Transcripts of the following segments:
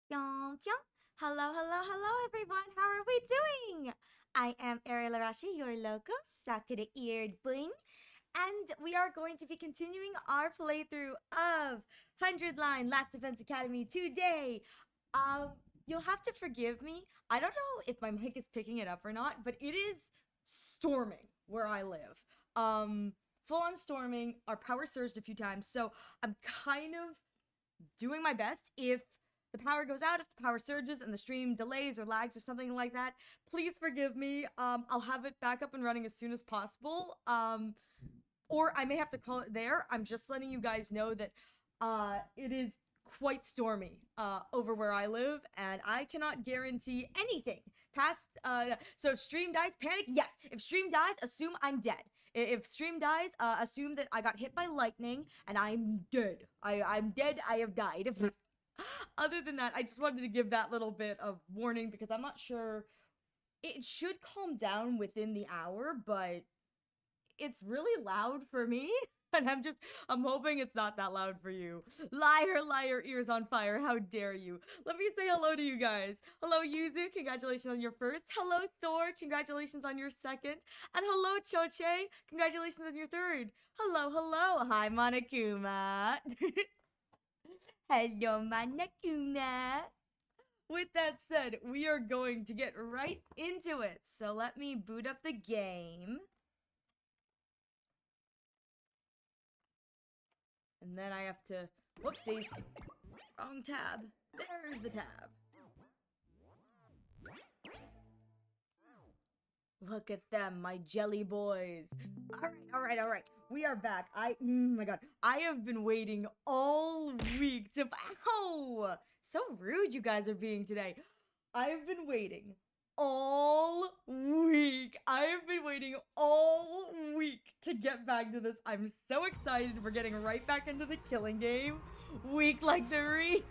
Pyong pyong. Hello, hello, hello, everyone. How are we doing? I am Ariel Arashi, your local Sakura-eared boon, and we are going to be continuing our playthrough of 100 Line Last Defense Academy today. Um, you'll have to forgive me. I don't know if my mic is picking it up or not, but it is storming where I live. Full on storming. Our power surged a few times, so I'm kind of doing my best. If the power goes out, if the power surges and the stream delays or lags or something like that, please forgive me. I'll have it back up and running as soon as possible. Or I may have to call it there. I'm just letting you guys know that it is quite stormy over where I live, and I cannot guarantee anything past. So if stream dies, panic. Yes, if stream dies, assume I'm dead. If stream dies, assume that I got hit by lightning and I'm dead. I'm dead. I have died. Other than that, I just wanted to give that little bit of warning because I'm not sure. It should calm down within the hour, but it's really loud for me. And I'm hoping it's not that loud for you. Liar, liar, ears on fire. How dare you? Let me say hello to you guys. Hello, Yuzu. Congratulations on your first. Hello, Thor. Congratulations on your second. And hello, Choche. Congratulations on your third. Hello, hello. Hi, Monokuma. Hello, Monokuma. With that said, we are going to get right into it. So let me boot up the game. And then I have to, whoopsies, wrong tab. There's the tab. Look at them, my jelly boys. All right. We are back. Oh my god. I have been waiting all week to, ow! So rude you guys are being today. I have been waiting all week. I have been waiting all week to get back to this. I'm so excited. We're getting right back into the killing game. Weak like the reeds.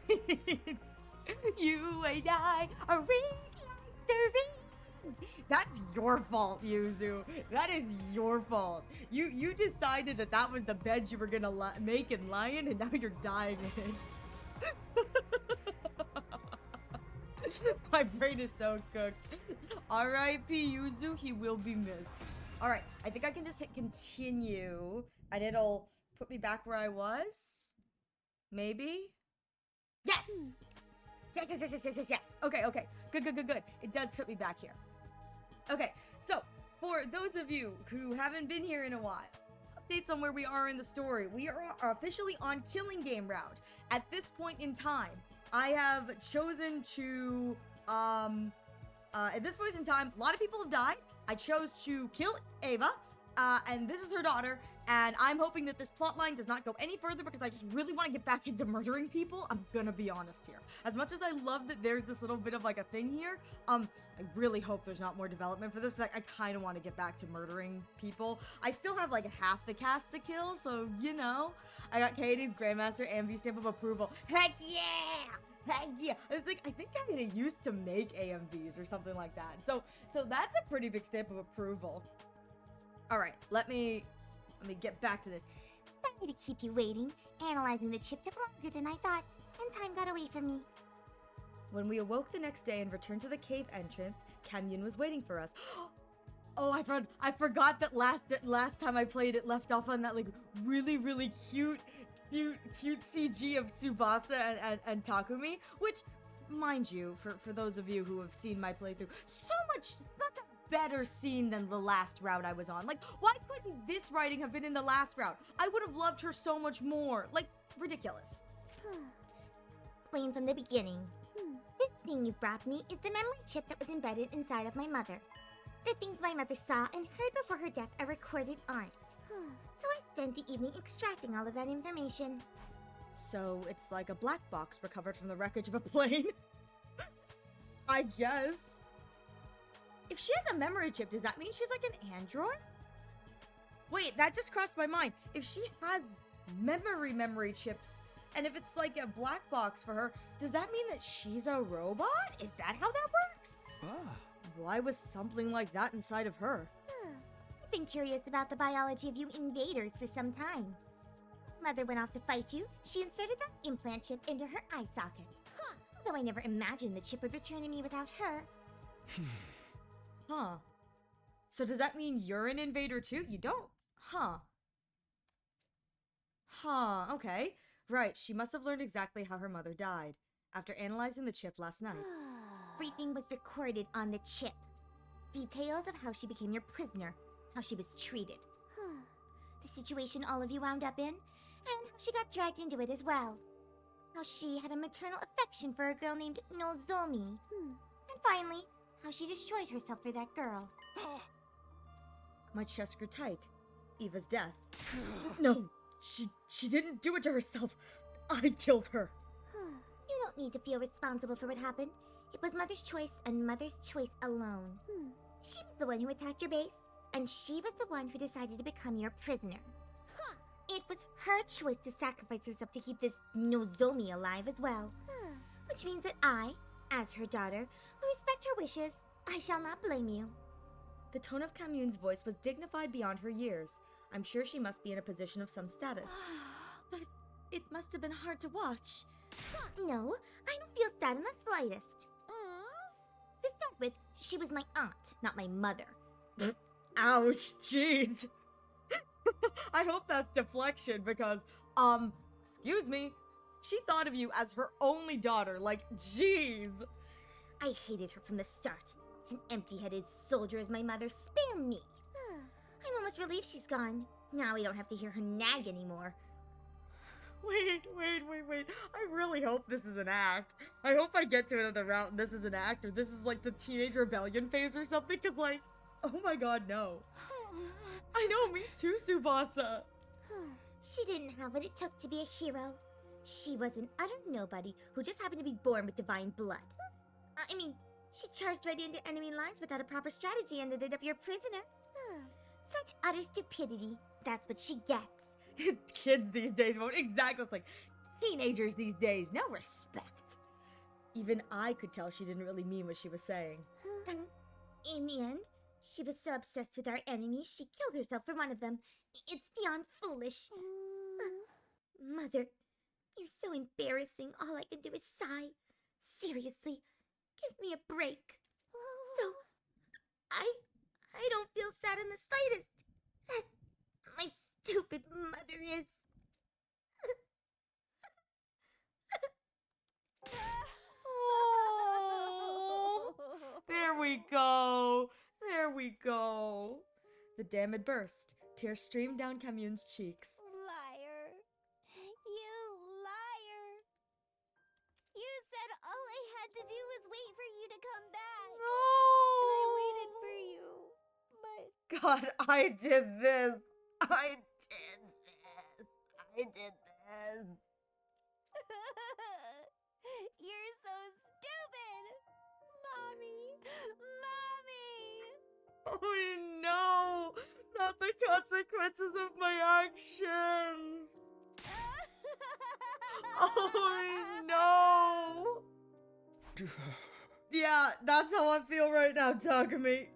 You and I are weak like the reeds. That's your fault, Yuzu. That is your fault. You decided that was the bed you were gonna make and lie in, and now you're dying in it. My brain is so cooked. R.I.P. Yuzu, he will be missed. Alright, I think I can just hit continue, and it'll put me back where I was? Maybe? Yes! Yes. Okay. Good. It does put me back here. Okay, so, for those of you who haven't been here in a while, updates on where we are in the story. We are officially on killing game route. At this point in time, I have chosen to, at this point in time, a lot of people have died. I chose to kill Ava, and this is her daughter, and I'm hoping that this plotline does not go any further because I just really want to get back into murdering people. I'm gonna be honest here. As much as I love that there's this little bit of like a thing here, I really hope there's not more development for this because I kind of want to get back to murdering people. I still have like half the cast to kill, so you know. I got Katie's Grandmaster AMV stamp of approval. Heck yeah! Heck yeah! I think I used to make AMVs or something like that. So that's a pretty big stamp of approval. All right, let me get back to this. Sorry to keep you waiting. Analyzing the chip took longer than I thought, and time got away from me. When we awoke the next day and returned to the cave entrance, Kamyun was waiting for us. Oh, I forgot that last time I played it left off on that like really cute CG of Tsubasa and Takumi, which, mind you, for those of you who have seen my playthrough, so much not a better scene than the last route I was on. Like, why couldn't this writing have been in the last route? I would have loved her so much more. Like, ridiculous. Explain from the beginning. This thing you brought me is the memory chip that was embedded inside of my mother. The things my mother saw and heard before her death are recorded on it. So I spent the evening extracting all of that information. So it's like a black box recovered from the wreckage of a plane? I guess. If she has a memory chip, does that mean she's like an android? Wait, that just crossed my mind. If she has memory chips, and if it's like a black box for her, does that mean that she's a robot? Is that how that works? Why was something like that inside of her? I've been curious about the biology of you invaders for some time. Mother went off to fight you. She inserted that implant chip into her eye socket. Though I never imagined the chip would return to me without her. Huh. So does that mean you're an invader too? You don't? Huh. Huh, okay. Right, she must have learned exactly how her mother died after analyzing the chip last night. Everything was recorded on the chip. Details of how she became your prisoner, how she was treated. The situation all of you wound up in, and how she got dragged into it as well. How she had a maternal affection for a girl named Nozomi. And finally, how she destroyed herself for that girl. My chest grew tight. Eva's death. No, she didn't do it to herself. I killed her. You don't need to feel responsible for what happened. It was Mother's choice and Mother's choice alone. She was the one who attacked your base, and she was the one who decided to become your prisoner. It was her choice to sacrifice herself to keep this Nozomi alive as well. Which means that I, as her daughter, who respect her wishes, I shall not blame you. The tone of Kamyun's voice was dignified beyond her years. I'm sure she must be in a position of some status. But it must have been hard to watch. No, I don't feel sad in the slightest. To start with, she was my aunt, not my mother. Ouch, jeez. I hope that's deflection because, excuse me, she thought of you as her only daughter, like, jeez. I hated her from the start. An empty-headed soldier as my mother, spare me. I'm almost relieved she's gone. Now we don't have to hear her nag anymore. Wait. I really hope this is an act. I hope I get to another route and this is an act, or this is like the teenage rebellion phase or something, because like, oh my god, no. I know, me too, Tsubasa. She didn't have what it took to be a hero. She was an utter nobody who just happened to be born with divine blood. I mean, she charged right into enemy lines without a proper strategy and ended up your prisoner. Such utter stupidity. That's what she gets. Kids these days won't exactly. It's like teenagers these days. No respect. Even I could tell she didn't really mean what she was saying. In the end, she was so obsessed with our enemies, she killed herself for one of them. It's beyond foolish. Mother, you're so embarrassing. All I can do is sigh. Seriously, give me a break. So, I don't feel sad in the slightest. My stupid mother is. Oh, there we go. There we go. The dam had burst. Tears streamed down Kamyun's cheeks. Liar. You liar. You said all I had to do was wait for you to come back. No. And I waited for you. But God, I did this. I did this. you're so stupid. Mommy. Oh no! Not the consequences of my actions! Oh no! Yeah, that's how I feel right now, Takumi.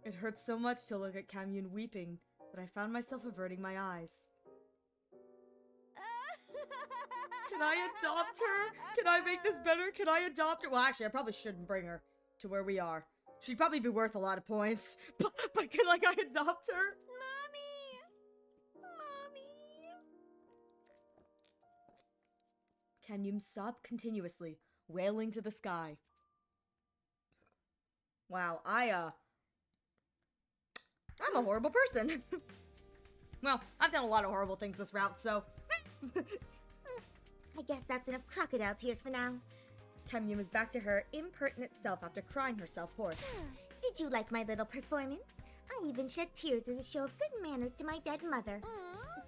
It hurts so much to look at Kamyun weeping that I found myself averting my eyes. Can I adopt her? Can I make this better? Can I adopt her? Well, actually, I probably shouldn't bring her to where we are. She'd probably be worth a lot of points. But could, like, I adopt her? Mommy. Kamyun sobbed continuously, wailing to the sky. Wow, I'm a horrible person. Well, I've done a lot of horrible things this route, so... I guess that's enough crocodile tears for now. Kamyun was back to her impertinent self after crying herself hoarse. Did you like my little performance? I even shed tears as a show of good manners to my dead mother.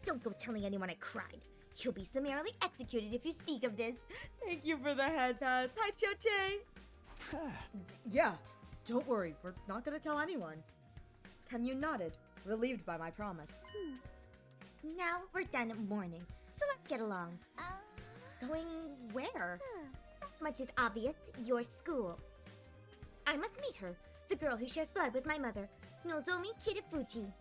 Don't go telling anyone I cried. You'll be summarily executed if you speak of this. Thank you for the head pats. Hi, Choche! Yeah, don't worry. We're not gonna tell anyone. Kamyun nodded, relieved by my promise. Now we're done mourning, so let's get along. Going where? Much is obvious, your school. I must meet her, the girl who shares blood with my mother, Nozomi Kitafuji.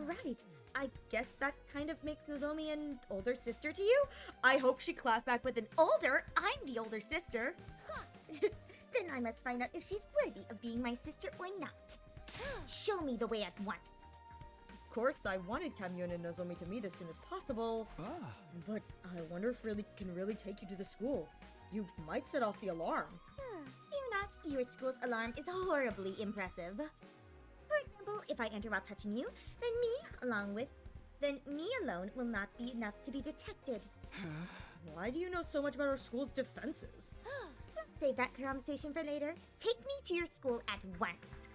Right, I guess that kind of makes Nozomi an older sister to you? I hope she clapped back with an older. I'm the older sister. Then I must find out if she's worthy of being my sister or not. Show me the way at once. Of course, I wanted Kamyun and Nozomi to meet as soon as possible. But I wonder if can really take you to the school. You might set off the alarm. Fear not, your school's alarm is horribly impressive. For example, if I enter while touching you, then me alone will not be enough to be detected. Why do you know so much about our school's defenses? Save that conversation for later. Take me to your school at once.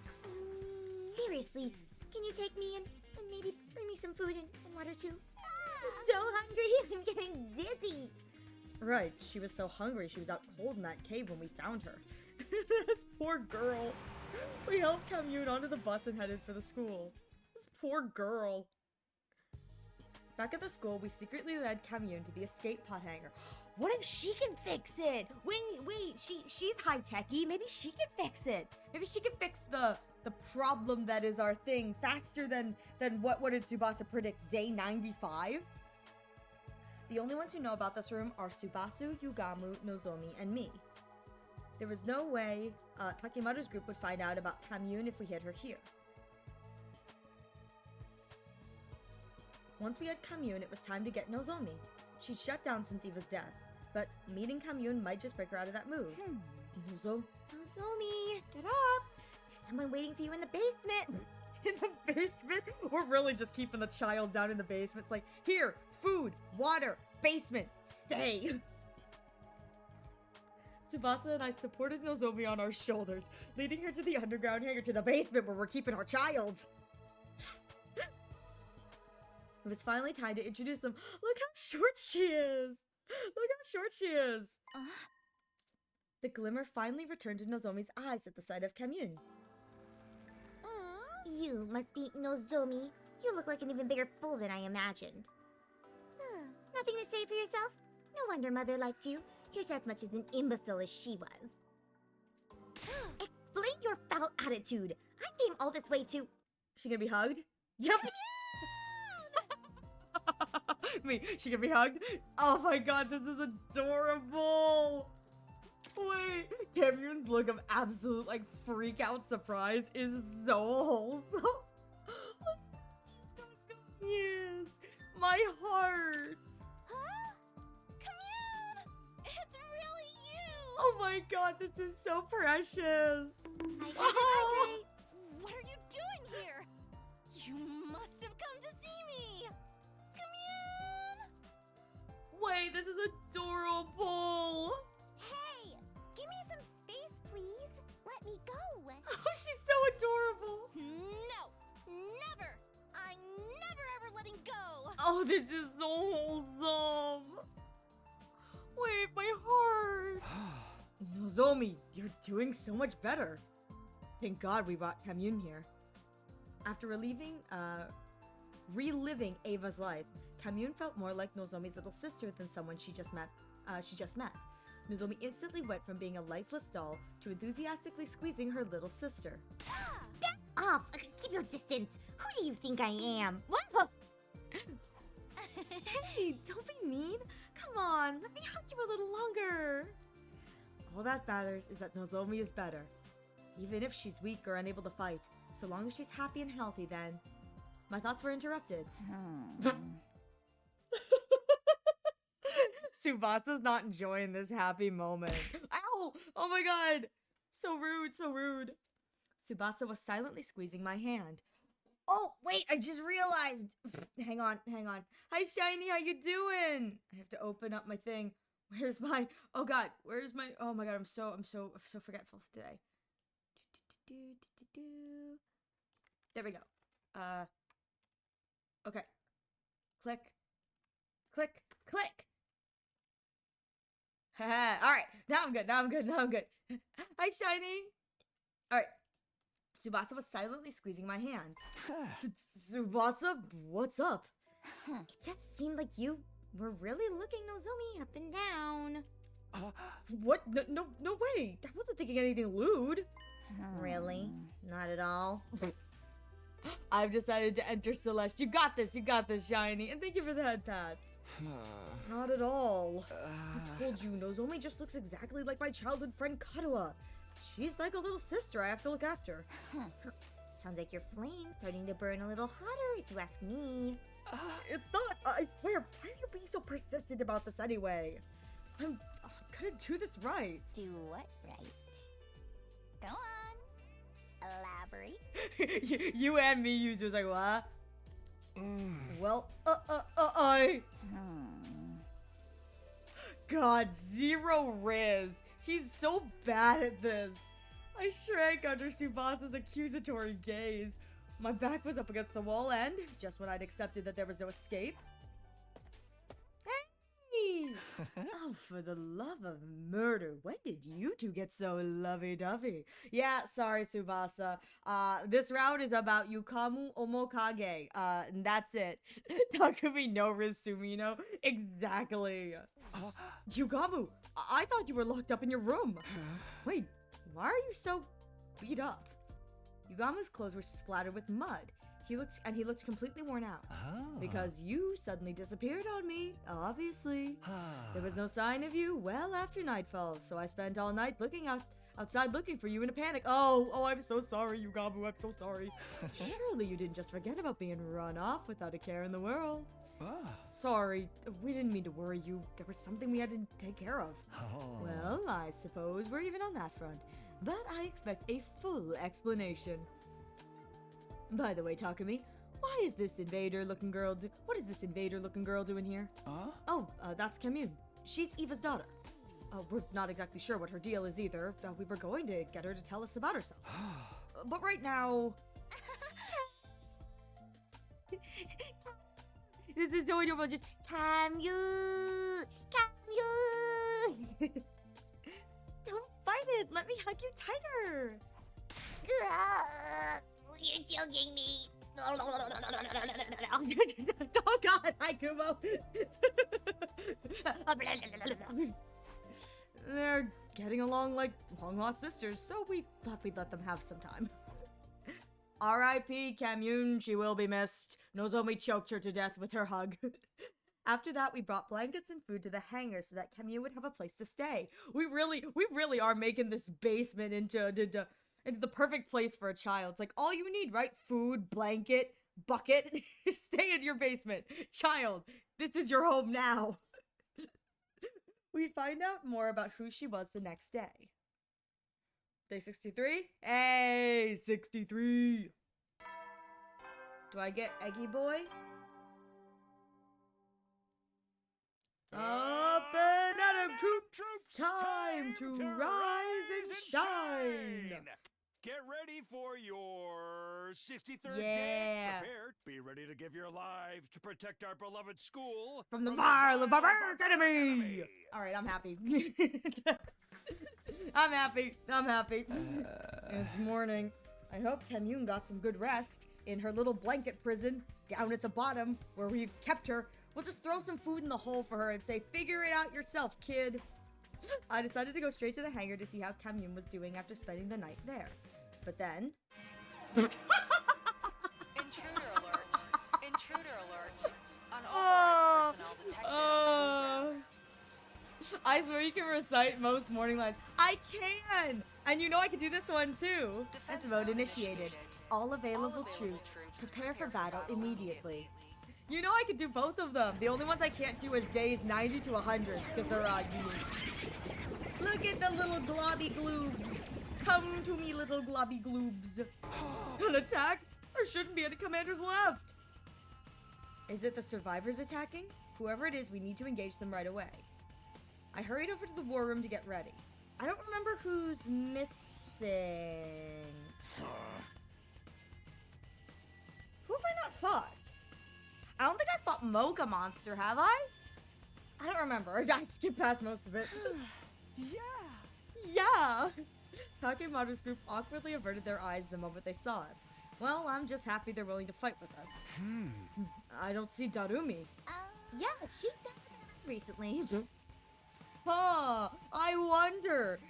Seriously, can you take me and maybe bring me some food and water too? I'm so hungry, I'm getting dizzy. Right, she was so hungry she was out cold in that cave when we found her. This poor girl. We helped Kamyun onto the bus and headed for the school. This poor girl. Back at the school, we secretly led Kamyun to the escape pod hangar. What if she can fix it? Wait, she's high-techy. Maybe she can fix it. Maybe she can fix the problem that is our thing faster than what did Tsubasa predict? Day 95? The only ones who know about this room are Tsubasu, Yugamu, Nozomi, and me. There was no way Takemuto's group would find out about Kamyun if we hid her here. Once we had Kamyun, it was time to get Nozomi. She's shut down since Eva's death, but meeting Kamyun might just break her out of that mood. Nozomi, get up! There's someone waiting for you in the basement. In the basement? We're really just keeping the child down in the basement. It's like, here, food, water, basement, stay. Tsubasa and I supported Nozomi on our shoulders, leading her to the underground hangar to the basement where we're keeping our child. It was finally time to introduce them. Look how short she is! Look how short she is! The glimmer finally returned to Nozomi's eyes at the sight of Kamyun. You must be Nozomi. You look like an even bigger fool than I imagined. Nothing to say for yourself? No wonder Mother liked you. You're as much as an imbecile as she was. Explain your foul attitude. I came all this way to... She gonna be hugged? Yep! Me, she gonna be hugged? Oh my god, this is adorable! Wait, Kamyun's look of absolute, like, freak out surprise is so wholesome. Look how cute he is. My heart. Huh? Kamyun! It's really you! Oh my god, this is so precious. Hydrate. What are you doing here? You must have come to see me! Kamyun! Wait, this is adorable. Hey! Give me some space, please! Let me go! Oh, she's so adorable. No! Never! I'm never ever letting go! Oh, this is so wholesome. Wait, my heart. Nozomi, you're doing so much better. Thank God we brought Kamyun here. After reliving Ava's life, Kamyun felt more like Nozomi's little sister than someone she just met. Nozomi instantly went from being a lifeless doll to enthusiastically squeezing her little sister. Back off! Keep your distance. Who do you think I am? What? Hey, don't be mean. Come on, let me hug you a little longer. All that matters is that Nozomi is better. Even if she's weak or unable to fight, so long as she's happy and healthy, then... My thoughts were interrupted. Tsubasa's not enjoying this happy moment. Ow! Oh my god! So rude, so rude. Tsubasa was silently squeezing my hand. Oh, wait, I just realized. Hang on. Hi, Shiny, how you doing? I have to open up my thing. Where's my, oh god, oh my god, I'm so forgetful today. There we go. Okay. Click. Haha, alright, now I'm good. Hi, Shiny. Alright. Tsubasa was silently squeezing my hand. Tsubasa, what's up? It just seemed like you were really looking Nozomi up and down. What? No way. I wasn't thinking anything lewd. Really? Not at all? I've decided to enter Celeste. You got this, Shiny. And thank you for the head pat. Not at all. I told you, Nozomi just looks exactly like my childhood friend Kadoa. She's like a little sister I have to look after. Sounds like your flame's starting to burn a little hotter, if you ask me. It's not, I swear. Why are you being so persistent about this anyway? I'm gonna do this right. Do what right? Go on. Elaborate. you and me users like, what? Well, God, zero Riz. He's so bad at this. I shrank under Subasa's accusatory gaze. My back was up against the wall and, just when I'd accepted that there was no escape... Hey! Oh, for the love of murder, when did you two get so lovey-dovey? Yeah, sorry, Tsubasa. This round is about Yukamu Omokage. And that's it. Takumi no Riz Sumino. Exactly. Yukamu, I thought you were locked up in your room. Wait, why are you so beat up? Yugamu's clothes were splattered with mud. He looked completely worn out. Because you suddenly disappeared on me, obviously. There was no sign of you well after nightfall, so I spent all night outside looking for you in a panic. Oh, I'm so sorry, Yugamu, I'm so sorry. Surely you didn't just forget about being run off without a care in the world. Sorry, we didn't mean to worry you. There was something we had to take care of. Well, I suppose we're even on that front. But I expect a full explanation. By the way, Takumi, what is this invader-looking girl doing here? Oh, that's Kamune. She's Eva's daughter. We're not exactly sure what her deal is either. We were going to get her to tell us about herself. But right now... This is so adorable, just... Kamune! Don't fight it! Let me hug you tighter! You're choking me. Oh God, Haikumo! They're getting along like long-lost sisters, so we thought we'd let them have some time. R.I.P. Kamune, she will be missed. Nozomi choked her to death with her hug. After that, we brought blankets and food to the hangar so that Kamune would have a place to stay. We really are making this basement into the perfect place for a child. It's like all you need, right? Food, blanket, bucket. Stay in your basement. Child, this is your home now. We find out more about who she was the next day. Day 63? Hey, 63. Do I get Eggy Boy? Up and at 'em, troops! Time to rise and shine! Get ready for your 63rd Yeah. day. Prepare. Be ready to give your lives to protect our beloved school From the Vile Barbaric Enemy! Alright, I'm happy. I'm happy. It's morning. I hope Kamune got some good rest in her little blanket prison down at the bottom where we've kept her. We'll just throw some food in the hole for her and say, figure it out yourself, kid. I decided to go straight to the hangar to see how Kamune was doing after spending the night there. But then... Intruder alert. Intruder alert. Unauthorized personnel detected on school grounds. I swear you can recite most morning lines. I can! And you know I can do this one too. Defense That's mode mode initiated. initiated. All available troops. Prepare for battle immediately. You know I can do both of them. The only ones I can't do is days 90 to 100 because they're unique. Look at the little globby gloobs. Come to me, little globby gloobs. An attack? There shouldn't be any commanders left. Is it the survivors attacking? Whoever it is, we need to engage them right away. I hurried over to the war room to get ready. I don't remember who's missing. Who have I not fought? I don't think I fought Mocha Monster, have I? I don't remember. I skipped past most of it. Yeah! Takemaru's group awkwardly averted their eyes the moment they saw us. Well, I'm just happy they're willing to fight with us. I don't see Darumi. Yeah, she died recently. Huh, I wonder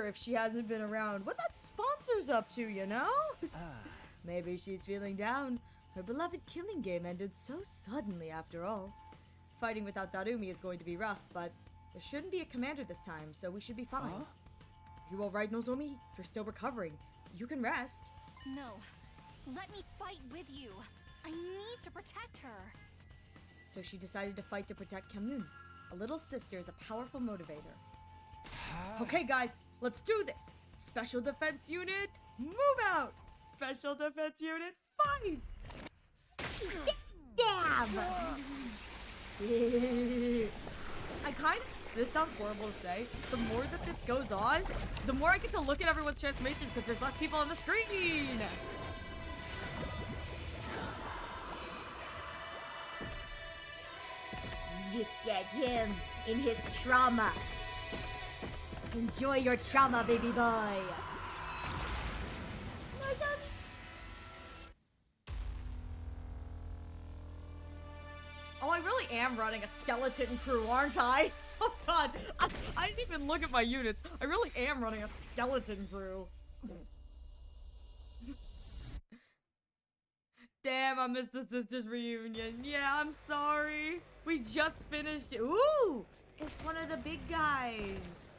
if she hasn't been around what that sponsor's up to, you know? Maybe she's feeling down. Her beloved killing game ended so suddenly after all. Fighting without Darumi is going to be rough, but there shouldn't be a commander this time, so we should be fine. Huh? You alright, Nozomi? You're still recovering. You can rest. No. Let me fight with you. I need to protect her. So she decided to fight to protect Kamyun. A little sister is a powerful motivator. Okay, guys, let's do this. Special Defense Unit, move out! Special Defense Unit, fight! Stab! This sounds horrible to say. The more that this goes on, the more I get to look at everyone's transformations because there's less people on the screen! Look at him in his trauma. Enjoy your trauma, baby boy. Oh, I really am running a skeleton crew, aren't I? Oh god, I didn't even look at my units. I really am running a skeleton crew. Damn, I missed the sisters reunion. Yeah, I'm sorry. We just finished it. Ooh, it's one of the big guys.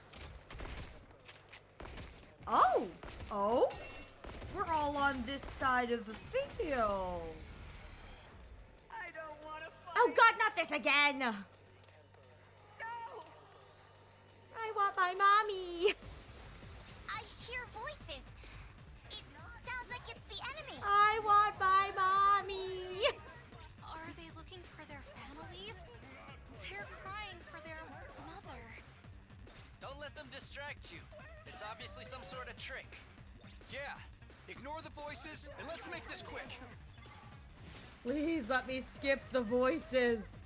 Oh, we're all on this side of the field. I don't want to fight. Oh god, not this again. No! I want my mommy. I hear voices. It sounds like it's the enemy. I want my mommy. Are they looking for their families? They're crying for their mother. Don't let them distract you. It's obviously some sort of trick. Yeah, ignore the voices and let's make this quick. Please let me skip the voices.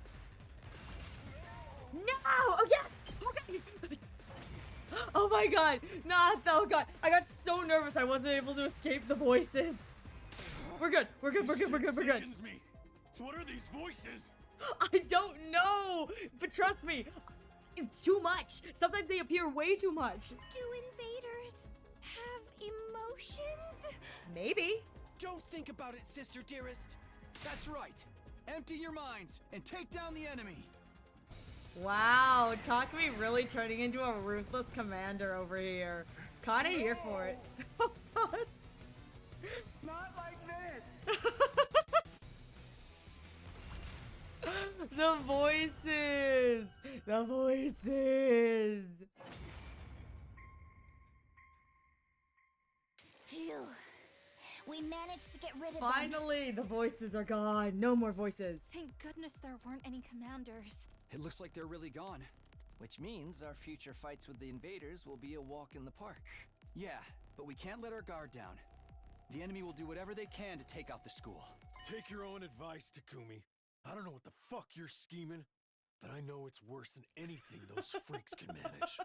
No! Oh yeah! Okay! Oh my god! Oh god! I got so nervous I wasn't able to escape the voices. We're good. We're good. We're good. We're good. We're good. Sickens me. What are these voices? I don't know! But trust me, it's too much. Sometimes they appear way too much. Do invaders have emotions? Maybe. Don't think about it, sister dearest. That's right. Empty your minds and take down the enemy. Wow, Takumi really turning into a ruthless commander over here. Kinda here for it. Oh god. Not like this. The voices! The voices! Phew. We managed to get rid of them. Finally, the voices are gone. No more voices. Thank goodness there weren't any commanders. It looks like they're really gone. Which means our future fights with the invaders will be a walk in the park. Yeah, but we can't let our guard down. The enemy will do whatever they can to take out the school. Take your own advice, Takumi. I don't know what the fuck you're scheming, but I know it's worse than anything those freaks can manage.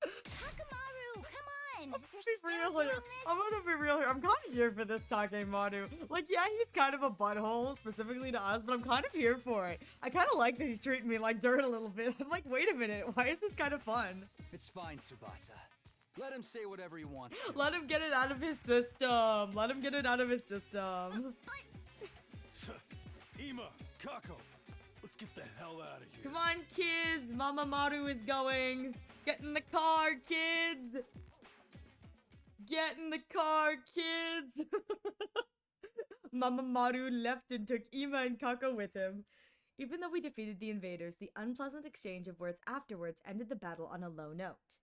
Takamaru, come on. You're Be still real doing here. this? I'm gonna be real here. I'm kind of here for this Takemaru. Like, yeah, he's kind of a butthole, specifically to us, but I'm kind of here for it. I kind of like that he's treating me like dirt a little bit. I'm like, wait a minute, why is this kind of fun? It's fine, Tsubasa. Let him say whatever he wants to. Let him get it out of his system. Let him get it out of his system. Ima, Kako, let's get the hell out of here. Come on, kids. Mama Maru is going. Get in the car, kids. Get in the car, kids. Mama Maru left and took Ima and Kako with him. Even though we defeated the invaders, the unpleasant exchange of words afterwards ended the battle on a low note.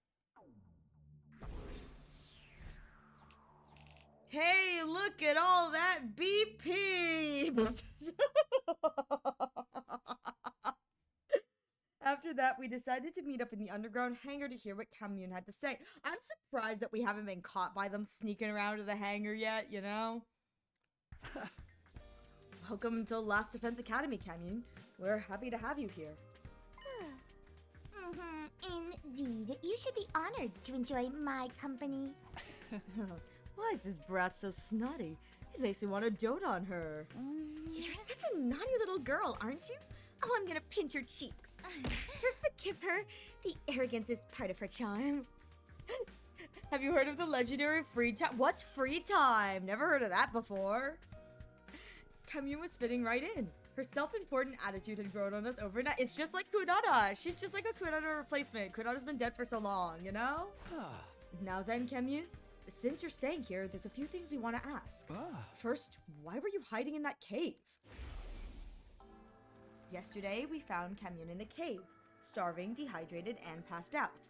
Hey, look at all that BP! After that, we decided to meet up in the underground hangar to hear what Kamyun had to say. I'm surprised that we haven't been caught by them sneaking around to the hangar yet, you know? Welcome to Last Defense Academy, Kamyun. We're happy to have you here. Indeed. You should be honored to enjoy my company. Why is this brat so snotty? It makes me want to dote on her. You're such a naughty little girl, aren't you? Oh, I'm gonna pinch her cheeks. Forgive her. The arrogance is part of her charm. Have you heard of the legendary free time? What's free time? Never heard of that before. Camille was fitting right in. Her self-important attitude had grown on us overnight. It's just like Kunada. She's just like a Kunada replacement. Kunada's been dead for so long, you know? Now then, Camille, since you're staying here, there's a few things we want to ask. First, why were you hiding in that cave? Yesterday, we found Camille in the cave, starving, dehydrated, and passed out.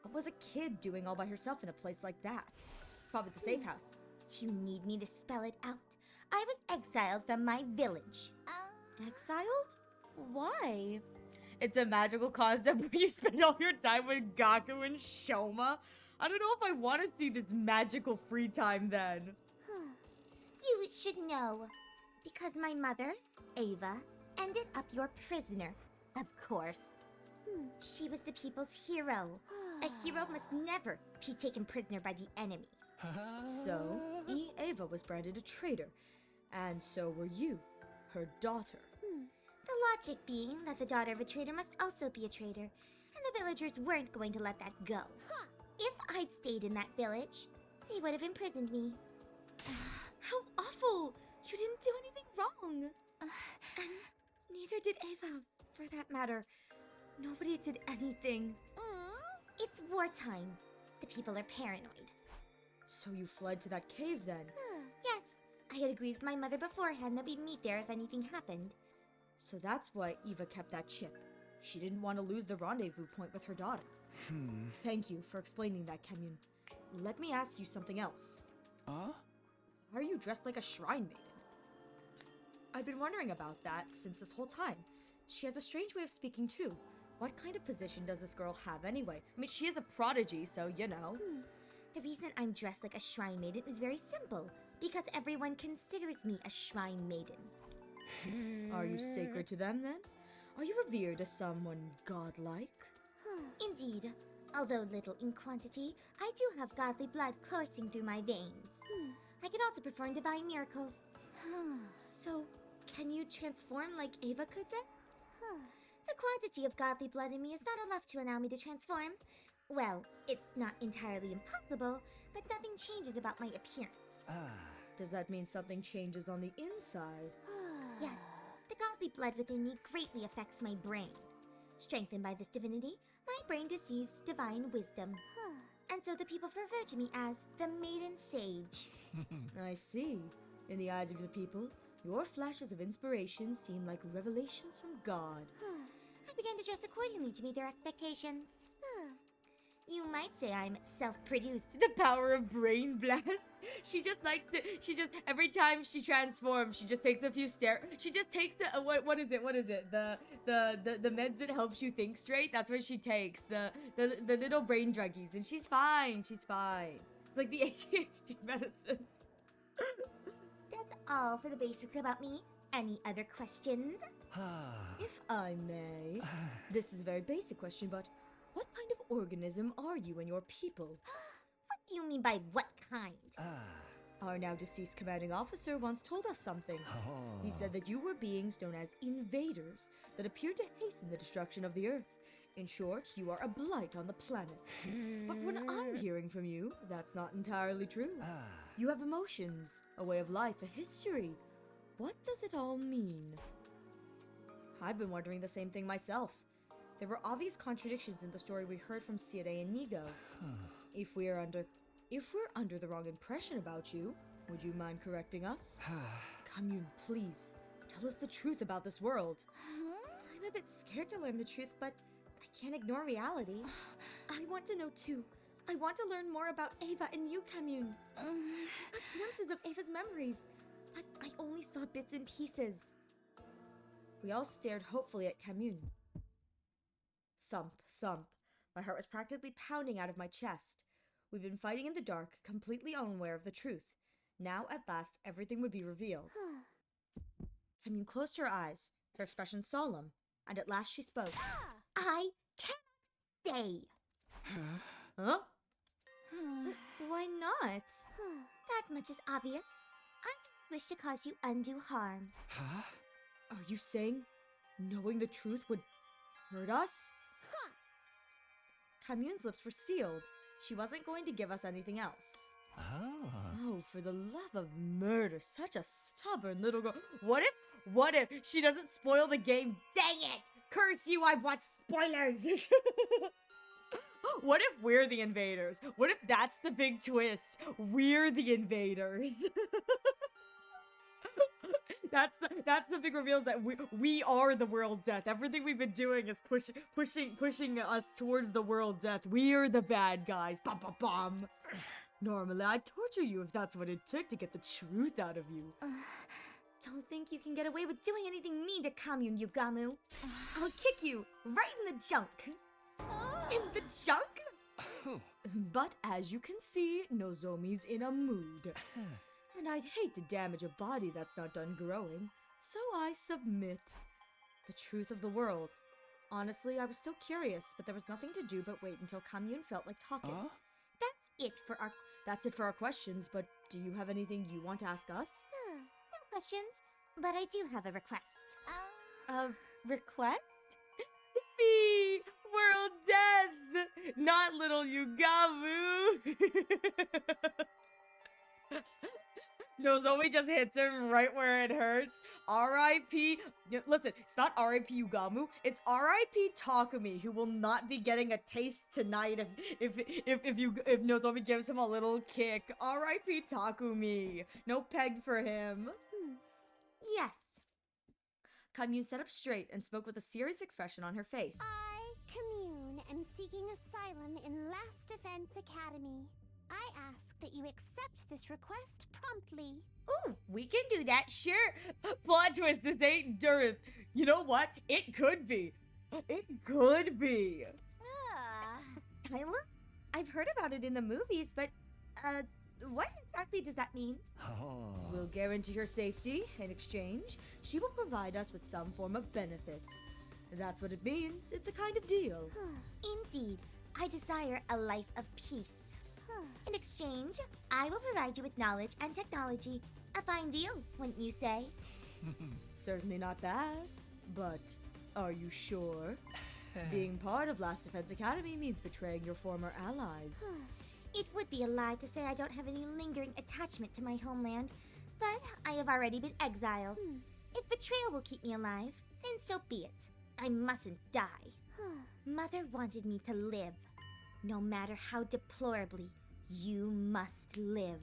What was a kid doing all by herself in a place like that? It's probably the safe house. Do you need me to spell it out? I was exiled from my village. Exiled? Why? It's a magical concept where you spend all your time with Gaku and Shoma. I don't know if I want to see this magical free time then. You should know. Because my mother, Ava, ended up your prisoner, of course. She was the people's hero. A hero must never be taken prisoner by the enemy. So, Ava was branded a traitor, and so were you, her daughter. The logic being that the daughter of a traitor must also be a traitor, and the villagers weren't going to let that go. If I'd stayed in that village, they would have imprisoned me. How awful! You didn't do anything wrong. And neither did Ava, for that matter. Nobody did anything. It's wartime. The people are paranoid. So you fled to that cave then? Yes, I had agreed with my mother beforehand that we'd meet there if anything happened. So that's why Eva kept that chip. She didn't want to lose the rendezvous point with her daughter. Thank you for explaining that, Kenyon. Let me ask you something else. Why are you dressed like a shrine maiden? I've been wondering about that since this whole time. She has a strange way of speaking too. What kind of position does this girl have anyway? I mean, she is a prodigy, so you know. The reason I'm dressed like a shrine maiden is very simple. Because everyone considers me a shrine maiden. Are you sacred to them then? Are you revered as someone godlike? Indeed. Although little in quantity, I do have godly blood coursing through my veins. I can also perform divine miracles. So, can you transform like Ava could then? The quantity of godly blood in me is not enough to allow me to transform. Well, it's not entirely impossible, but nothing changes about my appearance. Does that mean something changes on the inside? Yes, the godly blood within me greatly affects my brain. Strengthened by this divinity, my brain deceives divine wisdom. And so the people refer to me as the Maiden Sage. I see. In the eyes of the people, your flashes of inspiration seem like revelations from God. I began to dress accordingly to meet their expectations. You might say I'm self-produced. The power of brain blast. She just likes to. Every time she transforms, she just takes a few She just takes what is it? The meds that helps you think straight. That's what she takes. The little brain druggies, and she's fine. She's fine. It's like the ADHD medicine. That's all for the basics about me. Any other questions? If I may, this is a very basic question, but what kind of organism are you and your people? What do you mean by what kind? Our now deceased commanding officer once told us something. He said that you were beings known as invaders that appeared to hasten the destruction of the Earth. In short, you are a blight on the planet. But what I'm hearing from you, that's not entirely true. You have emotions, a way of life, a history. What does it all mean? I've been wondering the same thing myself. There were obvious contradictions in the story we heard from Sire and Nigo. If we're under the wrong impression about you, would you mind correcting us? Commune, please, tell us the truth about this world. I'm a bit scared to learn the truth, but I can't ignore reality. I want to know too. I want to learn more about Ava and you, Commune. I got glimpses of Ava's memories, but I only saw bits and pieces. We all stared hopefully at Commune. Thump, thump. My heart was practically pounding out of my chest. We'd been fighting in the dark, completely unaware of the truth. Now, at last, everything would be revealed. Commune closed her eyes, her expression solemn, and at last she spoke. I cannot stay. Huh? Why not? That much is obvious. I don't wish to cause you undue harm. Are you saying knowing the truth would hurt us? Commune's lips were sealed. She wasn't going to give us anything else. Ah. Oh, for the love of murder, such a stubborn little girl. What if she doesn't spoil the game? Dang it! Curse you, I bought spoilers! What if we're the invaders? What if that's the big twist? We're the invaders. That's the big reveal, is that we are the world death. Everything we've been doing is pushing us towards the world death. We're the bad guys. Bum bum bum. Normally I'd torture you if that's what it took to get the truth out of you. Don't think you can get away with doing anything mean to Commune, Yugamu. I'll kick you right in the junk. In the junk? But as you can see, Nozomi's in a mood. And I'd hate to damage a body that's not done growing, so I submit. The truth of the world. Honestly, I was still curious, but there was nothing to do but wait until Commune felt like talking. That's it for our questions, but do you have anything you want to ask us? No questions, but I do have a request. A request? Me! World death! Not little Yugamu! Nozomi just hits him right where it hurts. R.I.P. Listen, it's not R.I.P. Yugamu. It's R.I.P. Takumi, who will not be getting a taste tonight if Nozomi gives him a little kick. R.I.P. Takumi. No peg for him. Yes. Commune sat up straight and spoke with a serious expression on her face. I, Commune, am seeking asylum in Last Defense Academy. I ask that you accept this request promptly. Ooh, we can do that, sure. Plot twist, this ain't Durth. You know what? It could be. It could be. Asylum? I've heard about it in the movies, but, what exactly does that mean? Oh. We'll guarantee her safety. In exchange, she will provide us with some form of benefit. That's what it means. It's a kind of deal. Indeed, I desire a life of peace. In exchange, I will provide you with knowledge and technology. A fine deal, wouldn't you say? Certainly not bad, but are you sure? Being part of Last Defense Academy means betraying your former allies. It would be a lie to say I don't have any lingering attachment to my homeland, but I have already been exiled. If betrayal will keep me alive, then so be it. I mustn't die. Mother wanted me to live. No matter how deplorably, you must live.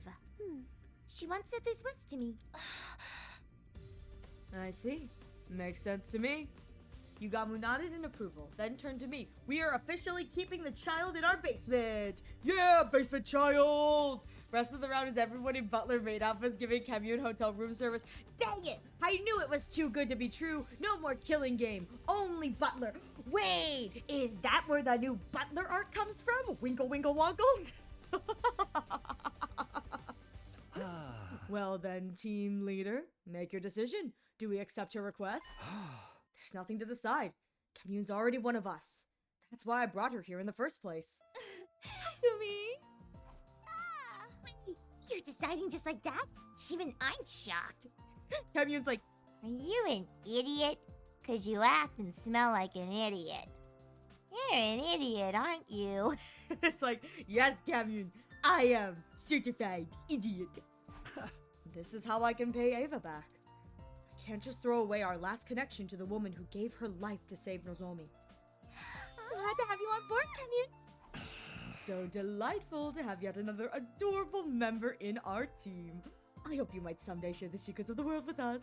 She once said these words to me. I see. Makes sense to me. Yugamu nodded in approval, then turned to me. We are officially keeping the child in our basement! Yeah, basement child! Rest of the round is everyone in Butler maid outfits giving Commune hotel room service. Dang it! I knew it was too good to be true. No more killing game. Only Butler. Wait, is that where the new Butler art comes from? Winkle winkle wonkle? Well then, team leader, make your decision. Do we accept her request? There's nothing to decide. Commune's already one of us. That's why I brought her here in the first place. Takumi! You're deciding just like that? Even I'm shocked. Commune's like, Are you an idiot? 'Cause you act and smell like an idiot. You're an idiot, aren't you? it's like, yes, Commune, I am certified idiot. This is how I can pay Ava back. I can't just throw away our last connection to the woman who gave her life to save Nozomi. Glad to have you on board, Commune. So delightful to have yet another adorable member in our team. I hope you might someday share the secrets of the world with us.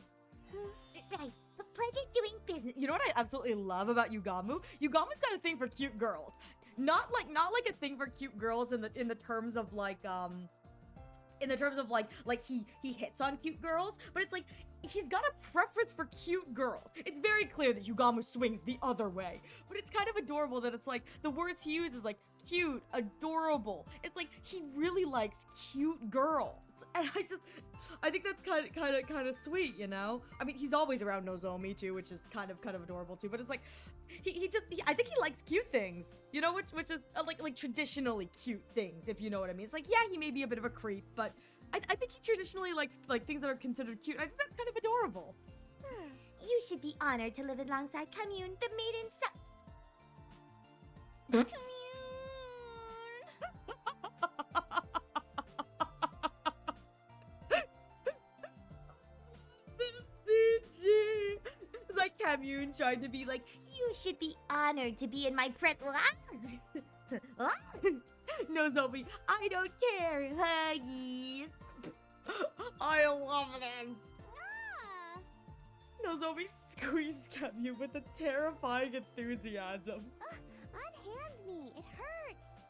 Right. A pleasure doing business. You know what I absolutely love about Yugamu? Yugamu's got a thing for cute girls. Not like a thing for cute girls in the terms of like he hits on cute girls, but it's like he's got a preference for cute girls. It's very clear that Yugamu swings the other way, but it's kind of adorable that it's like the words he uses like cute, adorable. It's like he really likes cute girls. And I think that's kind of sweet, you know? I mean, he's always around Nozomi too, which is kind of adorable too, but it's like I think he likes cute things, you know, which is like traditionally cute things, if you know what I mean. It's like, yeah, he may be a bit of a creep, but I think he traditionally likes like things that are considered cute. I think that's kind of adorable. You should be honored to live alongside Commune, the maiden Commune! Kamyun tried to be like, You should be honored to be in my presence. Nozomi, I don't care. Huggies. I love them. Ah! Nozomi squeezed Kamyun with a terrifying enthusiasm. Unhand me. It hurts.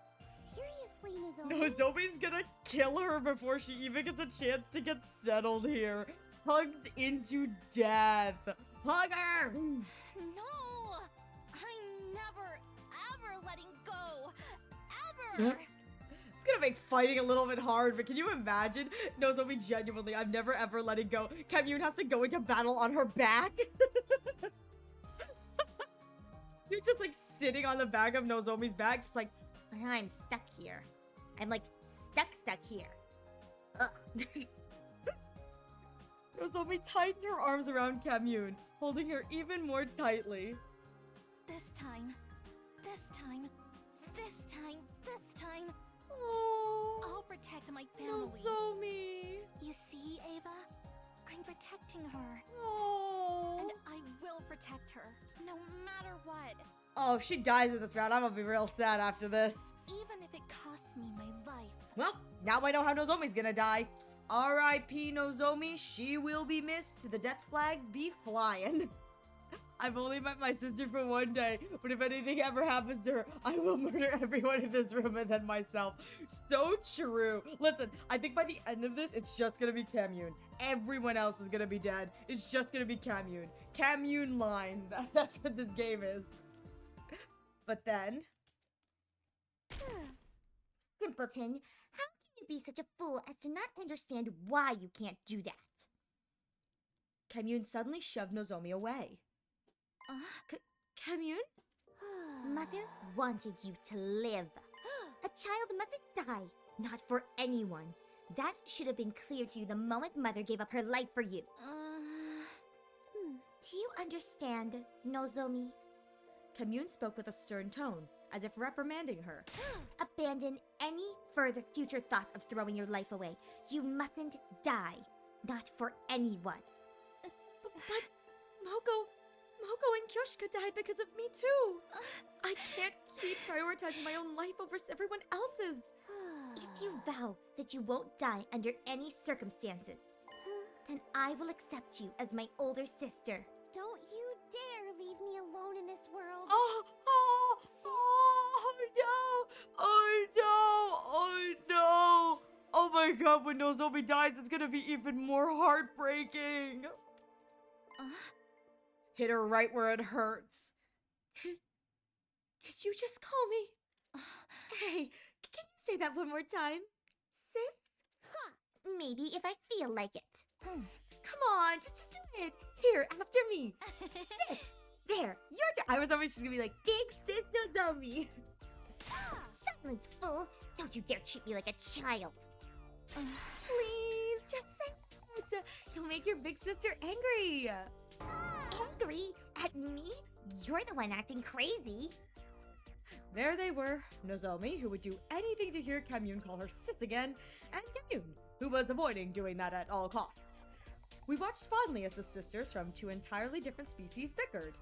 Seriously, Nozomi. Nozomi's gonna kill her before she even gets a chance to get settled here. Hugged into death. Hug her! No! I'm never, ever letting go. Ever! It's gonna make fighting a little bit hard, but can you imagine? Nozomi genuinely, I'm never ever letting go. Kamyun has to go into battle on her back. You're just like sitting on the back of Nozomi's back, just like, I'm stuck here. I'm like stuck here. Ugh. Nozomi tightened her arms around Kamyun, holding her even more tightly. This time. This time. This time. This time. Oh, I'll protect my family. Nozomi. You see, Ava? I'm protecting her. Oh. And I will protect her, no matter what. Oh, if she dies in this round, I'm gonna be real sad after this. Even if it costs me my life. Well, now I know how Nozomi's gonna die. R.I.P. Nozomi, she will be missed. The death flags be flying. I've only met my sister for one day, but if anything ever happens to her, I will murder everyone in this room and then myself. So true. Listen, I think by the end of this, it's just gonna be Kamyun. Everyone else is gonna be dead. It's just gonna be Kamyun. Kamyun line. That's what this game is. But then... Simpleton, how can you be such a fool as to not understand why you can't do that? Kamyun suddenly shoved Nozomi away. Kamyun? Mother wanted you to live. A child mustn't die, not for anyone. That should have been clear to you the moment Mother gave up her life for you. Do you understand, Nozomi? Kamyun spoke with a stern tone, as if reprimanding her. Abandon any further future thoughts of throwing your life away. You mustn't die, not for anyone. But Moko and Kyoshika died because of me too. I can't keep prioritizing my own life over everyone else's. If you vow that you won't die under any circumstances, then I will accept you as my older sister. Don't you dare leave me alone in this world. Oh no! Oh my god, when Nozomi dies, it's gonna be even more heartbreaking. Hit her right where it hurts. Did you just call me? Hey, can you say that one more time? Sis? Maybe if I feel like it. Come on, just do it. Here, after me. Sis. There, your turn. I was always just gonna be like, big sis Nozomi. Silence, fool! Don't you dare treat me like a child. Please, just say it. You'll make your big sister angry. Angry at me? You're the one acting crazy. There they were, Nozomi, who would do anything to hear Kamyun call her sis again, and Kamyun, who was avoiding doing that at all costs. We watched fondly as the sisters from two entirely different species bickered.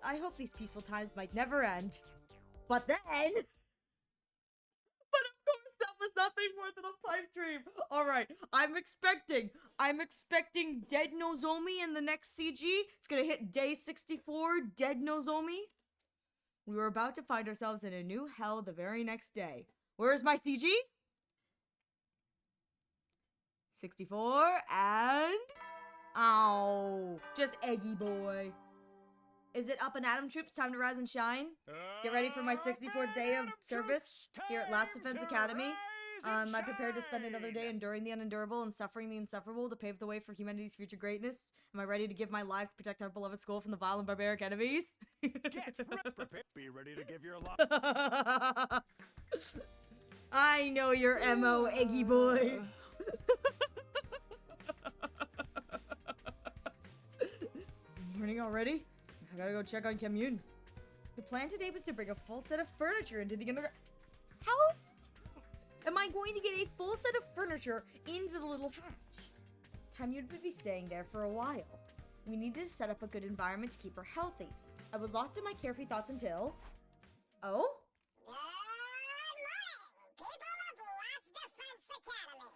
I hope these peaceful times might never end. But then... But of course that was nothing more than a pipe dream. Alright, I'm expecting dead Nozomi in the next CG. It's gonna hit day 64, dead Nozomi. We were about to find ourselves in a new hell the very next day. Where's my CG? 64 and... Ow. Just Eggy boy. Is it up and Atom Troops? Time to rise and shine? Get ready for my 64th day of service here at Last Defense Academy. I'm prepared to spend another day enduring the unendurable and suffering the insufferable to pave the way for humanity's future greatness. Am I ready to give my life to protect our beloved school from the vile and barbaric enemies? Be ready to give your life. I know your MO, Eggy boy. Morning already? I gotta go check on Kamyun. The plan today was to bring a full set of furniture into the underground. How am I going to get a full set of furniture into the little hatch? Kamyun would be staying there for a while. We needed to set up a good environment to keep her healthy. I was lost in my carefree thoughts until... Oh? Good morning, people of Last Defense Academy.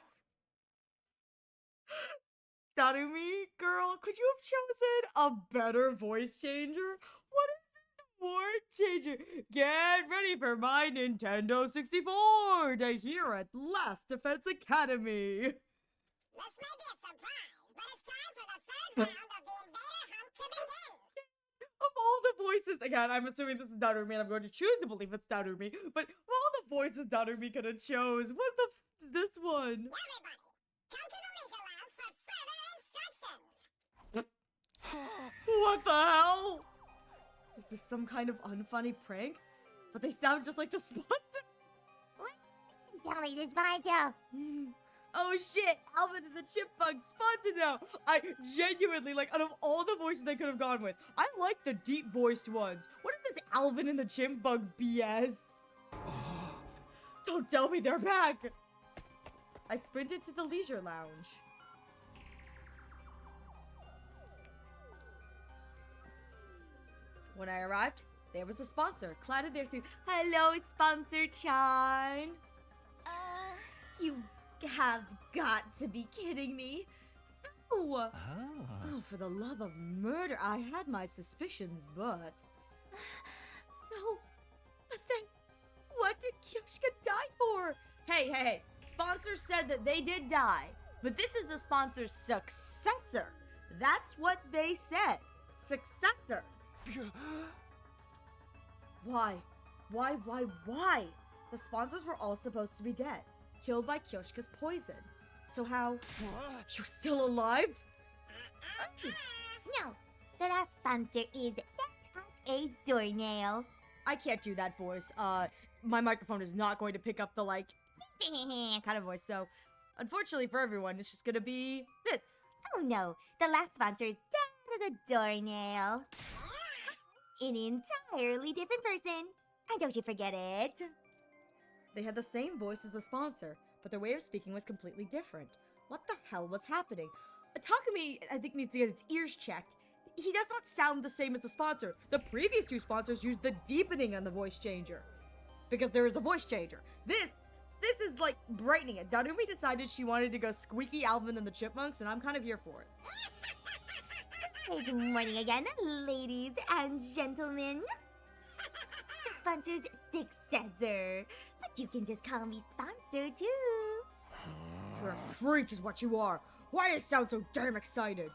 Darumi, girl, could you have chosen a better voice changer? What is this word changer? Get ready for my Nintendo 64 to hear at Last Defense Academy. This may be a surprise, but it's time for the third round of the Invader Hunt to begin. Of all the voices, again, I'm assuming this is Darumi, and I'm going to choose to believe it's Darumi, but of all the voices Darumi could have chose, what the is this one? Everybody, come to the leisure lounge for further instructions. What the hell? Is this some kind of unfunny prank? But they sound just like the sponsor. Tell me this, Banjo. Oh shit, Alvin and the Chipmunk sponsored now. I genuinely, like, out of all the voices they could have gone with, I like the deep voiced ones. What is this Alvin and the Chipmunk BS? Don't tell me they're back. I sprinted to the leisure lounge. When I arrived, there was the sponsor, clad in their suit. Hello, Sponsor Chan. You have got to be kidding me. Oh, for the love of murder, I had my suspicions, but... No, but then, what did Kyoshka die for? Hey, sponsor said that they did die, but this is the sponsor's successor. That's what they said. Successor. Why? Why? The sponsors were all supposed to be dead, killed by Kyoshka's poison. So how... You're still alive? No, the last sponsor is a doornail. I can't do that voice. My microphone is not going to pick up the, like, kind of voice, so... Unfortunately for everyone, it's just gonna be this. Oh no, the last sponsor is dead as a doornail. An entirely different person. And don't you forget it. They had the same voice as the sponsor, but their way of speaking was completely different. What the hell was happening? Takumi, I think, needs to get his ears checked. He does not sound the same as the sponsor. The previous two sponsors used the deepening on the voice changer, because there is a voice changer. This is like brightening it. Darumi decided she wanted to go squeaky Alvin and the Chipmunks, and I'm kind of here for it. Good morning again, ladies and gentlemen. The sponsor's successor. But you can just call me sponsor too. You're a freak is what you are. Why do you sound so damn excited?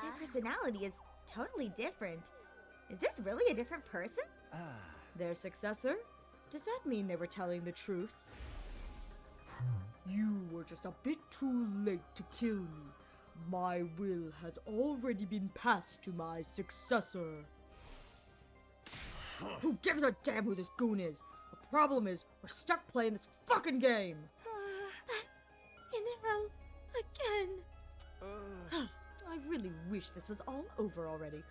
Their personality is totally different. Is this really a different person? Their successor? Does that mean they were telling the truth? You were just a bit too late to kill me. My will has already been passed to my successor. Who gives a damn who this goon is? The problem is, we're stuck playing this fucking game. In hell again. I really wish this was all over already.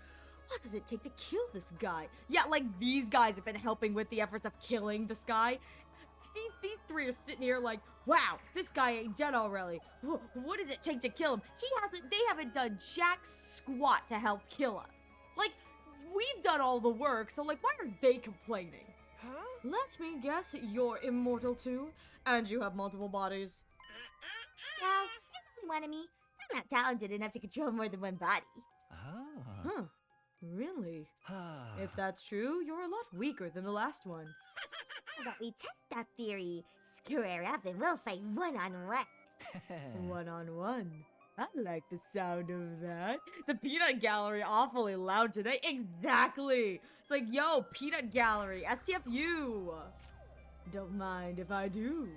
What does it take to kill this guy? Yeah, like these guys have been helping with the efforts of killing this guy. These three are sitting here like, wow, this guy ain't dead already. What does it take to kill him? They haven't done jack squat to help kill him. Like, we've done all the work, so like, why are they complaining? Let me guess, you're immortal too, and you have multiple bodies. Well, this is one of me. I'm not talented enough to control more than one body. Huh, really? If that's true, you're a lot weaker than the last one. How about we test that theory? Square up and we'll fight one-on-one. One-on-one. I like the sound of that. The Peanut Gallery awfully loud today. Exactly. It's like, yo, Peanut Gallery, STFU. Don't mind if I do.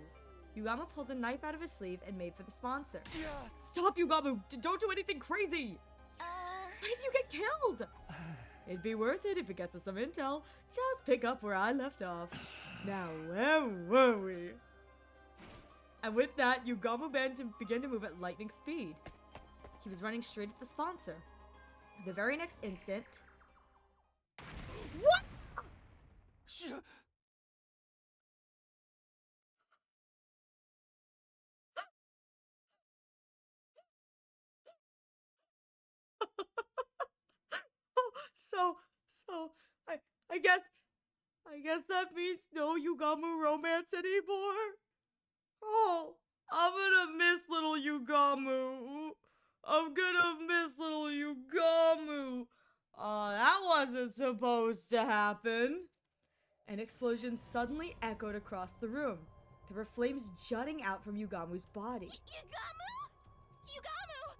Yugama pulled the knife out of his sleeve and made for the sponsor. Stop, Yugamu! Don't do anything crazy! What if you get killed? It'd be worth it if it gets us some intel. Just pick up where I left off. Now, where were we? And with that, Yugama began to move at lightning speed. He was running straight at the sponsor. The very next instant... What?! I guess that means no Yugamu romance anymore. Oh, I'm gonna miss little Yugamu. I'm gonna miss little Yugamu. That wasn't supposed to happen. An explosion suddenly echoed across the room. There were flames jutting out from Yugamu's body. Yugamu? Yugamu!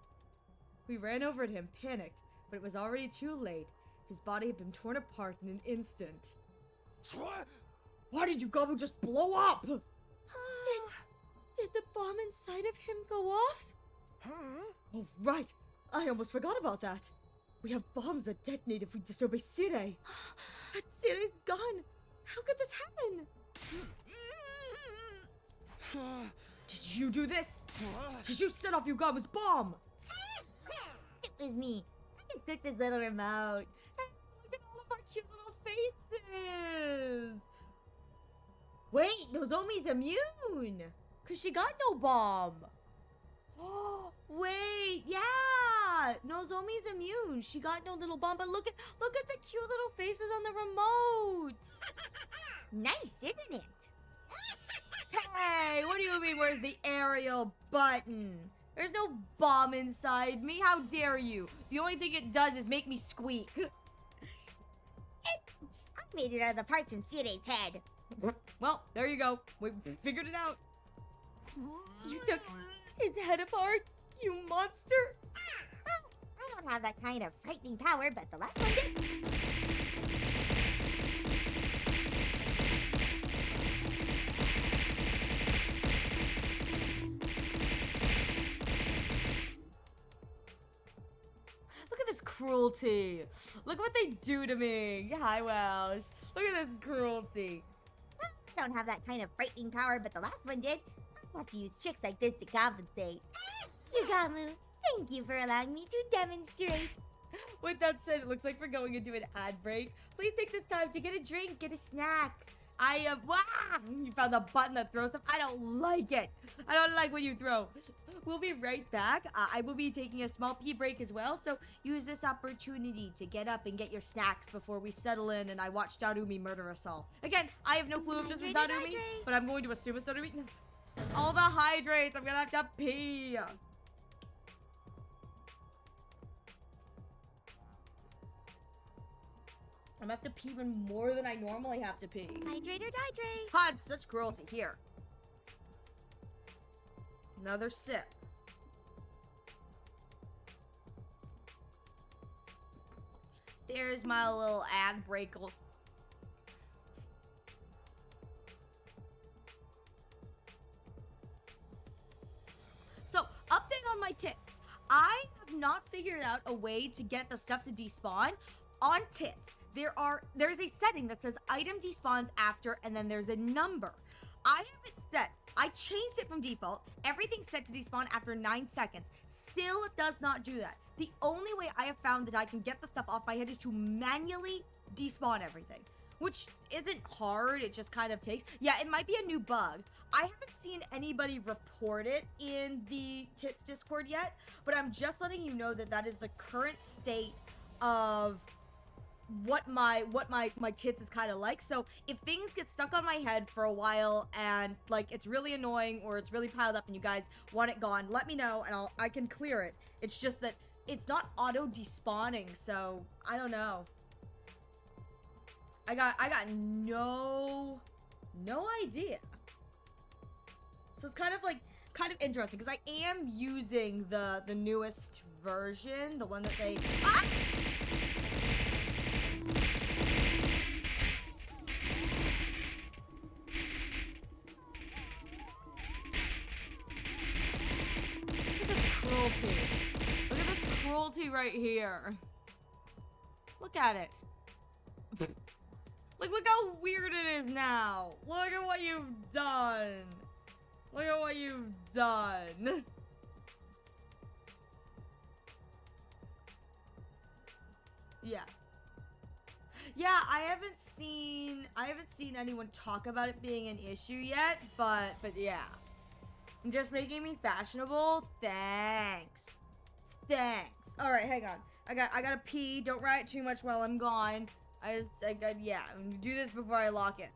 We ran over to him, panicked, but it was already too late. His body had been torn apart in an instant. What? Why did Yugamu just blow up? Did the bomb inside of him go off? Huh? Oh, right. I almost forgot about that. We have bombs that detonate if we disobey Sire. But Sire's gone. How could this happen? Did you do this? Did you set off Yugamu's bomb? It was me. I just took this little remote. Look at all of our cute little faces. Wait, Nozomi's immune. Because she got no bomb. Wait, yeah. Nozomi's immune. She got no little bomb. But look at the cute little faces on the remote. Nice, isn't it? Hey, what do you mean where's the aerial button? There's no bomb inside me. How dare you? The only thing it does is make me squeak. I made it out of the parts from Sire's head. Well, there you go. We figured it out. You took his head apart, you monster. I don't have that kind of frightening power, but the last one did. Look at this cruelty. Look what they do to me. Hi, Welsh. Look at this cruelty. I don't have that kind of frightening power, but the last one did. I want to use tricks like this to compensate. Yugamu, thank you for allowing me to demonstrate. With that said, it looks like we're going into an ad break. Please take this time to get a drink, get a snack. You found the button that throws stuff. I don't like it. I don't like what you throw. We'll be right back. I will be taking a small pee break as well, so use this opportunity to get up and get your snacks before we settle in and I watch Darumi murder us all. Again, I have no clue if this is Darumi, but I'm going to assume it's Darumi. All the hydrates. I'm gonna have to pee. I'm gonna have to pee even more than I normally have to pee. Hydrate or dihydrate. God, such cruelty. Here. Another sip. There's my little ad break. So, update on my tits. I have not figured out a way to get the stuff to despawn on tits. There's a setting that says item despawns after, and then there's a number. I have it set. I changed it from default. Everything's set to despawn after 9 seconds. Still, it does not do that. The only way I have found that I can get the stuff off my head is to manually despawn everything, which isn't hard. It just kind of takes. Yeah, it might be a new bug. I haven't seen anybody report it in the Tits Discord yet, but I'm just letting you know that that is the current state of what my tits is kind of like. So if things get stuck on my head for a while and like it's really annoying or it's really piled up and you guys want it gone, let me know and I can clear it. It's just that it's not auto despawning, so I don't know. I got no idea. So it's kind of interesting because I am using the newest version, the one that they Look at this cruelty right here. Look at it. Like, look how weird it is now. Look at what you've done. Look at what you've done. Yeah. Yeah, I haven't seen anyone talk about it being an issue yet, but yeah. I'm just making me fashionable. Thanks. All right, hang on. I gotta pee. Don't riot too much while I'm gone. Yeah, I'm gonna do this before I lock it.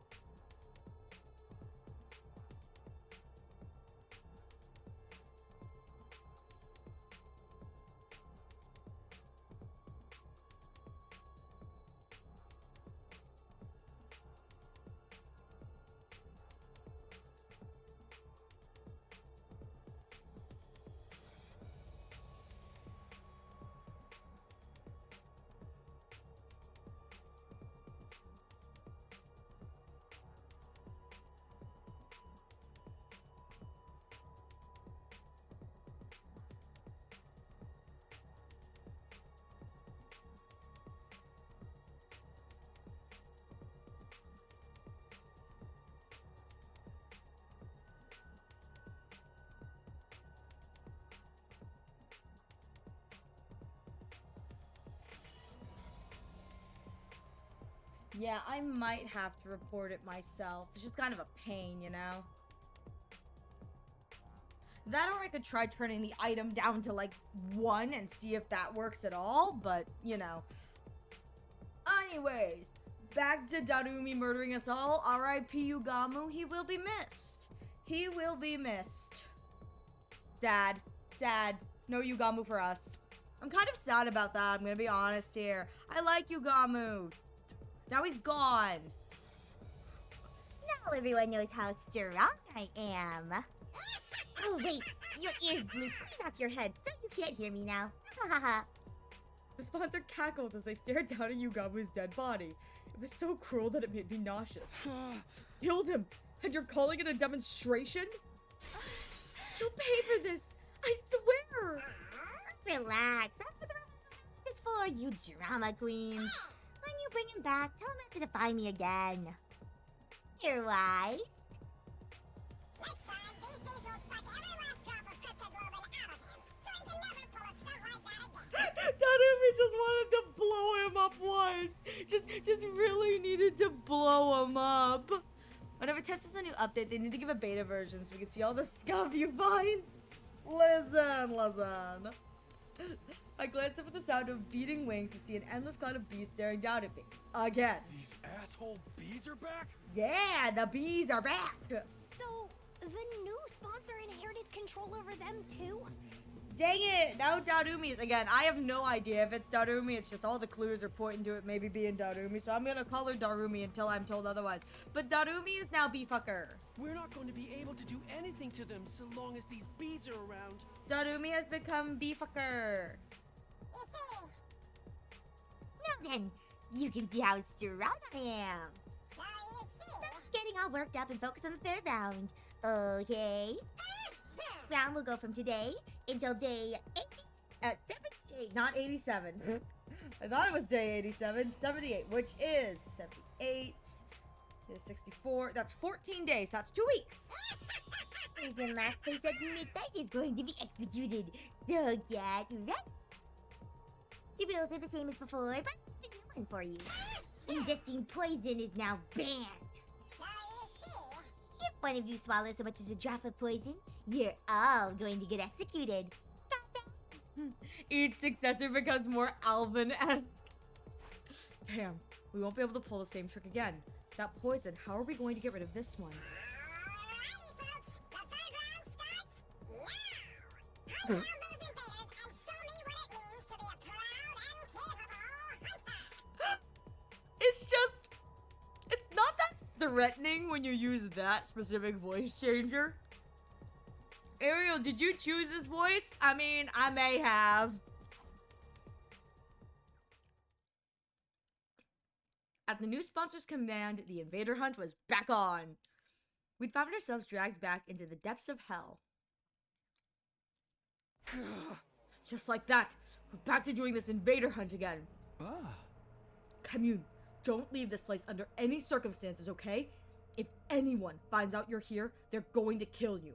Yeah, I might have to report it myself. It's just kind of a pain, you know? That or I could try turning the item down to like 1 and see if that works at all, but you know. Anyways, back to Darumi murdering us all. R.I.P. Yugamu, he will be missed. He will be missed. Sad. Sad. No Yugamu for us. I'm kind of sad about that, I'm gonna be honest here. I like Yugamu. Now he's gone. Now everyone knows how strong I am. Oh wait, your ears blew clean off your head, so you can't hear me now. Ha ha ha. The sponsor cackled as they stared down at Yugamu's dead body. It was so cruel that it made me nauseous. Killed him, and you're calling it a demonstration? You'll pay for this, I swear! Relax, that's what the rest is for, you drama queens. When you bring him back, tell him not to defy me again. You're wise. Next time, these bees will suck every last drop of cryptoglobin out of him, so he can never pull a stunt like that again. Darumi just wanted to blow him up once. Just really needed to blow him up. Whenever tests a new update, they need to give a beta version so we can see all the scum you find. Listen. I glanced up at the sound of beating wings to see an endless cloud of bees staring down at me. Again. These asshole bees are back? Yeah, the bees are back. So, the new sponsor inherited control over them too? Dang it, now Darumi is, again, I have no idea if it's Darumi, it's just all the clues are pointing to it maybe being Darumi, so I'm gonna call her Darumi until I'm told otherwise. But Darumi is now Beefucker. We're not going to be able to do anything to them so long as these bees are around. Darumi has become Beefucker. You see, Now then, you can see how strong I am. so you see. Stop getting all worked up and focus on the 3rd round. Okay? Round will go from today until day 78. Not 87. I thought it was day 87, 78, which is 78, 64, that's 14 days, that's 2 weeks. Who's in last place at midnight is going to be executed. So get ready. The rules are the same as before, but a new one for you. Ingesting poison is now banned. So you see. If one of you swallows so much as a drop of poison, you're all going to get executed. Each successor becomes more Alvin-esque. Damn, we won't be able to pull the same trick again. That poison, how are we going to get rid of this one? Alrighty, folks. The 3rd round starts now. Hunt down those invaders and show me what it means to be a proud and capable hunter. It's not that threatening when you use that specific voice changer. Ariel, did you choose this voice? I mean, I may have. At the new sponsor's command, the invader hunt was back on. We'd found ourselves dragged back into the depths of hell. Just like that, we're back to doing this invader hunt again. Commune, don't leave this place under any circumstances, okay? If anyone finds out you're here, they're going to kill you.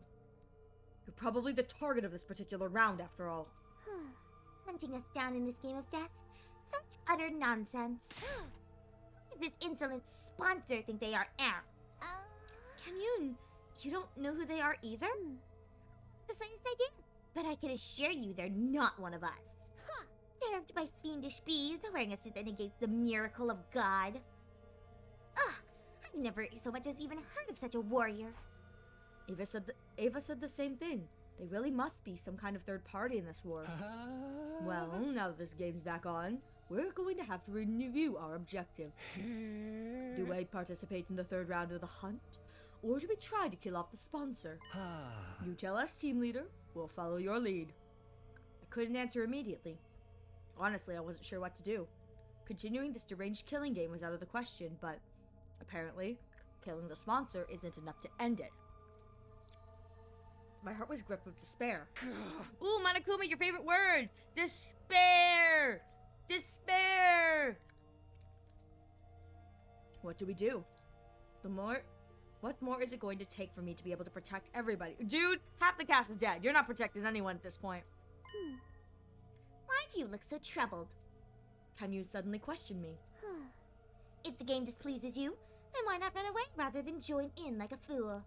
You're probably the target of this particular round, after all. Hunting us down in this game of death? Such utter nonsense. Who does this insolent sponsor think they are? Commune, you don't know who they are either? The slightest idea. But I can assure you they're not one of us. served by fiendish bees wearing a suit that negates the miracle of God. Ugh, I've never so much as even heard of such a warrior. Ava said the same thing. They really must be some kind of third party in this war. Well, now that this game's back on, we're going to have to review our objective. Do we participate in the third round of the hunt? Or do we try to kill off the sponsor? You tell us, team leader. We'll follow your lead. I couldn't answer immediately. Honestly, I wasn't sure what to do. Continuing this deranged killing game was out of the question, but apparently, killing the sponsor isn't enough to end it. My heart was gripped with despair. Ooh, Monokuma, your favorite word! Despair! Despair! What do we do? What more is it going to take for me to be able to protect everybody? Dude, half the cast is dead. You're not protecting anyone at this point. Why do you look so troubled? Camus suddenly questioned me. If the game displeases you, then why not run away rather than join in like a fool?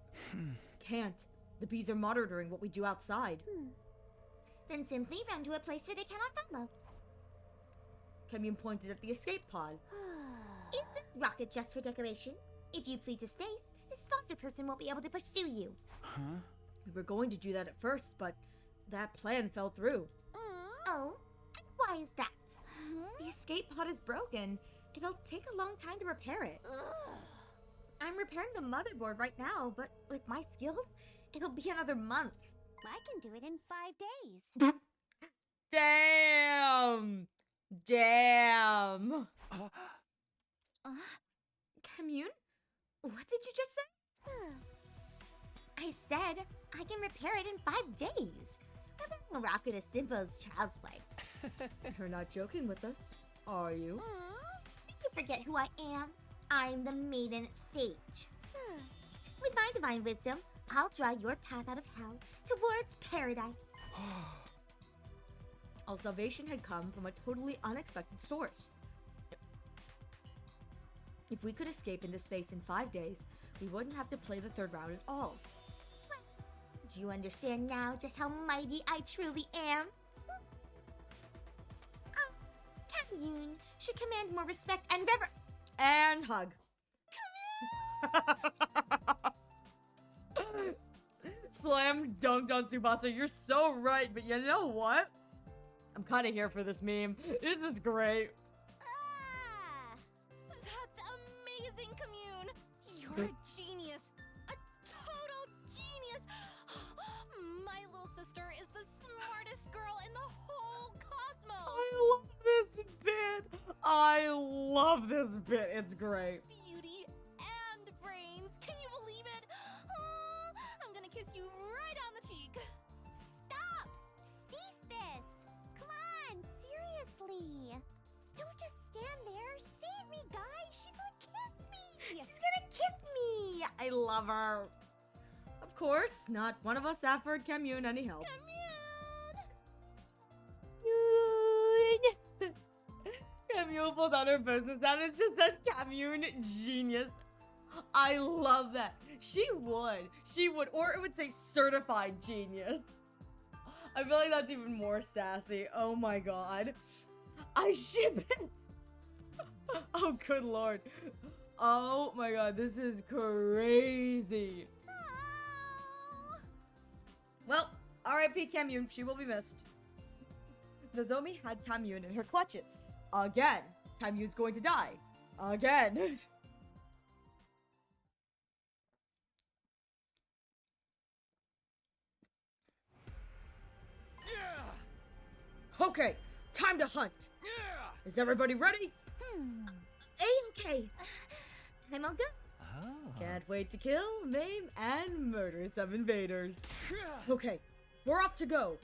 Can't. The bees are monitoring what we do outside. Then simply run to a place where they cannot follow. Camus pointed at the escape pod. Is the rocket just for decoration? If you flee to space, the sponsor person won't be able to pursue you. We were going to do that at first, but that plan fell through. Oh, and why is that? The escape pod is broken. It'll take a long time to repair it. I'm repairing the motherboard right now, but with my skill, it'll be another month. I can do it in 5 days. Damn! Damn! Commune? What did you just say? I said I can repair it in 5 days. Repairing a rocket is simple as child's play. You're not joking with us, are you? Did you forget who I am? I'm the Maiden Sage. With my divine wisdom, I'll draw your path out of hell towards paradise. All salvation had come from a totally unexpected source. If we could escape into space in 5 days, we wouldn't have to play the third round at all. Do you understand now just how mighty I truly am? Commune should command more respect and reverence. And hug. Slam dunked on Tsubasa. You're so right, but you know what? I'm kind of here for this meme. It's great. That's amazing, Commune. You're a genius. A total genius. My little sister is the smartest girl in the whole cosmos. I love this bit. I love this bit. It's great. Beauty and brains. Can you believe it? I'm gonna kiss you right on the cheek. Stop! Cease this! Come on, seriously! Don't just stand there. Save me, guys! She's gonna kiss me! She's gonna kiss me. I love her. Of course, not one of us offered Commune any help. Commune pulled out her business out and just said Commune genius. I love that. She would, or it would say certified genius. I feel like that's even more sassy. Oh my god. I ship it. Oh good lord. Oh my god, this is crazy. Well, R.I.P. Commune, she will be missed. Nozomi had Commune in her clutches. Again. Commune's going to die. Again. Yeah! Okay, time to hunt. Yeah! Is everybody ready? AMK. I'm all good. Can't wait to kill, maim, and murder some invaders. Okay, we're off to go.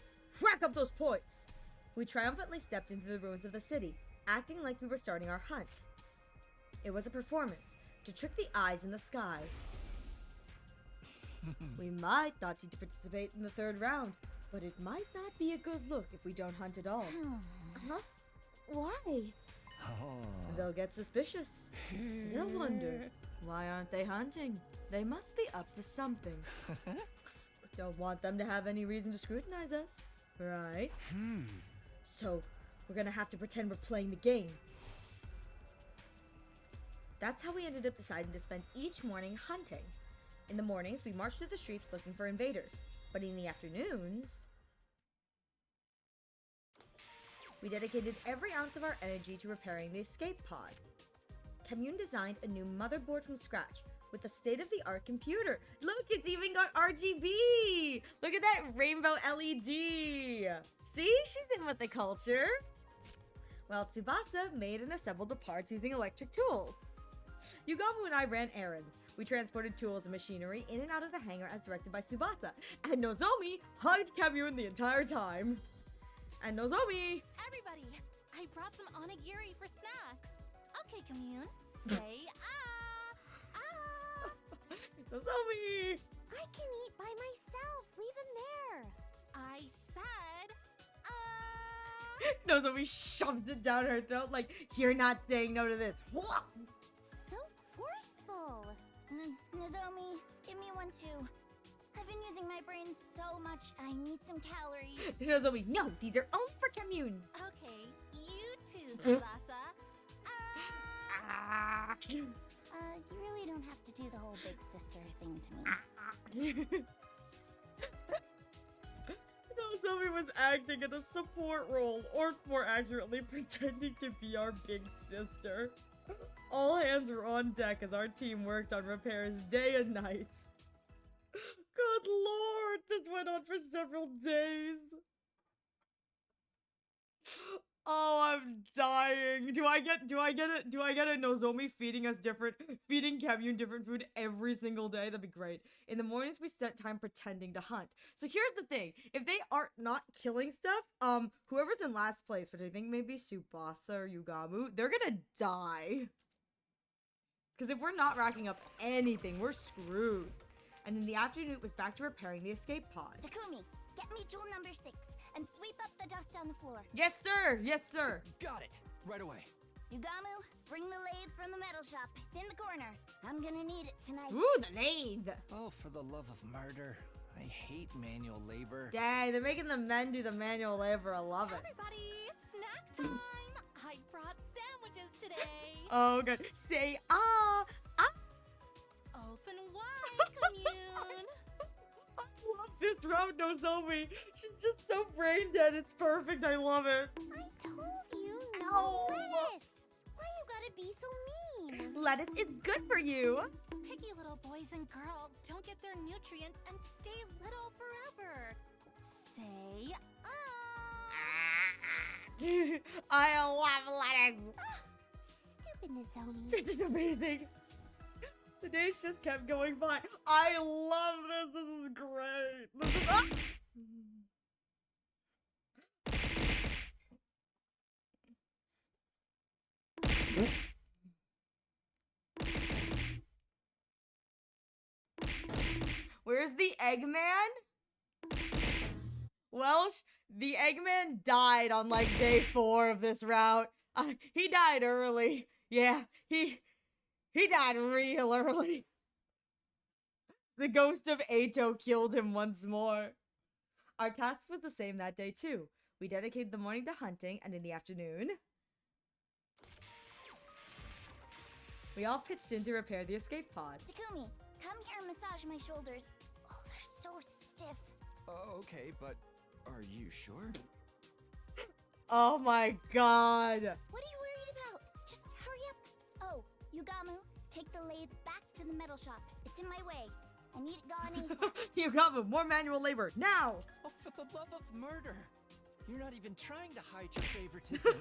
Rack up those points. We triumphantly stepped into the ruins of the city, acting like we were starting our hunt. It was a performance to trick the eyes in the sky. We might not need to participate in the third round, but it might not be a good look if we don't hunt at all. Huh? Why? They'll get suspicious. They'll wonder, why aren't they hunting? They must be up to something. Don't want them to have any reason to scrutinize us, right? So, We're gonna have to pretend we're playing the game. That's how we ended up deciding to spend each morning hunting. In the mornings, we marched through the streets looking for invaders. But in the afternoons, we dedicated every ounce of our energy to repairing the escape pod. Commune designed a new motherboard from scratch with a state-of-the-art computer. Look, it's even got RGB! Look at that rainbow LED! See? She's in with the culture. Well, Tsubasa made and assembled the parts using electric tools. Yugamu and I ran errands. We transported tools and machinery in and out of the hangar as directed by Tsubasa. And Nozomi hugged Commune the entire time. And Nozomi! Everybody, I brought some onigiri for snacks. Okay, Commune, say ah! Ah! Nozomi! I can eat by myself. Leave him there. I said ah! Nozomi shoves it down her throat like, you're not saying no to this. So forceful. Nozomi, give me one too. I've been using my brain so much, I need some calories. Nozomi, no, these are only for Commune. Okay, you too, Tsubasa. Ah! You really don't have to do the whole big sister thing to me. Nozomi was acting in a support role, or more accurately, pretending to be our big sister. All hands were on deck as our team worked on repairs day and night. Good lord, this went on for several days. Oh, I'm dying. Do I get a Nozomi feeding Commune different food every single day? That'd be great. In the mornings, we spent time pretending to hunt. So here's the thing. If they are not killing stuff, whoever's in last place, which I think maybe Tsubasa or Yugamu, they're gonna die. Because if we're not racking up anything, we're screwed. And in the afternoon, it was back to repairing the escape pod. Takumi, get me jewel number 6 and sweep up the dust on the floor. Yes, sir! Yes, sir! Got it! Right away. Yugamu, bring the lathe from the metal shop. It's in the corner. I'm gonna need it tonight. Ooh, the lathe! Oh, for the love of murder. I hate manual labor. Dang, they're making the men do the manual labor. I love it. Everybody, snack time! I brought sandwiches today. Oh, good. Say ah! Ah! Open wide, Commune. I love this route, Nozomi. She's just so brain dead. It's perfect. I love it. I told you, No. no lettuce. Why you gotta be so mean? Lettuce is good for you. Picky little boys and girls don't get their nutrients and stay little forever. Say ah! I love lettuce. Stupid Nozomi. This is amazing. The days just kept going by. I love this. This is great. This is Where's the Eggman? Well, the Eggman died on like day 4 of this route. He died early. Yeah, he died real early. The ghost of Ato killed him once more. Our task was the same that day too. We dedicated the morning to hunting, and in the afternoon, we all pitched in to repair the escape pod. Takumi, come here and massage my shoulders. Oh, they're so stiff. Okay, but are you sure? Oh my god. What are you worried about? Just hurry up. Oh, Yugamu, take the lathe back to the metal shop. It's in my way. I need it gone ASAP. You got more manual labor now. Oh, for the love of murder! You're not even trying to hide your favoritism.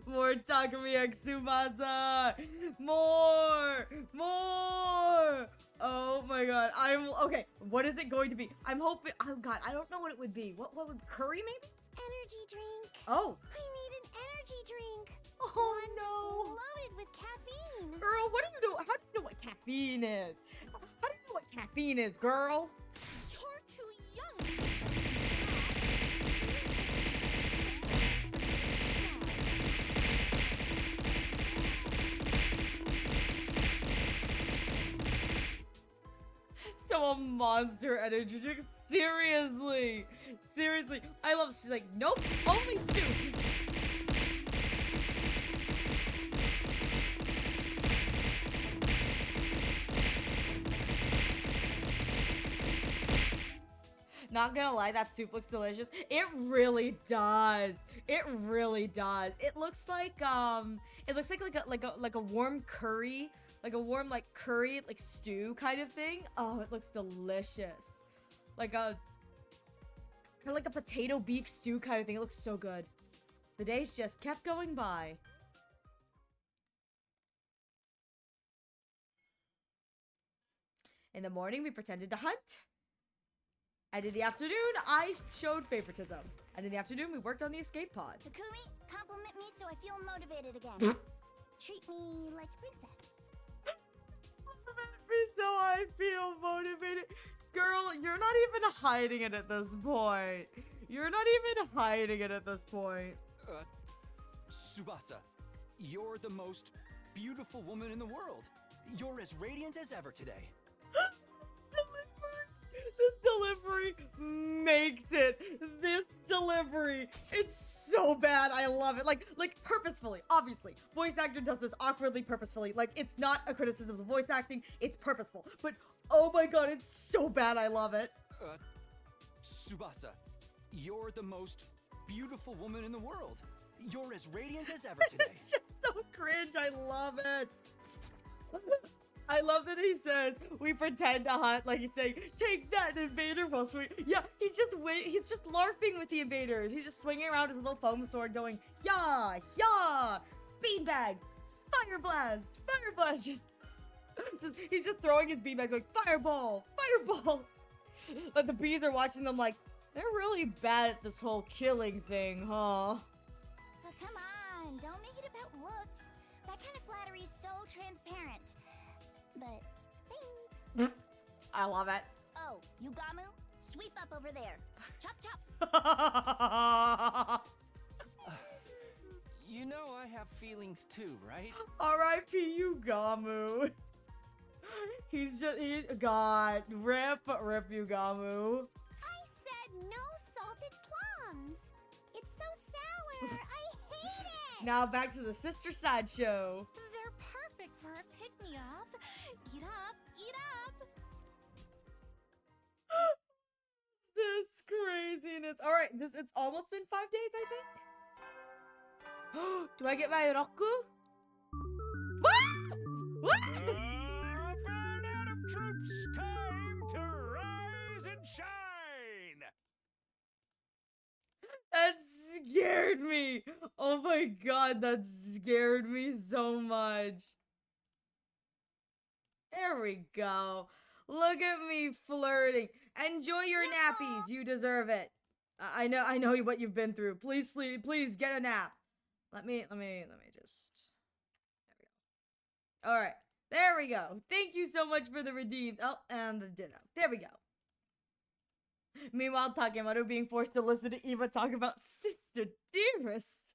More Takumi X Tsubasa! More! Oh my god, okay, what is it going to be? I'm hoping, oh god, I don't know what it would be. What would, curry maybe? Energy drink. Oh. I need an energy drink. Oh One no. just loaded with caffeine. Girl, what do you know? How do you know what caffeine is? How do you know what caffeine is, girl? You're too young. So a monster energy drink. Seriously. Seriously. I love it. She's like, nope, only soup. Not gonna lie, that soup looks delicious. It really does. It really does. It looks like a warm curry, like a warm curry stew kind of thing. Oh, it looks delicious. Like a potato beef stew kind of thing. It looks so good. The days just kept going by. In the morning, we pretended to hunt. And in the afternoon, I showed favoritism. And in the afternoon, we worked on the escape pod. Takumi, compliment me so I feel motivated again. Treat me like a princess. So I feel motivated. Girl, you're not even hiding it at this point. You're not even hiding it at this point. Tsubasa, you're the most beautiful woman in the world. You're as radiant as ever today. This delivery makes it. This delivery, it's so bad. I love it. Like purposefully, obviously. Voice actor does this awkwardly, purposefully. Like, it's not a criticism of voice acting. It's purposeful. But, oh my god, it's so bad. I love it. Tsubasa, you're the most beautiful woman in the world. You're as radiant as ever today. It's just so cringe. I love it. I love that he says, we pretend to hunt, like he's saying, take that, invader, while swing. Yeah, he's just LARPing with the invaders. He's just swinging around his little foam sword going, yah, yah, beanbag, fire blast, fire blast. He's just throwing his beanbags going, fireball, fireball. Like the bees are watching them like, they're really bad at this whole killing thing, huh? Oh, come on, don't make it about looks. That kind of flattery is so transparent. But thanks. I love it. Oh, Yugamu, sweep up over there. Chop chop. You know I have feelings too, right? R.I.P. Yugamu. God, rip Yugamu. I said no salted plums. It's so sour. I hate it. Now back to the sister sideshow. They're perfect for a pick-me-up. Eat up, eat up. This craziness. All right, it's almost been 5 days, I think. Do I get my Roku? What? Burn out of troops! Time to rise and shine! That scared me. Oh my god, that scared me so much. There we go. Look at me flirting. Enjoy your nappies. You deserve it. I know what you've been through. Please sleep. Please get a nap. Let me just. There we go. All right. There we go. Thank you so much for the redeemed. Oh, and the ditto. There we go. Meanwhile, Takemaru being forced to listen to Eva talk about Sister Dearest.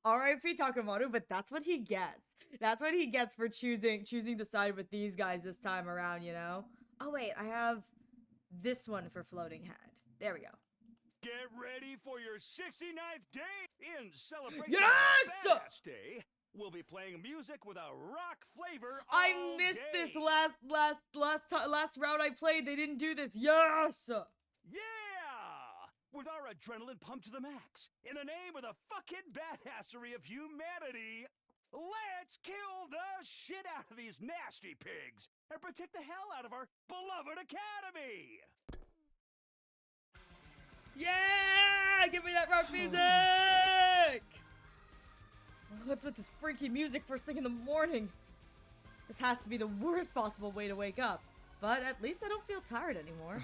R.I.P. Takemaru, but that's what he gets. That's what he gets for choosing to side with these guys this time around, you know? Oh, wait, I have this one for Floating Head. There we go. Get ready for your 69th day in celebration Yes! of Badass Day. We'll be playing music with a rock flavor all I missed day. this last round I played. They didn't do this. Yes! Yeah! With our adrenaline pumped to the max, in the name of the fucking badassery of humanity, let's kill the shit out of these nasty pigs and protect the hell out of our beloved academy! Yeah! Give me that rock music! What's with this freaky music first thing in the morning? This has to be the worst possible way to wake up. But at least I don't feel tired anymore.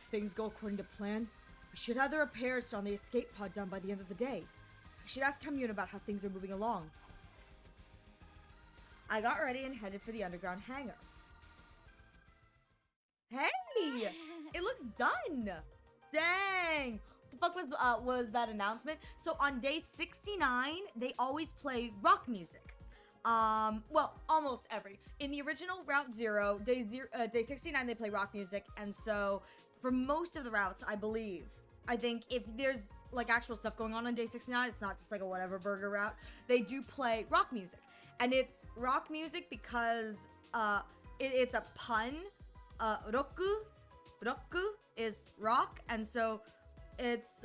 If things go according to plan, we should have the repairs on the escape pod done by the end of the day. I should ask Kamune about how things are moving along. I got ready and headed for the underground hangar. Hey! It looks done! Dang! What the fuck was that announcement? So on day 69, they always play rock music. Well, almost every. In the original Route 0, day 69, they play rock music, and so for most of the routes, I think if there's like actual stuff going on day 69, it's not just like a whatever burger route. They do play rock music, and it's rock music because it's a pun. Roku is rock, and so it's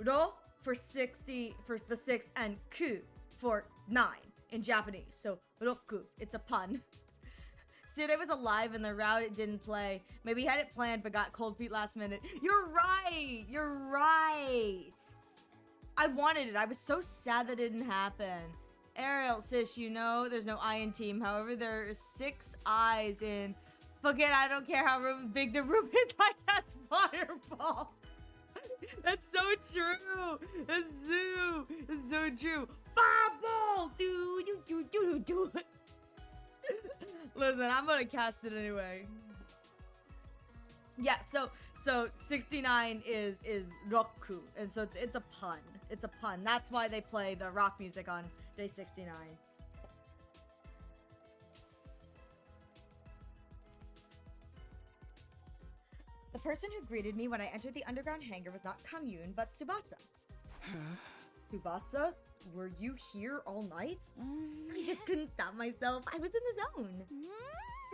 ro for 60 for the 6 and ku for 9 in Japanese. So roku, it's a pun. Sude was alive in the route, it didn't play. Maybe he had it planned but got cold feet last minute. You're right. I wanted it. I was so sad that didn't happen. Ariel, sis, you know there's no I in team. However, there are 6 eyes in Forget I don't care how big the room is, I cast fireball. That's so true. That's so true. Fireball! Do. Listen, I'm gonna cast it anyway. Yeah, so 69 is Roku, and so it's a pun. It's a pun. That's why they play the rock music on day 69. The person who greeted me when I entered the underground hangar was not Kamyun, but Tsubasa. Tsubasa, were you here all night? I just couldn't stop myself. I was in the zone.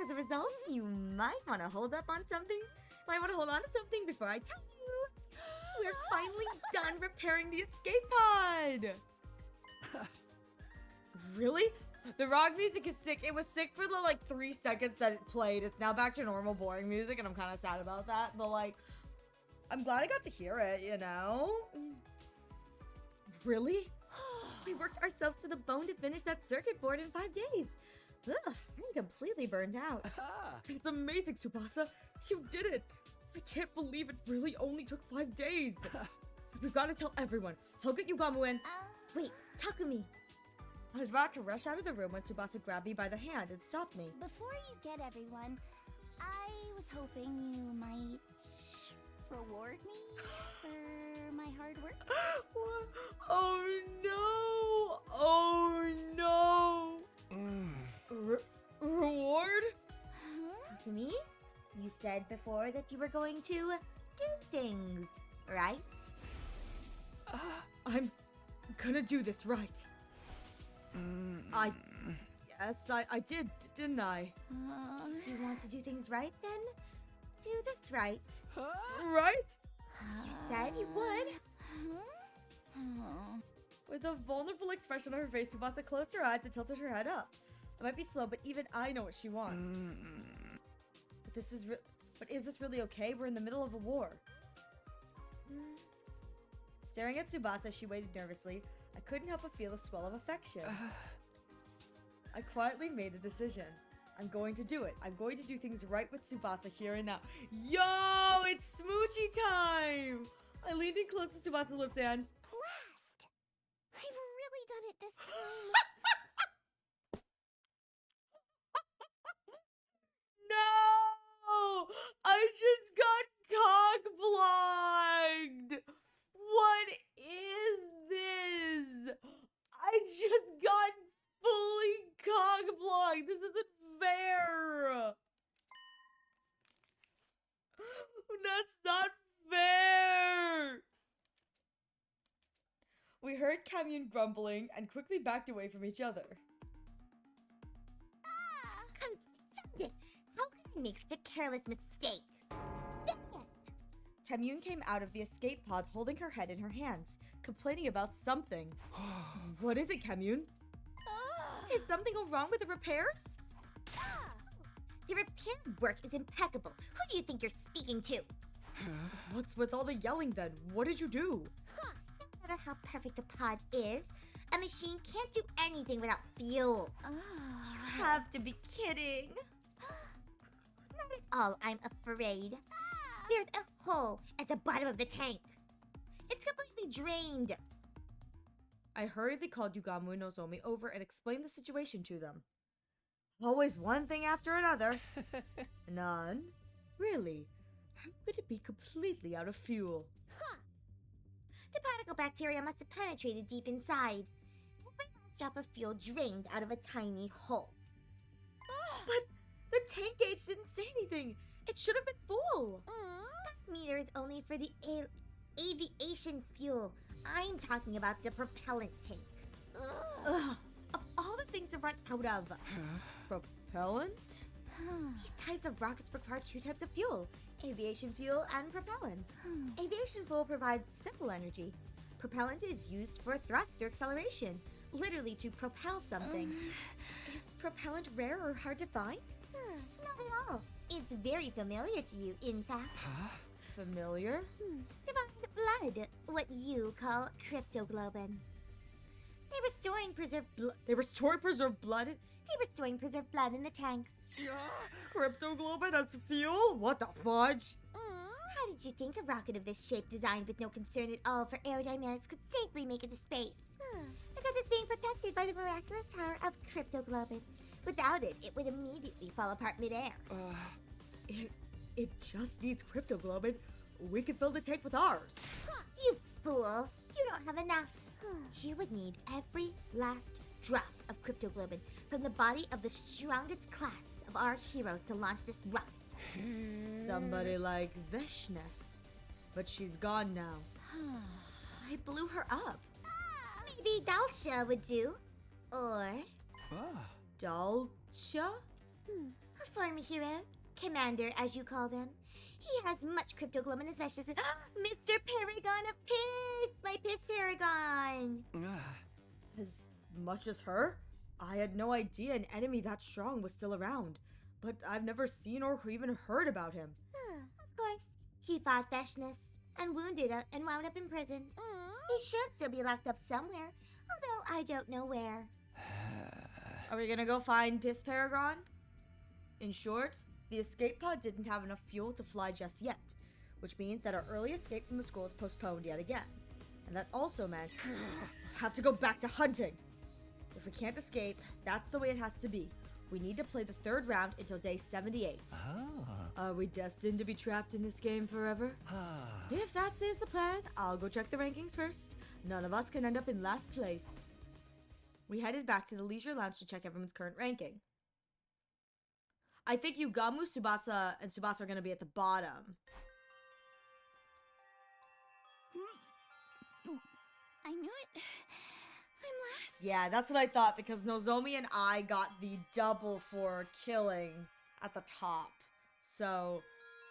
As a result, you might want to hold on to something before I tell you. We're finally done repairing the escape pod. Really? The rock music is sick. It was sick for the 3 seconds that it played. It's now back to normal boring music, and I'm kind of sad about that. But I'm glad I got to hear it, you know? Really? We worked ourselves to the bone to finish that circuit board in 5 days. Ugh, I'm completely burned out. It's amazing, Tsubasa. You did it. I can't believe it really only took 5 days. We've got to tell everyone. I'll get Yugamu in. Wait, Takumi. I was about to rush out of the room when Tsubasa grabbed me by the hand and stopped me. Before you get everyone, I was hoping you might reward me for my hard work. What? Oh no! Oh no! Reward? Takumi, you said before that you were going to do things, right? I'm gonna do this right. Yes, I did, didn't I? If you want to do things right, then do this right. Right? You said you would. With a vulnerable expression on her face, Tsubasa closed her eyes and tilted her head up. I might be slow, but even I know what she wants. But is this really okay? We're in the middle of a war. Staring at Tsubasa, she waited nervously. I couldn't help but feel a swell of affection. I quietly made a decision. I'm going to do it. I'm going to do things right with Tsubasa here and now. Yo, it's smoochie time! I leaned in close to Tsubasa's lips and... Blast! I've really done it this time. No! I just got cock-blocked! What is this? I just got fully cock-blocked! This isn't fair! That's not fair! We heard Kamyun grumbling and quickly backed away from each other. Confound it! How could I make such a careless mistake? Dang it! Kamyun came out of the escape pod holding her head in her hands, complaining about something. What is it, Kamyun? Did something go wrong with the repairs? The repair work is impeccable. Who do you think you're speaking to? What's with all the yelling then? What did you do? No matter how perfect the pod is, a machine can't do anything without fuel. You have to be kidding. Not at all, I'm afraid. There's a hole at the bottom of the tank. It's completely drained. I hurriedly called Yugamu and Nozomi over and explained the situation to them. Always one thing after another. None? Really? How could it be completely out of fuel? The particle bacteria must have penetrated deep inside. It ran last drop of fuel drained out of a tiny hole. But the tank gauge didn't say anything. It should have been full. That meter is only for the aviation fuel. I'm talking about the propellant tank. Ugh. Of all the things to run out of. Propellant? These types of rockets require two types of fuel. Aviation fuel and propellant. Aviation fuel provides simple energy. Propellant is used for thrust or acceleration, literally to propel something. Is propellant rare or hard to find? Not at all. It's very familiar to you, in fact. Familiar? Divine blood, what you call cryptoglobin. They were storing preserved blood. They restore preserved blood? They were storing preserved blood in the tanks. Cryptoglobin as fuel? What the fudge? How did you think a rocket of this shape, designed with no concern at all for aerodynamics, could safely make it to space? Because it's being protected by the miraculous power of cryptoglobin. Without it, it would immediately fall apart midair. It just needs cryptoglobin. We can fill the tank with ours. You fool! You don't have enough. You would need every last drop of cryptoglobin from the body of the strongest class of our heroes to launch this rocket. Somebody like Veshnes. But she's gone now. I blew her up. Maybe Dalsha would do. Or Dalcha? a former hero, commander as you call them. He has much cryptoglobin as Veshnes. Mr. Paragon of Piss! My Piss Paragon! As much as her? I had no idea an enemy that strong was still around. But I've never seen or even heard about him. Of course. He fought Veshnes and wounded her and wound up in prison. He should still be locked up somewhere, although I don't know where. Are we gonna go find Piss Paragon? In short, the escape pod didn't have enough fuel to fly just yet, which means that our early escape from the school is postponed yet again. And that also meant have to go back to hunting. If we can't escape, that's the way it has to be. We need to play the third round until day 78. Are we destined to be trapped in this game forever? If that is the plan, I'll go check the rankings first. None of us can end up in last place. We headed back to the leisure lounge to check everyone's current ranking. I think Yugamu, Tsubasa, and Tsubasa are going to be at the bottom. I knew it. I'm last. Yeah, that's what I thought, because Nozomi and I got the double for killing at the top. So,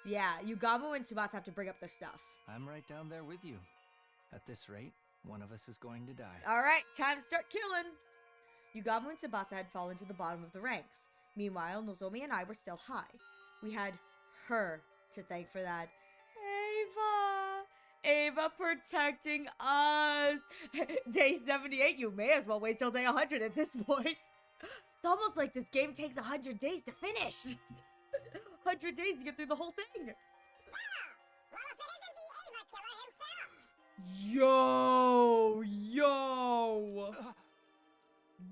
yeah, Yugamu and Tsubasa have to bring up their stuff. I'm right down there with you. At this rate, one of us is going to die. All right, time to start killing. Yugamu and Tsubasa had fallen to the bottom of the ranks. Meanwhile, Nozomi and I were still high. We had her to thank for that. Ava protecting us. Day 78, you may as well wait till day 100 at this point. It's almost like this game takes 100 days to finish. 100 days to get through the whole thing. Well, if it isn't the Ava killer himself. Yo!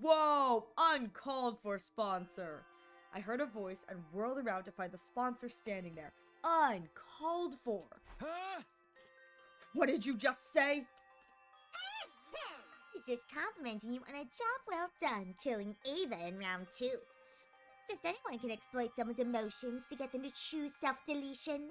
Whoa! Uncalled for sponsor. I heard a voice and whirled around to find the sponsor standing there. Uncalled for. Huh? What did you just say? He's just complimenting you on a job well done killing Ava in round 2. Just anyone can exploit someone's emotions to get them to choose self-deletion.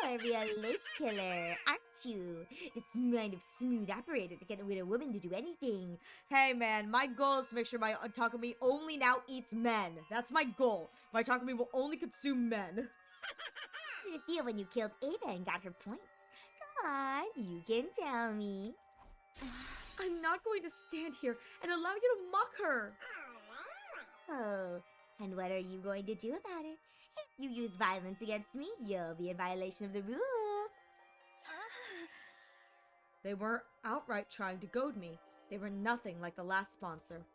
You're a real late killer, aren't you? It's kind of smooth operator to get a woman to do anything. Hey man, my goal is to make sure my Takumi only now eats men. That's my goal. My Takumi will only consume men. How did it feel when you killed Ava and got her points? Come on, you can tell me. I'm not going to stand here and allow you to mock her. Oh, and what are you going to do about it? If you use violence against me, you'll be in violation of the rules. They weren't outright trying to goad me. They were nothing like the last sponsor.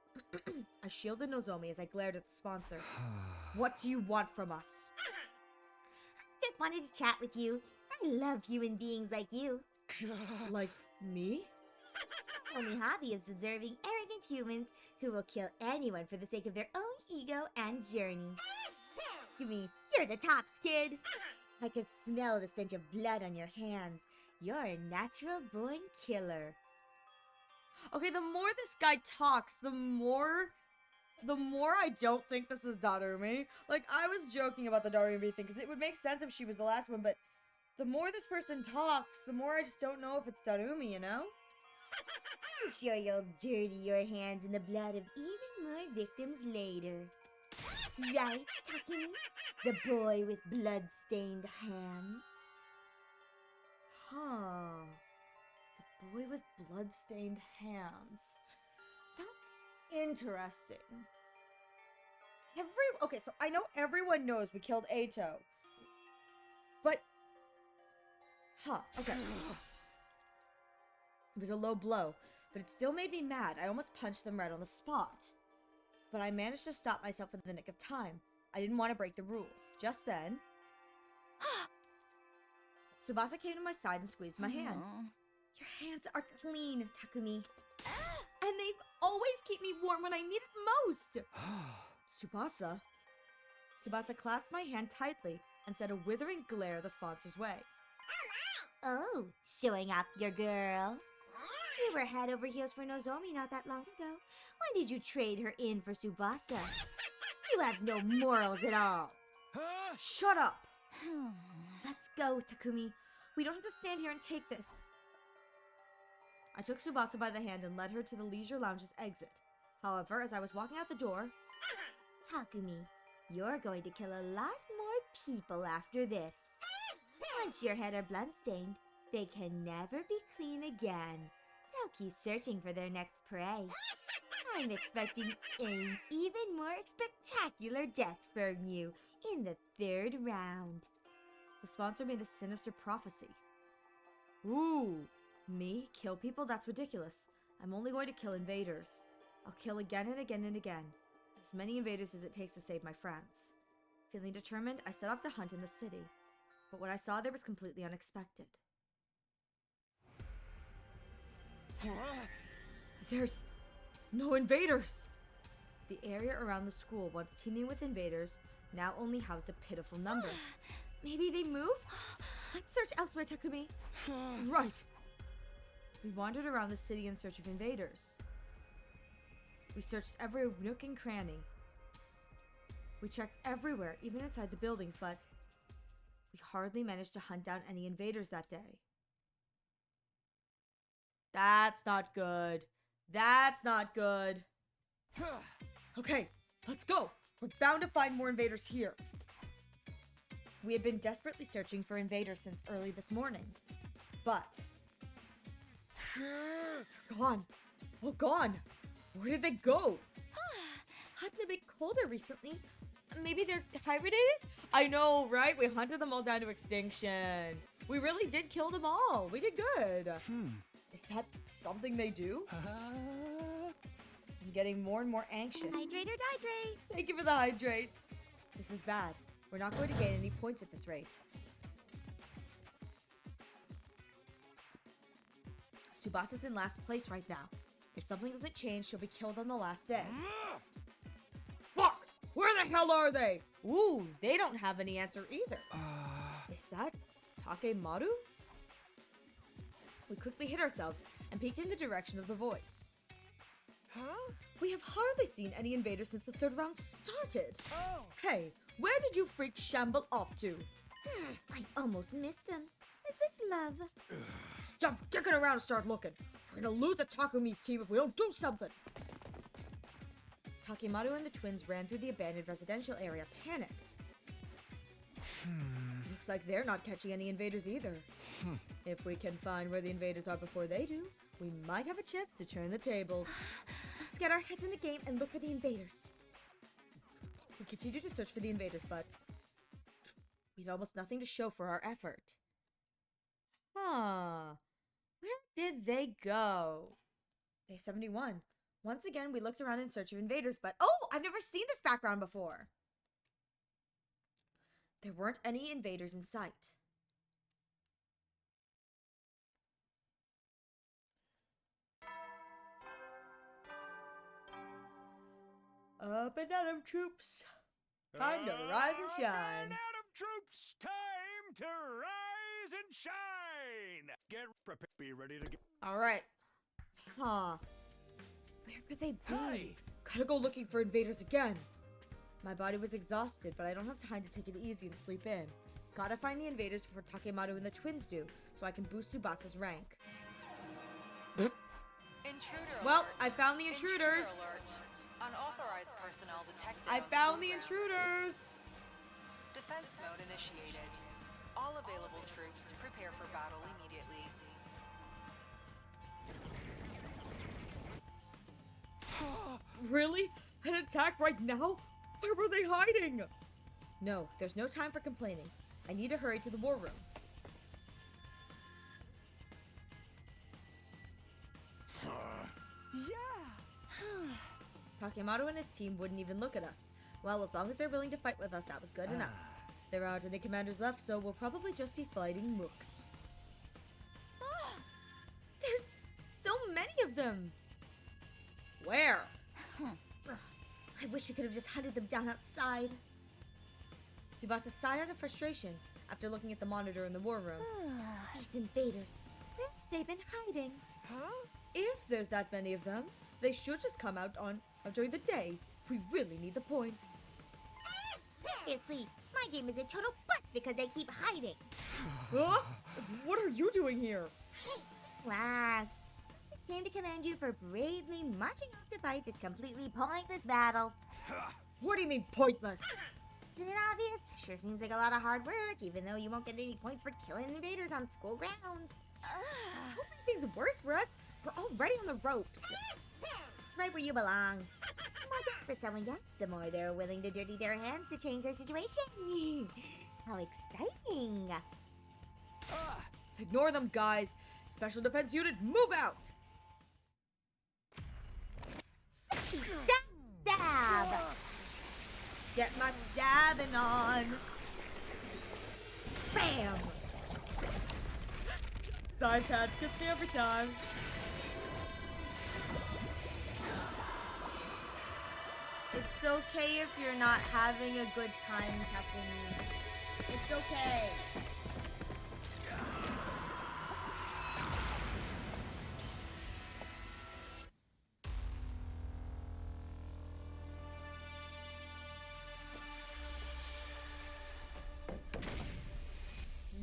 I shielded Nozomi as I glared at the sponsor. What do you want from us? Just wanted to chat with you. I love human beings like you. Like me? My only hobby is observing arrogant humans who will kill anyone for the sake of their own ego and journey. Give me, you're the tops, kid. I can smell the stench of blood on your hands. You're a natural born killer. Okay, the more this guy talks, the more I don't think this is Darumi. Like, I was joking about the Darumi thing, because it would make sense if she was the last one, but the more this person talks, the more I just don't know if it's Darumi, you know? I'm sure you'll dirty your hands in the blood of even more victims later. Right, Takumi? The boy with blood-stained hands? Huh. The boy with blood-stained hands. That's interesting. Okay, so I know everyone knows we killed Ato. But... Huh, okay. It was a low blow, but it still made me mad. I almost punched them right on the spot. But I managed to stop myself in the nick of time. I didn't want to break the rules. Just then... Tsubasa came to my side and squeezed my hand. Your hands are clean, Takumi. And they always keep me warm when I need it most. Tsubasa? Tsubasa clasped my hand tightly and sent a withering glare the sponsor's way. Oh, showing off your girl. You were head over heels for Nozomi not that long ago. When did you trade her in for Tsubasa? You have no morals at all. Shut up! Let's go, Takumi. We don't have to stand here and take this. I took Tsubasa by the hand and led her to the leisure lounge's exit. However, as I was walking out the door... Takumi, you're going to kill a lot more people after this. Once your head are bloodstained, they can never be clean again. They'll keep searching for their next prey. I'm expecting an even more spectacular death from you in the 3rd round. The sponsor made a sinister prophecy. Ooh, me? Kill people? That's ridiculous. I'm only going to kill invaders. I'll kill again and again and again. As many invaders as it takes to save my friends. Feeling determined, I set off to hunt in the city. But what I saw there was completely unexpected. There's no invaders! The area around the school, once teeming with invaders, now only housed a pitiful number. Maybe they moved? Let's search elsewhere, Takumi. Right. We wandered around the city in search of invaders. We searched every nook and cranny. We checked everywhere, even inside the buildings, but we hardly managed to hunt down any invaders that day. That's not good. That's not good. Okay, let's go. We're bound to find more invaders here. We had been desperately searching for invaders since early this morning. But... gone. All gone. Where did they go? Hadn't it been colder recently? Maybe they're hibernated? I know, right? We hunted them all down to extinction. We really did kill them all. We did good. Is that something they do? I'm getting more and more anxious. Hydrate or dihydrate. Thank you for the hydrates. This is bad. We're not going to gain any points at this rate. Tsubasa's in last place right now. If something doesn't change, she'll be killed on the last day. Fuck! Where the hell are they? Ooh, they don't have any answer either. Is that Takemaru? We quickly hid ourselves and peeked in the direction of the voice. Huh? We have hardly seen any invaders since the 3rd round started. Oh. Hey, where did you freak shamble off to? I almost missed them. Is this love? Stop dicking around and start looking. We're gonna lose the Takumi's team if we don't do something. Takemaru and the twins ran through the abandoned residential area, panicked. Looks like they're not catching any invaders either. If we can find where the invaders are before they do, we might have a chance to turn the tables. Let's get our heads in the game and look for the invaders. We continued to search for the invaders, but we had almost nothing to show for our effort. Huh. Where did they go? Day 71. Once again, we looked around in search of invaders, but oh, I've never seen this background before. There weren't any invaders in sight. Up and at 'em, troops. Time to rise and shine. Adam troops, time to rise and shine. Get prepared. Be ready to get. All right. Huh. Where could they be? Hey! Gotta go looking for invaders again. My body was exhausted, but I don't have time to take it easy and sleep in. Gotta find the invaders before Takemaru and the twins do, so I can boost Tsubasa's rank. Intruder Well, alert. I found the intruders. Intruder alert. Unauthorized personnel detected I on found the school grounds. intruders. Defense mode initiated. All available troops prepare for battle immediately. Really? An attack right now? Where were they hiding? No, there's no time for complaining. I need to hurry to the war room. Yeah. Takemaru and his team wouldn't even look at us. Well, as long as they're willing to fight with us, that was good enough. There aren't any commanders left, so we'll probably just be fighting mooks. There's so many of them! Where? Ugh, I wish we could have just hunted them down outside. Tsubasa sighed out of frustration after looking at the monitor in the war room. These invaders. Where have they been hiding? Huh? If there's that many of them, they should just come out during the day. We really need the points. Seriously, my game is a total bust because they keep hiding. Huh? What are you doing here? Relax. I came to commend you for bravely marching off to fight this completely pointless battle. What do you mean pointless? Isn't it obvious? Sure seems like a lot of hard work, even though you won't get any points for killing invaders on school grounds. Don't make things worse for us. We're already on the ropes. Right where you belong. The more desperate someone gets, the more they're willing to dirty their hands to change their situation. How exciting! Ignore them, guys. Special Defense Unit, move out! Stab! Get my stabbing on! Bam! Side patch gets me every time. It's okay if you're not having a good time, Captain. It's okay.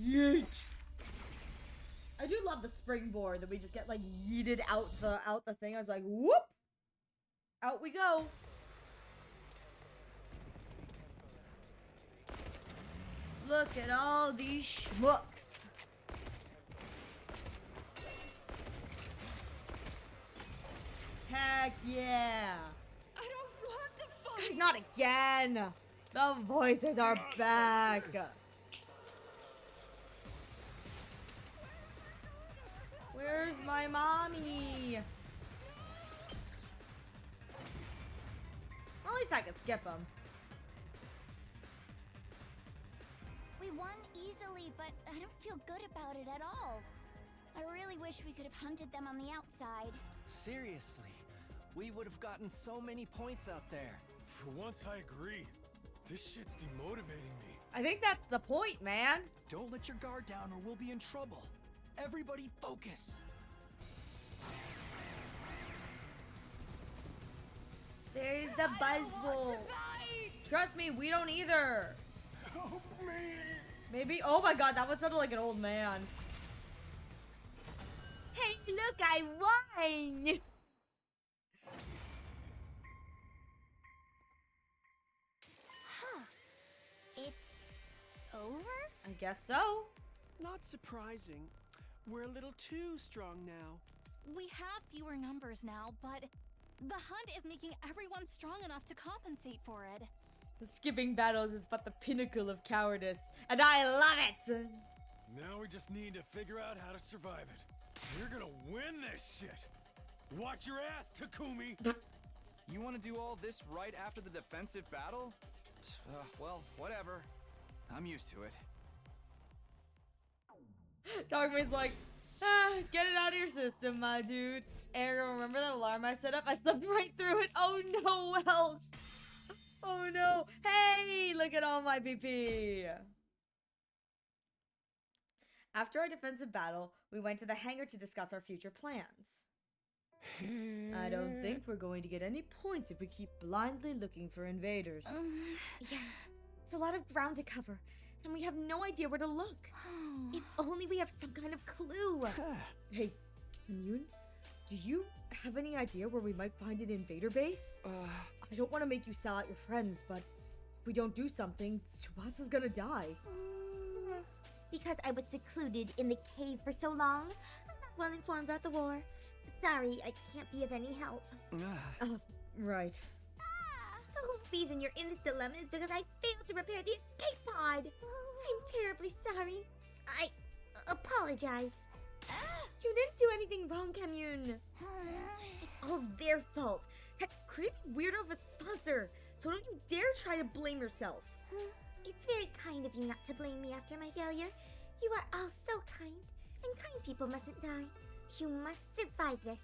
Yeet. I do love the springboard that we just get like yeeted out the thing. I was like, whoop! Out we go. Look at all these schmucks. Heck yeah. I don't want to fight. Not again. The voices are back. Where's my mommy? Well, at least I could skip them. We won easily, but I don't feel good about it at all. I really wish we could have hunted them on the outside. Seriously, we would have gotten so many points out there. For once, I agree. This shit's demotivating me. I think that's the point, man. Don't let your guard down or we'll be in trouble. Everybody focus. There's the buzzball. Trust me, we don't either. Help me! Maybe. Oh my god, that one sounded like an old man. Hey, look, I won! Huh. It's over? I guess so. Not surprising. We're a little too strong now. We have fewer numbers now, but the hunt is making everyone strong enough to compensate for it. The skipping battles is but the pinnacle of cowardice, and I love it! Now we just need to figure out how to survive it. We're gonna win this shit! Watch your ass, Takumi! You want to do all this right after the defensive battle? Well, whatever. I'm used to it. Dogman's like, get it out of your system, my dude. Ariel, remember that alarm I set up? I slept right through it. Oh no, Welsh! Oh no! Hey, look at all my PP! After our defensive battle, we went to the hangar to discuss our future plans. I don't think we're going to get any points if we keep blindly looking for invaders. Yeah, it's a lot of ground to cover, and we have no idea where to look. If only we have some kind of clue. Hey, Commune, do you have any idea where we might find an invader base? I don't want to make you sell out your friends, but if we don't do something, Tsubasa's gonna die. Because I was secluded in the cave for so long, I'm not well informed about the war. Sorry, I can't be of any help. Right. The whole reason you're in this dilemma is because I failed to repair the escape pod. I'm terribly sorry. I apologize. You didn't do anything wrong, Commune. It's all their fault. That creepy weirdo of a sponsor. So don't you dare try to blame yourself. It's very kind of you not to blame me after my failure. You are all so kind, and kind people mustn't die. You must survive this.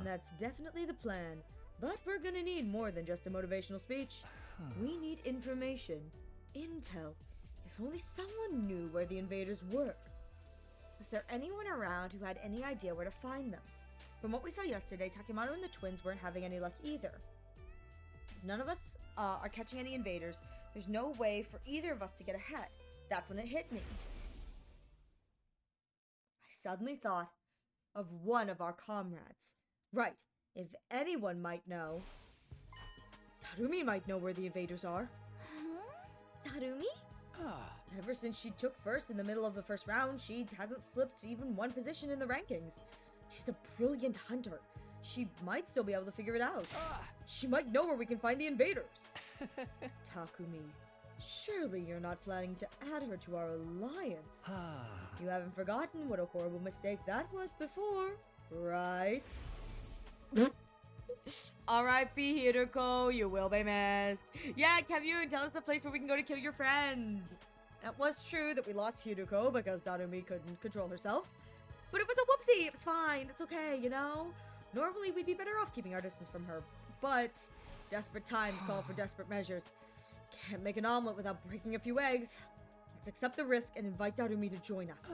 That's definitely the plan. But we're gonna need more than just a motivational speech. We need information. Intel. If only someone knew where the invaders were. Was there anyone around who had any idea where to find them? From what we saw yesterday, Takemoto and the twins weren't having any luck either. If none of us are catching any invaders, there's no way for either of us to get ahead. That's when it hit me. I suddenly thought of one of our comrades. Right, if anyone might know, Tarumi might know where the invaders are. Tarumi? Ever since she took first in the middle of the first round, she hasn't slipped even one position in the rankings. She's a brilliant hunter. She might still be able to figure it out. She might know where we can find the invaders. Takumi, surely you're not planning to add her to our alliance. You haven't forgotten what a horrible mistake that was before, right? R.I.P. Hiruko, you will be missed. Yeah, Commune, tell us the place where we can go to kill your friends. It was true that we lost Hiruko because Darumi couldn't control herself. But it was a whoopsie, it was fine, it's okay, you know? Normally we'd be better off keeping our distance from her, but desperate times call for desperate measures. Can't make an omelet without breaking a few eggs. Let's accept the risk and invite Darumi to join us.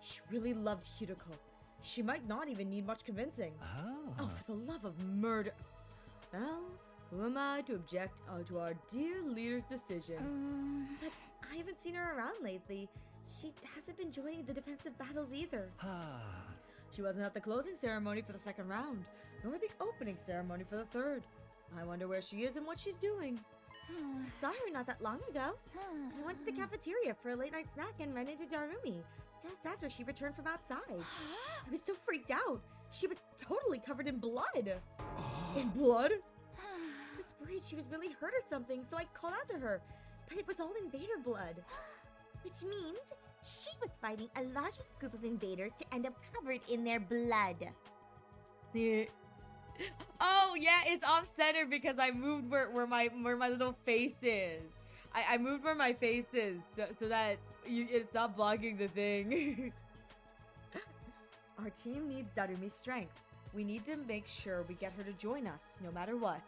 She really loved Hiruko. She might not even need much convincing. Oh, for the love of murder. Well, who am I to object to our dear leader's decision? But I haven't seen her around lately. She hasn't been joining the defensive battles either. She wasn't at the closing ceremony for the second round, nor the opening ceremony for the third. I wonder where she is and what she's doing. I saw her not that long ago. I went to the cafeteria for a late night snack and ran into Darumi just after she returned from outside. I was so freaked out. She was totally covered in blood. In blood? I was worried she was really hurt or something, so I called out to her. But it was all invader blood. Which means she was fighting a large group of invaders to end up covered in their blood. Oh yeah, it's off center because I moved where my little face is. I moved where my face is so that it's not blocking the thing. Our team needs Darumi's strength. We need to make sure we get her to join us, no matter what.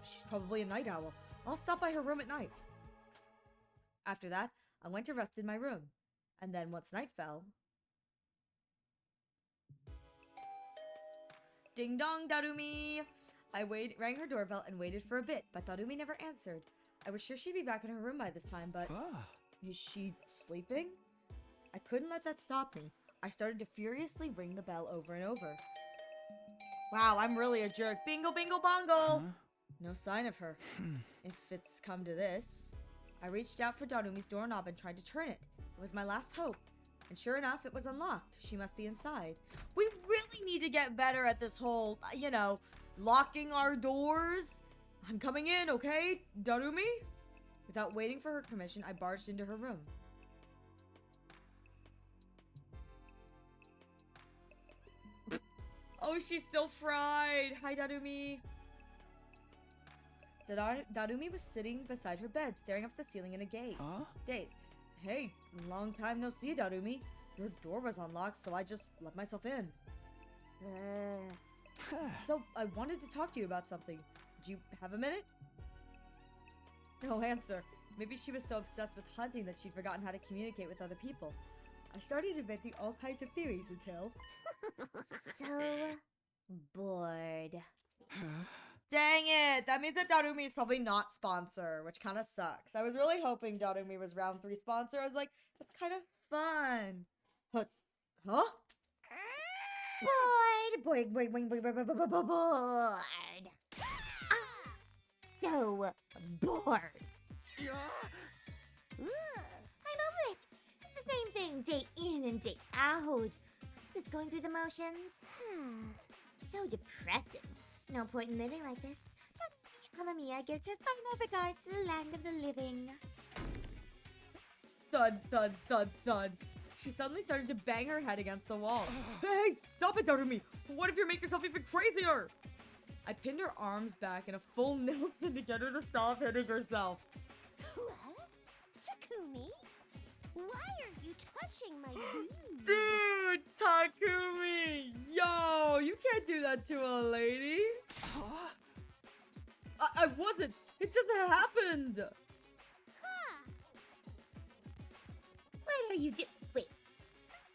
She's probably a night owl. I'll stop by her room at night. After that, I went to rest in my room. And then once night fell... Ding dong, Darumi! I rang her doorbell and waited for a bit, but Darumi never answered. I was sure she'd be back in her room by this time, but... Is she sleeping? I couldn't let that stop me. I started to furiously ring the bell over and over. Wow, I'm really a jerk. Bingo, bingo, bongo! No sign of her. If it's come to this... I reached out for Darumi's doorknob and tried to turn it. It was my last hope. And sure enough, it was unlocked. She must be inside. We really need to get better at this whole, you know, locking our doors. I'm coming in, okay, Darumi? Without waiting for her permission, I barged into her room. Oh, she's still fried. Hi, Darumi. Darumi was sitting beside her bed, staring up at the ceiling in a daze. Hey, long time no see, Darumi. Your door was unlocked, so I just let myself in. So, I wanted to talk to you about something. Do you have a minute? No answer. Maybe she was so obsessed with hunting that she'd forgotten how to communicate with other people. I started inventing all kinds of theories until... So bored. Dang it! That means that Darumi is probably not sponsor, which kind of sucks. I was really hoping Darumi was round 3 sponsor. I was like, that's kind of fun. Huh? Bored. Bored. So bored. I'm over it. It's the same thing day in and day out. Just going through the motions. So depressing. No point in living like this. Mamma Mia gives her final regards to the land of the living. Thud, thud, thud, thud. She suddenly started to bang her head against the wall. Hey, stop it, Darumi! What if you make yourself even crazier? I pinned her arms back in a full Nelson to get her to stop hitting herself. What? Takumi? Why are you touching my boobs? Dude, Takumi! Yo, you can't do that to a lady. Huh? I wasn't. It just happened. What are you doing? Wait.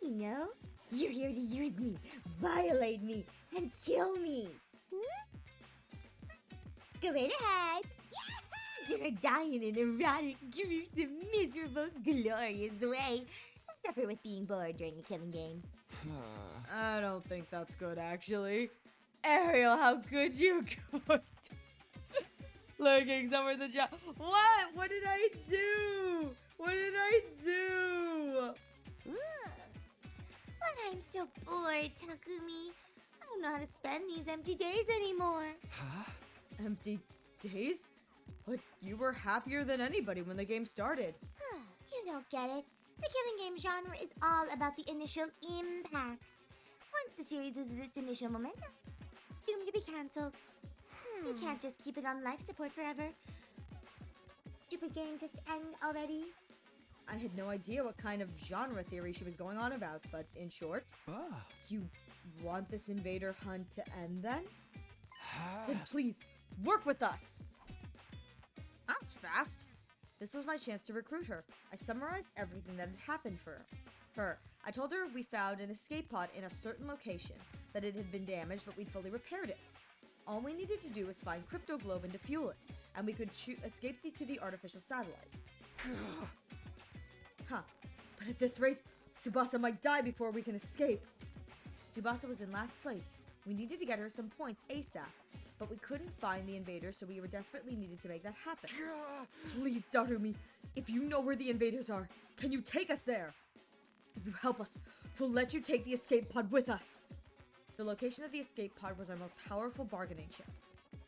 You know, you're here to use me, violate me, and kill me. Go right ahead. Dinner die in an erotic, gruesome, miserable, glorious way. Suffer with being bored during a killing game. I don't think that's good, actually. Ariel, how could you ghost? Looking somewhere in the job. What? What did I do? What did I do? But I'm so bored, Takumi. I don't know how to spend these empty days anymore. Huh? Empty days? But you were happier than anybody when the game started. You don't get it. The killing game genre is all about the initial impact. Once the series loses its initial momentum, doomed to be cancelled. You can't just keep it on life support forever. Stupid game just end already. I had no idea what kind of genre theory she was going on about, but in short, you want this invader hunt to end then? Then please, work with us! That was fast. This was my chance to recruit her. I summarized everything that had happened for her. I told her we found an escape pod in a certain location, that it had been damaged, but we'd fully repaired it. All we needed to do was find Crypto Globe and defuel it, and we could escape to the artificial satellite. Huh. But at this rate, Tsubasa might die before we can escape. Tsubasa was in last place. We needed to get her some points ASAP, but we couldn't find the invaders, so we were desperately needed to make that happen. Please, Darumi, if you know where the invaders are, can you take us there? If you help us, we'll let you take the escape pod with us. The location of the escape pod was our most powerful bargaining chip.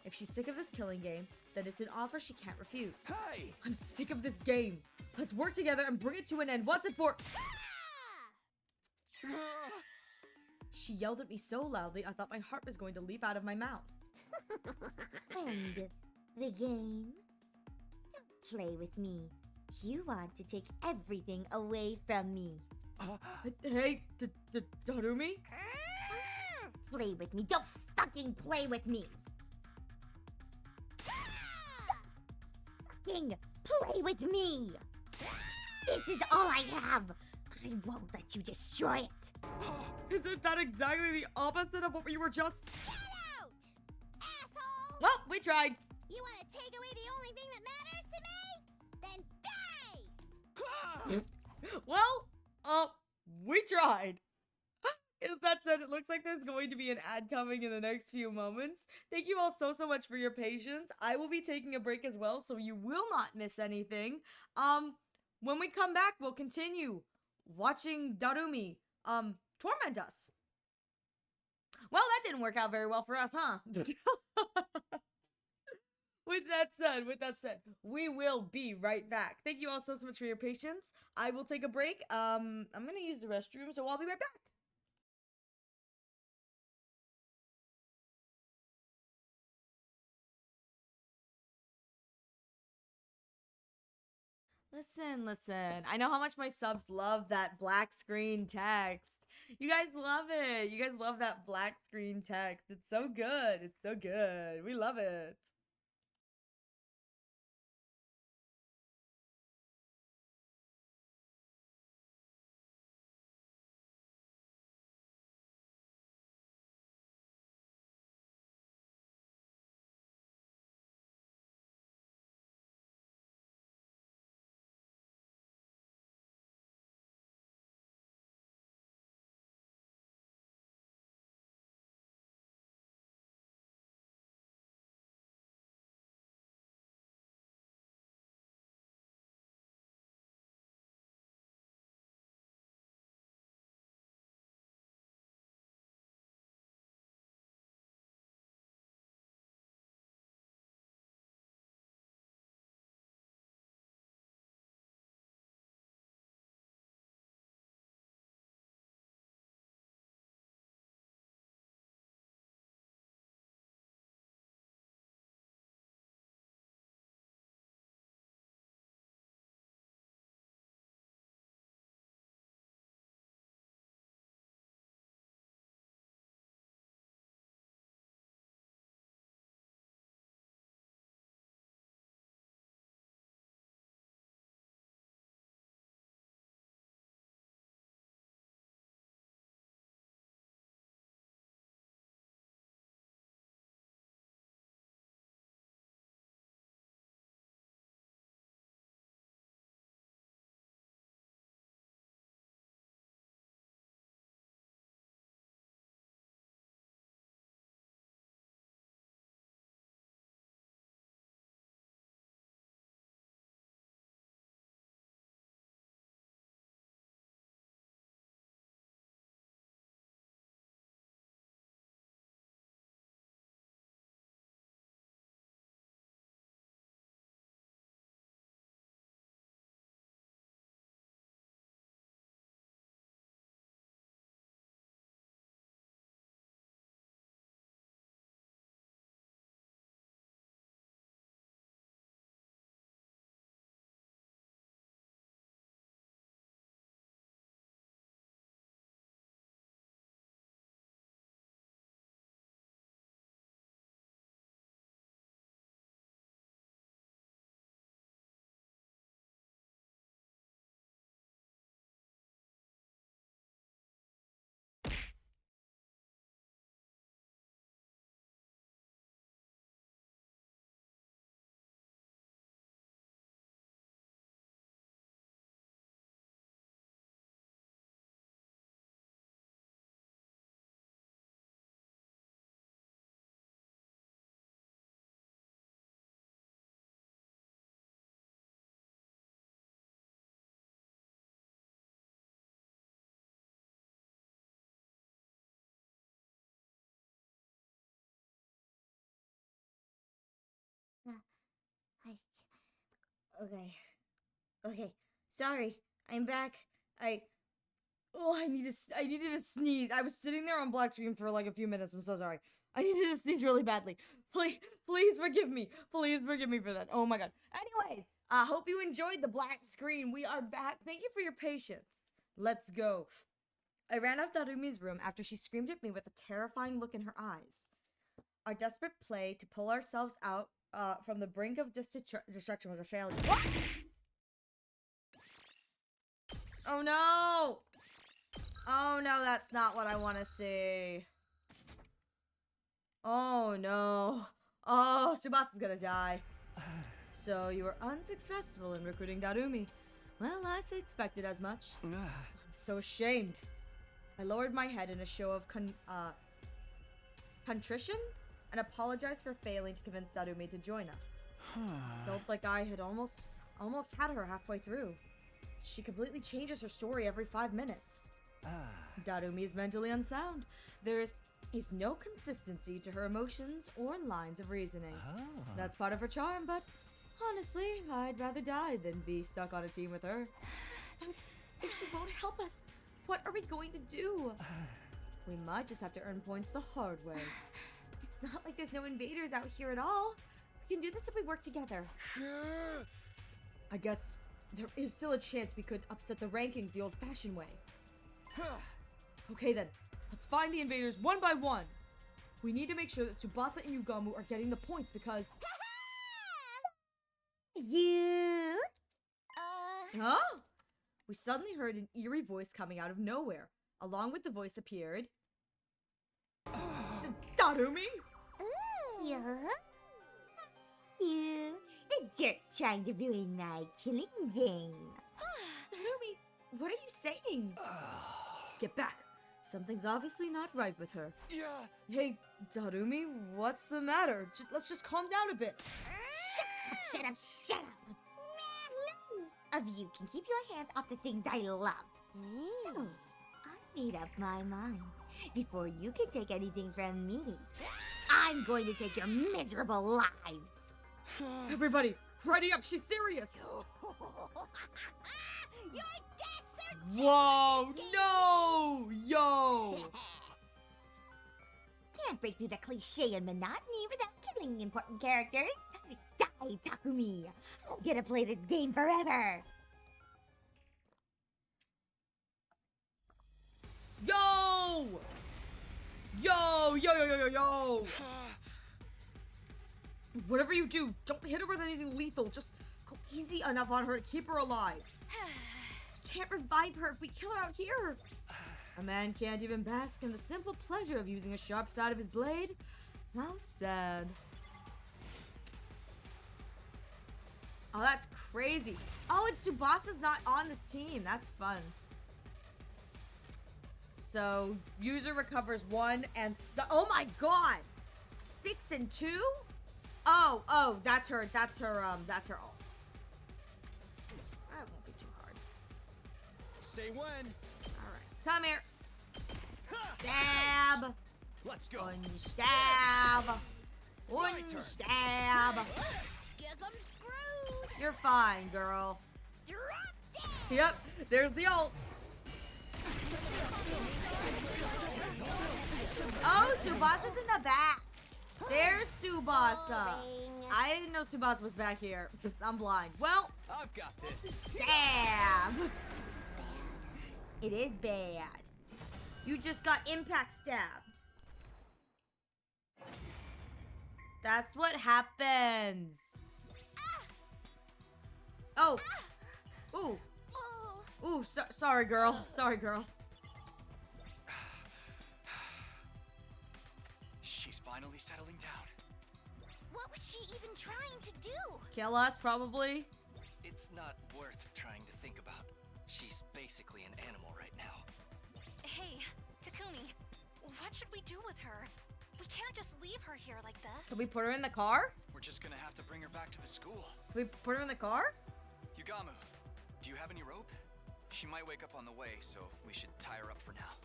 If she's sick of this killing game, then it's an offer she can't refuse. Hey! I'm sick of this game. Let's work together and bring it to an end once and for... She yelled at me so loudly, I thought my heart was going to leap out of my mouth. End the game. Don't play with me. You want to take everything away from me. Hey, Darumi? Don't play with me. Don't fucking play with me. Fucking play with me. This is all I have. I won't let you destroy it. Isn't that exactly the opposite of what you were just... Get out! Asshole! Well, we tried. You want to take away the only thing that matters to me? Then die! Well, we tried. With that said, it looks like there's going to be an ad coming in the next few moments. Thank you all so much for your patience. I will be taking a break as well, so you will not miss anything. When we come back, we'll continue watching Darumi, torment us. Well, that didn't work out very well for us, huh? With that said, we will be right back. Thank you all so much for your patience. I will take a break. I'm gonna use the restroom, so I'll be right back. Listen. I know how much my subs love that black screen text. You guys love it. You guys love that black screen text. It's so good. We love it. Okay. Sorry. I'm back. I needed to sneeze. I was sitting there on black screen for like a few minutes. I'm so sorry. I needed to sneeze really badly. Please forgive me. Please forgive me for that. Oh my god. Anyways, I hope you enjoyed the black screen. We are back. Thank you for your patience. Let's go. I ran out of Darumi's room after she screamed at me with a terrifying look in her eyes. Our desperate play to pull ourselves out from the brink of destruction was a failure. What? Oh no! Oh no, that's not what I want to see. Oh no. Oh, Tsubasa's gonna die. So you were unsuccessful in recruiting Darumi. Well, I suspected as much. I'm so ashamed. I lowered my head in a show of contrition and apologized for failing to convince Darumi to join us. Felt like I had almost had her halfway through. She completely changes her story every 5 minutes. Darumi is mentally unsound. There is no consistency to her emotions or lines of reasoning. That's part of her charm, but honestly, I'd rather die than be stuck on a team with her. If she won't help us, what are we going to do? We might just have to earn points the hard way. It's not like there's no invaders out here at all. We can do this if we work together. I guess there is still a chance we could upset the rankings the old-fashioned way. Okay then, let's find the invaders one by one. We need to make sure that Tsubasa and Yugamu are getting the points because... You? Huh? We suddenly heard an eerie voice coming out of nowhere. Along with the voice appeared... Darumi? Yeah? You? The jerk's trying to ruin my killing game. Darumi, what are you saying? Get back. Something's obviously not right with her. Yeah. Hey, Darumi, what's the matter? Let's just calm down a bit. Shut up. None of you can keep your hands off the things I love. So, I made up my mind. Before you can take anything from me, I'm going to take your miserable lives. Everybody, ready up. She's serious. You're dead, Sir. Whoa, no, yo. Can't break through the cliche and monotony without killing important characters. Die, Takumi. I'm gonna play this game forever. Yo. Whatever you do, don't hit her with anything lethal. Just go easy enough on her to keep her alive. You can't revive her if we kill her out here. A man can't even bask in the simple pleasure of using a sharp side of his blade. How sad. Oh, that's crazy. Oh, and Tsubasa's not on this team. That's fun. So, user recovers 1 and oh my god! 6 and 2? Oh, that's her ult. That won't be too hard. Say when. Alright, come here. Stab! Let's go. Unstab! Unstab! Guess I'm screwed. You're fine, girl. Drop dead. Yep, there's the ult. Oh, Tsubasa's in the back. There's Tsubasa. I didn't know Tsubasa was back here. I'm blind. Well, I've got this. stab. This is bad. It is bad. You just got impact stabbed. That's what happens. Oh. Ooh. Ooh, sorry, girl. Sorry, girl. She's finally settling down. What was she even trying to do? Kill us, probably. It's not worth trying to think about. She's basically an animal right now. Hey, Takumi, what should we do with her? We can't just leave her here like this. Can we put her in the car? We're just gonna have to bring her back to the school. Can we put her in the car? Yugamu, do you have any rope? She might wake up on the way, so we should tie her up for now.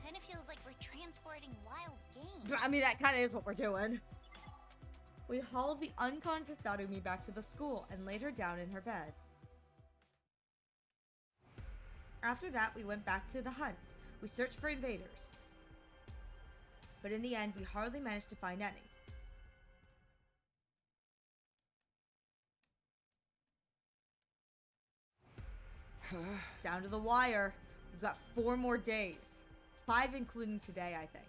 Kinda feels like we're transporting wild game. I mean, that kind of is what we're doing. We hauled the unconscious Darumi back to the school and laid her down in her bed. After that, we went back to the hunt. We searched for invaders. But in the end, we hardly managed to find any. It's down to the wire. We've got 4 more days. 5 including today, I think.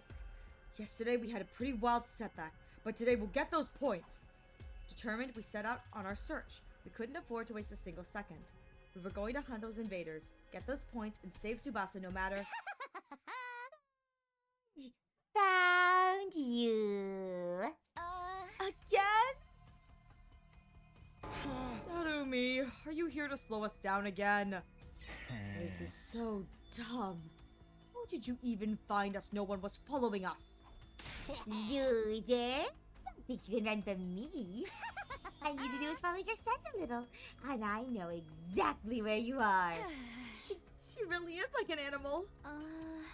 Yesterday we had a pretty wild setback, but today we'll get those points. Determined, we set out on our search. We couldn't afford to waste a single second. We were going to hunt those invaders, get those points, and save Tsubasa no matter... Found you. Again? Darumi, are you here to slow us down again? This is so dumb. How did you even find us? No one was following us. Loser. Don't think you can run from me. All you need to do is follow your scent a little, and I know exactly where you are. She really is like an animal.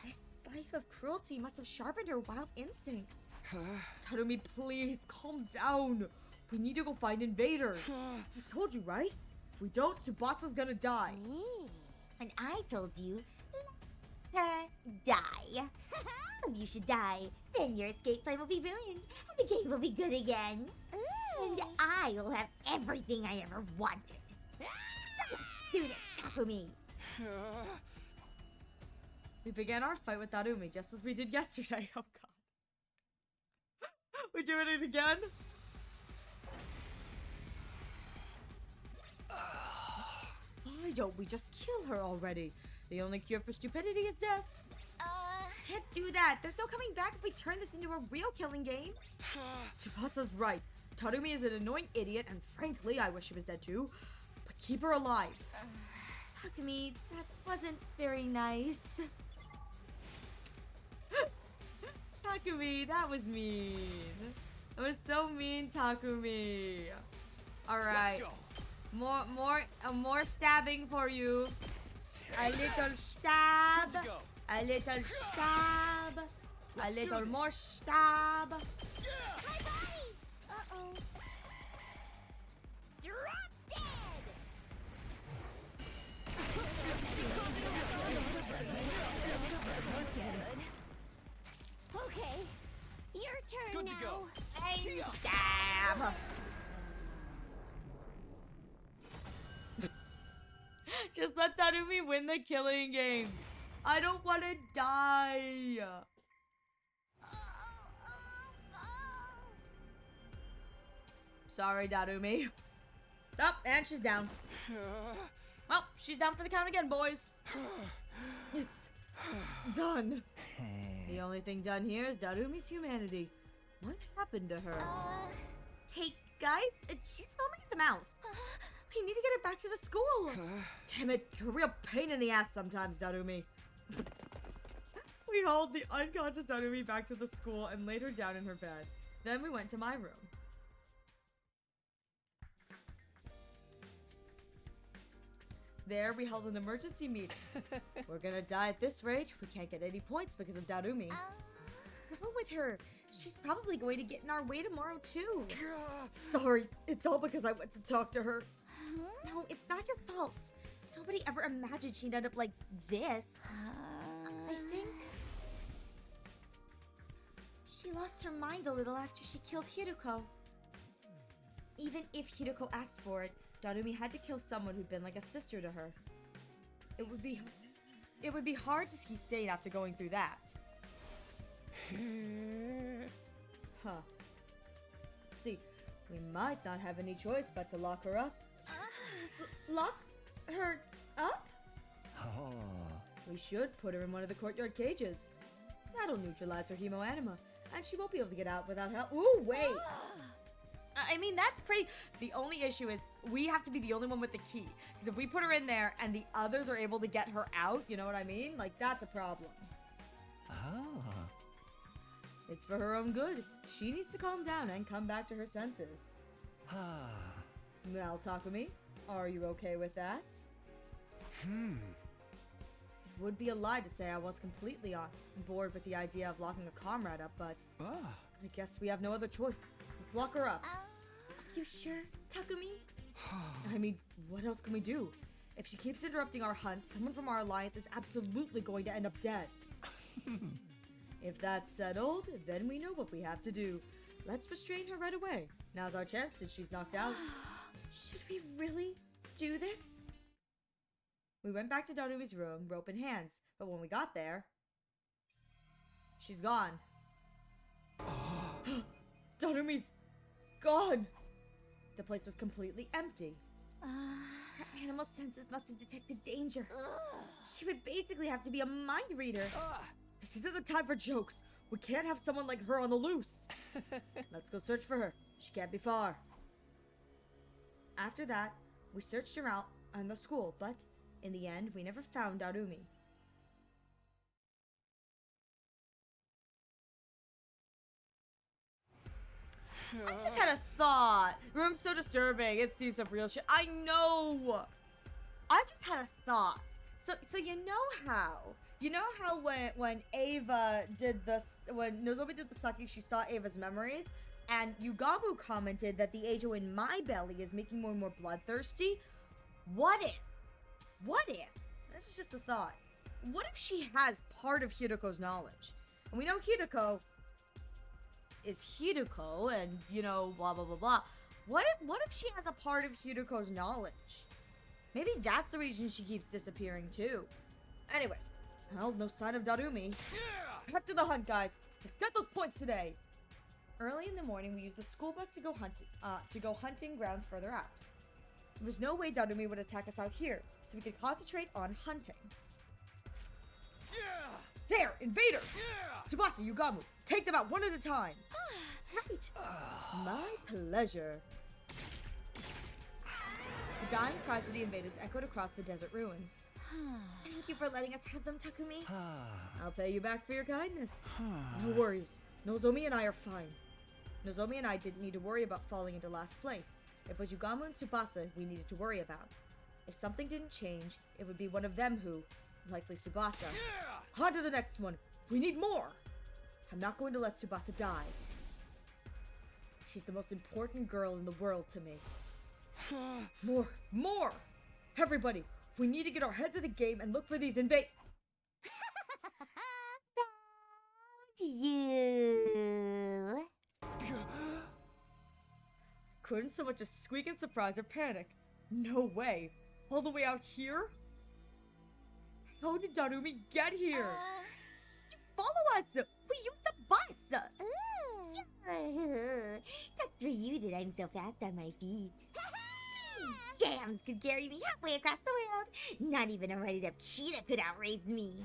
This life of cruelty must have sharpened her wild instincts. Darumi, please, calm down. We need to go find invaders. I told you, right? If we don't, Tsubasa's gonna die. And I told you, let her die. You should die. Then your escape plan will be ruined, and the game will be good again. And I will have everything I ever wanted. So, do this, Takumi. We began our fight with Darumi just as we did yesterday. Oh god. We're doing it again? Why don't we just kill her already? The only cure for stupidity is death. Can't do that. There's no coming back if we turn this into a real killing game. Tsubasa's right. Darumi is an annoying idiot, and frankly, I wish she was dead too. But keep her alive. Takumi, that wasn't very nice. Takumi, that was mean. That was so mean, Takumi. Alright. More stabbing for you. A little stab. A little stab. A little more stab. Bye-bye! Uh-oh. Drop dead! Okay, your turn Good now. to go. And Stab. Just let Darumi win the killing game. I don't want to die. Sorry, Darumi. Oh, and she's down. Well, she's down for the count again, boys. It's done. The only thing done here is Darumi's humanity. What happened to her? Hey, guys, she's foaming at the mouth. We need to get her back to the school. Damn it, you're a real pain in the ass sometimes, Darumi. We hauled the unconscious Darumi back to the school and laid her down in her bed. Then we went to my room. There, we held an emergency meeting. We're gonna die at this rate. We can't get any points because of Darumi. What's wrong with her? She's probably going to get in our way tomorrow, too. Sorry, it's all because I went to talk to her. No, it's not your fault. Nobody ever imagined she'd end up like this. I think she lost her mind a little after she killed Hiruko. Even if Hiruko asked for it, Darumi had to kill someone who'd been like a sister to her. It would be hard to keep sane after going through that. Huh. See, we might not have any choice but to lock her up. Lock her up? Oh. We should put her in one of the courtyard cages. That'll neutralize her hemoanima, and she won't be able to get out without help. Ooh, wait! I mean, that's pretty... The only issue is we have to be the only one with the key. Because if we put her in there and the others are able to get her out, you know what I mean? Like, that's a problem. Oh. It's for her own good. She needs to calm down and come back to her senses. Well, Takumi, are you okay with that? It would be a lie to say I was completely on board with the idea of locking a comrade up, but I guess we have no other choice. Let's Let's lock her up. You sure, Takumi? I mean, what else can we do? If she keeps interrupting our hunt, someone from our alliance is absolutely going to end up dead. If that's settled, then we know what we have to do. Let's restrain her right away. Now's our chance since she's knocked out. Should we really do this? We went back to Darumi's room, rope in hands, but when we got there, she's gone. Darumi's gone! The place was completely empty. Her animal senses must have detected danger. She would basically have to be a mind reader. This isn't the time for jokes. We can't have someone like her on the loose. Let's go search for her. She can't be far. After that, we searched around on the school, but in the end, we never found Darumi. I just had a thought. Room's so disturbing. It sees some real shit. I know. I just had a thought. So you know how when Ava did this, when Nozomi did the sucking, she saw Ava's memories, and Yugamu commented that the Ajo in my belly is making more and more bloodthirsty. What if? This is just a thought. What if she has part of Hiruko's knowledge? And we know Hiruko is Hiruko, and you know, blah blah blah blah. What if she has a part of Hiruko's knowledge? Maybe that's the reason she keeps disappearing too. Anyways, well, no sign of Darumi. Back to the hunt, guys. Let's get those points today. Early in the morning, we used the school bus to go hunting grounds further out. There was no way Darumi would attack us out here, so we could concentrate on hunting. There, invaders! Tsubasa, Yugamu, take them out one at a time. Right. My pleasure. The dying cries of the invaders echoed across the desert ruins. Thank you for letting us have them, Takumi. I'll pay you back for your kindness. No worries. Nozomi and I are fine. Nozomi and I didn't need to worry about falling into last place. It was Yugamu and Tsubasa we needed to worry about. If something didn't change, it would be one of them who, likely Tsubasa. On to the next one. We need more. I'm not going to let Tsubasa die. She's the most important girl in the world to me. More! Everybody, we need to get our heads in the game and look for these You. Couldn't so much as squeak in surprise or panic. No way. All the way out here? How did Darumi get here? To follow us! We used the bus! That's for you that I'm so fast on my feet. Jams could carry me halfway across the world. Not even a rutted up cheetah could outrace me.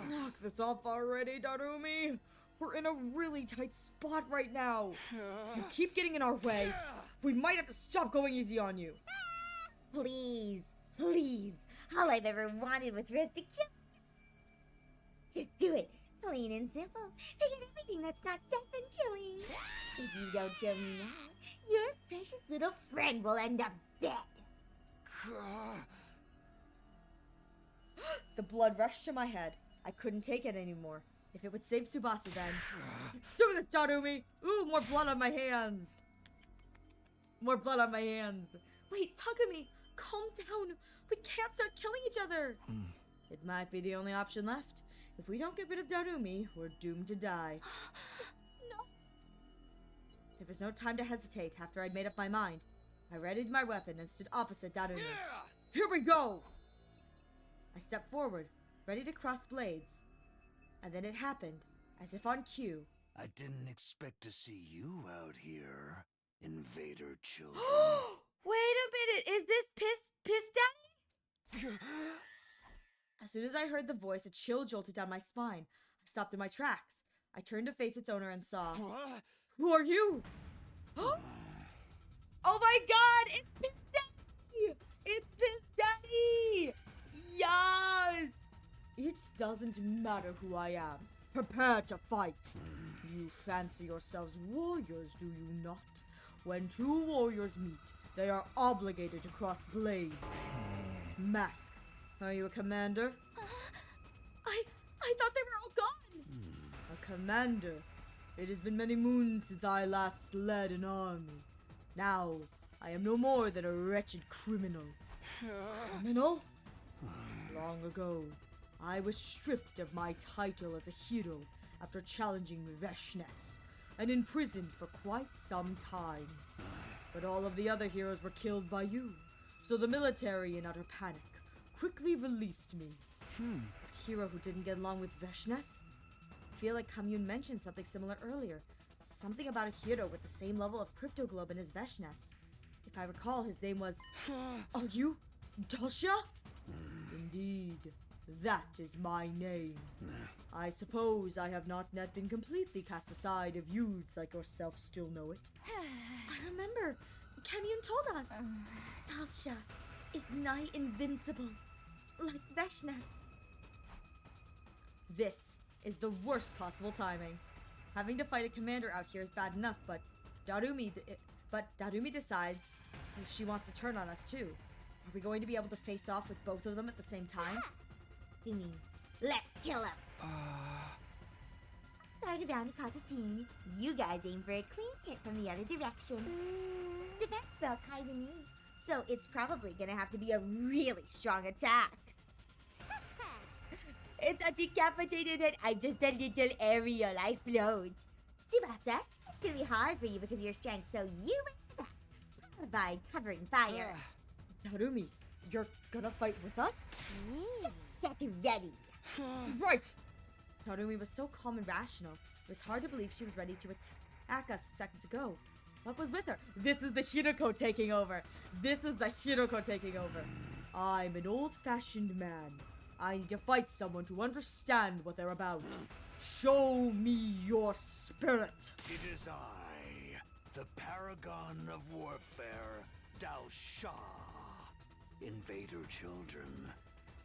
Knock this off already, Darumi. We're in a really tight spot right now. If you keep getting in our way, we might have to stop going easy on you. Please. All I've ever wanted was for us to kill. Just do it. Plain and simple. Forget everything that's not death and killing. If you don't kill me now, your precious little friend will end up dead. The blood rushed to my head. I couldn't take it anymore. If it would save Tsubasa then. Let's do this, Darumi! Ooh, more blood on my hands! More blood on my hands. Wait, Takumi, calm down. We can't start killing each other. It might be the only option left. If we don't get rid of Darumi, we're doomed to die. No. There was no time to hesitate after I'd made up my mind. I readied my weapon and stood opposite Darumi. Here we go! I stepped forward, ready to cross blades. And then it happened, as if on cue. I didn't expect to see you out here, invader children. Wait a minute, is this Piss Daddy? As soon as I heard the voice, a chill jolted down my spine. I stopped in my tracks. I turned to face its owner and saw... What? Who are you? Oh my god, it's Piss Daddy! It's Piss Daddy! Yes! It doesn't matter who I am. Prepare to fight. You fancy yourselves warriors, do you not? When two warriors meet, they are obligated to cross blades. Mask, are you a commander? I thought they were all gone. A commander It has been many moons since I last led an army. Now, I am no more than a wretched criminal. Criminal? Long ago, I was stripped of my title as a hero after challenging Veshness, and imprisoned for quite some time. But all of the other heroes were killed by you, so the military, in utter panic, quickly released me. A hero who didn't get along with Veshness? I feel like Kamyun mentioned something similar earlier. Something about a hero with the same level of cryptoglobin as Veshness. If I recall, his name was... Are you... Dalsha? Indeed. That is my name. I suppose I have not yet been completely cast aside if youths like yourself still know it. I remember. Kamyun told us. Dalsha is nigh invincible, like Veshness. This is the worst possible timing. Having to fight a commander out here is bad enough, but Darumi decides if she wants to turn on us too. Are we going to be able to face off with both of them at the same time? Thingy. Let's kill him. Start around to cause a scene. You guys aim for a clean hit from the other direction. Defense spells high to me, so it's probably gonna have to be a really strong attack. It's a decapitated head. I'm just a little aerial. I float. Tsubasa, it's gonna be hard for you because of your strength, so you win back. By covering fire. Darumi, you're gonna fight with us? Get ready. Right! Darumi was so calm and rational, it was hard to believe she was ready to attack us seconds ago. What was with her? This is the Hiroko taking over. I'm an old-fashioned man. I need to fight someone to understand what they're about. Show me your spirit. It is I, the paragon of warfare, Dao Sha. Invader children,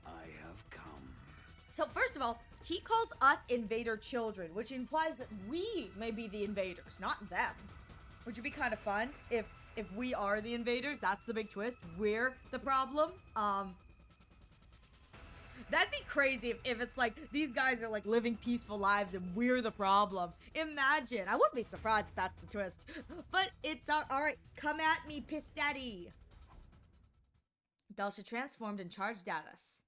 I have come. So first of all, he calls us invader children, which implies that we may be the invaders, not them. Which would be kind of fun if we are the invaders. That's the big twist. We're the problem. That'd be crazy if it's like these guys are like living peaceful lives and we're the problem. Imagine. I wouldn't be surprised if that's the twist. But it's all right. Come at me, piss daddy. Dalsha transformed and charged at us.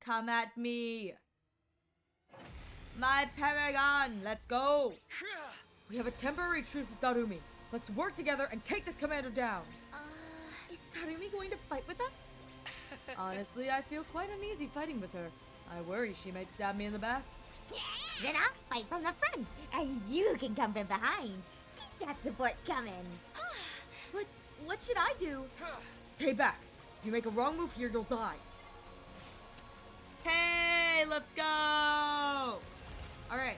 Come at me. My paragon. Let's go. We have a temporary truce with Darumi. Let's work together and take this commander down. Is Darumi going to fight with us? Honestly, I feel quite uneasy fighting with her. I worry she might stab me in the back. Then I'll fight from the front, and you can come from behind. Keep that support coming. What should I do? Stay back. If you make a wrong move here, you'll die. Hey, let's go! Alright.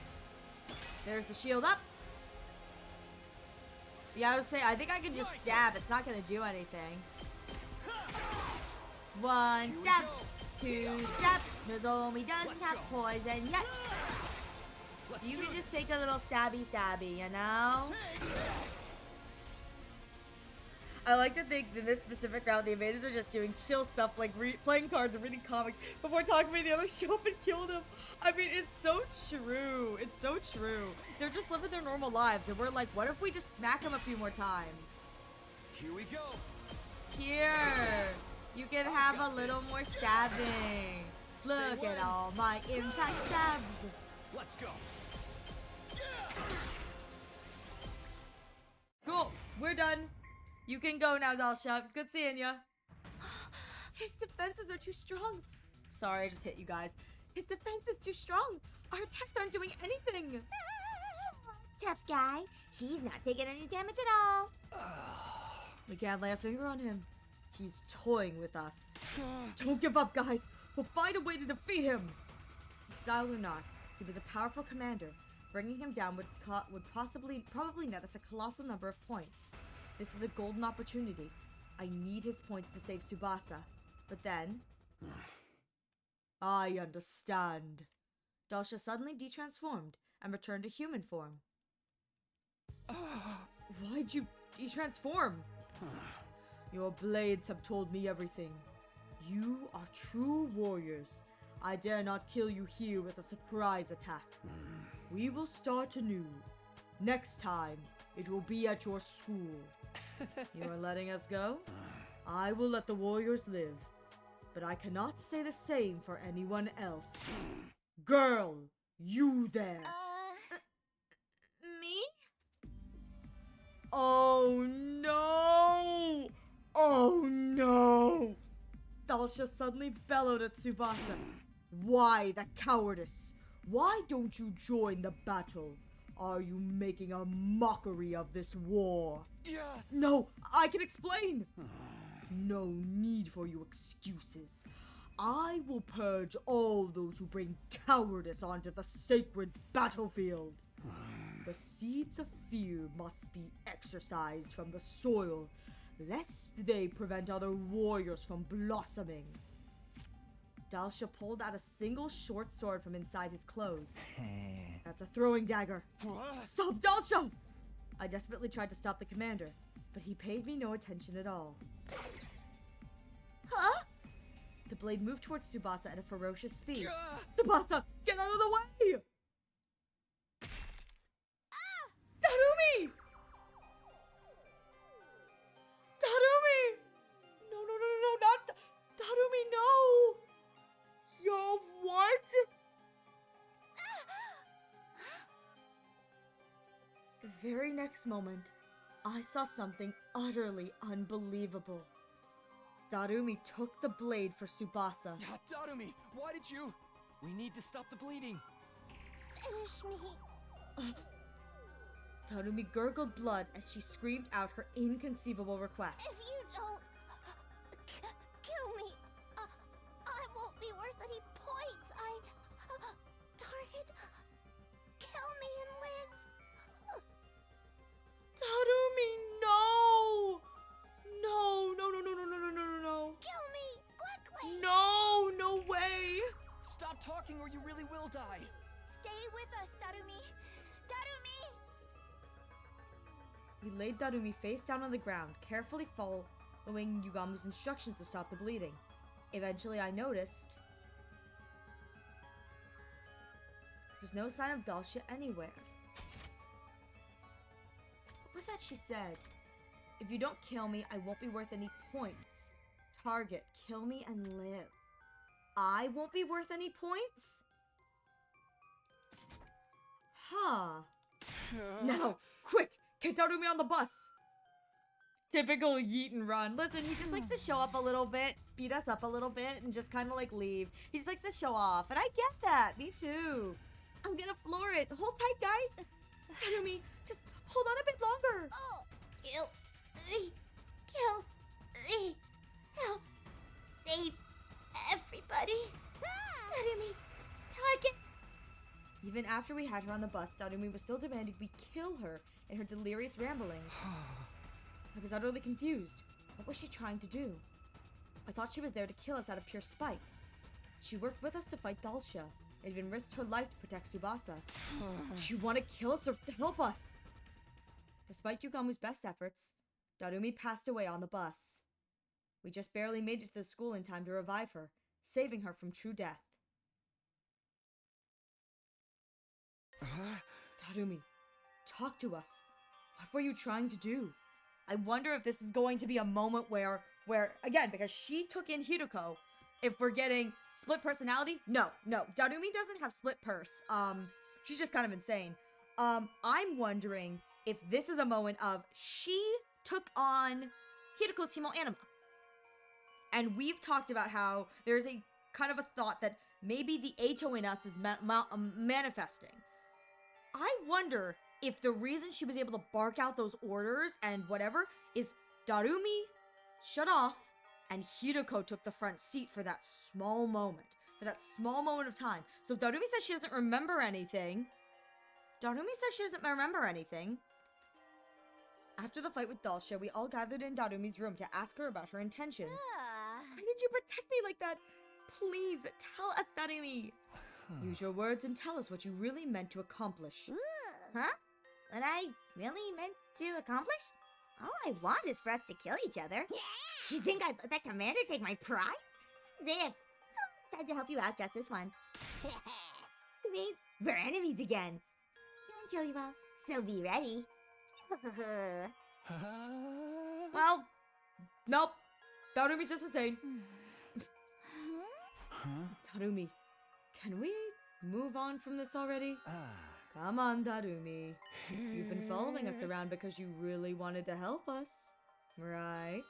There's the shield up. Yeah, I was saying, I think I can just stab. It's not gonna do anything. One step, two step. Nozomi doesn't have poison yet. You can just take a little stabby, you know? I like to think in this specific round, the invaders are just doing chill stuff like playing cards and reading comics before talking about the other show up and killed him. I mean, it's so true. It's so true. They're just living their normal lives, and we're like, what if we just smack them a few more times? Here we go. Here. You can have a little more stabbing. Look at all my impact stabs. Let's go. Cool. We're done. You can go now, Dalsha. It's good seeing ya. His defenses are too strong. Sorry, I just hit you guys. His defense is too strong. Our attacks aren't doing anything. Tough guy. He's not taking any damage at all. We can't lay a finger on him. He's toying with us. Don't give up, guys. We'll find a way to defeat him. Exile or not, he was a powerful commander. Bringing him down would probably net us a colossal number of points. This is a golden opportunity. I need his points to save Tsubasa. But then... I understand. Dalsha suddenly detransformed and returned to human form. Why'd you detransform? Your blades have told me everything. You are true warriors. I dare not kill you here with a surprise attack. we will start anew. Next time, it will be at your school. You are letting us go? I will let the warriors live, but I cannot say the same for anyone else. Girl, you there. Me? Oh no! Oh no! Dalsha suddenly bellowed at Tsubasa. Why the cowardice? Why don't you join the battle? Are you making a mockery of this war? Yeah. No, I can explain. No need for you excuses. I will purge all those who bring cowardice onto the sacred battlefield. The seeds of fear must be exorcised from the soil, lest they prevent other warriors from blossoming. Dalsha pulled out a single short sword from inside his clothes. That's a throwing dagger. What? Stop, Dalsha! I desperately tried to stop the commander, but he paid me no attention at all. Huh? The blade moved towards Tsubasa at a ferocious speed. Gah! Tsubasa, get out of the way! Darumi! Darumi! No, no, no, no, not Darumi, no! Yo, what? The very next moment, I saw something utterly unbelievable. Darumi took the blade for Tsubasa. Darumi, why did you? We need to stop the bleeding. Finish me. Darumi gurgled blood as she screamed out her inconceivable request. If you don't kill me, I won't be worth any points. Target, kill me and live. Darumi, no! No, no, no, no, no, no, no, no, no, no. Kill me quickly. No, no way! Stop talking or you really will die. Stay with us, Darumi. Darumi! We laid Darumi face down on the ground, carefully following Yugamu's instructions to stop the bleeding. Eventually, I noticed there was no sign of Dalsha anywhere. What was that she said? If you don't kill me, I won't be worth any points. Target, kill me and live. I won't be worth any points? Huh. Now, quick! Get Darumi on the bus! Typical yeet and run. Listen, he just likes to show up a little bit, beat us up a little bit, and just kind of like leave. He just likes to show off, and I get that. Me too. I'm gonna floor it. Hold tight, guys. Darumi, just hold on a bit longer. Oh, kill me. Kill me. Help. Save everybody. Darumi, target. Even after we had her on the bus, Darumi was still demanding we kill her in her delirious ramblings. I was utterly confused. What was she trying to do? I thought she was there to kill us out of pure spite. She worked with us to fight Dalsha, and even risked her life to protect Tsubasa. Do you want to kill us or help us? Despite Yugamu's best efforts, Darumi passed away on the bus. We just barely made it to the school in time to revive her, saving her from true death. Darumi, talk to us. What were you trying to do? I wonder if this is going to be a moment where again, because she took in Hiroko, if we're getting split personality? No. Darumi doesn't have split purse. She's just kind of insane. I'm wondering if this is a moment of she took on Hiroko's Himo Anima. And we've talked about how there's a kind of a thought that maybe the Eito in us is manifesting. I wonder if the reason she was able to bark out those orders and whatever is Darumi shut off and Hiroko took the front seat for that small moment. For that small moment of time. So if Darumi says she doesn't remember anything, After the fight with Dalsha, we all gathered in Darumi's room to ask her about her intentions. Why did you protect me like that? Please, tell us, Darumi. Use your words and tell us what you really meant to accomplish. Huh? What I really meant to accomplish? All I want is for us to kill each other. You think I'd let that commander take my prize? If someone decided to help you out just this once. It means we're enemies again. kill you all, so be ready. Well, nope. Tarumi's just insane. Huh? Tarumi, can we move on from this already? Ah. Come on, Tarumi. You've been following us around because you really wanted to help us, right?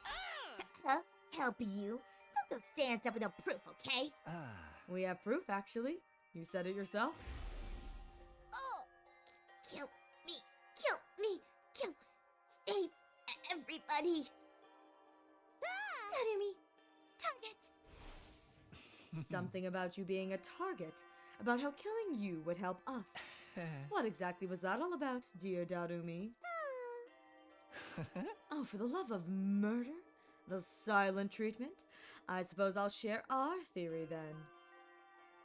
Huh? Help you? Don't go saying stuff with no proof, okay? Ah. We have proof, actually. You said it yourself. Oh! Kill me! Kill me! Kill! Save everybody! Tarumi! Target! Something about you being a target. About how killing you would help us. What exactly was that all about, dear Darumi? Oh, for the love of murder? The silent treatment? I suppose I'll share our theory then.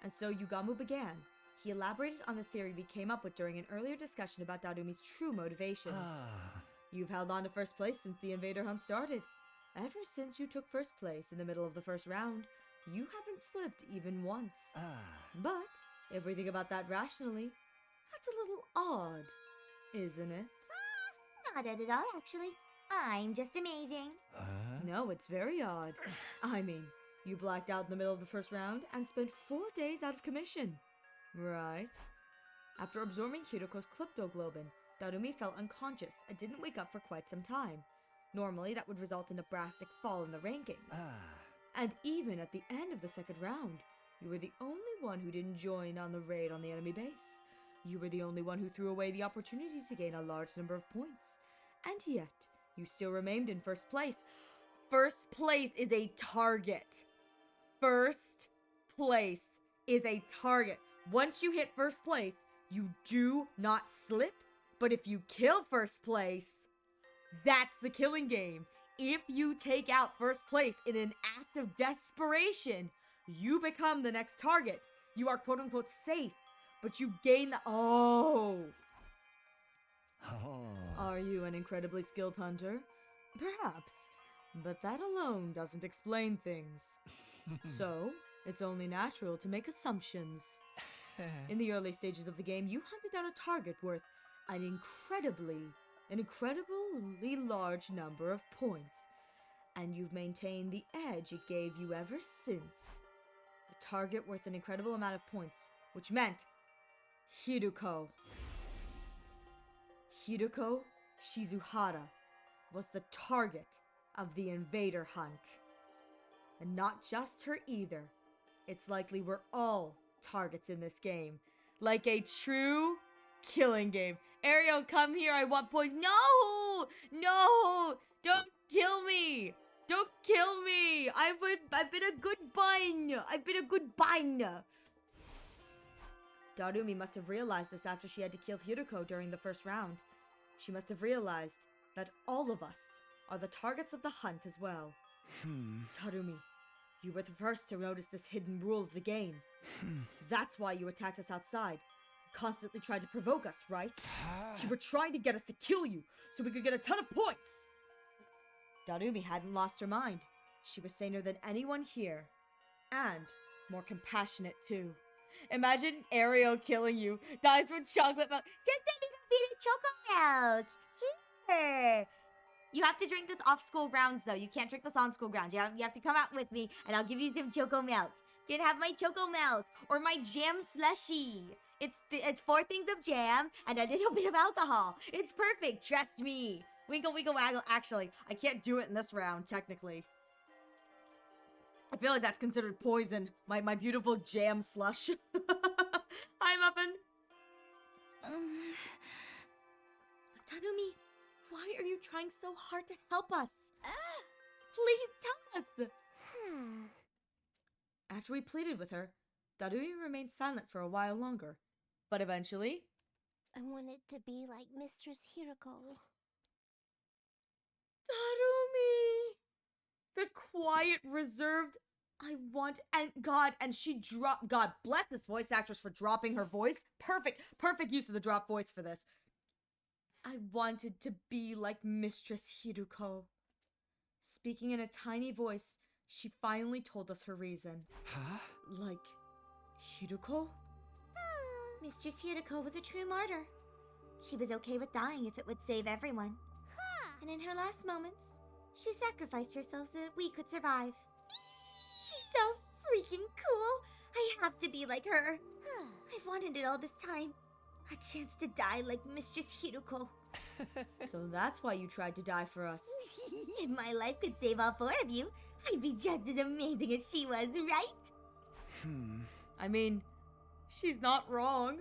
And so Yugamu began. He elaborated on the theory we came up with during an earlier discussion about Darumi's true motivations. Ah. You've held on to first place since the invader hunt started. Ever since you took first place in the middle of the first round, you haven't slipped even once. Ah. But, if we think about that rationally, that's a little odd, isn't it? Not at all, actually. I'm just amazing. Huh? No, it's very odd. I mean, you blacked out in the middle of the first round and spent 4 days out of commission. Right? After absorbing Hiroko's Kleptoglobin, Darumi fell unconscious and didn't wake up for quite some time. Normally, that would result in a drastic fall in the rankings. Ah. And even at the end of the second round, you were the only one who didn't join on the raid on the enemy base. You were the only one who threw away the opportunity to gain a large number of points. And yet, you still remained in first place. First place is a target. First place is a target. Once you hit first place, you do not slip. But if you kill first place, that's the killing game. If you take out first place in an act of desperation, you become the next target. You are quote unquote safe, but you gain the. Oh! Oh. Are you an incredibly skilled hunter? Perhaps. But that alone doesn't explain things. So, it's only natural to make assumptions. In the early stages of the game, you hunted down a target worth an incredibly large number of points. And you've maintained the edge it gave you ever since. A target worth an incredible amount of points, which meant Hiruko. Hiruko Shizuhara was the target of the invader hunt. And not just her either. It's likely we're all targets in this game. Like a true killing game. Ariel, come here, I want points. No! No! Don't kill me! Don't kill me! I've been a good bun! I've been a good bun! Darumi must have realized this after she had to kill Hiruko during the first round. She must have realized that all of us are the targets of the hunt as well. Darumi, you were the first to notice this hidden rule of the game. That's why you attacked us outside. Constantly tried to provoke us, right? You were trying to get us to kill you so we could get a ton of points. Darumi hadn't lost her mind. She was saner than anyone here. And more compassionate too. Imagine Ariel killing you, dies from chocolate milk. Just a little bit of choco milk. Here. You have to drink this off school grounds, though. You can't drink this on school grounds. You have to come out with me, and I'll give you some choco milk. You can have my choco milk or my jam slushy. It's 4 things of jam and a little bit of alcohol. It's perfect, trust me. Winkle, winkle, waggle. Actually, I can't do it in this round, technically. I feel like that's considered poison. My beautiful jam slush. Hi, Muffin. Tanumi, why are you trying so hard to help us? Please tell us. After we pleaded with her, Darumi remained silent for a while longer. But eventually... I wanted to be like Mistress Hiroko. Darumi! The quiet, reserved, and she dropped, God bless this voice actress for dropping her voice. Perfect use of the drop voice for this. I wanted to be like Mistress Hiruko. Speaking in a tiny voice, she finally told us her reason. Huh? Like, Hiruko? Mistress Hiroko was a true martyr. She was okay with dying if it would save everyone. And in her last moments, she sacrificed herself so that we could survive. She's so freaking cool. I have to be like her. I've wanted it all this time. A chance to die like Mistress Hiruko. So that's why you tried to die for us. If my life could save all four of you, I'd be just as amazing as she was, right? I mean, she's not wrong.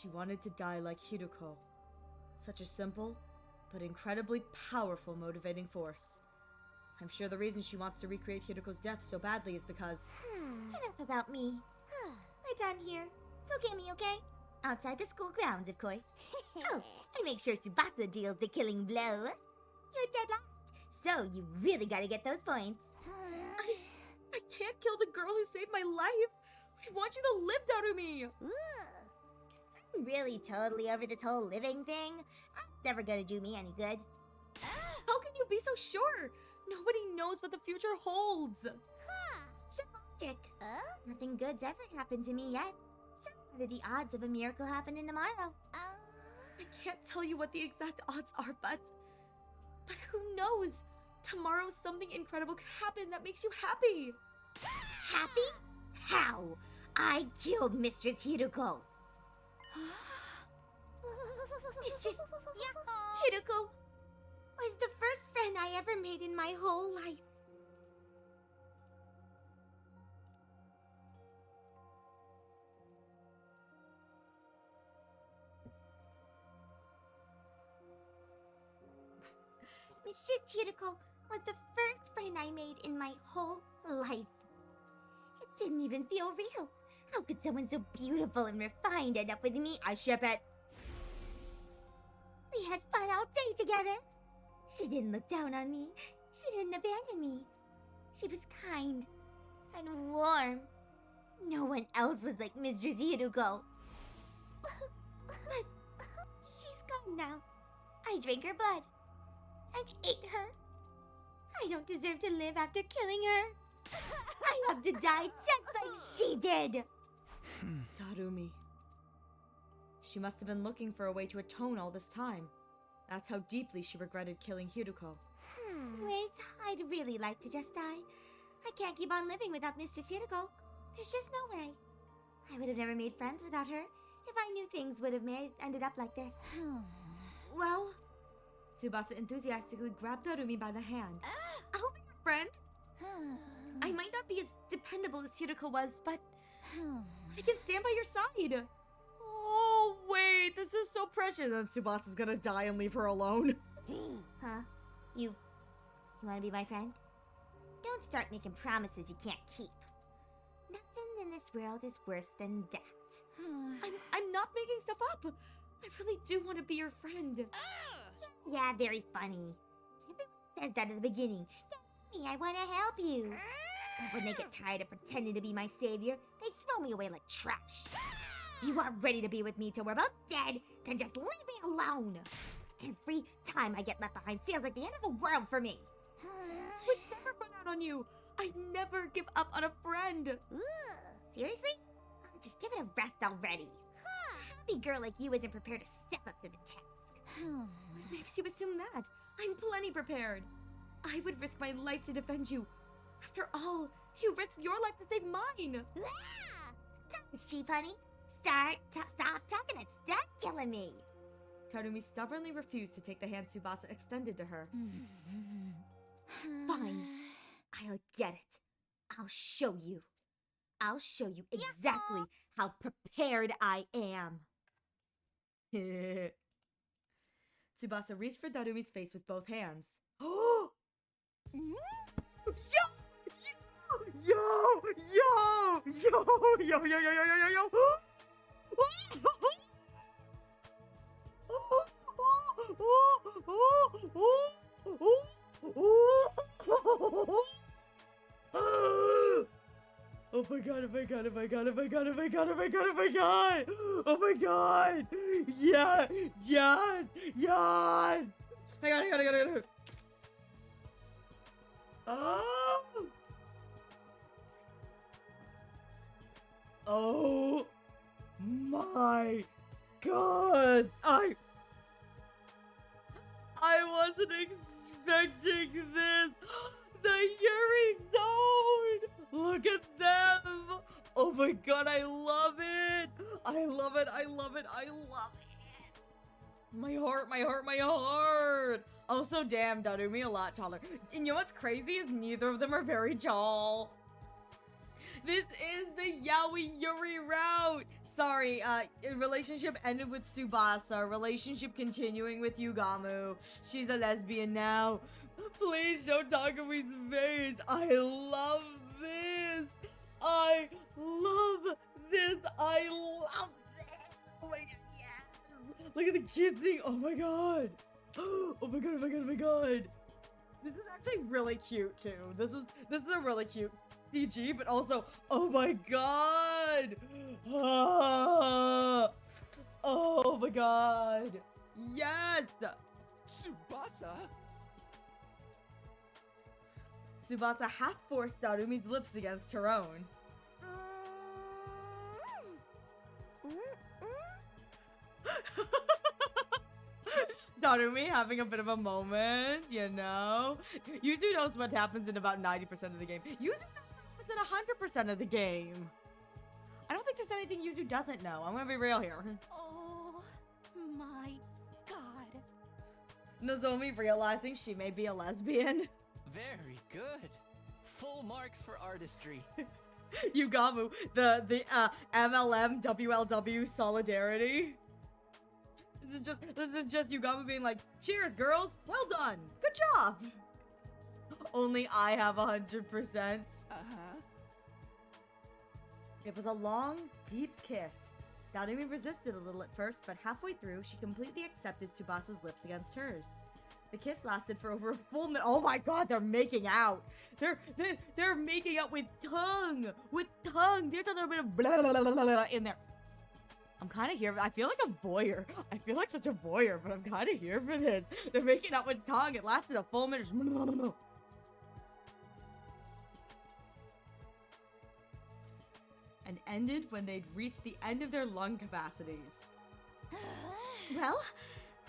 She wanted to die like Hiruko. Such a simple, but incredibly powerful motivating force. I'm sure the reason she wants to recreate Hiruko's death so badly is because... Enough about me. We're done here, so get me, okay? Outside the school grounds, of course. Oh, and make sure Tsubasa deals the killing blow. You're dead last, so you really gotta get those points. I can't kill the girl who saved my life. I want you to live, Darumi. I'm really totally over this whole living thing. That's never gonna do me any good. How can you be so sure? Nobody knows what the future holds. It's just logic. Nothing good's ever happened to me yet. So what are the odds of a miracle happening tomorrow? I can't tell you what the exact odds are, but who knows? Tomorrow something incredible could happen that makes you happy. Happy? How? I killed Mistress Hiruko. Mistress Hiruko was the first friend I ever made in my whole life. Mistress Hiruko was the first friend I made in my whole life. It didn't even feel real. How could someone so beautiful and refined end up with me? I ship it. We had fun all day together. She didn't look down on me. She didn't abandon me. She was kind and warm. No one else was like Mistress Hiruko. But she's gone now. I drank her blood and ate her. I don't deserve to live after killing her. I have to die just like she did. Darumi. She must have been looking for a way to atone all this time. That's how deeply she regretted killing Hiruko. Anyways, I'd really like to just die. I can't keep on living without Mistress Hiruko. There's just no way. I would have never made friends without her if I knew things would have ended up like this. Well, Tsubasa enthusiastically grabbed Darumi by the hand. I'll be your friend. I might not be as dependable as Hiruko was, but I can stand by your side. Oh, wait, this is so precious. And Tsubasa's gonna die and leave her alone. Huh? You wanna be my friend? Don't start making promises you can't keep. Nothing in this world is worse than that. I'm not making stuff up. I really do want to be your friend. Yeah, very funny. Everyone says that at the beginning. Me, I want to help you. But when they get tired of pretending to be my savior, they throw me away like trash. If you aren't ready to be with me till we're both dead, then just leave me alone. Every time I get left behind feels like the end of the world for me. I would never run out on you. I'd never give up on a friend. Seriously? Just give it a rest already. A happy girl like you isn't prepared to step up to the task. What makes you assume that? I'm plenty prepared. I would risk my life to defend you. After all, you risked your life to save mine. Don't cheap, honey. Stop talking and start killing me. Tarumi stubbornly refused to take the hand Tsubasa extended to her. Fine. I'll get it. I'll show you. I'll show you exactly how prepared I am. Tsubasa reached for Darumi's face with both hands. Oh! Yo! Oh my god, oh my god, oh my god, oh my god, oh my god, oh my god, oh my god! Oh my god! Yes! Yes! Yes! I got it. Oh! Oh my god! I wasn't expecting this! The Yuri Zone! Look at them! Oh my god, I love it! I love it, I love it, I love it! My heart, my heart, my heart! Also, damn, Darumi a lot taller. And you know what's crazy is neither of them are very tall. This is the Yaoi Yuri route! Sorry, relationship ended with Tsubasa. Relationship continuing with Yugamu. She's a lesbian now. Please show Takumi's face. I love this. I love this. I love this. Oh my god, yes. Look at the kissing. Oh my god. Oh my god, oh my god, oh my god. This is actually really cute too. This is a really cute CG, but also, oh my god! Ah, oh my god! Yes! Tsubasa? Tsubasa half forced Darumi's lips against her own. Darumi having a bit of a moment, you know? Yuzu knows what happens in about 90% of the game. Yuzu knows what happens in 100% of the game. I don't think there's anything Yuzu doesn't know. I'm gonna be real here. Oh my god. Nozomi realizing she may be a lesbian. Very good. Full marks for artistry. Yugamu, the MLM WLW solidarity. This is just Yugamu being like, cheers, girls, well done, good job. Only I have 100%. It was a long, deep kiss. Darumi resisted a little at first, but halfway through, she completely accepted Tsubasa's lips against hers. The kiss lasted for over a full minute. Oh my god, they're making out. They're making out with tongue. With tongue. There's a little bit of blah, blah, blah, blah, blah in there. I'm kind of here. I feel like a voyeur. I feel like such a voyeur, but I'm kind of here for this. They're making out with tongue. It lasted a full minute. And ended when they'd reached the end of their lung capacities. Well,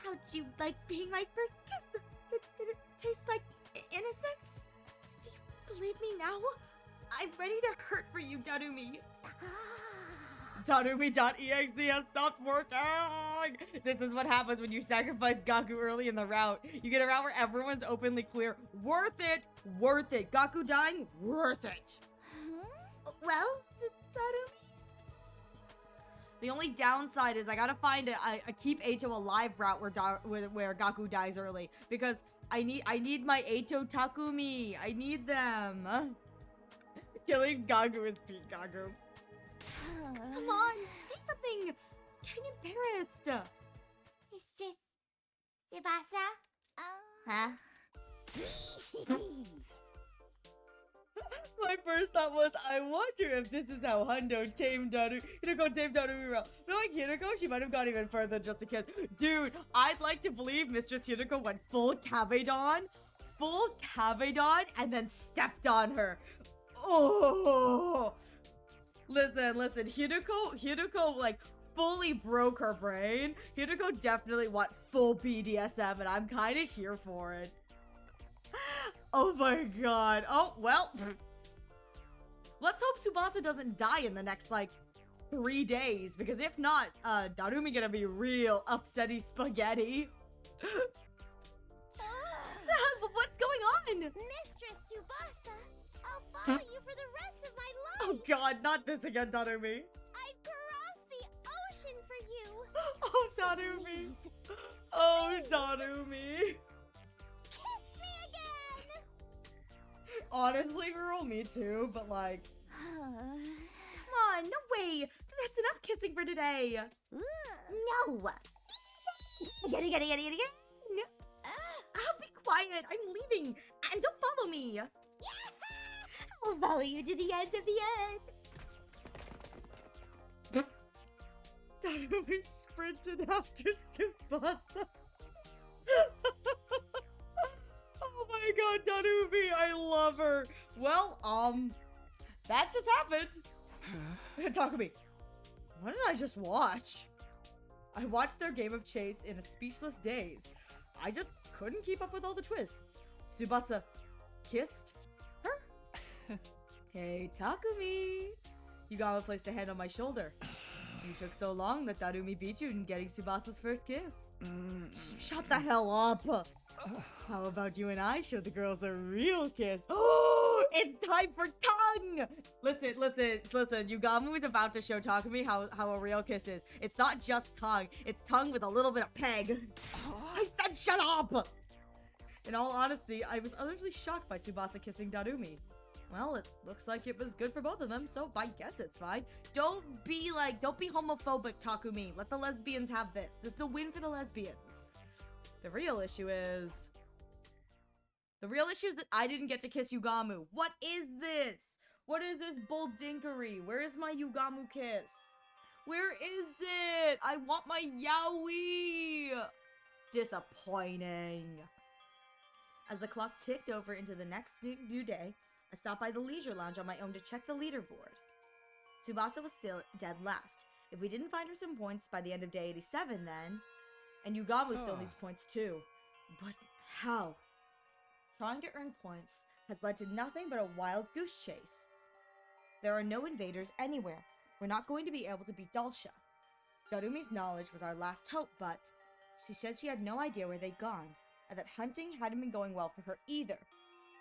how'd you like being my first kiss? Did it taste like innocence? Do you believe me now? I'm ready to hurt for you, Darumi. Darumi.exe has stopped working! This is what happens when you sacrifice Gaku early in the route. You get a route where everyone's openly clear. Worth it! Worth it! Gaku dying? Worth it! Well, Darumi? The only downside is I gotta find a keep Eito alive route where Gaku dies early. Because I need my Eito Takumi. I need them. Killing Gaku is Pete Gaku. Come on, say something! Getting embarrassed! It's just... Tsubasa? Huh? My first thought was, I wonder if this is how Hundo tamed Hinako tamed Darumi. Knowing Hinako, she might have gone even further than just a kiss. Dude, I'd like to believe Mistress Hinako went full Kabedon, and then stepped on her. Oh! Listen, Hinako, like, fully broke her brain. Hinako definitely want full BDSM, and I'm kind of here for it. Oh my god. Oh, well. Let's hope Tsubasa doesn't die in the next, like, 3 days, because if not, Darumi gonna be real upsetty spaghetti. What's going on? Mistress Tsubasa, I'll follow you for the rest of my life. Oh god, not this again, Darumi. I'd cross the ocean for you. Oh, Darumi. Oh, Darumi. Kiss me again. Honestly, girl, me too, but like... Come on, no way. That's enough kissing for today. No. Get. I'll be quiet. I'm leaving. And don't follow me. I'll follow you to the ends of the earth. Darumi sprinted after Tsubasa. Oh my god, Darumi, I love her. Well, that just happened. Takumi, what did I just watch? I watched their game of chase in a speechless daze. I just couldn't keep up with all the twists. Tsubasa kissed her? Hey, Takumi! Yugama placed a hand on my shoulder. You took so long that Darumi beat you in getting Tsubasa's first kiss. Shut the hell up! How about you and I show the girls a real kiss? Oh, it's time for tongue! Listen. Yugamu is about to show Takumi how a real kiss is. It's not just tongue. It's tongue with a little bit of peg. I said shut up! In all honesty, I was utterly shocked by Tsubasa kissing Darumi. Well, it looks like it was good for both of them, so I guess it's fine. Don't be homophobic, Takumi. Let the lesbians have this. This is a win for the lesbians. The real issue is that I didn't get to kiss Yugamu. What is this? What is this bulldinkery? Where is my Yugamu kiss? Where is it? I want my yaoi! Disappointing. As the clock ticked over into the next new day, I stopped by the leisure lounge on my own to check the leaderboard. Tsubasa was still dead last. If we didn't find her some points by the end of day 87 then... And Yugamu still needs points too. But how? Trying to earn points has led to nothing but a wild goose chase. There are no invaders anywhere. We're not going to be able to beat Dalsha. Darumi's knowledge was our last hope, but she said she had no idea where they'd gone, and that hunting hadn't been going well for her either.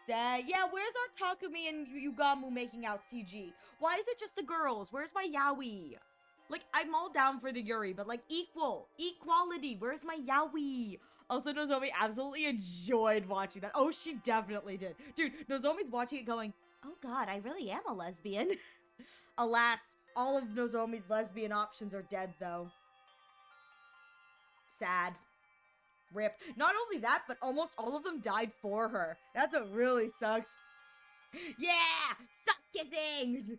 Yeah, where's our Takumi and Yugamu making out CG? Why is it just the girls? Where's my yaoi? Like, I'm all down for the Yuri, but like, equality. Where's my yaoi? Also, Nozomi absolutely enjoyed watching that. Oh, she definitely did. Dude, Nozomi's watching it going, oh god, I really am a lesbian. Alas, all of Nozomi's lesbian options are dead, though. Sad. Rip. Not only that, but almost all of them died for her. That's what really sucks. Yeah! Suck kissing!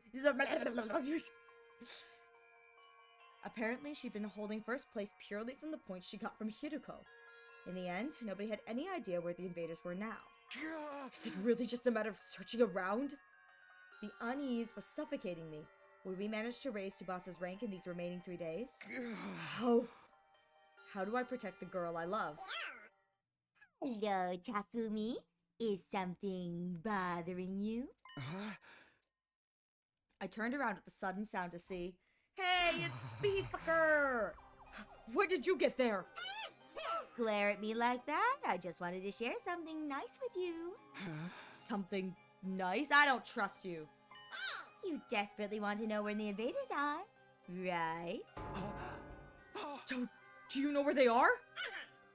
Apparently, she'd been holding first place purely from the points she got from Hiruko. In the end, nobody had any idea where the invaders were now. Is it really just a matter of searching around? The unease was suffocating me. Would we manage to raise Tsubasa's rank in these remaining 3 days? How do I protect the girl I love? Hello, Takumi. Is something bothering you? I turned around at the sudden sound to see, hey, it's Speedfucker! Where did you get there? Glare at me like that? I just wanted to share something nice with you. Something nice? I don't trust you. You desperately want to know where the invaders are, right? Do you know where they are?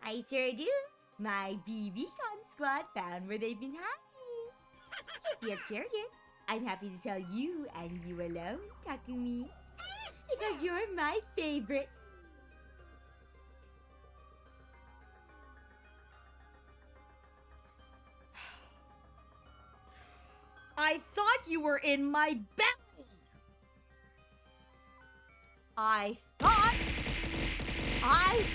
I sure do. My BB-Con squad found where they've been hiding. If you're curious, I'm happy to tell you and you alone, Takumi. Because you're my favorite. I thought you were in my belly! I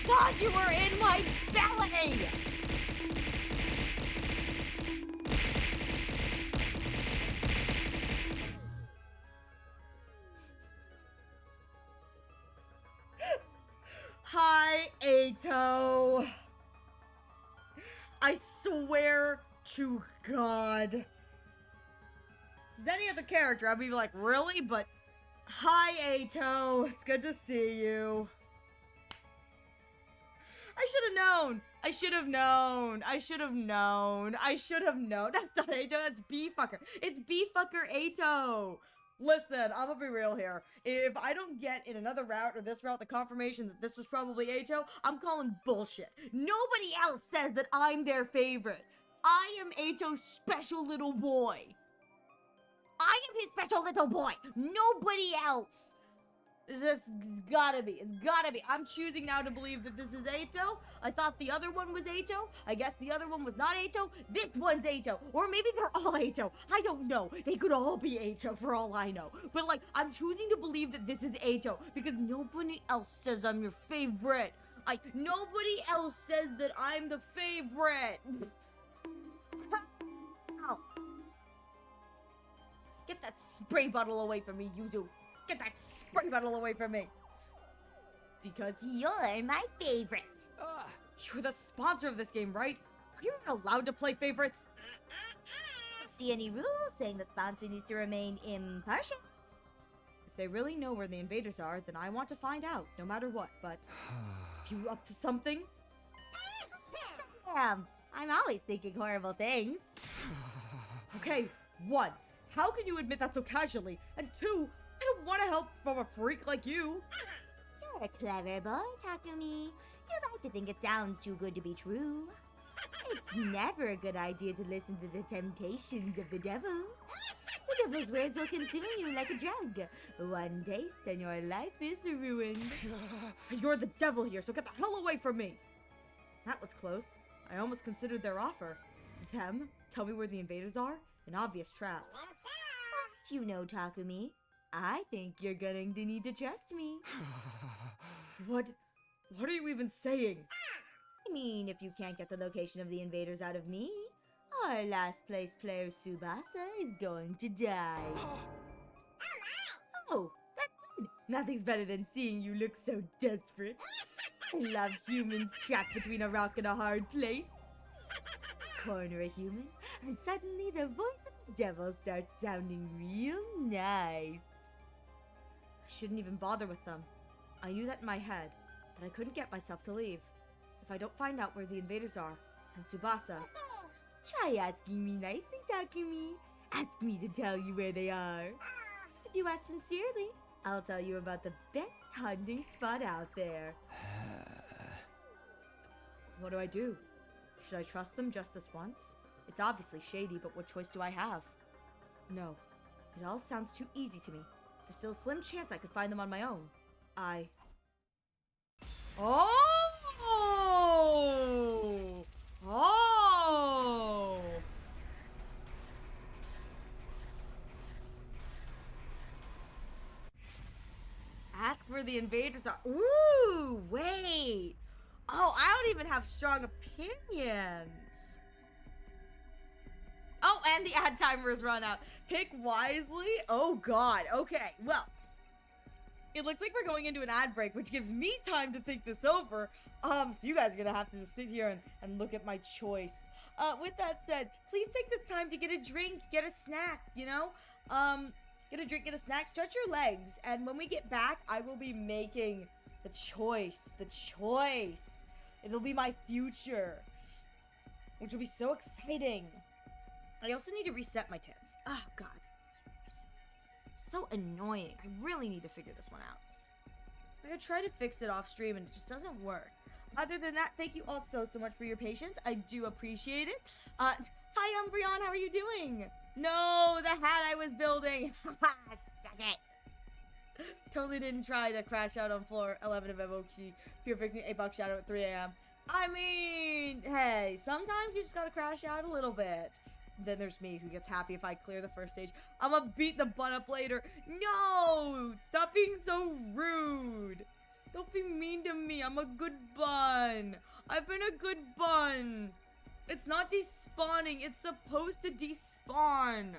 thought you were in my belly! Hi, Ato. I swear to God. If it's any other character, I'd be like, really? But hi, Ato. It's good to see you. I should have known. That's not Ato, that's B-Fucker. It's B-Fucker Ato. Listen, I'm gonna be real here. If I don't get in another route or this route the confirmation that this was probably Ato, I'm calling bullshit. Nobody else says that I'm their favorite. I am Ato's special little boy. I am his special little boy. Nobody else. It's just gotta be. It's gotta be. I'm choosing now to believe that this is Ato. I thought the other one was Ato. I guess the other one was not Ato. This one's Ato. Or maybe they're all Ato. I don't know. They could all be Ato for all I know. But like, I'm choosing to believe that this is Ato because nobody else says I'm your favorite. Nobody else says that I'm the favorite. Ow. Get that spray bottle away from me, Yuzu. Get that spray bottle away from me. Because you're my favorite. Ah, You're the sponsor of this game, right? Are you even allowed to play favorites? Don't see any rules saying the sponsor needs to remain impartial. If they really know where the invaders are, then I want to find out, no matter what, but... you up to something? Damn, I'm always thinking horrible things. Okay, 1. How can you admit that so casually? And 2, I don't want to help from a freak like you. You're a clever boy, Takumi. You're right to think it sounds too good to be true. It's never a good idea to listen to the temptations of the devil. The devil's words will consume you like a drug. One taste and your life is ruined. You're the devil here, so get the hell away from me! That was close. I almost considered their offer. Them? Tell me where the invaders are? An obvious trap. But you know, Takumi, I think you're going to need to trust me. What are you even saying? I mean, if you can't get the location of the invaders out of me, our last place player Tsubasa is going to die. Oh, that's good. Nothing's better than seeing you look so desperate. I love humans trapped between a rock and a hard place. Corner a human, and suddenly the voice of the devil starts sounding real nice. I shouldn't even bother with them. I knew that in my head, but I couldn't get myself to leave. If I don't find out where the invaders are, then Tsubasa... Try asking me nicely, Takumi. Ask me to tell you where they are. If you ask sincerely, I'll tell you about the best hunting spot out there. What do I do? Should I trust them just this once? It's obviously shady, but what choice do I have? No. It all sounds too easy to me. There's still a slim chance I could find them on my own. Oh! Oh! Ask where the invaders are. Ooh, wait. Oh, I don't even have strong opinions. Oh, and the ad timer has run out. Pick wisely. Oh, God. Okay, well. It looks like we're going into an ad break, which gives me time to think this over. So you guys are gonna have to just sit here and look at my choice. With that said, please take this time to get a drink, get a snack, you know? Get a drink, get a snack, stretch your legs. And when we get back, I will be making the choice. The choice. It'll be my future. Which will be so exciting. I also need to reset my tits. Oh, God. So annoying. I really need to figure this one out. I try to fix it off stream and it just doesn't work. Other than that, thank you all so much for your patience. I do appreciate it. Hi Umbreon, how are you doing? No, the hat I was building. Suck it. Totally didn't try to crash out on floor 11 of MOC. Pure fixing a buck shadow at 3 a.m. I mean, hey, sometimes you just gotta crash out a little bit. Then there's me, who gets happy if I clear the first stage. I'ma beat the bun up later. No! Stop being so rude. Don't be mean to me. I'm a good bun. I've been a good bun. It's not despawning. It's supposed to despawn.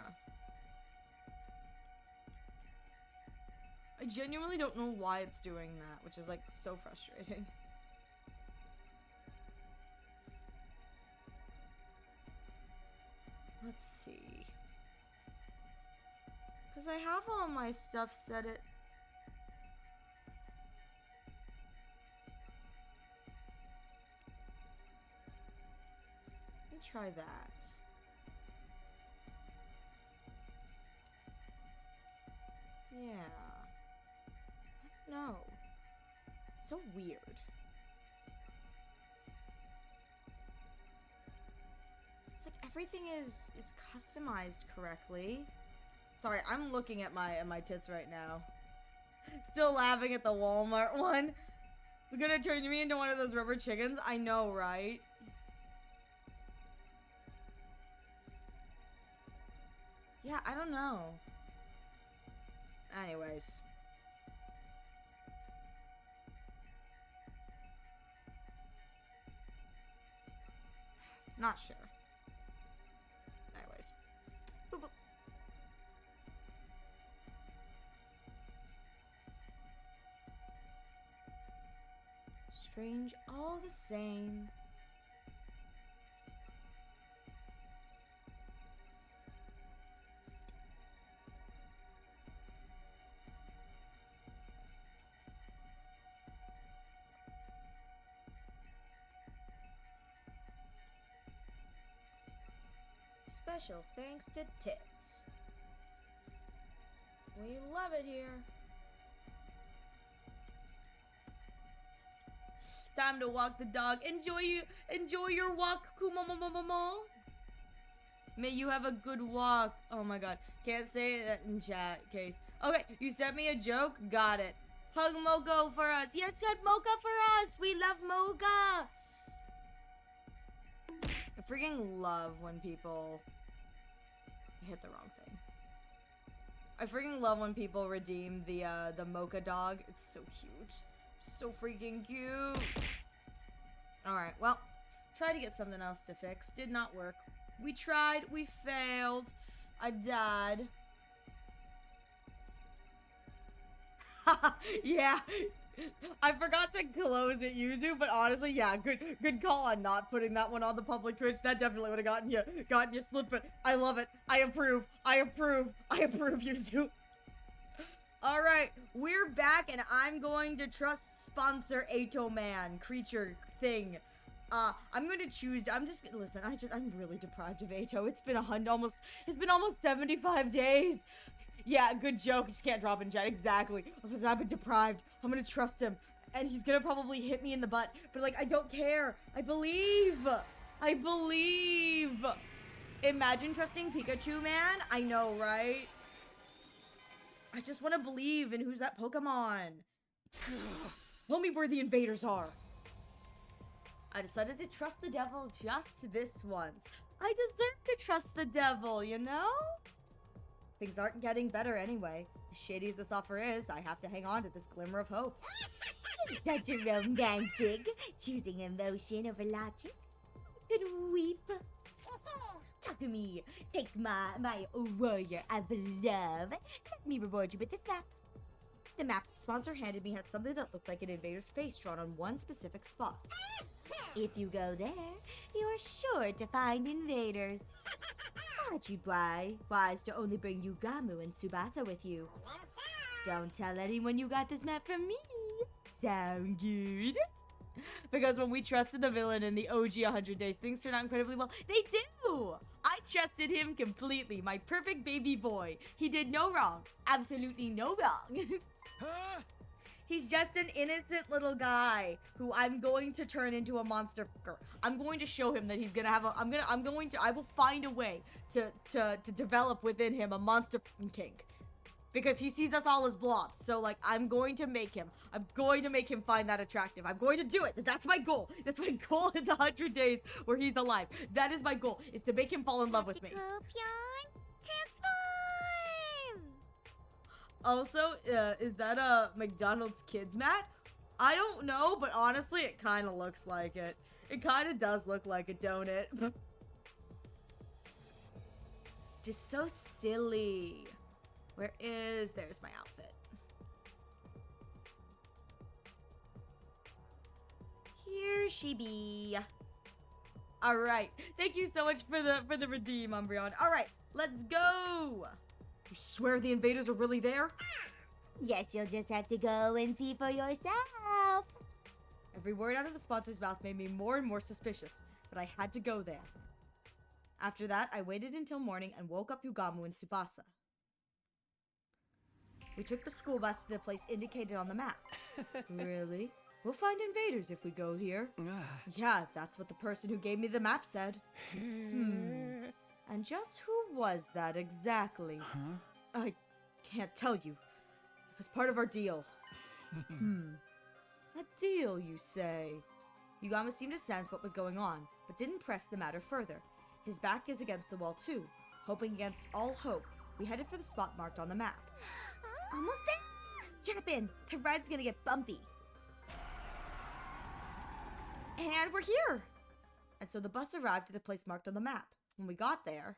I genuinely don't know why it's doing that, which is like so frustrating. Let's see. Because I have all my stuff set it. Let me try that. Yeah. I don't know. It's so weird. It's like everything is customized correctly. Sorry, I'm looking at my tits right now. Still laughing at the Walmart one. They're gonna turn me into one of those rubber chickens. I know, right? Yeah, I don't know. Anyways. Not sure. Anyways. Boop, boop. strange all the same. Special thanks to Tits. We love it here. Time to walk the dog. Enjoy your walk, Kumomomomo. May you have a good walk. Oh my god. Can't say that in chat, Case. Okay, you sent me a joke? Got it. Hug Mocha for us. Yes, hug Mocha for us. We love Mocha. I freaking love when people... I hit the wrong thing. I freaking love when people redeem the Mocha dog. It's so cute. So freaking cute. Alright, well, tried to get something else to fix. Did not work. We tried. We failed. I died. Yeah. I forgot to close it, Yuzu, but honestly, yeah, good call on not putting that one on the public Twitch. That definitely would have gotten you slipping. I love it. I approve, Yuzu. All right, we're back, and I'm going to trust sponsor Ato Man creature thing. I'm going to choose. Listen. I'm really deprived of Ato. It's been almost 75 days. Yeah, good joke. Just can't drop in chat. Exactly. Because I've been deprived. I'm gonna trust him. And he's gonna probably hit me in the butt. But, like, I don't care. I believe. Imagine trusting Pikachu, man. I know, right? I just want to believe in who's that Pokemon. Tell me where the invaders are. I decided to trust the devil just this once. I deserve to trust the devil, you know? Things aren't getting better anyway. As shady as this offer is, I have to hang on to this glimmer of hope. Such a romantic, choosing emotion over logic. I could weep. Takumi, take my warrior of love. Let me reward you with this map. The map the sponsor handed me had something that looked like an invader's face drawn on one specific spot. If you go there, you're sure to find invaders. Aren't you wise to only bring Yugamu and Tsubasa with you? Don't tell anyone you got this map from me. Sound good? Because when we trusted the villain in the OG 100 Days, things turned out incredibly well. They do! I trusted him completely. My perfect baby boy. He did no wrong. Absolutely no wrong. Huh? He's just an innocent little guy who I'm going to turn into a monster fucker. I'm going to show him that he's gonna have I will find a way to develop within him a monster fucking kink. Because he sees us all as blobs. So, like, I'm going to make him find that attractive. I'm going to do it. That's my goal. That's my goal in the 100 days where he's alive. That is my goal, is to make him fall in love with me. Transform! Also, is that a McDonald's kids mat? I don't know, but honestly, it kind of looks like it. It kind of does look like it, don't it? Just so silly. There's my outfit. Here she be. All right. Thank you so much for the redeem, Umbreon. All right, let's go. You swear the invaders are really there? Yes, you'll just have to go and see for yourself. Every word out of the sponsor's mouth made me more and more suspicious, but I had to go there. After that, I waited until morning and woke up Yugamu and Tsubasa. We took the school bus to the place indicated on the map. Really? We'll find invaders if we go here. Yeah, that's what the person who gave me the map said. And just who was that exactly? Huh? I can't tell you. It was part of our deal. A deal, you say? Yugamu seemed to sense what was going on, but didn't press the matter further. His back is against the wall too. Hoping against all hope, we headed for the spot marked on the map. Almost there? Jump in. The ride's gonna get bumpy. And we're here! And so the bus arrived at the place marked on the map. When we got there...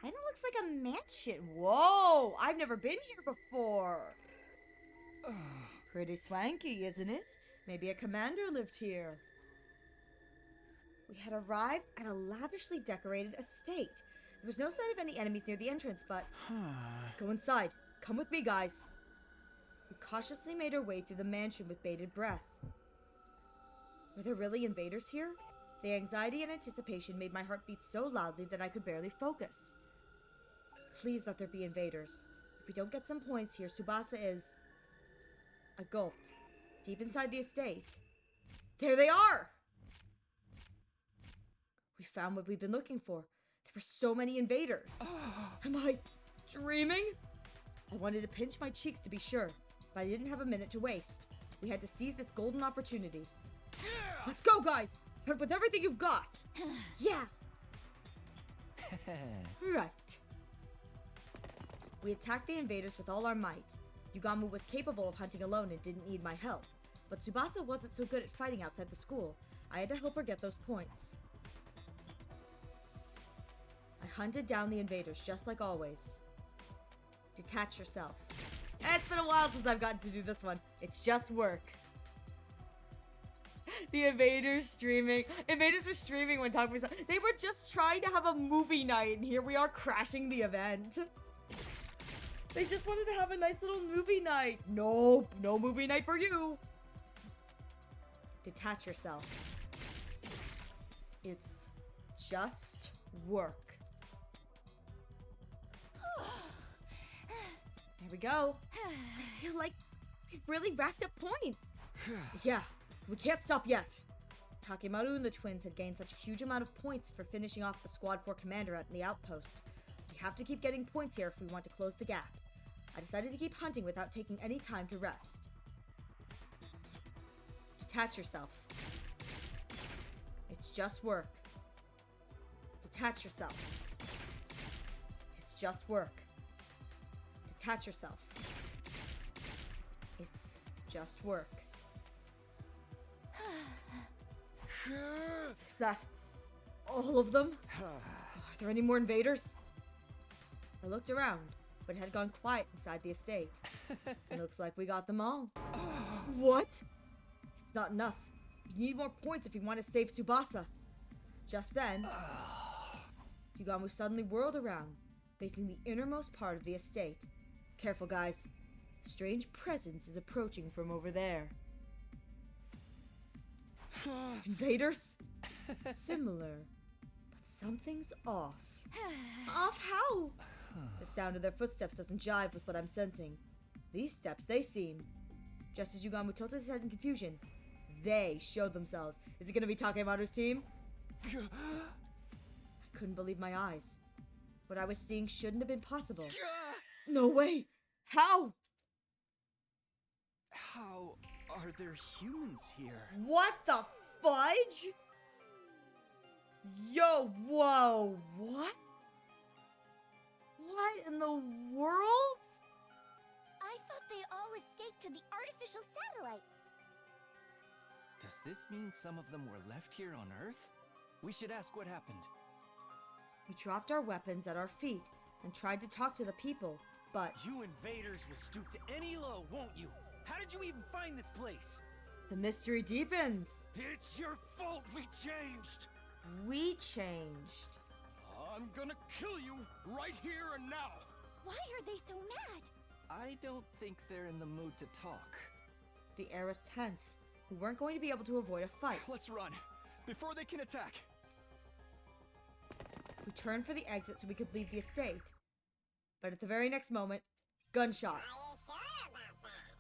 Kinda looks like a mansion. Whoa! I've never been here before. Pretty swanky, isn't it? Maybe a commander lived here. We had arrived at a lavishly decorated estate. There was no sign of any enemies near the entrance, but... Let's go inside. Come with me, guys. We cautiously made our way through the mansion with bated breath. Were there really invaders here? The anxiety and anticipation made my heart beat so loudly that I could barely focus. Please let there be invaders. If we don't get some points here, Tsubasa is... I gulped. Deep inside the estate. There they are! We found what we've been looking for. There were so many invaders. Am I dreaming? I wanted to pinch my cheeks to be sure, but I didn't have a minute to waste. We had to seize this golden opportunity. Let's go, guys! Hunt with everything you've got! Yeah! Right. We attacked the invaders with all our might. Yugamu was capable of hunting alone and didn't need my help. But Tsubasa wasn't so good at fighting outside the school. I had to help her get those points. I hunted down the invaders just like always. Detach yourself. It's been a while since I've gotten to do this one. It's just work. The invaders streaming. Invaders were streaming when talking about. They were just trying to have a movie night, and here we are crashing the event. They just wanted to have a nice little movie night. Nope, no movie night for you. Detach yourself. It's just work. There we go. I feel like we've really racked up points. Yeah, we can't stop yet. Takemaru and the twins had gained such a huge amount of points for finishing off the Squad 4 commander at the outpost. We have to keep getting points here if we want to close the gap. I decided to keep hunting without taking any time to rest. Detach yourself. It's just work. Detach yourself. It's just work. Detach yourself. It's just work. Is that all of them? Are there any more invaders? I looked around, but it had gone quiet inside the estate. Looks like we got them all. What? It's not enough. You need more points if you want to save Tsubasa. Just then, Yugamu suddenly whirled around, facing the innermost part of the estate. Careful, guys. A strange presence is approaching from over there. Invaders? Similar, but something's off. Off how? The sound of their footsteps doesn't jive with what I'm sensing. These steps, they seem. Just as Yugamu tilted his head in confusion, they showed themselves. Is it gonna be Takemaru's team? I couldn't believe my eyes. What I was seeing shouldn't have been possible. No way! How? How are there humans here? What the fudge? Yo, whoa, what? What in the world? I thought they all escaped to the artificial satellite. Does this mean some of them were left here on Earth? We should ask what happened. We dropped our weapons at our feet and tried to talk to the people, but You invaders will stoop to any low, won't you? How did you even find this place? the mystery deepens. It's your fault we changed! We changed. I'm gonna kill you right here and now! Why are they so mad? I don't think they're in the mood to talk. The air was tense. We weren't going to be able to avoid a fight. Let's run, before they can attack. We turned for the exit so we could leave the estate. But at the very next moment, gunshot. Are you sure about that?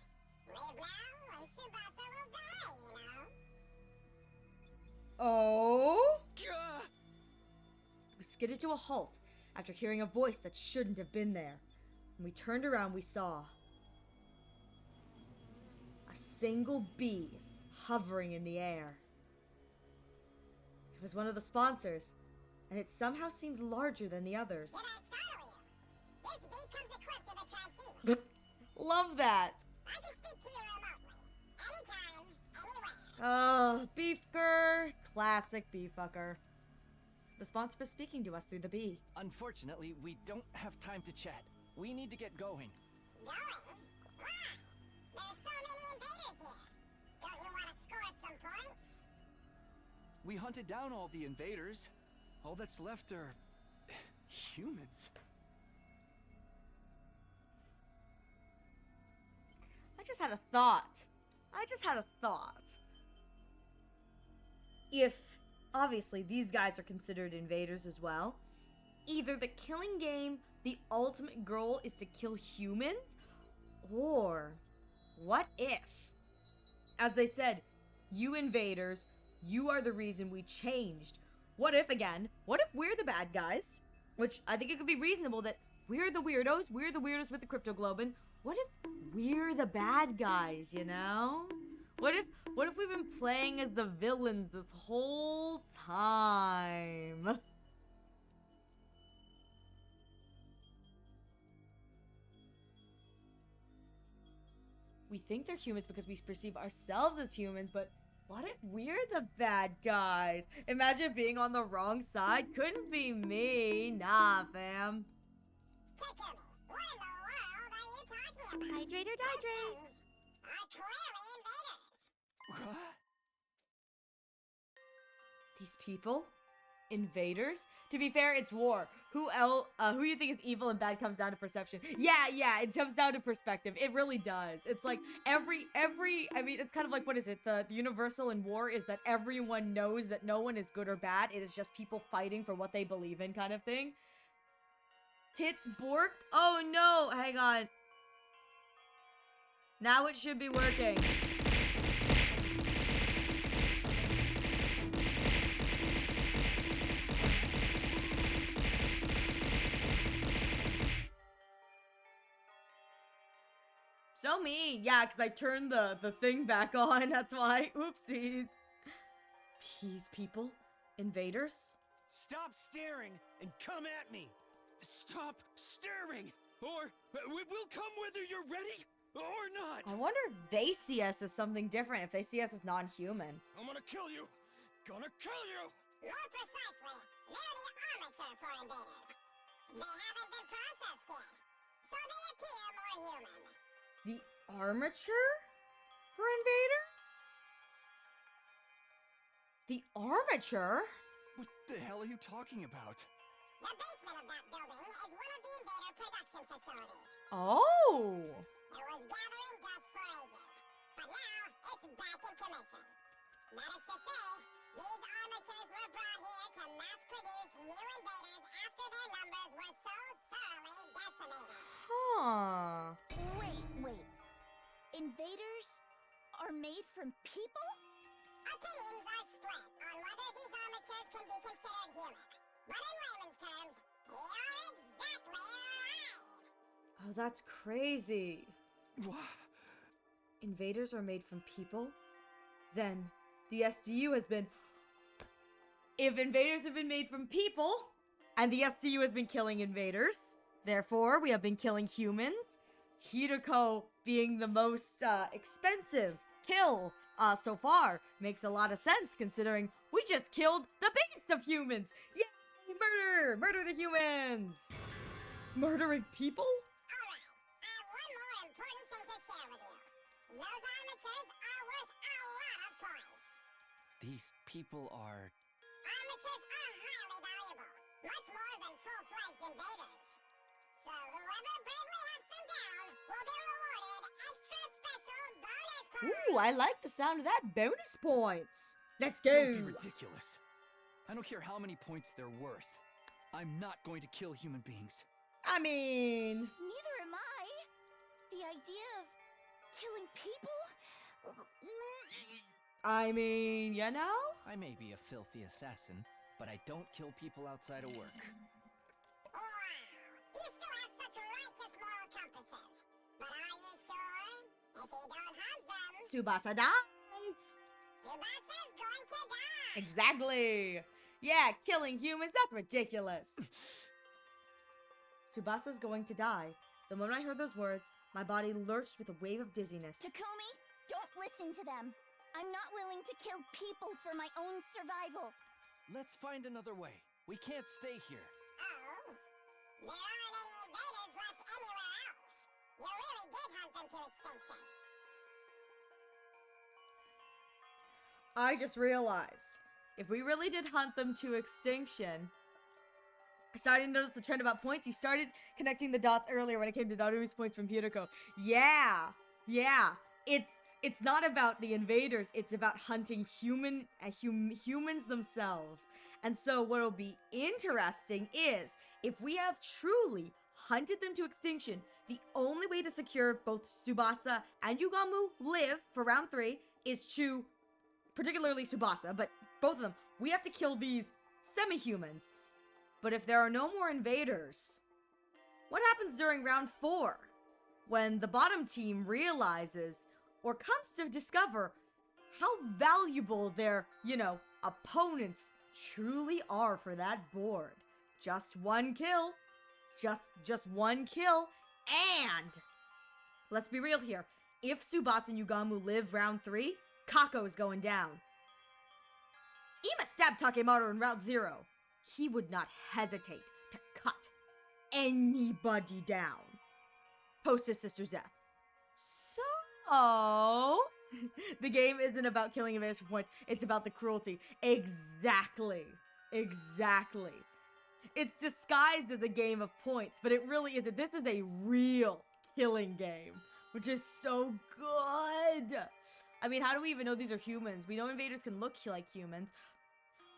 Live now and Tsubasa will die, you know? Oh? Gah! We skidded to a halt after hearing a voice that shouldn't have been there. When we turned around, we saw a single bee hovering in the air. It was one of the sponsors, and it somehow seemed larger than the others. Did I startle you? This bee comes equipped with a transceiver. Love that! I can speak to you remotely. Anytime, anywhere. Oh, beefker. Classic beeffucker. The sponsor was speaking to us through the bee. Unfortunately, we don't have time to chat. We need to get going. Going? Why? There's so many hunted down all the invaders. All that's left are humans. I just had a thought. If, obviously, these guys are considered invaders as well, either the killing game, the ultimate goal is to kill humans, or what if, as they said, you invaders, you are the reason we changed. What if we're the bad guys? Which I think it could be reasonable that we're the weirdos with the crypto globin. What if we're the bad guys, you know? What if we've been playing as the villains this whole time? We think they're humans because we perceive ourselves as humans, but what if we're the bad guys? Imagine being on the wrong side. Couldn't be me. Nah, fam. Takumi, what in the world are you talking about? Hydrate or Those dihydrate? things are clearly invaders. What? These people? Invaders? To be fair, it's war. Who you think is evil and bad comes down to perception. Yeah, it comes down to perspective. It really does. It's like every I mean, it's kind of like, what is it? The universal in war is that everyone knows that no one is good or bad. It is just people fighting for what they believe in kind of thing. Tits borked? Oh no, hang on. Now it should be working. So mean. Yeah, because I turned the thing back on. That's why. Oopsies. Peace, people. Invaders. Stop staring and come at me. Stop staring, or we'll come whether you're ready or not. I wonder if they see us as something different, if they see us as non-human. I'm gonna kill you. Gonna kill you. More precisely, they're the armature for invaders. They haven't been processed yet, so they appear more human. The armature for invaders? The armature? What the hell are you talking about? The basement of that building is one of the invader production facilities. Oh! It was gathering dust for ages, but now it's back in commission. That is to say, these armatures were brought here to mass-produce new invaders after their numbers were so thoroughly decimated. Huh. Wait. Invaders are made from people? Opinions are split on whether these armatures can be considered human. But in layman's terms, you're exactly right. Oh, that's crazy. What? Invaders are made from people? Then the SDU has been... If invaders have been made from people, and the SDU has been killing invaders, therefore we have been killing humans, Hideko being the most expensive kill so far makes a lot of sense considering we just killed the biggest of humans. Yay! Murder the humans. Murdering people? Alright, I have one more important thing to share with you. Those armatures are worth a lot of points. These people are... Armatures are highly valuable, much more than full-fledged invaders. So whoever bravely hunts them down will be rewarded extra special bonus points. Ooh, I like the sound of that. Bonus points. Let's go. Don't be ridiculous. I don't care how many points they're worth. I'm not going to kill human beings. I mean... Neither am I. The idea of killing people? You know? I may be a filthy assassin, but I don't kill people outside of work. Wow, you still have such righteous moral compasses. But are you sure? If you don't hunt them, Tsubasa dies. Tsubasa's going to die. Exactly. Yeah, killing humans, that's ridiculous. Tsubasa's going to die. The moment I heard those words, my body lurched with a wave of dizziness. Takumi, don't listen to them. I'm not willing to kill people for my own survival. Let's find another way. We can't stay here. Oh? There aren't any invaders left anywhere else. You really did hunt them to extinction. I just realized, if we really did hunt them to extinction, I started to notice the trend about points. You started connecting the dots earlier when it came to Narumi's points from Hiroko. Yeah. It's not about the invaders. It's about hunting humans themselves. And so what'll be interesting is if we have truly hunted them to extinction, the only way to secure both Tsubasa and Yugamu live for round 3 is to, particularly Tsubasa, but both of them, we have to kill these semi-humans. But if there are no more invaders, what happens during round 4? When the bottom team realizes or comes to discover how valuable their, opponents truly are for that board. Just one kill. Just one kill. And let's be real here. If Tsubasa and Yugamu live round 3, Kako is going down. Ima stabbed Takemaru in round 0. He would not hesitate to cut anybody down post his sister's death. So, the game isn't about killing invaders for points. It's about the cruelty. Exactly. It's disguised as a game of points, but it really isn't. This is a real killing game, which is so good. I mean, how do we even know these are humans? We know invaders can look like humans.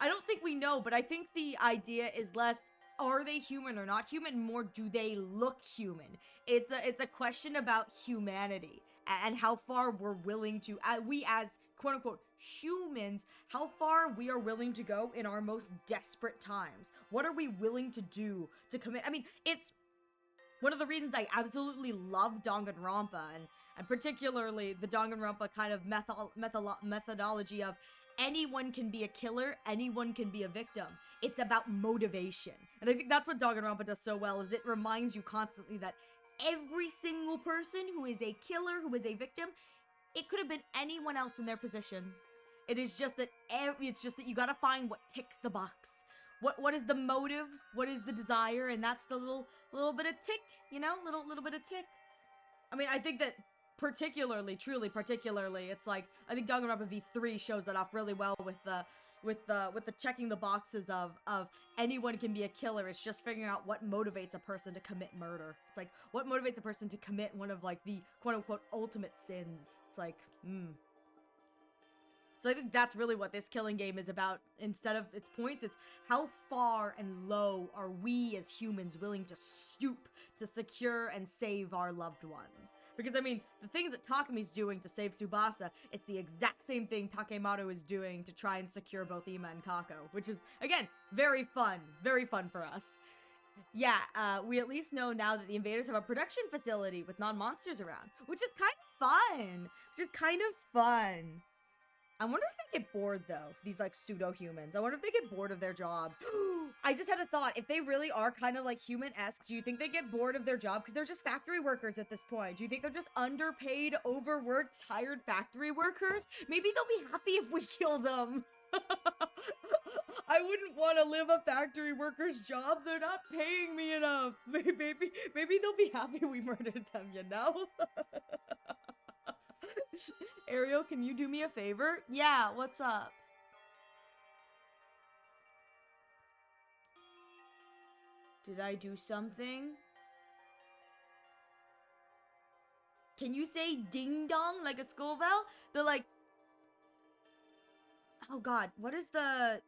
I don't think we know, but I think the idea is less, are they human or not human? More, do they look human? It's a question about humanity and how far we're willing to, we as quote-unquote humans, how far we are willing to go in our most desperate times. What are we willing to do to commit? I mean, it's one of the reasons I absolutely love Danganronpa, and particularly the Danganronpa kind of methodology of anyone can be a killer, anyone can be a victim. It's about motivation. And I think that's what Danganronpa does so well, is it reminds you constantly that every single person who is a killer, who is a victim, it could have been anyone else in their position. It is just that you gotta find what ticks the box. What is the motive? What is the desire? And that's the little bit of tick, little bit of tick. I mean, I think that particularly, it's like, I think Danganronpa V3 shows that off really well with the checking the boxes of anyone can be a killer. It's just figuring out what motivates a person to commit murder. It's like, what motivates a person to commit one of like the quote-unquote ultimate sins. It's like, So I think that's really what this killing game is about. Instead of its points, it's how far and low are we as humans willing to stoop to secure and save our loved ones. Because, I mean, the things that Takemi's doing to save Tsubasa, it's the exact same thing Takemaru is doing to try and secure both Ima and Kako. Which is, again, very fun for us. Yeah, we at least know now that the invaders have a production facility with non-monsters around. Which is kind of fun. I wonder if they get bored, though, these, like, pseudo-humans. I wonder if they get bored of their jobs. I just had a thought. If they really are kind of, like, human-esque, do you think they get bored of their job? Because they're just factory workers at this point. Do you think they're just underpaid, overworked, tired factory workers? Maybe they'll be happy if we kill them. I wouldn't want to live a factory worker's job. They're not paying me enough. Maybe they'll be happy we murdered them, you know? Ariel, can you do me a favor? Yeah, what's up? Did I do something? Can you say ding dong like a school bell? They're like, oh god, what is the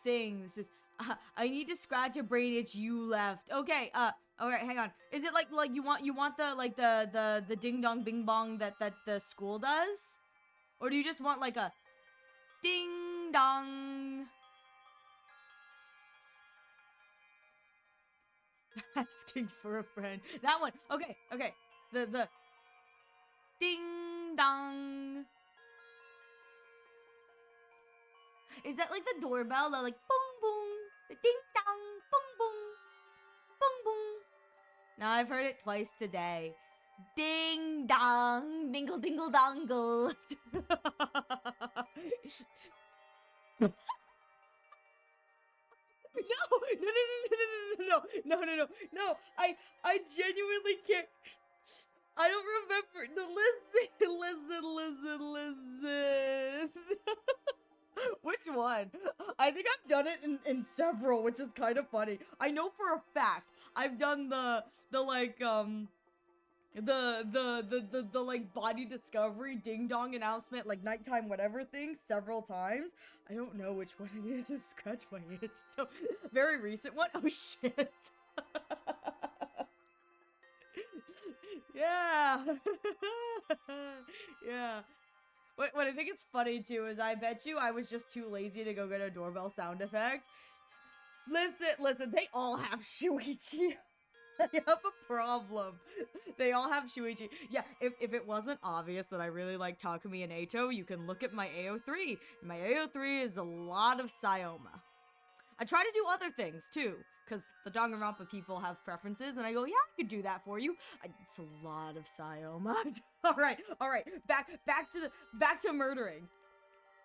thing? This is, I need to scratch a brain itch you left. Okay, alright, hang on. Is it like you want the ding dong bing bong that the school does? Or do you just want like a ding dong? Asking for a friend. That one. Okay. The ding dong. Is that like the doorbell? The like boom boom. The ding dong boom boom. Boom boom. Now I've heard it twice today. Ding dong. Dingle dingle dongle. No, I genuinely can't. I don't remember. No, listen. one. I think I've done it in several, which is kind of funny. I know for a fact I've done the like the like body discovery ding dong announcement, like nighttime whatever thing, several times. I don't know which one it is. Scratch my itch. No, very recent one. Oh shit. Yeah. Yeah. What I think is funny too is I bet you I was just too lazy to go get a doorbell sound effect. Listen, they all have Shuichi. I have a problem. They all have Shuichi. Yeah, if it wasn't obvious that I really like Takumi and Eito, you can look at my AO3. My AO3 is a lot of Sayoma. I try to do other things too, because the Danganronpa people have preferences, and I go, yeah, I could do that for you. It's a lot of Sayoma. all right. Back to murdering.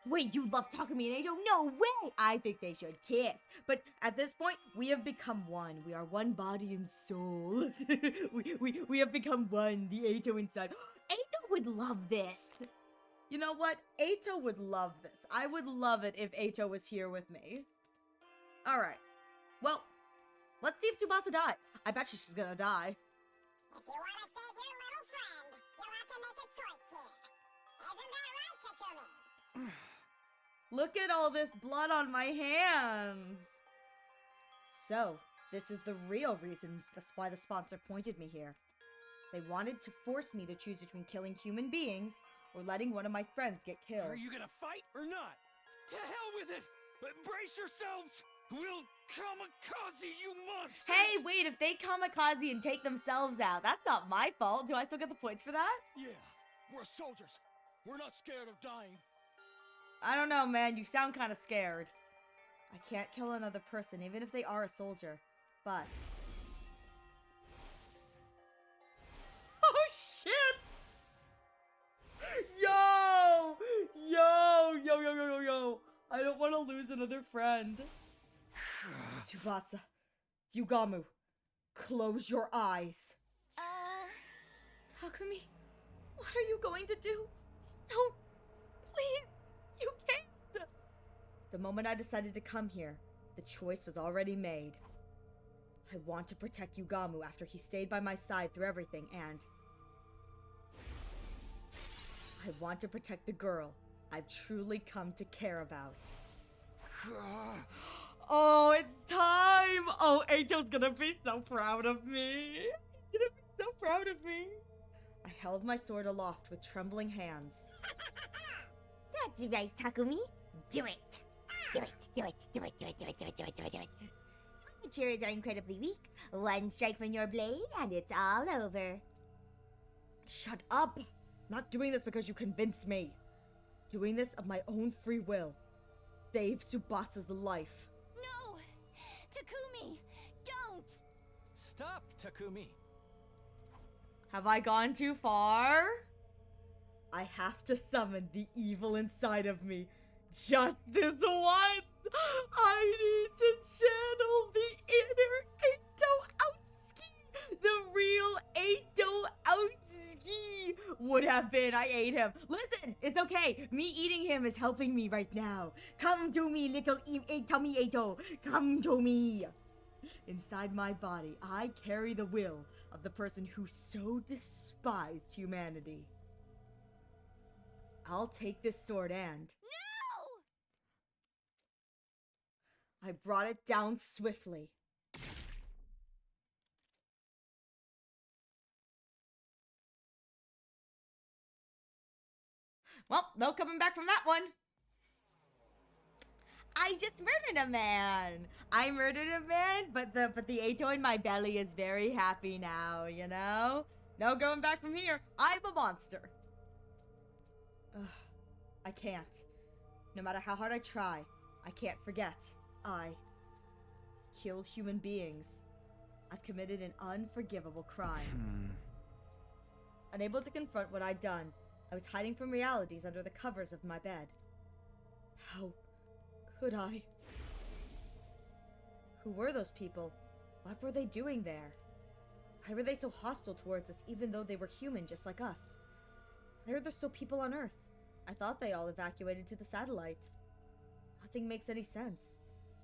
Wait, you love Takumi and Eito? No way! I think they should kiss. But at this point, we have become one. We are one body and soul. we have become one, the Eito inside. Eito would love this. You know what? Eito would love this. I would love it if Eito was here with me. Alright. Well, let's see if Tsubasa dies. I bet you she's gonna die. If you want to save your little friend, you'll have to make a choice here. Isn't that right, Takumi? Look at all this blood on my hands. So, this is the real reason why the sponsor pointed me here. They wanted to force me to choose between killing human beings or letting one of my friends get killed. Are you gonna fight or not? To hell with it! Brace yourselves! We'll kamikaze you monsters! Hey, wait, if they kamikaze and take themselves out, that's not my fault. Do I still get the points for that? Yeah, we're soldiers. We're not scared of dying. I don't know, man. You sound kind of scared. I can't kill another person, even if they are a soldier. But... Oh, shit! Yo! I don't want to lose another friend. Tsubasa, Yugamu, close your eyes. Takumi, what are you going to do? Don't, please, you can't. The moment I decided to come here, the choice was already made. I want to protect Yugamu after he stayed by my side through everything, and I want to protect the girl I've truly come to care about. Oh, it's time! Oh, Eito's gonna be so proud of me. He's gonna be so proud of me. I held my sword aloft with trembling hands. That's right, Takumi. Do it. Do it. Amateurs are incredibly weak. One strike from your blade, and it's all over. Shut up! I'm not doing this because you convinced me. Doing this of my own free will. Save Tsubasa's life. No! Takumi! Don't! Stop, Takumi. Have I gone too far? I have to summon the evil inside of me. Just this once! I need to channel the inner Eito Outski! The real Eito Outski! Would have been, I ate him. Listen, it's okay. Me eating him is helping me right now. Come to me, little tummy Eito. Come to me. Inside my body, I carry the will of the person who so despised humanity. I'll take this sword and... No! I brought it down swiftly. Well, no coming back from that one. I just murdered a man. I murdered a man, but the Eito in my belly is very happy now, you know? No going back from here. I'm a monster. Ugh, I can't. No matter how hard I try, I can't forget. I killed human beings. I've committed an unforgivable crime. Unable to confront what I'd done, I was hiding from realities under the covers of my bed. How could I? Who were those people? What were they doing there? Why were they so hostile towards us even though they were human just like us? Why are there still people on Earth? I thought they all evacuated to the satellite. Nothing makes any sense.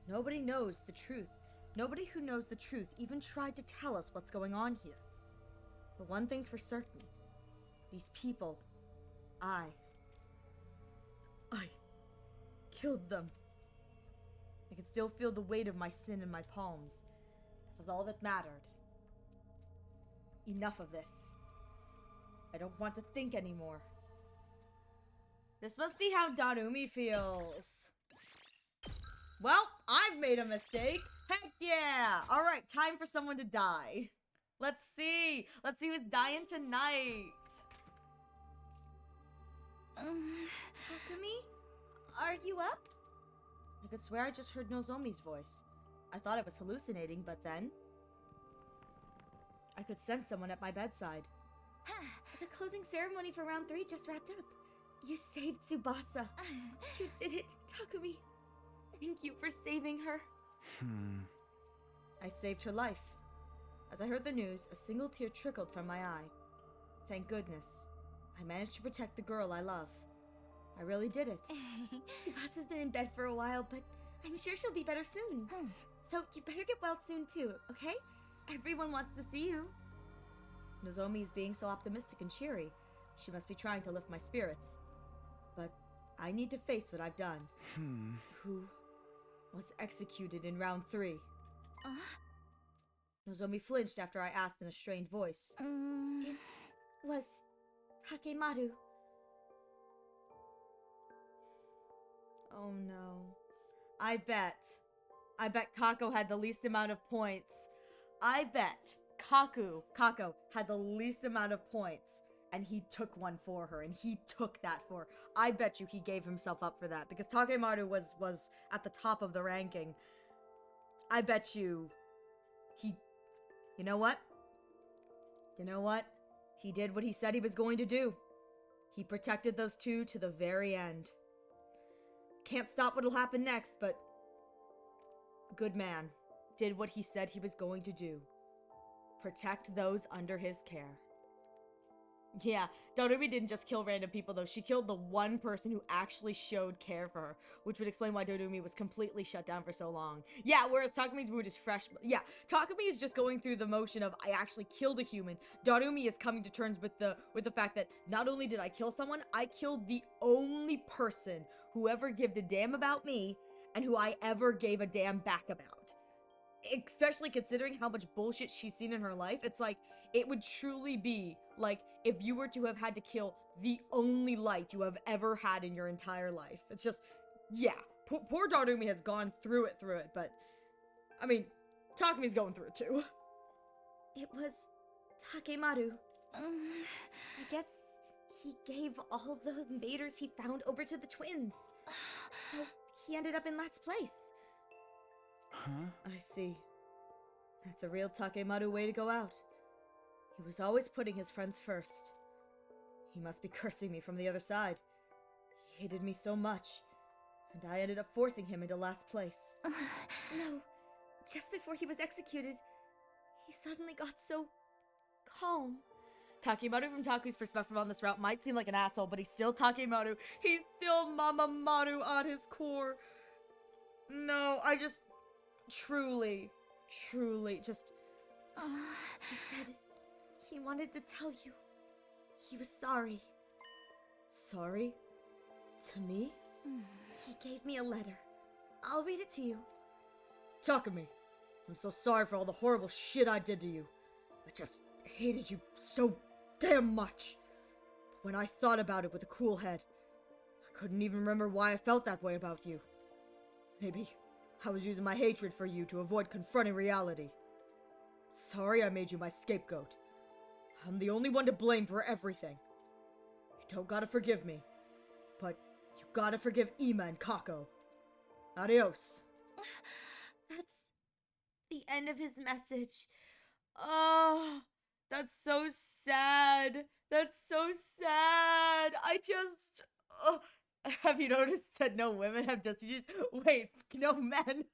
Nobody knows the truth. Nobody who knows the truth even tried to tell us what's going on here. But one thing's for certain. These people, I killed them. I can still feel the weight of my sin in my palms. That was all that mattered. Enough of this. I don't want to think anymore. This must be how Darumi feels. Well, I've made a mistake. Heck yeah! Alright, time for someone to die. Let's see. Let's see who's dying tonight. Takumi? Are you up? I could swear I just heard Nozomi's voice. I thought I was hallucinating, but then I could sense someone at my bedside. The closing ceremony for round 3 just wrapped up. You saved Tsubasa. You did it, Takumi. Thank you for saving her. I saved her life. As I heard the news, a single tear trickled from my eye. Thank goodness. I managed to protect the girl I love. I really did it. Tsubasa's been in bed for a while, but I'm sure she'll be better soon. So you better get well soon too, okay? Everyone wants to see you. Nozomi is being so optimistic and cheery. She must be trying to lift my spirits. But I need to face what I've done. Who was executed in round 3? Nozomi flinched after I asked in a strained voice. It was Takemaru. Oh no. I bet Kako had the least amount of points. I bet Kako had the least amount of points, and he took one for her, and he took that for her. I bet you he gave himself up for that, because Takemaru was at the top of the ranking. I bet you he... You know what? You know what? He did what he said he was going to do. He protected those two to the very end. Can't stop what'll happen next, but... Good man. Did what he said he was going to do. Protect those under his care. Yeah, Darumi didn't just kill random people though, she killed the one person who actually showed care for her, which would explain why Darumi was completely shut down for so long. Yeah, whereas Takumi's mood is fresh. Yeah, Takumi is just going through the motion of, I actually killed a human. Darumi is coming to terms with the fact that not only did I kill someone, I killed the only person who ever gave a damn about me, and who I ever gave a damn back about. Especially considering how much bullshit she's seen in her life, it's like, it would truly be like if you were to have had to kill the only light you have ever had in your entire life. It's just, yeah, poor Darumi has gone through it, but, I mean, Takumi's going through it too. It was Takemaru. I guess he gave all the invaders he found over to the twins. So he ended up in last place. I see. That's a real Takemaru way to go out. He was always putting his friends first. He must be cursing me from the other side. He hated me so much, and I ended up forcing him into last place. No, just before he was executed, he suddenly got so calm. Takemaru from Taku's perspective on this route might seem like an asshole, but he's still Takemaru. He's still Mama Maru on his core. No, I just... Truly, just... He said he wanted to tell you he was sorry. Sorry? To me? He gave me a letter. I'll read it to you. Takumi, I'm so sorry for all the horrible shit I did to you. I just hated you so damn much. But when I thought about it with a cool head, I couldn't even remember why I felt that way about you. Maybe I was using my hatred for you to avoid confronting reality. Sorry I made you my scapegoat. I'm the only one to blame for everything. You don't gotta forgive me, but you gotta forgive Ima and Kako. Adios. That's the end of his message. Oh, that's so sad. That's so sad. I just... Oh, have you noticed that no women have destinations? Wait, no men.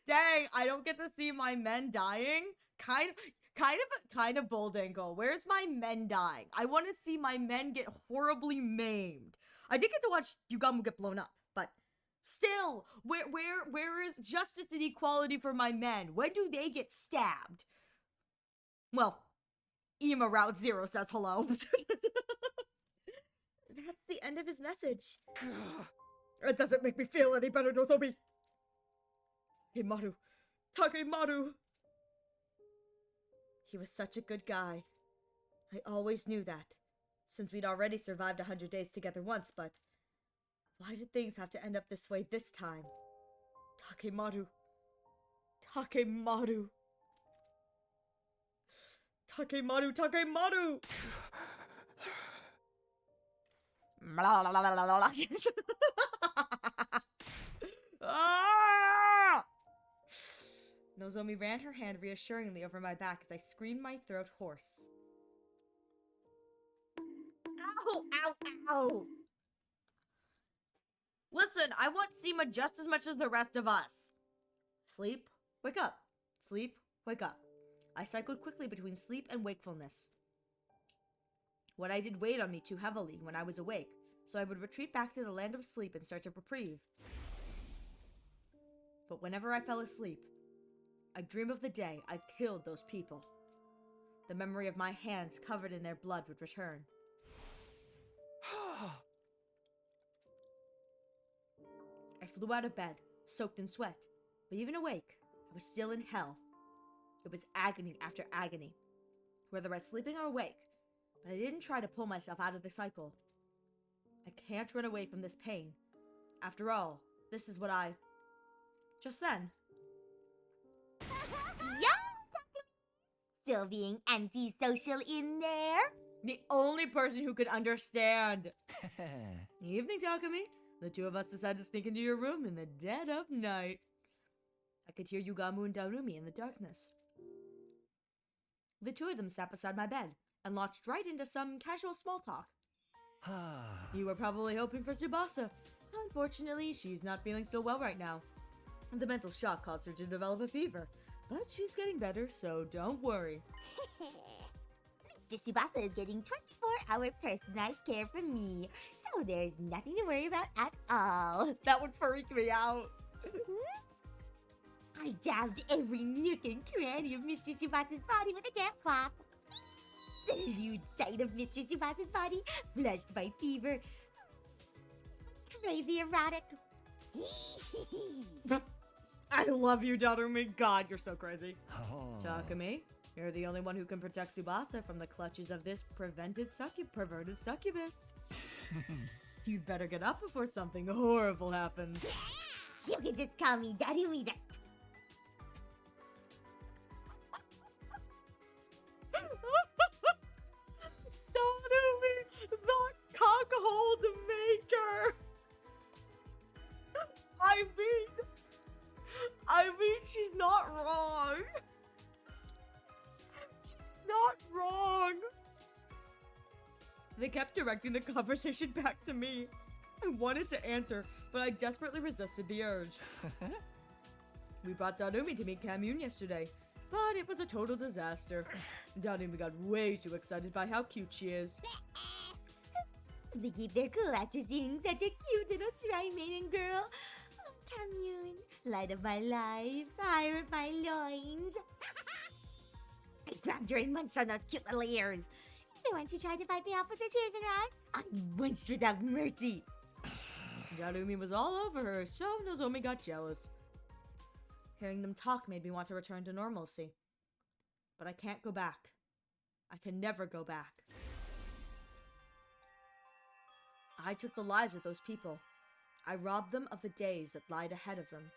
Dang, I don't get to see my men dying. Kind of bold angle. Where's my men dying? I want to see my men get horribly maimed. I did get to watch Yugamu get blown up, but still, where is justice and equality for my men? When do they get stabbed? Well, Ema Route Zero says hello. That's the end of his message. It doesn't make me feel any better, Nozomi. Takemaru. Takemaru. He was such a good guy. I always knew that, since we'd already survived 100 days together once, but why did things have to end up this way this time? Takemaru. Takemaru. Takemaru, Takemaru! Ah! Nozomi ran her hand reassuringly over my back as I screamed my throat hoarse. Ow, ow, ow! Listen, I want Seema just as much as the rest of us. Sleep, wake up. Sleep, wake up. I cycled quickly between sleep and wakefulness. What I did weighed on me too heavily when I was awake, so I would retreat back to the land of sleep in search of reprieve. But whenever I fell asleep, I'd dream of the day I killed those people. The memory of my hands covered in their blood would return. I flew out of bed, soaked in sweat, but even awake, I was still in hell. It was agony after agony, whether I was sleeping or awake, but I didn't try to pull myself out of the cycle. I can't run away from this pain. After all, this is what I... Just then... Still being antisocial in there? The only person who could understand. Evening, Takumi. The two of us decided to sneak into your room in the dead of night. I could hear Yugamu and Darumi in the darkness. The two of them sat beside my bed and launched right into some casual small talk. You were probably hoping for Tsubasa. Unfortunately, she's not feeling so well right now. The mental shock caused her to develop a fever, but she's getting better, so don't worry. Mr. Tsubasa is getting 24-hour personalized care from me, so there's nothing to worry about at all. That would freak me out. I dabbed every nook and cranny of Mr. Tsubasa's body with a damp cloth. The lewd sight of Mr. Tsubasa's body, flushed by fever. Crazy erotic. I love you, Darumi. God, you're so crazy. Takumi, you're the only one who can protect Tsubasa from the clutches of this perverted succubus. You'd better get up before something horrible happens. You can just call me Darumi. Darumi, the cockhold maker. I mean, she's not wrong. She's not wrong. They kept directing the conversation back to me. I wanted to answer, but I desperately resisted the urge. We brought Darumi to meet Kamune yesterday, but it was a total disaster. Darumi got way too excited by how cute she is. They keep their cool after seeing such a cute little shrine maiden girl. Oh, Kamune, light of my life, fire of my loins. I grabbed her and munched on those cute little ears. And when she tried to fight me off with the tears and rags, I munched without mercy. Darumi was all over her, so Nozomi got jealous. Hearing them talk made me want to return to normalcy. But I can't go back. I can never go back. I took the lives of those people. I robbed them of the days that lied ahead of them.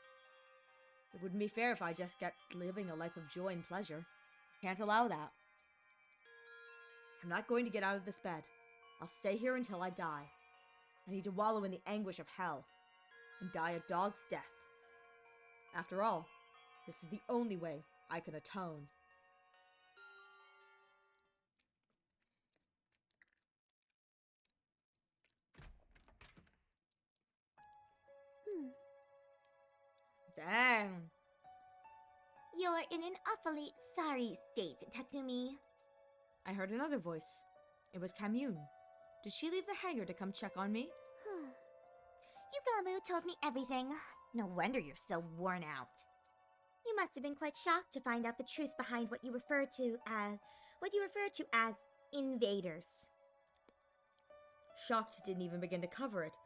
It wouldn't be fair if I just kept living a life of joy and pleasure. I can't allow that. I'm not going to get out of this bed. I'll stay here until I die. I need to wallow in the anguish of hell and die a dog's death. After all, this is the only way I can atone. Dang. You're in an awfully sorry state, Takumi. I heard another voice. It was Kamune. Did she leave the hangar to come check on me? Yugamu told me everything. No wonder you're so worn out. You must have been quite shocked to find out the truth behind what you refer to as invaders. Shocked didn't even begin to cover it.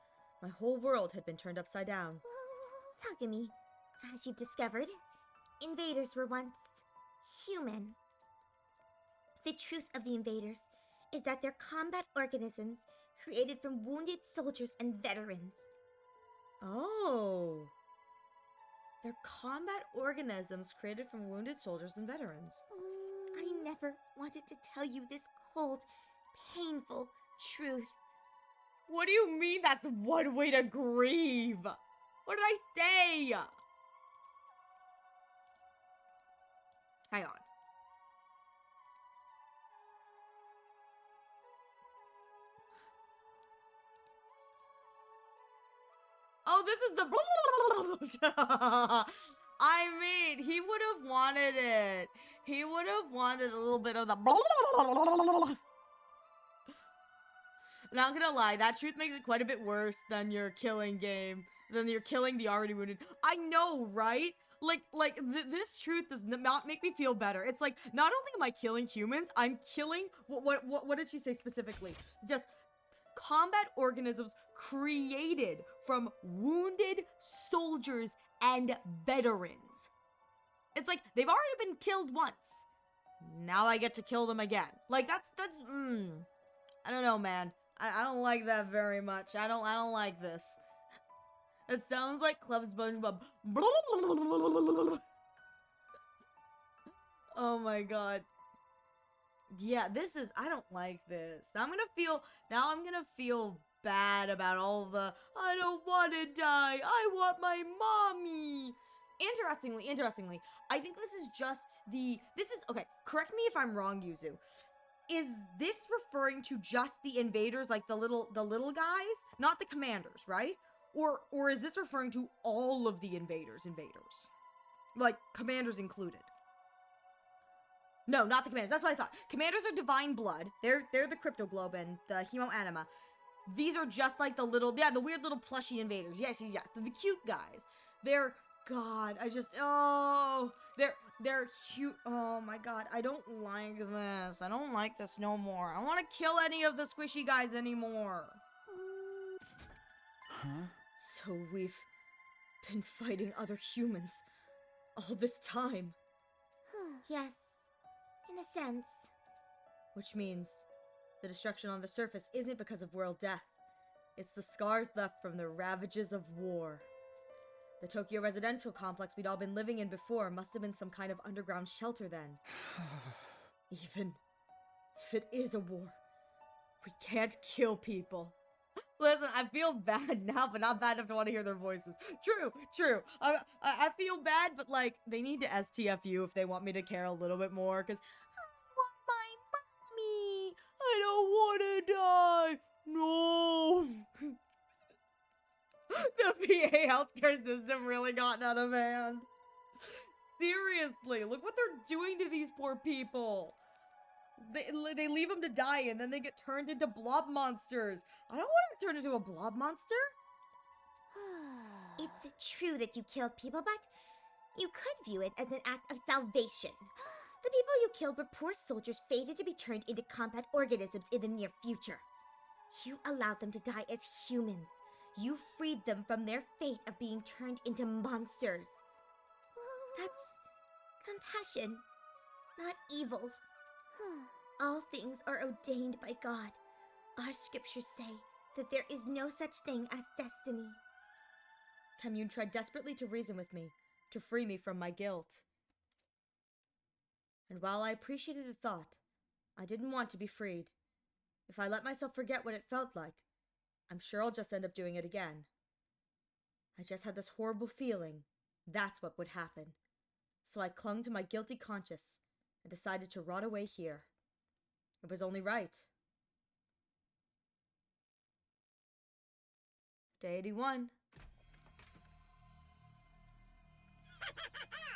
My whole world had been turned upside down. Takumi, as you've discovered, invaders were once human. The truth of the invaders is that they're combat organisms created from wounded soldiers and veterans. Oh. They're combat organisms created from wounded soldiers and veterans. I never wanted to tell you this cold, painful truth. What do you mean that's one way to grieve? What did I say? Hang on. Oh, this is the... I mean, he would have wanted it. He would have wanted a little bit of the... Not gonna lie, that truth makes it quite a bit worse than your killing game. Than you're killing the already wounded. I know, right? This truth does not make me feel better. It's like, not only am I killing humans, I'm killing... What did she say specifically? Just... combat organisms created from wounded soldiers and veterans. It's like, they've already been killed once. Now I get to kill them again. Like, that's, I don't know, man. I don't like that very much. I don't like this. It sounds like Club SpongeBob. Oh my god. Yeah, this is, I don't like this. Now I'm gonna feel bad about all the, I don't want to die, I want my mommy. Interestingly, I think this is just okay, correct me if I'm wrong, Yuzu. Is this referring to just the invaders, like the little guys? Not the commanders, right? Or is this referring to all of the invaders? Like, commanders included. No, not the commanders. That's what I thought. Commanders are divine blood. They're the crypto globe and the hemo anima. These are just like the weird little plushy invaders. Yes. The cute guys. They're cute. Oh my god. I don't like this. I don't like this no more. I don't want to kill any of the squishy guys anymore. Huh? So we've been fighting other humans all this time. Yes. In a sense. Which means the destruction on the surface isn't because of world death. It's the scars left from the ravages of war. The Tokyo residential complex we'd all been living in before must have been some kind of underground shelter then. Even if it is a war, we can't kill people. Listen, I feel bad now, but not bad enough to want to hear their voices. True. I feel bad, but like, they need to STFU if they want me to care a little bit more, because I want my mommy. I don't want to die. No. The VA healthcare system really gotten out of hand. Seriously, look what they're doing to these poor people. They leave them to die and then they get turned into blob monsters. I don't want to turn into a blob monster. It's true that you killed people, but you could view it as an act of salvation. The people you killed were poor soldiers fated to be turned into combat organisms in the near future. You allowed them to die as humans. You freed them from their fate of being turned into monsters. That's compassion, not evil. All things are ordained by God. Our scriptures say that there is no such thing as destiny. Commune tried desperately to reason with me, to free me from my guilt. And while I appreciated the thought, I didn't want to be freed. If I let myself forget what it felt like, I'm sure I'll just end up doing it again. I just had this horrible feeling that's what would happen. So I clung to my guilty conscience and decided to rot away here. It was only right. Day 81.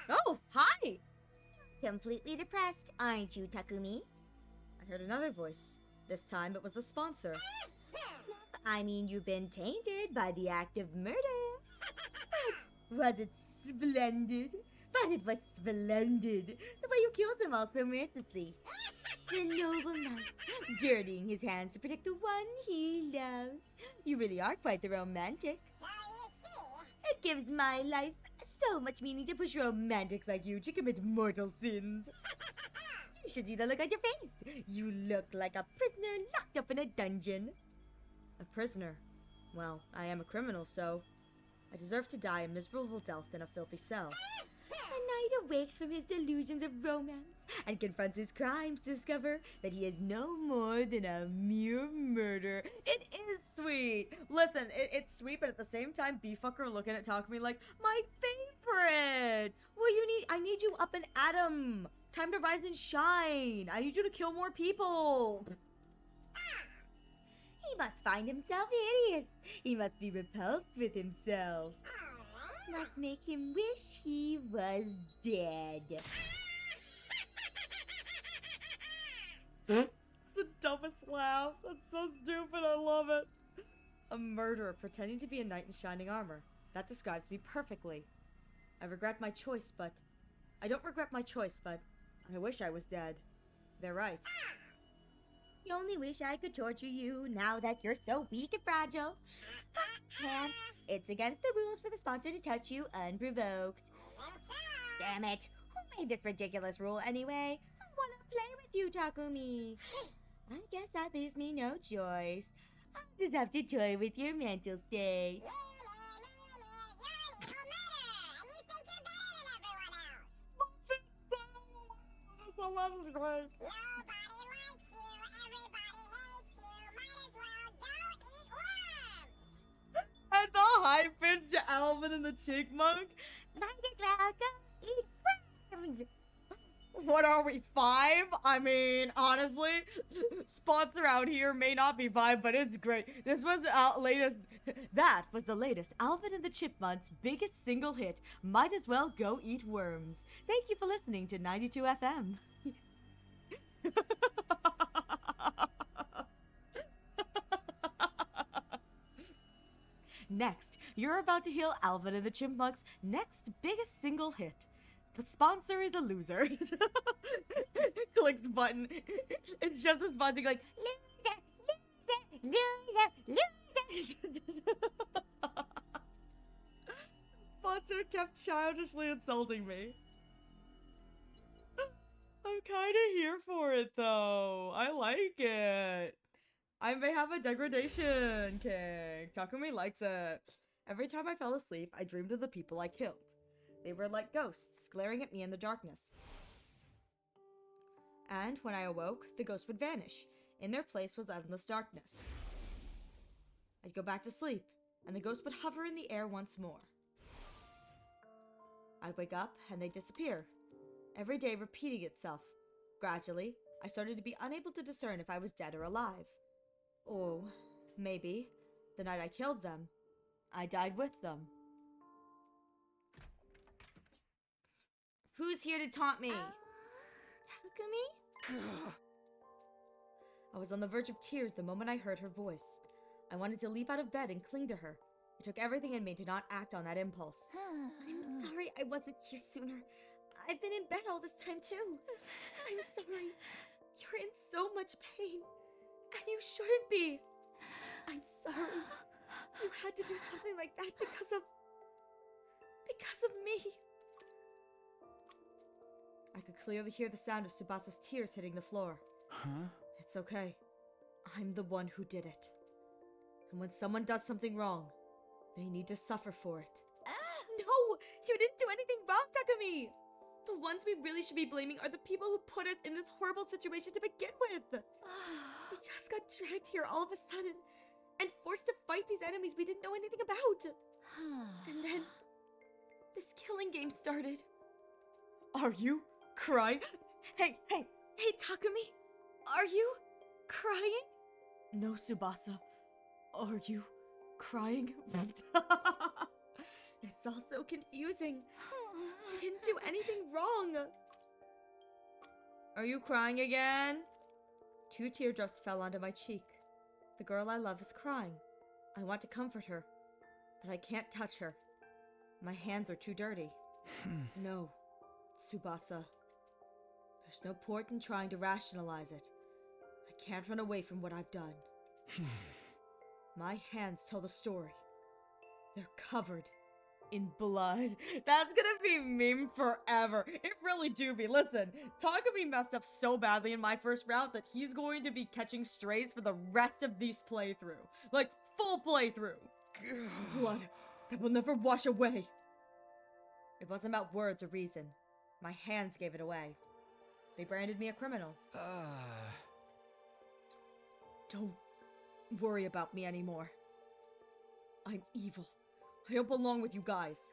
Oh, hi! Completely depressed, aren't you, Takumi? I heard another voice. This time it was the sponsor. I mean, you've been tainted by the act of murder. But was it splendid? But it was splendid. The way you killed them all so mercilessly. The noble knight, dirtying his hands to protect the one he loves. You really are quite the romantic. So you see, It gives my life so much meaning to push romantics like you to commit mortal sins. You should see the look on your face. You look like a prisoner locked up in a dungeon. A prisoner? Well, I am a criminal, so I deserve to die a miserable death in a filthy cell. The knight awakes from his delusions of romance and confronts his crimes to discover that he is no more than a mere murderer. It is sweet. Listen, it's sweet, but at the same time, B-fucker looking at Takumi like, my favorite. Well, I need you up and at 'em. Time to rise and shine. I need you to kill more people. He must find himself hideous. He must be repulsed with himself. Must make him wish he was dead. It's the dumbest laugh. That's so stupid. I love it. A murderer pretending to be a knight in shining armor. That describes me perfectly. I regret my choice, but... I don't regret my choice, but... I wish I was dead. They're right. You only wish I could torture you now that you're so weak and fragile. I can't. It's against the rules for the sponsor to touch you unprovoked. Damn it. Who made this ridiculous rule anyway? I want to play with you, Takumi. I guess that leaves me no choice. I'll just have to toy with your mental state. Nobody likes you, everybody hates you, might as well don't eat worms! And the high-pitched Alvin and the Chipmunk. Might as well go eat worms. What are we, 5? I mean, honestly, sponsor out here may not be 5, but it's great. This was the latest. That was the latest Alvin and the Chipmunks' biggest single hit. Might as well go eat worms. Thank you for listening to 92 FM. Next, you're about to hear Alvin and the Chipmunks' next biggest single hit. The sponsor is a loser. Clicks button. It's just this button like, loser. Sponsor kept childishly insulting me. I'm kind of here for it though. I like it. I may have a degradation kink. Takumi likes it. Every time I fell asleep, I dreamed of the people I killed. They were like ghosts, glaring at me in the darkness. And when I awoke, the ghosts would vanish. In their place was endless darkness. I'd go back to sleep, and the ghosts would hover in the air once more. I'd wake up, and they'd disappear. Every day repeating itself. Gradually, I started to be unable to discern if I was dead or alive. Or, maybe, the night I killed them, I died with them. Who's here to taunt me? Takumi? I was on the verge of tears the moment I heard her voice. I wanted to leap out of bed and cling to her. It took everything in me to not act on that impulse. I'm sorry I wasn't here sooner. I've been in bed all this time too. I'm sorry. You're in so much pain. And you shouldn't be. I'm sorry. You had to do something like that because of me. I could clearly hear the sound of Tsubasa's tears hitting the floor. Huh? It's okay. I'm the one who did it. And when someone does something wrong, they need to suffer for it. No! You didn't do anything wrong, Takumi! The ones we really should be blaming are the people who put us in this horrible situation to begin with! We just got dragged here all of a sudden, and forced to fight these enemies we didn't know anything about! And then, this killing game started. Are you crying? Hey, Takumi! Are you crying? No, Tsubasa. Are you crying? It's all so confusing. I didn't do anything wrong. Are you crying again? 2 teardrops fell onto my cheek. The girl I love is crying. I want to comfort her, but I can't touch her. My hands are too dirty. No, Tsubasa. There's no point in trying to rationalize it. I can't run away from what I've done. My hands tell the story. They're covered in blood. That's gonna be meme forever. It really do be. Listen, Takumi messed up so badly in my first round that he's going to be catching strays for the rest of this playthrough. Like, full playthrough. Blood that will never wash away. It wasn't about words or reason. My hands gave it away. They branded me a criminal. Don't worry about me anymore. I'm evil. I don't belong with you guys.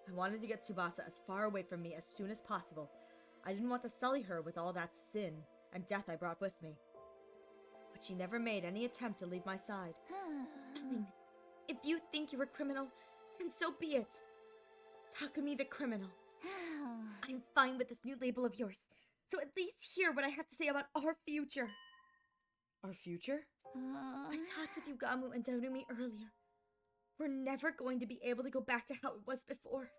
I wanted to get Tsubasa as far away from me as soon as possible. I didn't want to sully her with all that sin and death I brought with me. But she never made any attempt to leave my side. Fine. If you think you're a criminal, then so be it. Takumi the criminal. I'm fine with this new label of yours. So at least hear what I have to say about our future. Our future? I talked with Yugamu and Darumi earlier. We're never going to be able to go back to how it was before.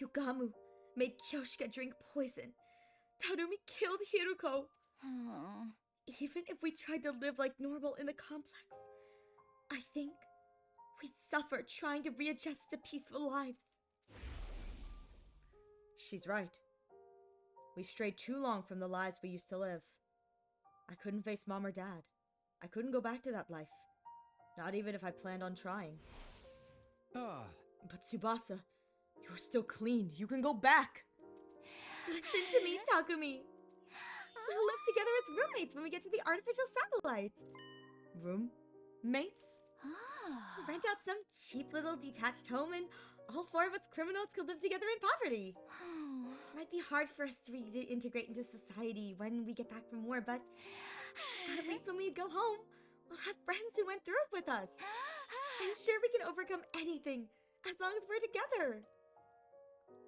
Yugamu made Kyoshika drink poison. Darumi killed Hiruko. Even if we tried to live like normal in the complex, I think we'd suffer trying to readjust to peaceful lives. She's right. We've strayed too long from the lives we used to live. I couldn't face Mom or Dad. I couldn't go back to that life. Not even if I planned on trying. But Tsubasa, you're still clean. You can go back. Listen to me, Takumi. We'll live together as roommates when we get to the artificial satellite. Roommates? Rent out some cheap little detached home and all four of us criminals could live together in poverty. It might be hard for us to reintegrate into society when we get back from war, but at least when we go home, we'll have friends who went through it with us. I'm sure we can overcome anything as long as we're together.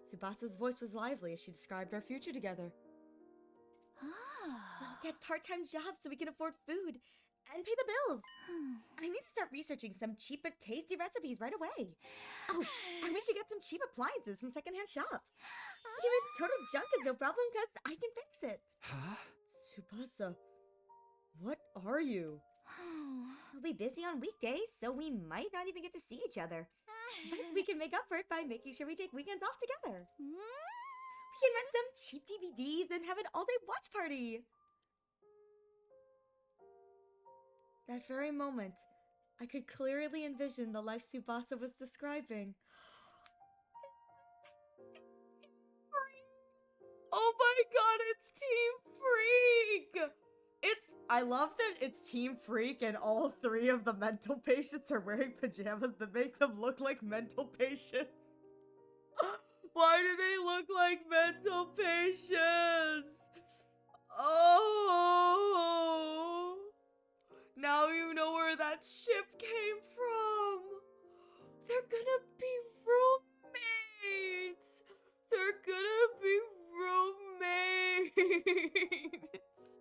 Tsubasa's voice was lively as she described our future together. We'll get part-time jobs so we can afford food and pay the bills. I need to start researching some cheap but tasty recipes right away. Oh, and we should get some cheap appliances from secondhand shops. Even total junk is no problem because I can fix it. Huh? Tsubasa, what are you? We'll be busy on weekdays, so we might not even get to see each other. But we can make up for it by making sure we take weekends off together. We can rent some cheap DVDs and have an all-day watch party. That very moment, I could clearly envision the life Tsubasa was describing. Oh my god, it's Team Freak! I love that it's Team Freak and all three of the mental patients are wearing pajamas that make them look like mental patients. Why do they look like mental patients? Oh! Now you know where that ship came from. They're gonna be roommates. They're gonna be roommates.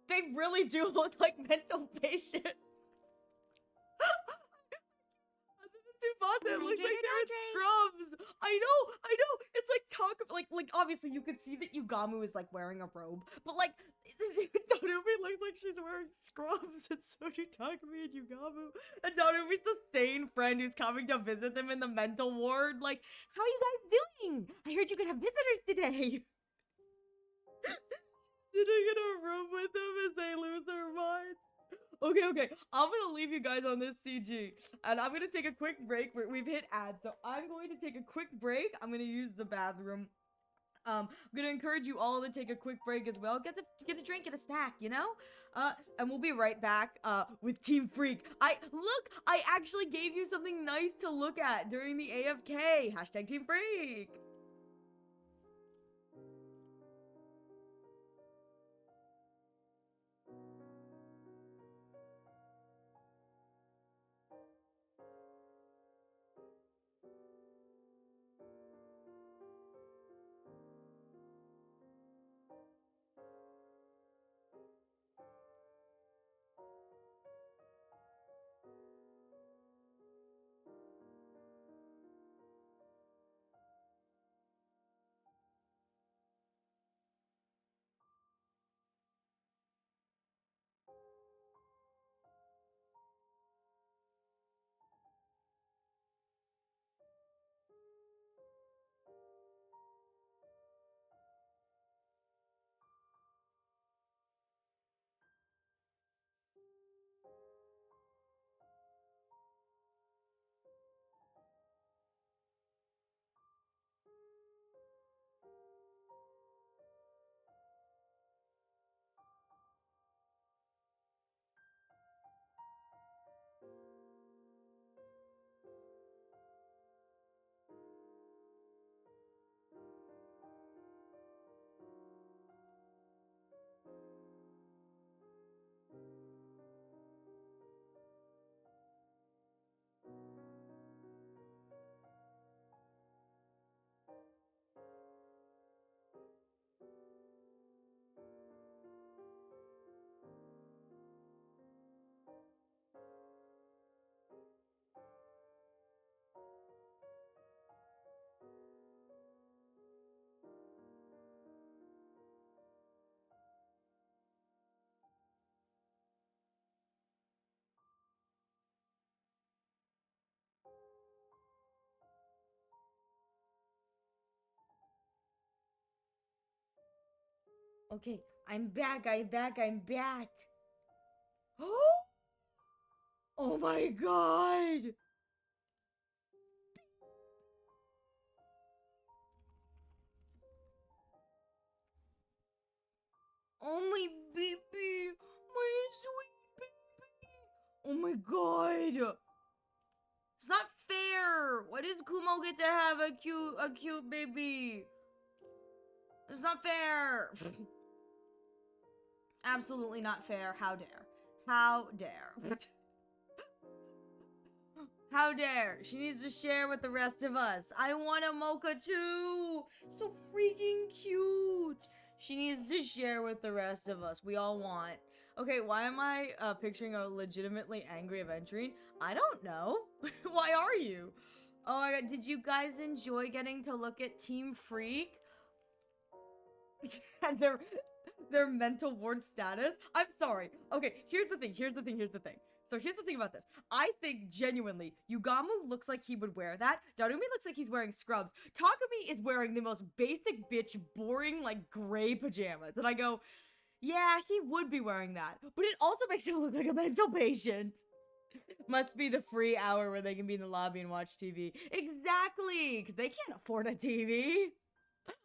They really do look like mental patients. It looks like they're in scrubs. I know. It's like like obviously you could see that Yugamu is like wearing a robe, but like Darumi looks like she's wearing scrubs, and so do Takumi and Yugamu. And Darumi's the sane friend who's coming to visit them in the mental ward. Like, how are you guys doing? I heard you could have visitors today. Sitting in a room with them as they lose their minds. Okay. I'm gonna leave you guys on this CG, and I'm gonna take a quick break. We've hit ads, so I'm going to take a quick break. I'm gonna use the bathroom. I'm gonna encourage you all to take a quick break as well. Get a drink, get a snack, you know? And we'll be right back with Team Freak. I actually gave you something nice to look at during the AFK. Hashtag Team Freak. Okay, I'm back, I'm back, I'm back. Oh my god! Oh my baby! My sweet baby! Oh my god! It's not fair! Why does Kumo get to have a cute baby? It's not fair! Absolutely not fair. How dare. How dare. How dare. She needs to share with the rest of us. I want a mocha too. So freaking cute. She needs to share with the rest of us. We all want. Okay, why am I picturing a legitimately angry Aventurine? I don't know. Why are you? Oh my god, did you guys enjoy getting to look at Team Freak? And their mental ward status? I'm sorry. Okay, here's the thing. So here's the thing about this. I think genuinely, Yugamu looks like he would wear that. Darumi looks like he's wearing scrubs. Takumi is wearing the most basic bitch, boring, like, gray pajamas. And I go, yeah, he would be wearing that. But it also makes him look like a mental patient. Must be the free hour where they can be in the lobby and watch TV. Exactly! Because they can't afford a TV.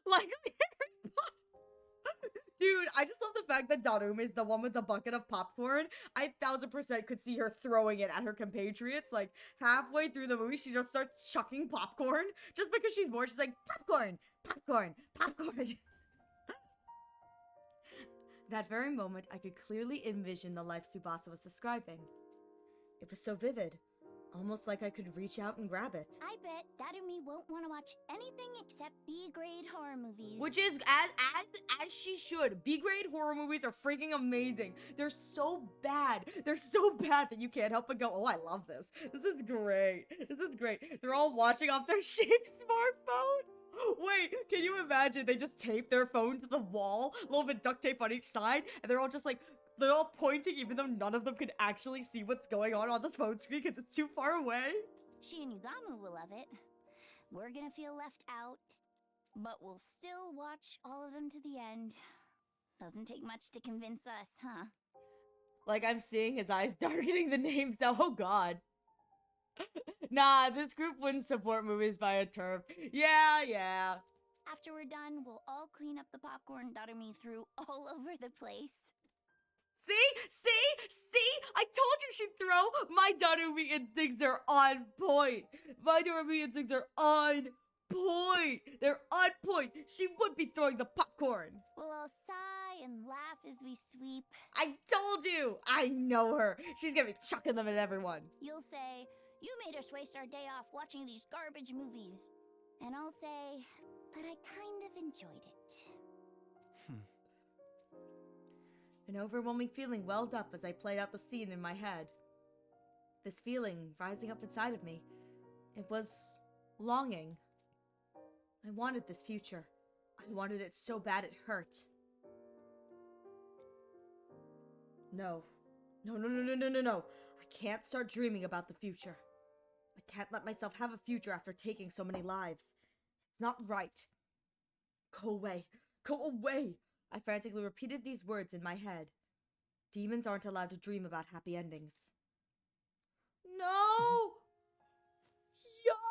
Like, dude, I just love the fact that Darumi is the one with the bucket of popcorn. I 1000% could see her throwing it at her compatriots. Like, halfway through the movie, she just starts chucking popcorn. Just because she's bored, she's like, popcorn, popcorn, popcorn. That very moment, I could clearly envision the life Tsubasa was describing. It was so vivid. Almost like I could reach out and grab it. I bet Darumi won't want to watch anything except B-grade horror movies. Which is as she should. B-grade horror movies are freaking amazing. They're so bad. They're so bad that you can't help but go, oh, I love this. This is great. This is great. They're all watching off their shaped smartphone. Wait, can you imagine they just tape their phone to the wall, a little bit duct tape on each side, and they're all just like, they're all pointing even though none of them can actually see what's going on this phone screen because it's too far away? She and Yugamu will love it. We're gonna feel left out, but we'll still watch all of them to the end. Doesn't take much to convince us, huh? Like, I'm seeing his eyes darkening the names now. Oh, God. Nah, this group wouldn't support movies by a TERF. Yeah. After we're done, we'll all clean up the popcorn Darumi threw all over the place. See? I told you she'd throw. My Darumi instincts are on point. They're on point. She would be throwing the popcorn. We'll all sigh and laugh as we sweep. I told you. I know her. She's gonna be chucking them at everyone. You'll say, you made us waste our day off watching these garbage movies. And I'll say, but I kind of enjoyed it. An overwhelming feeling welled up as I played out the scene in my head. This feeling rising up inside of me, it was longing. I wanted this future. I wanted it so bad it hurt. No. I can't start dreaming about the future. I can't let myself have a future after taking so many lives. It's not right. Go away. I frantically repeated these words in my head. Demons aren't allowed to dream about happy endings. No! Yo!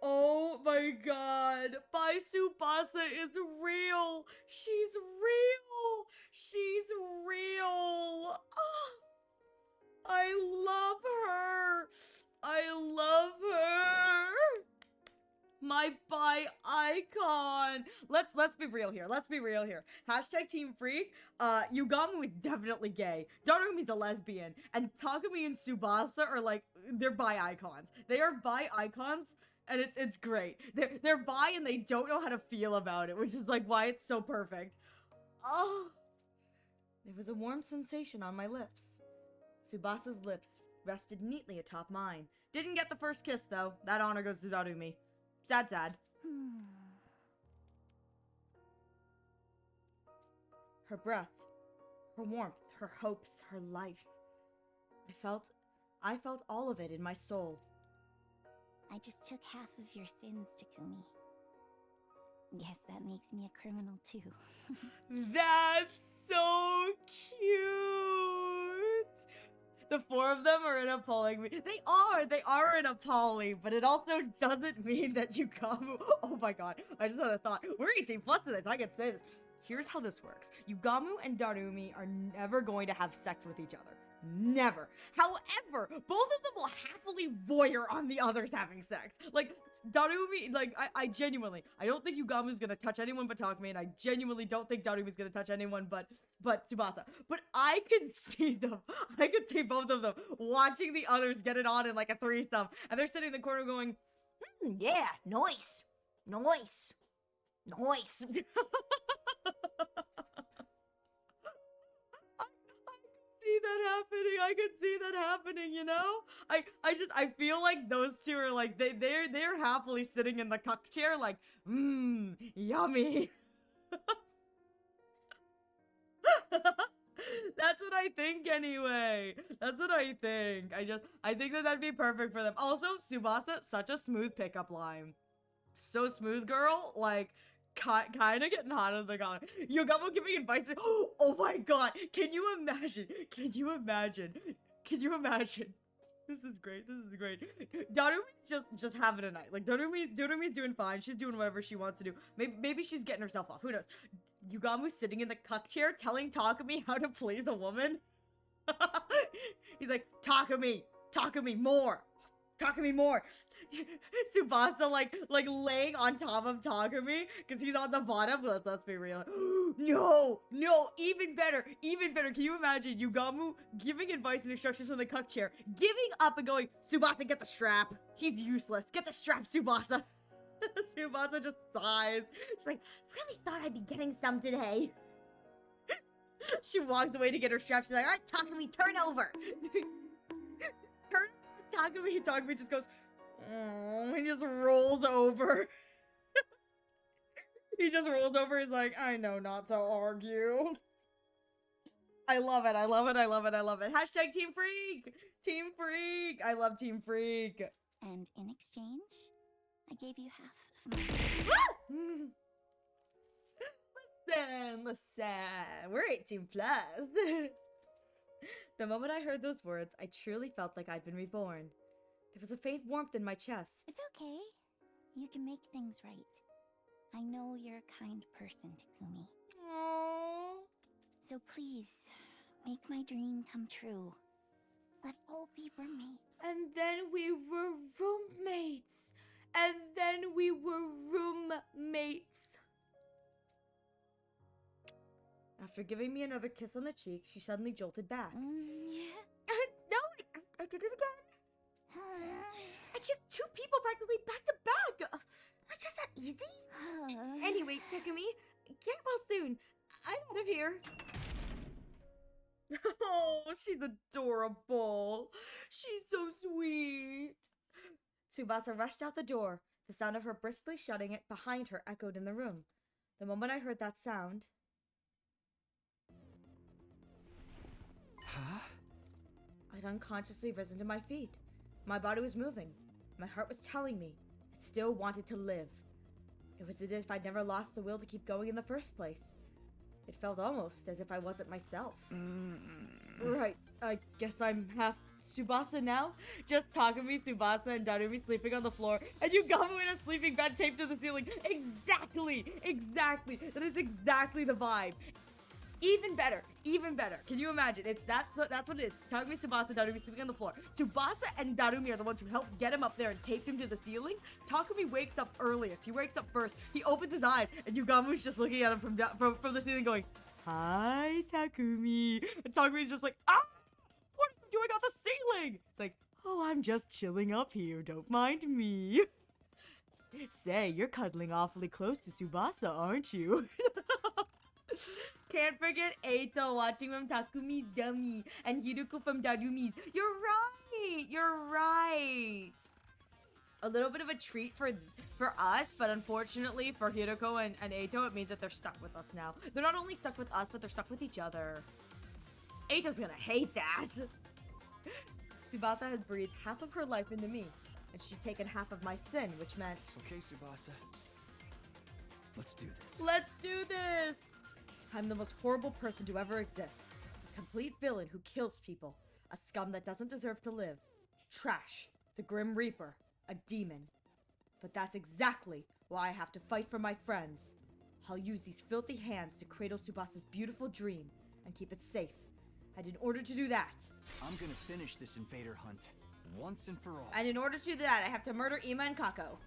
Oh my god. Bai Tsubasa is real. She's real. Oh, I love her. My bi icon. Let's be real here. Hashtag Team Freak. Yugamu is definitely gay. Darumi's a lesbian, and Takumi and Tsubasa are like, they're bi icons. They are bi icons, and it's great. They're bi and they don't know how to feel about it, which is like why it's so perfect. Oh, there was a warm sensation on my lips. Tsubasa's lips rested neatly atop mine. Didn't get the first kiss though. That honor goes to Darumi. Sad. Her breath, her warmth, her hopes, her life. I felt all of it in my soul. I just took half of your sins, Takumi. Guess that makes me a criminal too. That's so cute. The four of them are in a polling. They are in a poly, but it also doesn't mean that Yugamu. Oh my god, I just had a thought. We're 18 plus to this. I can say this. Here's how this works. Yugamu and Darumi are never going to have sex with each other. Never. However, both of them will happily voyeur on the others having sex. Like, Darumi, like, I genuinely, I don't think Yugamu's gonna touch anyone but Takumi, and I genuinely don't think Darumi's gonna touch anyone but Tsubasa. But I can see them, I can see both of them watching the others get it on in like a threesome, and they're sitting in the corner going, yeah, nice, nice, nice. I can see that happening, you know? I feel like those two are like, they're happily sitting in the cuck chair like, yummy. That's what I think anyway. That's what I think. I think that that'd be perfect for them. Also, Tsubasa, such a smooth pickup line. So smooth, girl. Like, kind of getting hot on the guy. Yugamu giving advice. Oh my god. Can you imagine? Can you imagine? Can you imagine? This is great. This is great. Darumi's just having a night. Like, Darumi's doing fine. She's doing whatever she wants to do. Maybe she's getting herself off. Who knows? Yugamu's sitting in the cuck chair telling Takumi how to please a woman. He's like, Takumi, more. Takumi more. Tsubasa like laying on top of Takumi because he's on the bottom. Let's be real. No, even better. Can you imagine Yugamu giving advice and instructions from the cuck chair, giving up and going, Tsubasa, get the strap. He's useless. Get the strap, Tsubasa. Tsubasa just sighs. She's like, really thought I'd be getting some today. She walks away to get her strap. She's like, all right, Takumi, turn over. Takumi just goes, oh, he just rolls over. He just rolls over. He's like, I know not to argue. I love it. Hashtag Team Freak. Team Freak. I love Team Freak. And in exchange, I gave you half of my... Listen. We're 18 plus. The moment I heard those words, I truly felt like I'd been reborn. There was a faint warmth in my chest. It's okay. You can make things right. I know you're a kind person, Takumi. Aww. So please, make my dream come true. Let's all be roommates. And then we were roommates. After giving me another kiss on the cheek, she suddenly jolted back. No, I did it again. I kissed two people practically back to back. Not just that easy. Anyway, Takumi, get well soon. I'm out of here. Oh, she's adorable. She's so sweet. Tsubasa rushed out the door. The sound of her briskly shutting it behind her echoed in the room. The moment I heard that sound... Huh? I'd unconsciously risen to my feet. My body was moving. My heart was telling me it still wanted to live. It was as if I'd never lost the will to keep going in the first place. It felt almost as if I wasn't myself. Right, I guess I'm half Tsubasa now? Just Takumi, Tsubasa, and Darumi sleeping on the floor, and Yugamu in a sleeping bag taped to the ceiling. Exactly! That is exactly the vibe. Even better. Can you imagine? That's what it is. Takumi, Tsubasa, Darumi sleeping on the floor. Tsubasa and Darumi are the ones who helped get him up there and taped him to the ceiling. Takumi wakes up earliest. He wakes up first. He opens his eyes, and Yugamu's just looking at him from the ceiling going, hi, Takumi. And Takumi's just like, ah! What are you doing on the ceiling? It's like, oh, I'm just chilling up here. Don't mind me. Say, you're cuddling awfully close to Tsubasa, aren't you? Can't forget Eito watching from Takumi's dummy and Hiruko from Darumi's. You're right. A little bit of a treat for us, but unfortunately for Hiruko and Eito, it means that they're stuck with us now. They're not only stuck with us, but they're stuck with each other. Eito's gonna hate that. Tsubasa had breathed half of her life into me. and she'd taken half of my sin, which meant... Okay, Tsubasa. Let's do this. Let's do this! I'm the most horrible person to ever exist. A complete villain who kills people. A scum that doesn't deserve to live. Trash. The Grim Reaper. A demon. But that's exactly why I have to fight for my friends. I'll use these filthy hands to cradle Tsubasa's beautiful dream and keep it safe. And in order to do that... I'm gonna finish this invader hunt. Once and for all. And in order to do that, I have to murder Ima and Kako.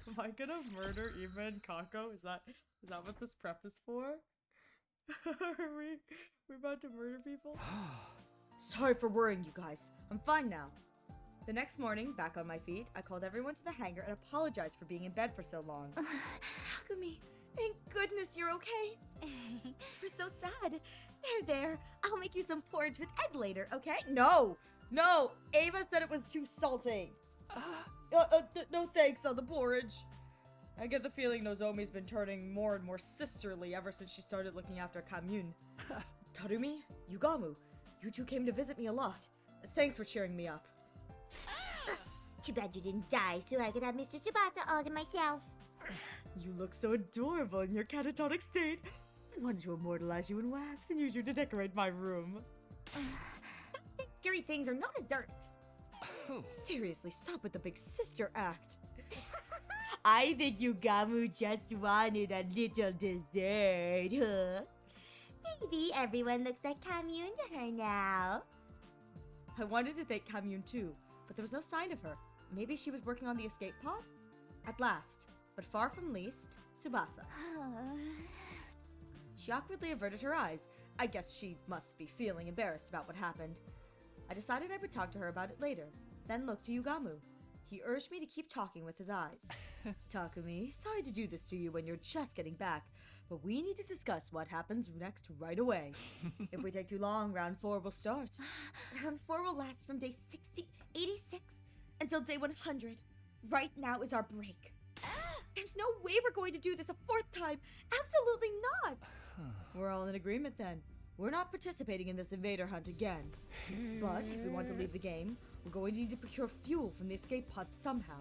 Am I gonna murder Ima and Kako? Is that what this prep is for? Are we about to murder people? Sorry for worrying you guys. I'm fine now. The next morning, back on my feet, I called everyone to the hangar and apologized for being in bed for so long. Takumi, thank goodness you're okay. We're so sad. There. I'll make you some porridge with egg later, okay? No! Ava said it was too salty. No thanks on the porridge. I get the feeling Nozomi's been turning more and more sisterly ever since she started looking after Kamyun. Tarumi, Yugamu, you two came to visit me a lot. Thanks for cheering me up. Too bad you didn't die so I could have Mr. Tsubasa all to myself. You look so adorable in your catatonic state. I wanted to immortalize you in wax and use you to decorate my room. Scary things are not a dirt. Seriously, stop with the big sister act. I think Yugamu just wanted a little dessert, huh? Maybe everyone looks like Kamyun to her now. I wanted to thank Kamyun too, but there was no sign of her. Maybe she was working on the escape pod? At last, but far from least, Tsubasa. She awkwardly averted her eyes. I guess she must be feeling embarrassed about what happened. I decided I would talk to her about it later, then looked to Yugamu. He urged me to keep talking with his eyes. Takumi, sorry to do this to you when you're just getting back, but we need to discuss what happens next right away. If we take too long, round 4 will start. Round 4 will last from day 86 until day 100. Right now is our break. There's no way we're going to do this a 4th time. Absolutely not. We're all in agreement then. We're not participating in this invader hunt again. But if we want to leave the game, we're going to need to procure fuel from the escape pod somehow.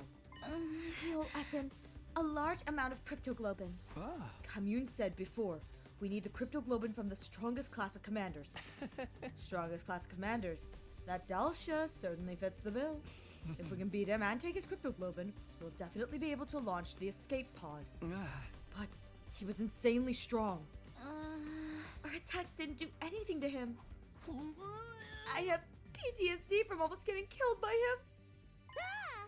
Fuel as in a large amount of cryptoglobin. Kamyun said before, we need the cryptoglobin from the strongest class of commanders. Strongest class of commanders. That Dalsha certainly fits the bill. If we can beat him and take his cryptoglobin, we'll definitely be able to launch the escape pod. But he was insanely strong. Our attacks didn't do anything to him. I have PTSD from almost getting killed by him.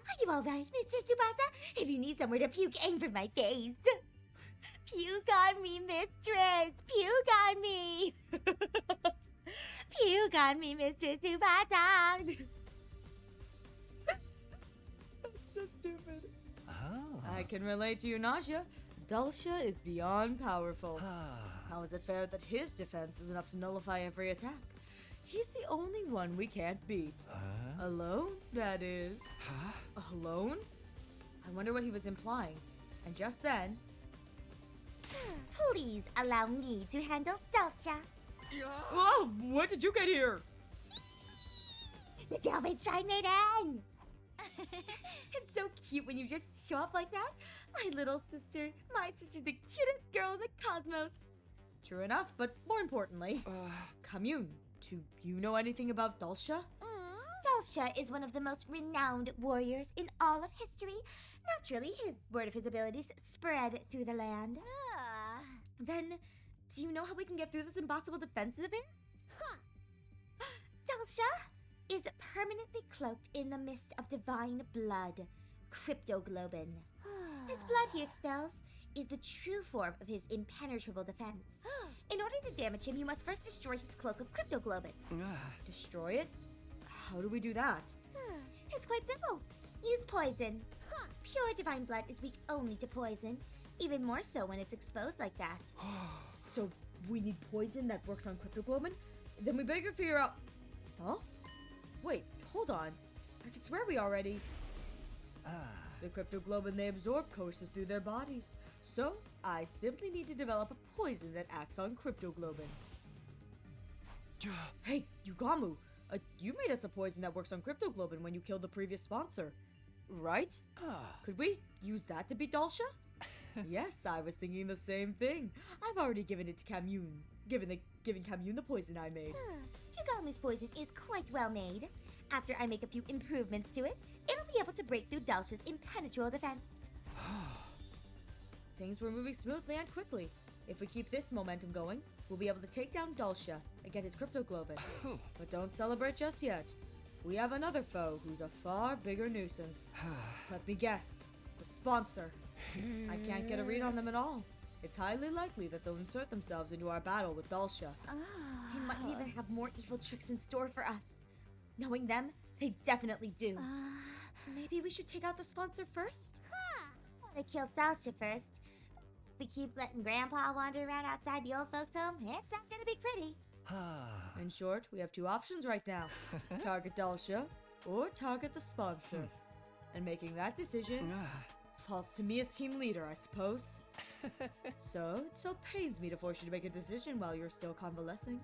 Are you alright, Mr. Tsubasa? If you need somewhere to puke, aim for my face. Puke on me, mistress. Puke on me. Puke on me, Mr. Tsubasa. So stupid. I can relate to you, nausea. Dalsha is beyond powerful. How is it fair that his defense is enough to nullify every attack? He's the only one we can't beat. Alone, that is. Alone? I wonder what he was implying. And just then... Please allow me to handle Dalsha. Whoa! When did you get here? The Delvin Shrine Maiden! It's so cute when you just show up like that. My little sister. My sister's the cutest girl in the cosmos. True enough, but more importantly... Kamyun, do you know anything about Dalsha? Dalsha is one of the most renowned warriors in all of history. Naturally, his word of his abilities spread through the land. Then, do you know how we can get through this impossible defense of his? Dalsha is permanently cloaked in the mist of divine blood, cryptoglobin. This blood he expels is the true form of his impenetrable defense. In order to damage him, you must first destroy his cloak of cryptoglobin. Destroy it? How do we do that? It's quite simple. Use poison. Pure divine blood is weak only to poison, even more so when it's exposed like that. So, we need poison that works on cryptoglobin? Then we better figure out... Huh? Wait, hold on. I could swear we already... The cryptoglobin they absorb courses through their bodies. So, I simply need to develop a poison that acts on cryptoglobin. Hey, Yugamu! You made us a poison that works on cryptoglobin when you killed the previous sponsor, right? Ah. Could we use that to beat Dalsha? Yes, I was thinking the same thing. I've already given it to Kamune. Given Kamune the poison I made. Yugamu's poison is quite well made. After I make a few improvements to it, it'll be able to break through Dalsha's impenetrable defense. Things were moving smoothly and quickly. If we keep this momentum going, we'll be able to take down Dalsha and get his cryptoglobin. But don't celebrate just yet. We have another foe who's a far bigger nuisance. Let me guess. The sponsor. I can't get a read on them at all. It's highly likely that they'll insert themselves into our battle with Dalsha. They might even have more evil tricks in store for us. Knowing them, they definitely do. Maybe we should take out the sponsor first? Want to kill Dalsha first. If we keep letting Grandpa wander around outside the old folks' home, it's not gonna be pretty. In short, we have two options right now. Target Dalsha or target the sponsor. And making that decision falls to me as team leader, I suppose. So, it so pains me to force you to make a decision while you're still convalescing.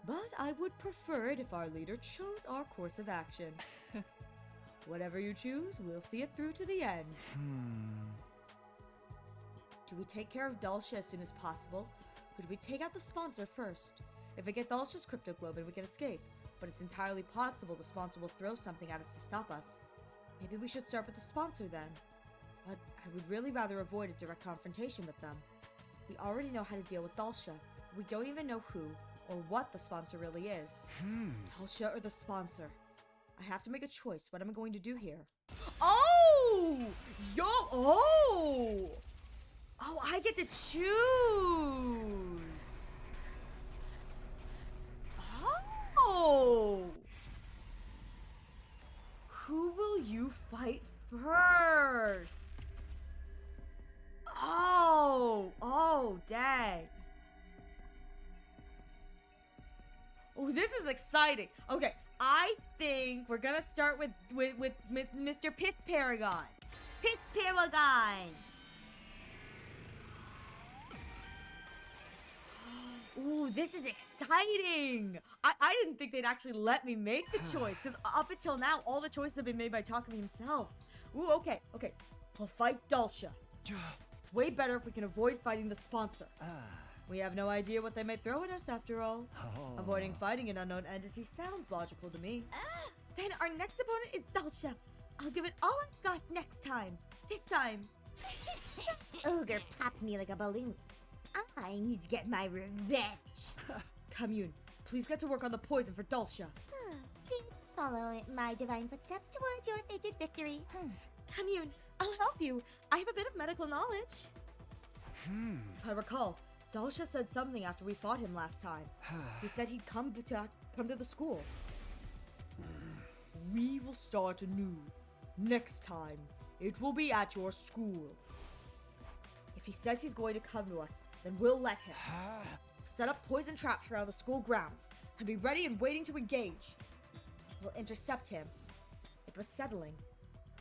But I would prefer it if our leader chose our course of action. Whatever you choose, we'll see it through to the end. Do we take care of Dalsha as soon as possible? Or do we take out the sponsor first? If we get Dalsha's cryptoglobin, we can escape. But it's entirely possible the sponsor will throw something at us to stop us. Maybe we should start with the sponsor then. But I would really rather avoid a direct confrontation with them. We already know how to deal with Dalsha. We don't even know who or what the sponsor really is. Dalsha or the sponsor? I have to make a choice. What am I going to do here? Oh! Oh, I get to choose! Oh! Who will you fight first? Oh, dang. Oh, this is exciting. Okay, I think we're gonna start with Mr. Piss Paragon. Piss Paragon! Ooh, this is exciting! I didn't think they'd actually let me make the choice, because up until now, all the choices have been made by Takumi himself. Ooh, okay. We'll fight Dalsha. It's way better if we can avoid fighting the sponsor. We have no idea what they may throw at us after all. Avoiding fighting an unknown entity sounds logical to me. Then our next opponent is Dalsha. I'll give it all I've got next time. This time. Ogre popped me like a balloon. I need to get my revenge. Kamune, please get to work on the poison for Dalsha. Please follow my divine footsteps towards your fated victory. Kamune, I'll help you. I have a bit of medical knowledge. If I recall, Dalsha said something after we fought him last time. He said he'd come to the school. We will start anew. Next time, it will be at your school. If he says he's going to come to us, then we'll let him. Set up poison traps around the school grounds and be ready and waiting to engage. We'll intercept him. It was settling.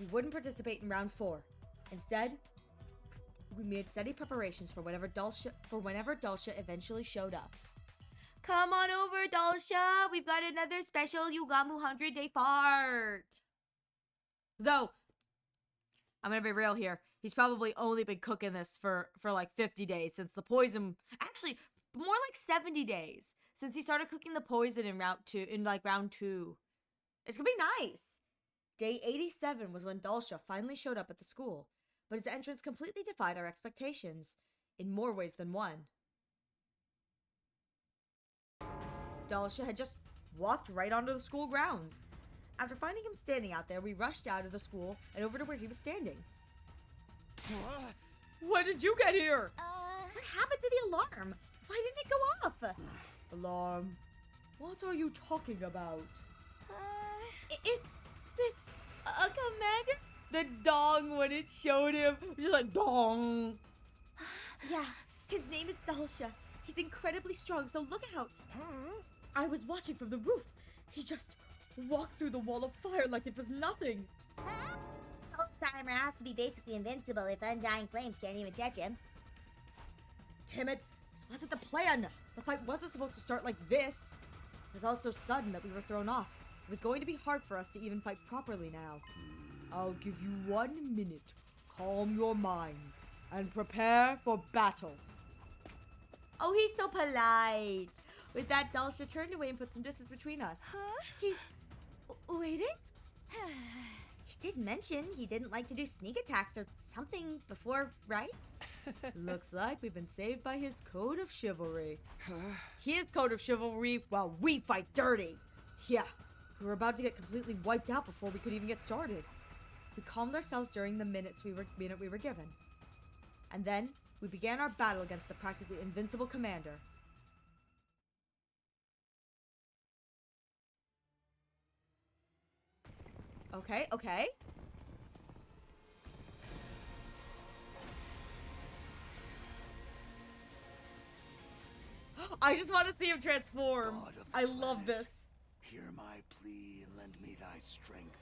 We wouldn't participate in round 4. Instead, we made steady preparations for whenever Dalsha eventually showed up. Come on over, Dalsha! We've got another special Yugamu 100-day fart! Though, I'm gonna be real here. He's probably only been cooking this for like 50 days since the poison... Actually, more like 70 days since he started cooking the poison in round 2. It's gonna be nice! Day 87 was when Dalsha finally showed up at the school, but his entrance completely defied our expectations, in more ways than one. Dalsha had just walked right onto the school grounds. After finding him standing out there, we rushed out of the school and over to where he was standing. When did you get here? What happened to the alarm? Why didn't it go off? Alarm? What are you talking about? Is this a commander? The dong when it showed him. Just like dong. Yeah, his name is Dalsha. He's incredibly strong, so look out. I was watching from the roof. He just walked through the wall of fire like it was nothing. Old-timer has to be basically invincible if undying flames can't even touch him. Damn it, this wasn't the plan. The fight wasn't supposed to start like this. It was all so sudden that we were thrown off. It was going to be hard for us to even fight properly now. I'll give you 1 minute. Calm your minds and prepare for battle. Oh, he's so polite. With that, Dulcia turned away and put some distance between us. Huh? He's waiting? He did mention he didn't like to do sneak attacks or something before, right? Looks like we've been saved by his code of chivalry. His code of chivalry while we fight dirty. Yeah, we were about to get completely wiped out before we could even get started. We calmed ourselves during the minute we were given. And then we began our battle against the practically invincible commander. Okay, okay. I just want to see him transform. God of the I love planet, this. Hear my plea and lend me thy strength.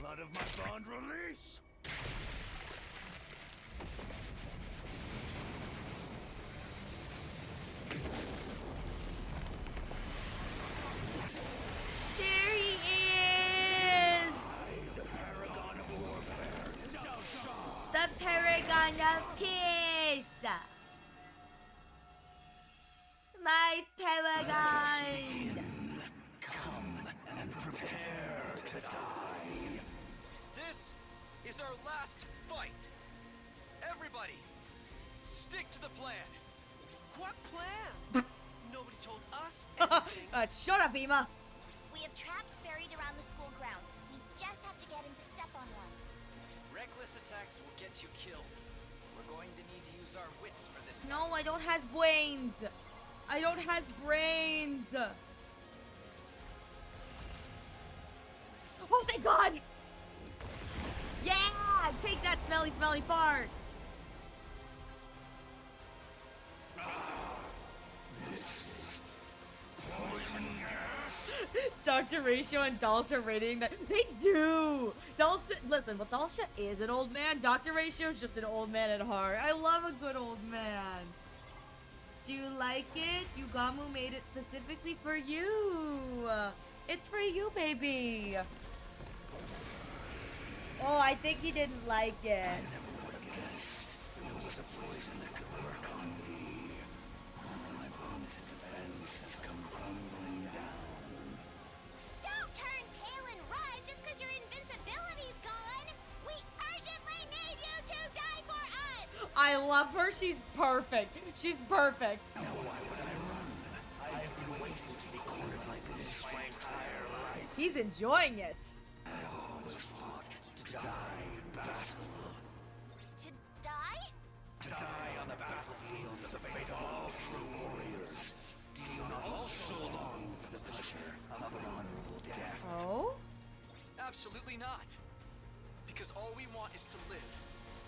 Blood of my bond release! There he is! The paragon of warfare, The Paragon of Peace! My Paragon! come and prepare to die. This is our last fight. Everybody, stick to the plan. What plan? Nobody told us anything. Shut up, Ema. We have traps buried around the school grounds. We just have to get him to step on one. Reckless attacks will get you killed. We're going to need to use our wits for this. No, I don't has brains. I don't has brains. Oh, thank God. Yeah, take that smelly, smelly fart. Dr. Ratio and Dulcia rating that they do. Dulcia, listen, but Dulcia is an old man. Dr. Ratio is just an old man at heart. I love a good old man. Do you like it? Yugamu made it specifically for you. It's for you, baby. Oh, I think he didn't like it. Never would have guessed there was a poison that could work on me. My vaunted defense has come crumbling down. Don't turn tail and run just because your invincibility's gone. We urgently need you to die for us. I love her. She's perfect. She's perfect. Now why would I run? I have been waiting to be cornered like this my entire life. He's enjoying it. I always fought to die in battle. To die? To die on the battlefield is the fate of all true warriors. Do you not also long for the pleasure of an honorable death? Oh? Absolutely not. Because all we want is to live.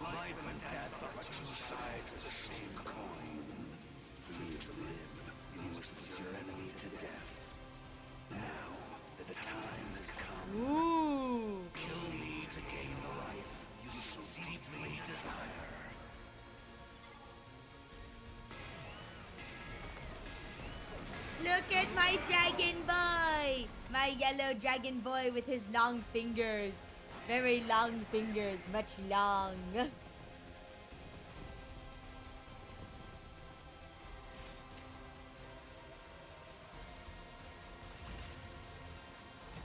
Life and death are two sides of the same coin. For you to live, you must put your enemy to death. Now that the time has come, Ooh. kill me to gain the life you so deeply desire. Look at my dragon boy! My yellow dragon boy with his long fingers. Very long fingers, much long.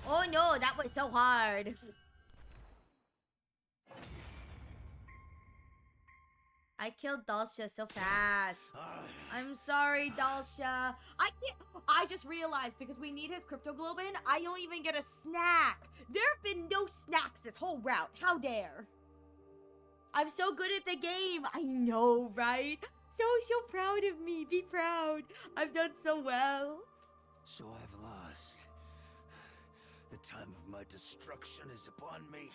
Oh no, that was so hard. I killed Dulcia so fast. I'm sorry, Dulcia. I just realized because we need his cryptoglobin, I don't even get a snack. There have been no snacks this whole route. How dare? I'm so good at the game. I know, right? So proud of me. Be proud. I've done so well. So I've lost. The time of my destruction is upon me.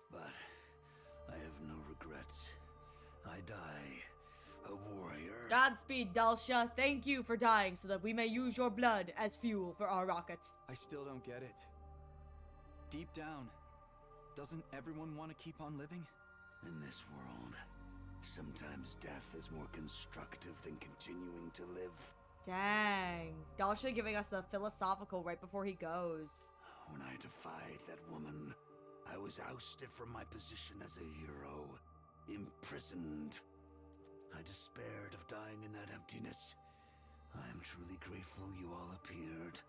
But I have no regrets. I die a warrior. Godspeed, Dulcia. Thank you for dying so that we may use your blood as fuel for our rocket. I still don't get it. Deep down, doesn't everyone want to keep on living? In this world, sometimes death is more constructive than continuing to live. Dang. Dalsha giving us the philosophical right before he goes. When I defied that woman, I was ousted from my position as a hero, imprisoned. I despaired of dying in that emptiness. I am truly grateful you all appeared.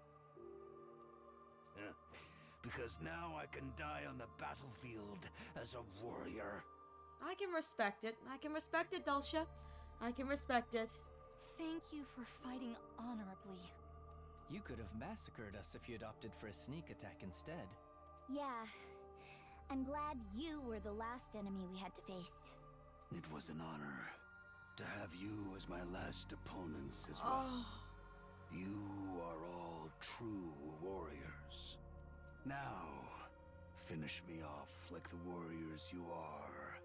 Because now I can die on the battlefield as a warrior. I can respect it. I can respect it, Dalsha. I can respect it. Thank you for fighting honorably. You could have massacred us if you'd opted for a sneak attack instead. Yeah. I'm glad you were the last enemy we had to face. It was an honor to have you as my last opponents as well. Oh. You are all true warriors. Now, finish me off like the warriors you are,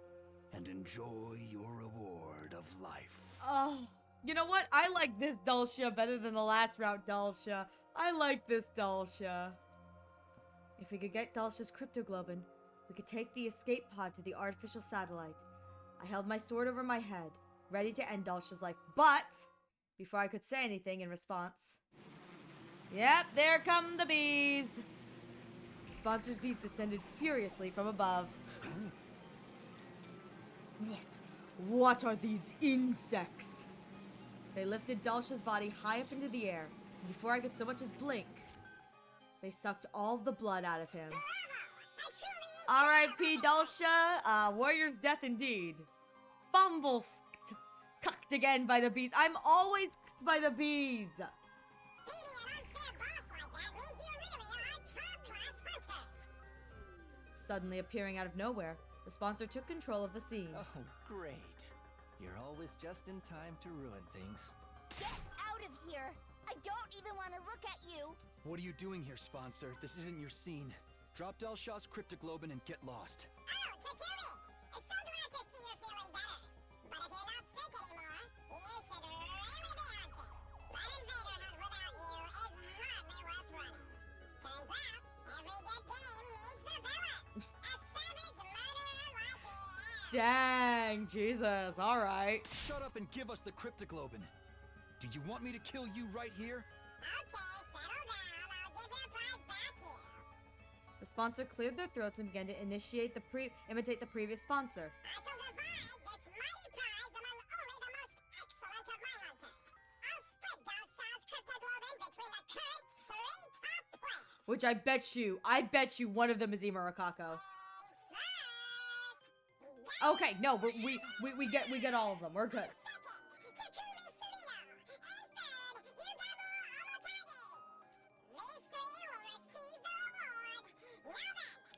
and enjoy your reward of life. Oh. You know what? I like this Dalsha better than the last route Dalsha. I like this Dalsha. If we could get Dalsha's cryptoglobin, we could take the escape pod to the artificial satellite. I held my sword over my head, ready to end Dalsha's life, but before I could say anything in response... Yep, there come the bees! The sponsor's bees descended furiously from above. What are these insects? They lifted Dalsha's body high up into the air, and before I could so much as blink, they sucked all the blood out of him. R.I.P. Dalsha, warrior's death indeed. Fumble cucked again by the bees. I'm always cucked by the bees. Beating an unfair boss like that means you really are top-class hunters. Suddenly appearing out of nowhere, the sponsor took control of the scene. Oh, great. You're always just in time to ruin things. Get out of here! I don't even want to look at you! What are you doing here, sponsor? This isn't your scene. Drop Dalshaw's cryptoglobin and get lost. Oh, Takumi! So glad to see you're feeling better. But if you're not sick anymore, you should really be hunting. That invader hunt without you is hardly worth running. Turns out, every good game needs a villain. A savage murderer like you. Dang, Jesus, alright. Shut up and give us the cryptoglobin. Do you want me to kill you right here? Okay, settle down. I'll give your prize back here. The sponsor cleared their throats and began to imitate the previous sponsor. I shall divide this mighty prize among only the most excellent of my hunters. I'll split Dalshaw's cryptoglobin between the current 3 top players. Which I bet you one of them is Imurakako. Okay, no, we get all of them. We're good.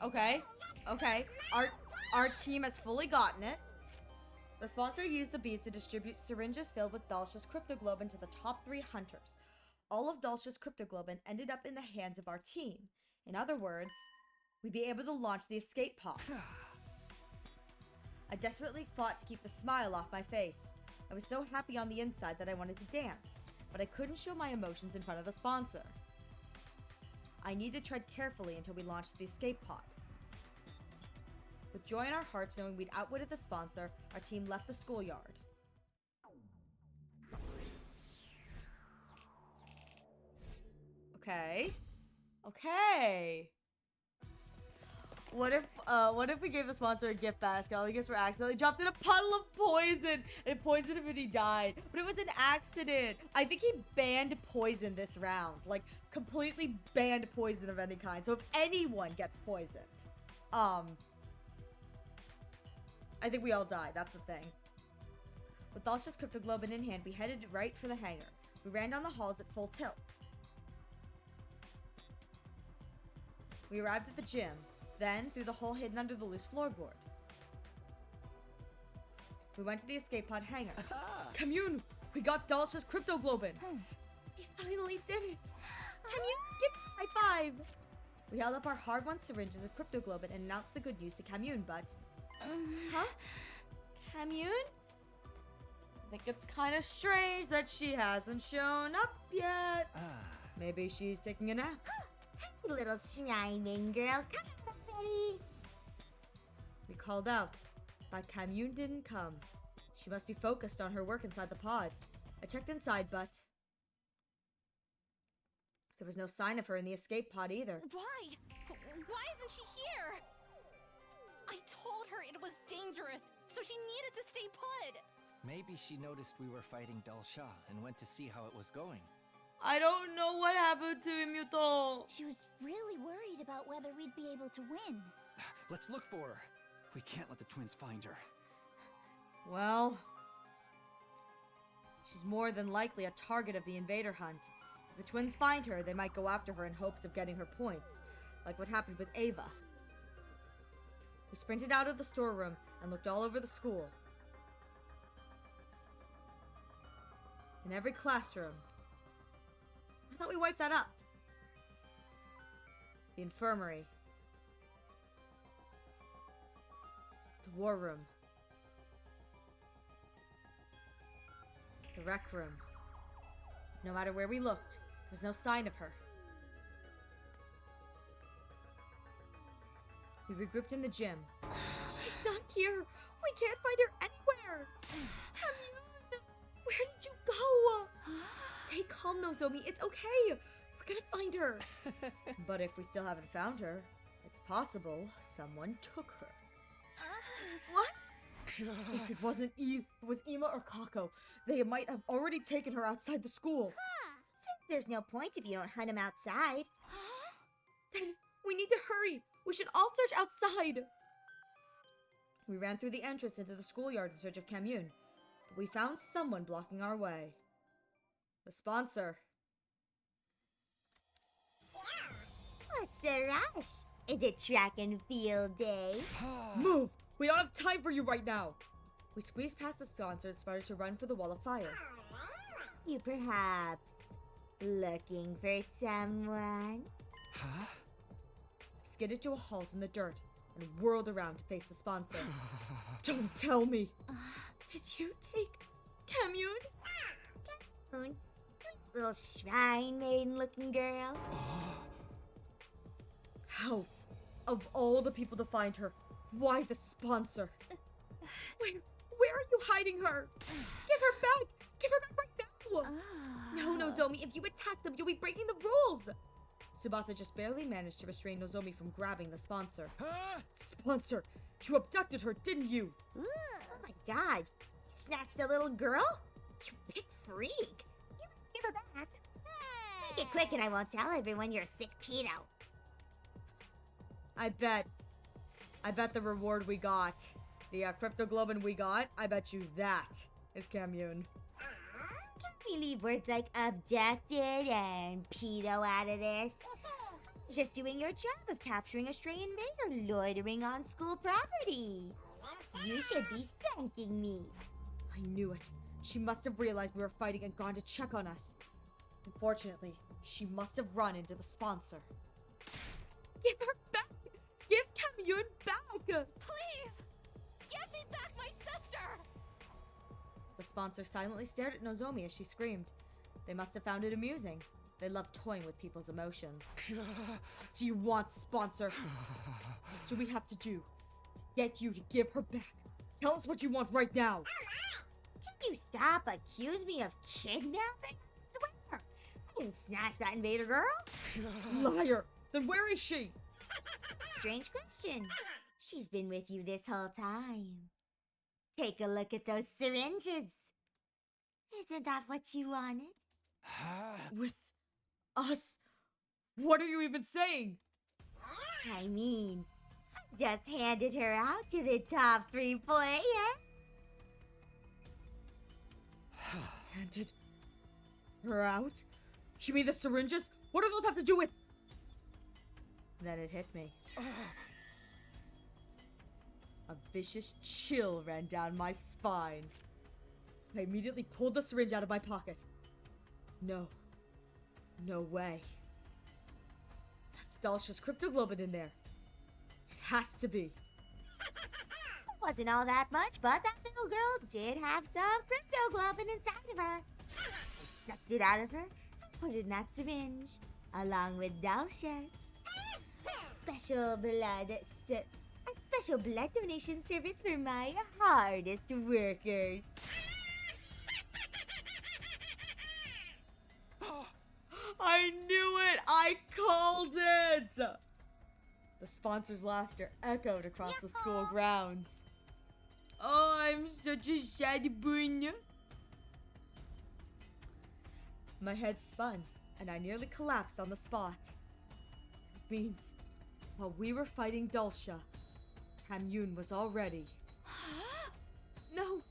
Okay, okay. Our team has fully gotten it. The sponsor used the bees to distribute syringes filled with Dalsha's cryptoglobin to the top 3 hunters. All of Dalsha's cryptoglobin ended up in the hands of our team. In other words, we'd be able to launch the escape pod. I desperately fought to keep the smile off my face. I was so happy on the inside that I wanted to dance, but I couldn't show my emotions in front of the sponsor. I needed to tread carefully until we launched the escape pod. With joy in our hearts knowing we'd outwitted the sponsor, our team left the schoolyard. Okay. Okay. What if we gave the sponsor a gift basket? All I guess we accidentally dropped in a puddle of poison and it poisoned him and he died. But it was an accident. I think he banned poison this round. Like, completely banned poison of any kind. So if anyone gets poisoned, I think we all die. That's the thing. With Dalsha's cryptoglobin in hand, we headed right for the hangar. We ran down the halls at full tilt. We arrived at the gym. Then, through the hole hidden under the loose floorboard. We went to the escape pod hangar. Commune! We got Dalsha's cryptoglobin! We finally did it! Commune, give me a high five! We held up our hard-won syringes of cryptoglobin and announced the good news to Commune, but... Huh? Commune? I think it's kind of strange that she hasn't shown up yet. Maybe she's taking a nap. Hey, little shining girl, come on already. We called out, but Commune didn't come. She must be focused on her work inside the pod. I checked inside, but There was no sign of her in the escape pod either. Why? Why isn't she here? I told her it was dangerous, so she needed to stay put. Maybe she noticed we were fighting Dalsha and went to see how it was going. I don't know what happened to Imyuto. She was really worried about whether we'd be able to win. Let's look for her. We can't let the twins find her. Well, she's more than likely a target of the invader hunt. If the twins find her, they might go after her in hopes of getting her points, like what happened with Ava. We sprinted out of the storeroom and looked all over the school. In every classroom. I thought we wiped that up. The infirmary. The war room. The rec room. No matter where we looked, there was no sign of her. We regrouped in the gym. She's not here! We can't find her anywhere! Kamyun! Where did you go? Stay calm, Nozomi. It's okay. We're gonna find her. But if we still haven't found her, it's possible someone took her. What? If it wasn't it was Ima or Kako, they might have already taken her outside the school. Since there's no point if you don't hunt him outside. Then we need to hurry. We should all search outside. We ran through the entrance into the schoolyard in search of Kamyun, but we found someone blocking our way. The sponsor. What's the rush? Is it track and field day? Move! We don't have time for you right now! We squeezed past the sponsor and started to run for the wall of fire. You perhaps looking for someone? Huh? Skidded to a halt in the dirt and whirled around to face the sponsor. Don't tell me! Did you take Kamyun? Kamyun? Little shrine maiden looking girl? How? Of all the people to find her, why the sponsor? Where are you hiding her? Give her back! Give her back right now! No, Nozomi, if you attack them, you'll be breaking the rules! Tsubasa just barely managed to restrain Nozomi from grabbing the sponsor. Sponsor, you abducted her, didn't you? Oh my god! You snatched a little girl? You big freak! Give her back. Make it quick and I won't tell everyone you're a sick pedo. I bet the reward we got, the crypto globin we got, I bet you that is Kamyun. Can we leave words like abducted and pedo out of this? Just doing your job of capturing a stray invader loitering on school property. You should be thanking me. I knew it. She must have realized we were fighting and gone to check on us. Unfortunately, she must have run into the sponsor. Give her back! Give Kamyun back! Please! Give me back my sister! The sponsor silently stared at Nozomi as she screamed. They must have found it amusing. They love toying with people's emotions. What do you want, sponsor? What do we have to do to get you to give her back? Tell us what you want right now! Can you stop accusing me of kidnapping? I swear! I didn't snatch that invader girl! Liar! Then where is she? Strange question. She's been with you this whole time. Take a look at those syringes. Isn't that what you wanted? With us? What are you even saying? I mean, I just handed her out to the top 3 players. Handed her out? You mean the syringes? What do those have to do with... Then it hit me. A vicious chill ran down my spine. I immediately pulled the syringe out of my pocket. No. No way. That's Dalsha's cryptoglobin in there. It has to be. Wasn't all that much, but that little girl did have some cryptoglobin inside of her. I sucked it out of her and put it in that syringe, along with Dalsha's. Special blood donation service for my hardest workers. I knew it! sponsor's laughter echoed across the school grounds. Oh, I'm such a sad boy. My head spun, and I nearly collapsed on the spot. It means, while we were fighting Dulcia, Kamyun was already... No,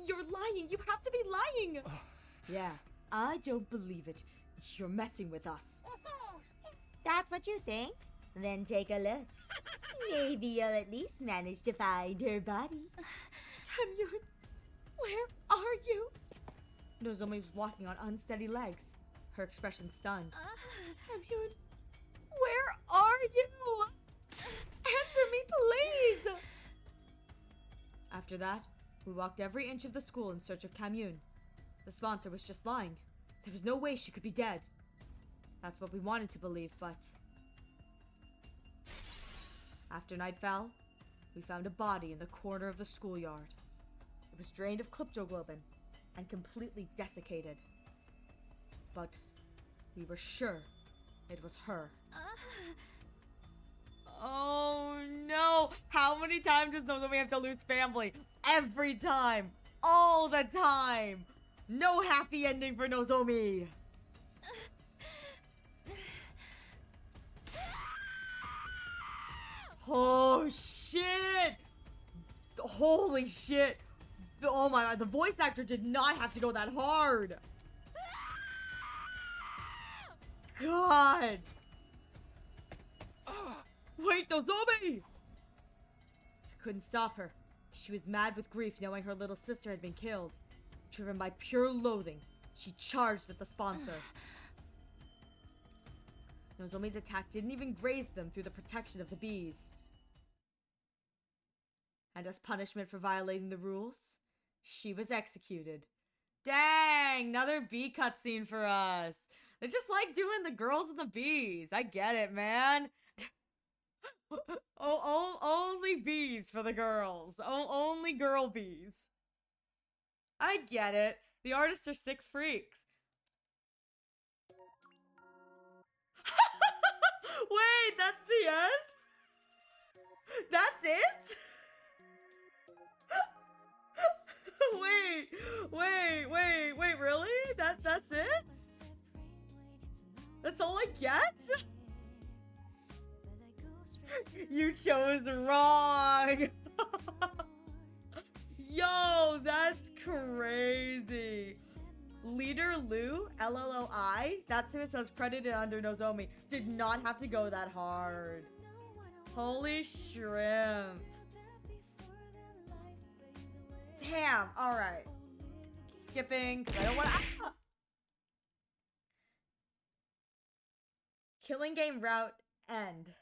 you're lying. You have to be lying. Yeah, I don't believe it. You're messing with us. That's what you think? Then take a look. Maybe you'll at least manage to find her body. Kamyun, where are you? Nozomi was walking on unsteady legs, her expression stunned. Kamyun, where are you? Answer me, please! After that, we walked every inch of the school in search of Kamyun. The sponsor was just lying. There was no way she could be dead. That's what we wanted to believe, but... After night fell, we found a body in the corner of the schoolyard. It was drained of cryptoglobin and completely desiccated. But we were sure it was her. Oh no! How many times does Nozomi have to lose family? Every time! All the time! No happy ending for Nozomi! Oh shit! Holy shit! Oh my god, the voice actor did not have to go that hard! God! Wait, Nozomi! I couldn't stop her. She was mad with grief knowing her little sister had been killed. Driven by pure loathing, she charged at the sponsor. Nozomi's attack didn't even graze them through the protection of the bees. And as punishment for violating the rules, she was executed. Dang, another bee cutscene for us. They just like doing the girls and the bees. I get it, man. Only bees for the girls. Only girl bees. I get it. The artists are sick freaks. Wait, that's the end? That's it? Wait, really? That's it? That's all I get? You chose wrong. Yo, that's crazy. Leader Lou, Lloi, that's who it says credited under Nozomi, did not have to go that hard. Holy shrimp. Damn, alright. Skipping, 'cause I don't want to... Killing game route end.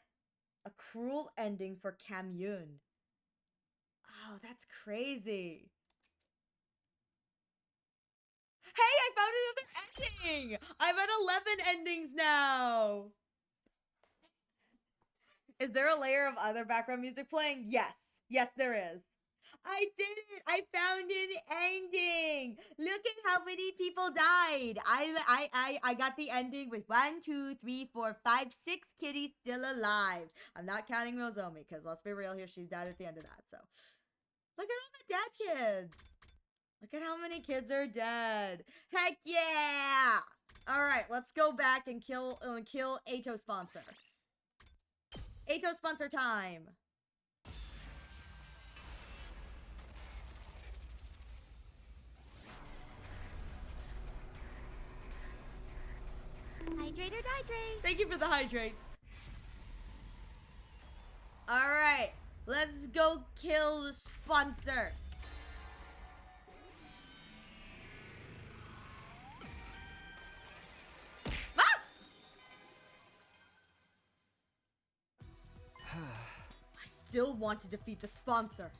A cruel ending for Kamyun. Oh, that's crazy. Hey, I found another ending! I'm at 11 endings now! Is there a layer of other background music playing? Yes. Yes, there is. I did it! I found an ending! Look at how many people died! I got the ending with 1, 2, 3, 4, 5, 6 kitties still alive. I'm not counting Nozomi, because let's be real here, she died at the end of that, so. Look at all the dead kids! Look at how many kids are dead. Heck yeah! Alright, let's go back and kill Ato sponsor. Ato sponsor time! Hydrate or dihydrate? Thank you for the hydrates. Alright, let's go kill the sponsor. I still want to defeat the sponsor.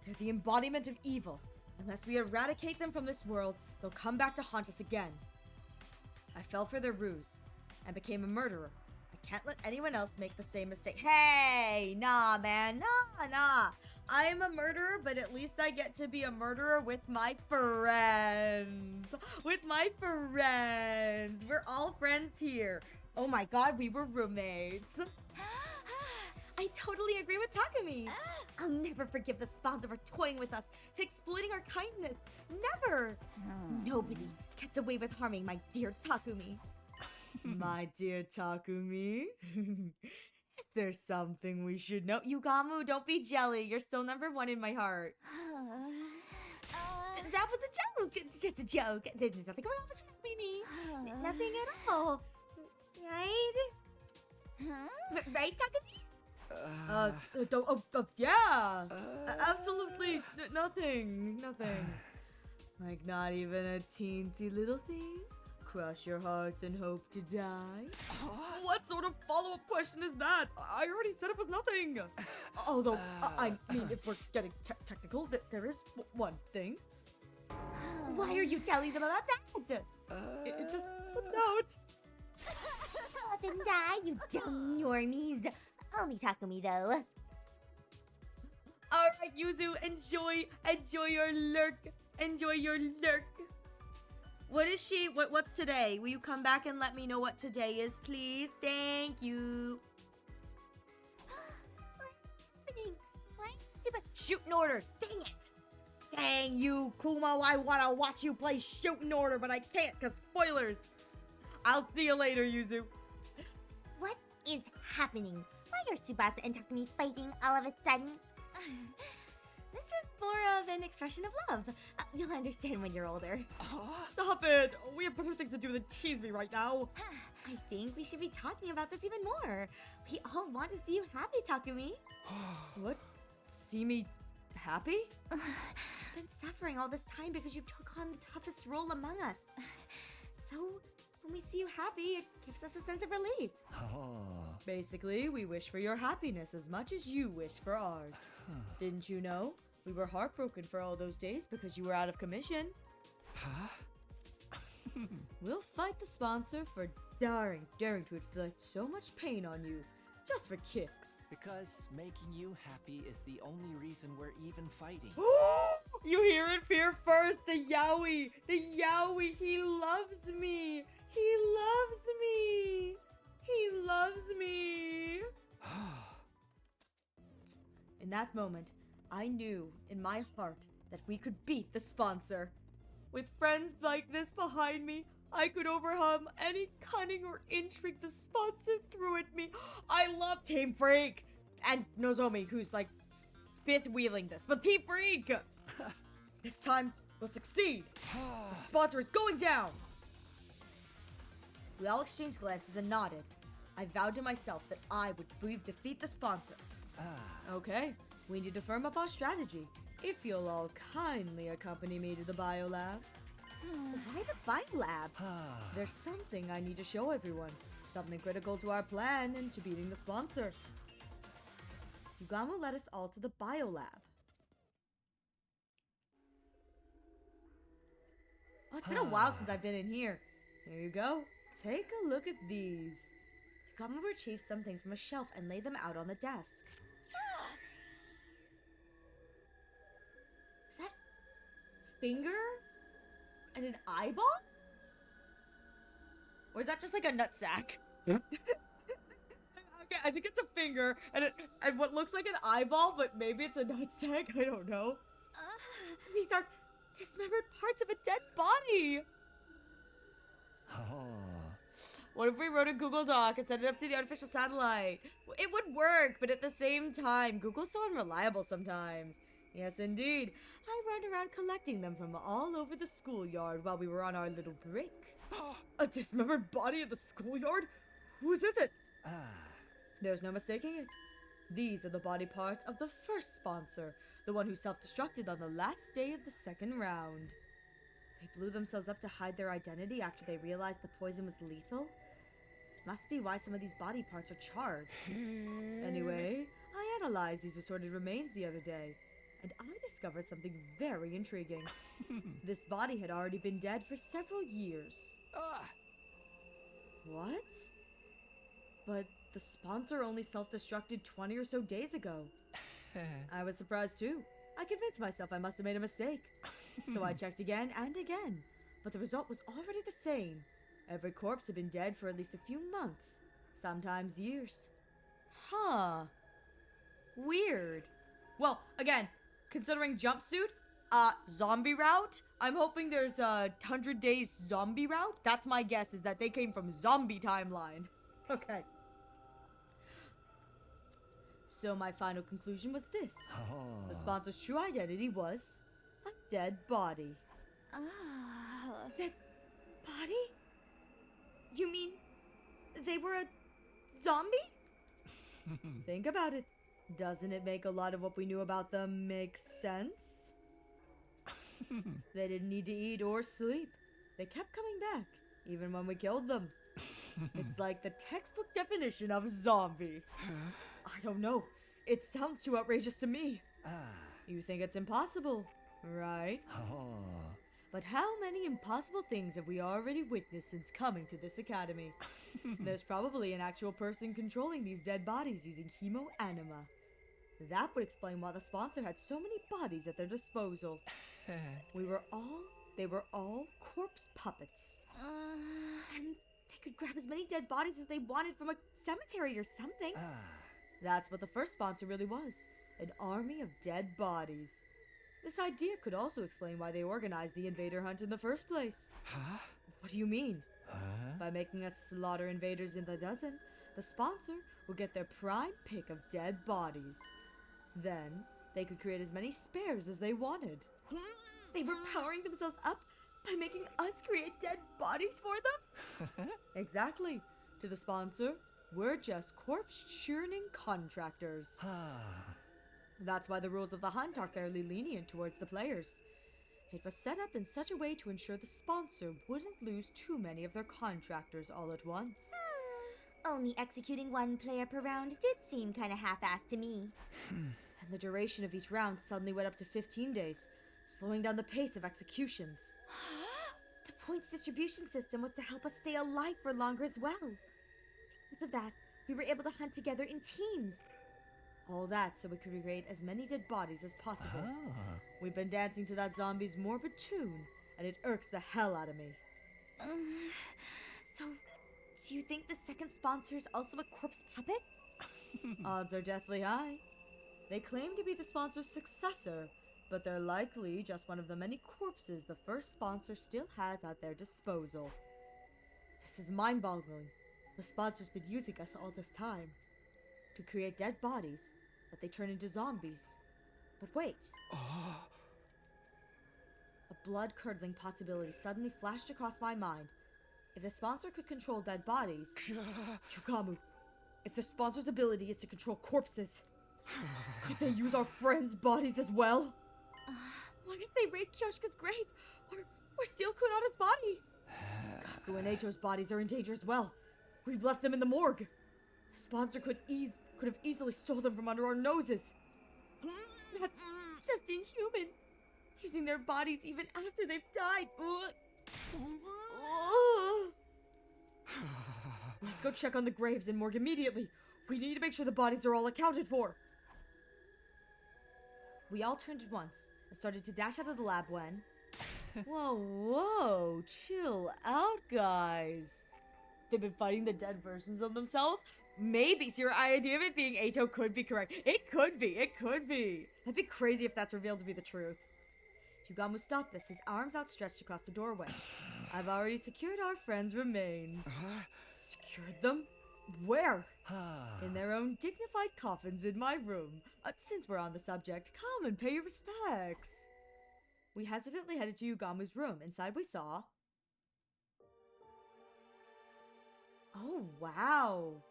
They're the embodiment of evil. Unless we eradicate them from this world, they'll come back to haunt us again. I fell for their ruse and became a murderer. I can't let anyone else make the same mistake. Hey, nah, man, nah. I'm a murderer, but at least I get to be a murderer with my friends. With my friends. We're all friends here. Oh my god, we were roommates. I totally agree with Takumi. I'll never forgive the spawns for toying with us and exploiting our kindness. Never. Nobody gets away with harming my dear Takumi. My dear Takumi, is there something we should know? Yugamu, don't be jelly. You're still number one in my heart. That was a joke. It's just a joke. There's nothing wrong with Mimi. Nothing at all. Right? Right, Takumi? Yeah. Absolutely nothing. Like not even a teensy little thing? Crush your hearts and hope to die? What sort of follow-up question is that? I already said it was nothing. Although, I mean, if we're getting technical, there is one thing. Why are you telling them about that? It just slipped out. Up and die, you dumb normies. Only Takumi, though. All right, Yuzu, enjoy your lurk. Enjoy your lurk. What is she? What's today? Will you come back and let me know what today is, please? Thank you. Shooting order. Dang it. Dang you, Kumo. I want to watch you play shooting order, but I can't because spoilers. I'll see you later, Yuzu. What is happening? Why are Tsubasa and Takumi fighting all of a sudden? This is more of an expression of love. You'll understand when you're older. Stop it. We have better things to do than tease me right now. I think we should be talking about this even more. We all want to see you happy, Takumi. What? See me happy? You've been suffering all this time because you took on the toughest role among us. So, when we see you happy, it gives us a sense of relief. Basically, we wish for your happiness as much as you wish for ours. Didn't you know? We were heartbroken for all those days because you were out of commission. We'll fight the sponsor for daring to inflict so much pain on you, just for kicks. Because making you happy is the only reason we're even fighting. You hear it here first, the Yowie! The Yowie, he loves me! He loves me! He loves me! In that moment, I knew in my heart that we could beat the sponsor. With friends like this behind me, I could overcome any cunning or intrigue the sponsor threw at me. I love Team Freak! And Nozomi, who's like fifth wheeling this, but Team Freak! This time, we'll succeed! The sponsor is going down! We all exchanged glances and nodded. I vowed to myself that I would defeat the sponsor. Okay, we need to firm up our strategy. If you'll all kindly accompany me to the biolab. Why the biolab? There's something I need to show everyone. Something critical to our plan and to beating the sponsor. Yugamu led us all to the biolab. Oh, it's been a while since I've been in here. Here you go. Take a look at these. Yugamu retrieved some things from a shelf and laid them out on the desk. Is that finger? And an eyeball? Or is that just like a nutsack? Okay, I think it's a finger and what looks like an eyeball, but maybe it's a nutsack. I don't know. These are dismembered parts of a dead body. What if we wrote a Google Doc and sent it up to the artificial satellite? It would work, but at the same time, Google's so unreliable sometimes. Yes, indeed. I ran around collecting them from all over the schoolyard while we were on our little break. A dismembered body in the schoolyard? Whose is it? There's no mistaking it. These are the body parts of the first sponsor, the one who self-destructed on the last day of the second round. They blew themselves up to hide their identity after they realized the poison was lethal. Must be why some of these body parts are charred. Anyway, I analyzed these assorted remains the other day, and I discovered something very intriguing. This body had already been dead for several years. What? But the sponsor only self-destructed 20 or so days ago. I was surprised too. I convinced myself I must have made a mistake. So I checked again and again, but the result was already the same. Every corpse had been dead for at least a few months, sometimes years. Huh. Weird. Well, again, considering jumpsuit, zombie route, I'm hoping there's a 100 days zombie route. That's my guess, is that they came from zombie timeline. Okay. So my final conclusion was this. The sponsor's true identity was a dead body. Dead body? You mean they were a zombie? Think about it. Doesn't it make a lot of what we knew about them make sense? They didn't need to eat or sleep. They kept coming back, even when we killed them. It's like the textbook definition of zombie. I don't know. It sounds too outrageous to me. You think it's impossible, right? But how many impossible things have we already witnessed since coming to this academy? There's probably an actual person controlling these dead bodies using hemoanima. That would explain why the sponsor had so many bodies at their disposal. They were all corpse puppets. And they could grab as many dead bodies as they wanted from a cemetery or something. That's what the first sponsor really was. An army of dead bodies. This idea could also explain why they organized the invader hunt in the first place. Huh? What do you mean? By making us slaughter invaders in the dozen, the sponsor would get their prime pick of dead bodies. Then, they could create as many spares as they wanted. They were powering themselves up by making us create dead bodies for them? Exactly. To the sponsor, we're just corpse-churning contractors. That's why the rules of the hunt are fairly lenient towards the players. It was set up in such a way to ensure the sponsor wouldn't lose too many of their contractors all at once. Only executing one player per round did seem kinda half-assed to me. And the duration of each round suddenly went up to 15 days, slowing down the pace of executions. The points distribution system was to help us stay alive for longer as well. Because of that, we were able to hunt together in teams. All that so we could create as many dead bodies as possible. We've been dancing to that zombie's morbid tune, and it irks the hell out of me. So, do you think the second sponsor is also a corpse puppet? Odds are deathly high. They claim to be the sponsor's successor, but they're likely just one of the many corpses the first sponsor still has at their disposal. This is mind-boggling. The sponsor's been using us all this time to create dead bodies that they turn into zombies. But wait. A blood-curdling possibility suddenly flashed across my mind. If the sponsor could control dead bodies... Chukamu, if the sponsor's ability is to control corpses, could they use our friends' bodies as well? What if they raid Kyoshika's grave? Or steal Kunada's body? Kaku and Eito's bodies are in danger as well. We've left them in the morgue. The sponsor could have easily stole them from under our noses. That's just inhuman. Using their bodies even after they've died. Let's go check on the graves and morgue immediately. We need to make sure the bodies are all accounted for. We all turned at once and started to dash out of the lab when... Whoa, chill out, guys. They've been fighting the dead versions of themselves? Maybe. So your idea of it being Eito could be correct. It could be. That'd be crazy if that's revealed to be the truth. Yugamu stopped us, his arms outstretched across the doorway. I've already secured our friends' remains. Secured them? Where? In their own dignified coffins in my room. Since we're on the subject, come and pay your respects. We hesitantly headed to Yugamu's room. Inside we saw... Oh, wow.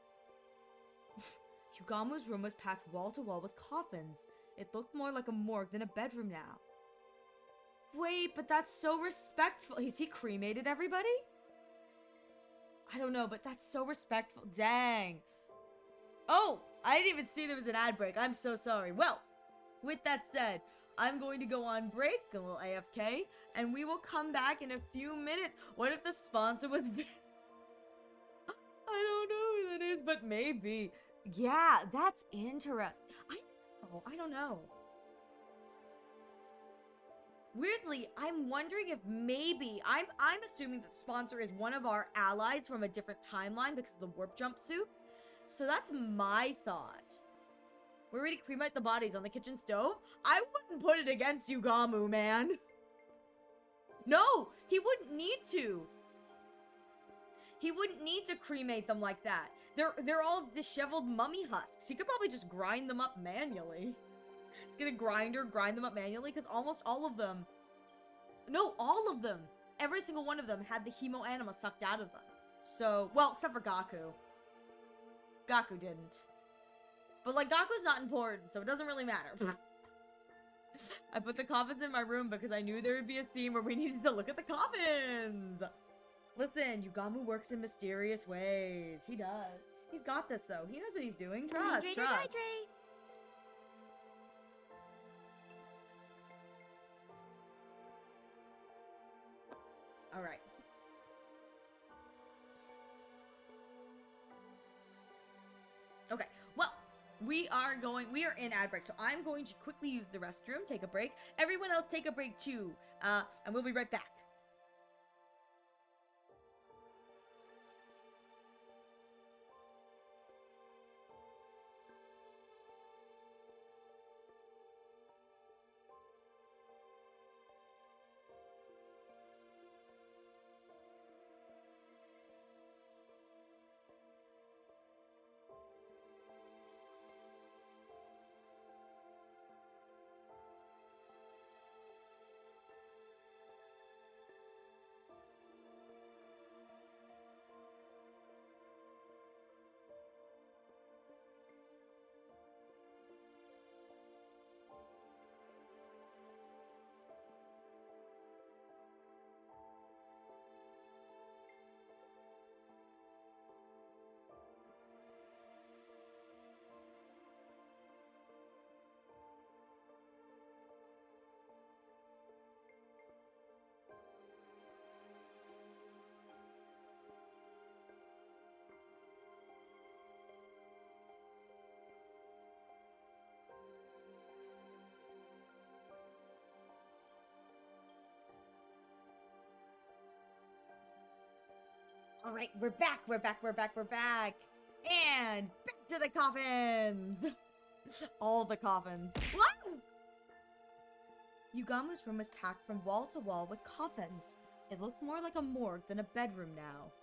Yugamu's room was packed wall to wall with coffins. It looked more like a morgue than a bedroom now. Wait, but that's so respectful. Has he cremated everybody? I don't know, but that's so respectful. Dang. Oh, I didn't even see there was an ad break. I'm so sorry. Well, with that said, I'm going to go on break, a little AFK, and we will come back in a few minutes. What if the sponsor was... I don't know who that is, but maybe. Yeah, that's interesting. I don't know. Weirdly, I'm wondering if maybe I'm assuming that the sponsor is one of our allies from a different timeline because of the warp jump suit. So that's my thought. We already cremate the bodies on the kitchen stove? I wouldn't put it against Yugamu, man. No, he wouldn't need to. He wouldn't need to cremate them like that. They're all disheveled mummy husks. He could probably just grind them up manually. Just get a grinder, grind them up manually, because almost all of them... No, all of them! Every single one of them had the hemo anima sucked out of them. So, well, except for Gaku. Gaku didn't. But, like, Gaku's not important, so it doesn't really matter. I put the coffins in my room because I knew there would be a scene where we needed to look at the coffins! Listen, Yugamu works in mysterious ways. He does. He's got this, though. He knows what he's doing. Trust, Hydrate or trust. hydrate. Alright. Okay, well, we are in ad break, so I'm going to quickly use the restroom, take a break. Everyone else take a break too, and we'll be right back. All right, we're back. And back to the coffins. All the coffins. What? Yugamu's room is packed from wall to wall with coffins. It looked more like a morgue than a bedroom now.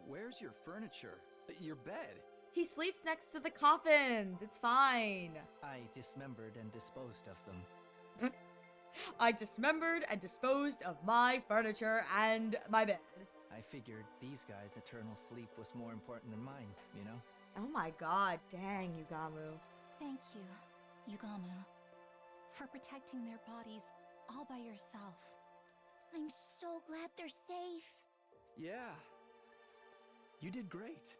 Where's your furniture? Your bed? He sleeps next to the coffins. It's fine. I dismembered and disposed of them. I dismembered and disposed of my furniture and my bed. I figured these guys' eternal sleep was more important than mine, you know? Oh my god, dang, Yugamu. Thank you, Yugamu, for protecting their bodies all by yourself. I'm so glad they're safe. Yeah. You did great.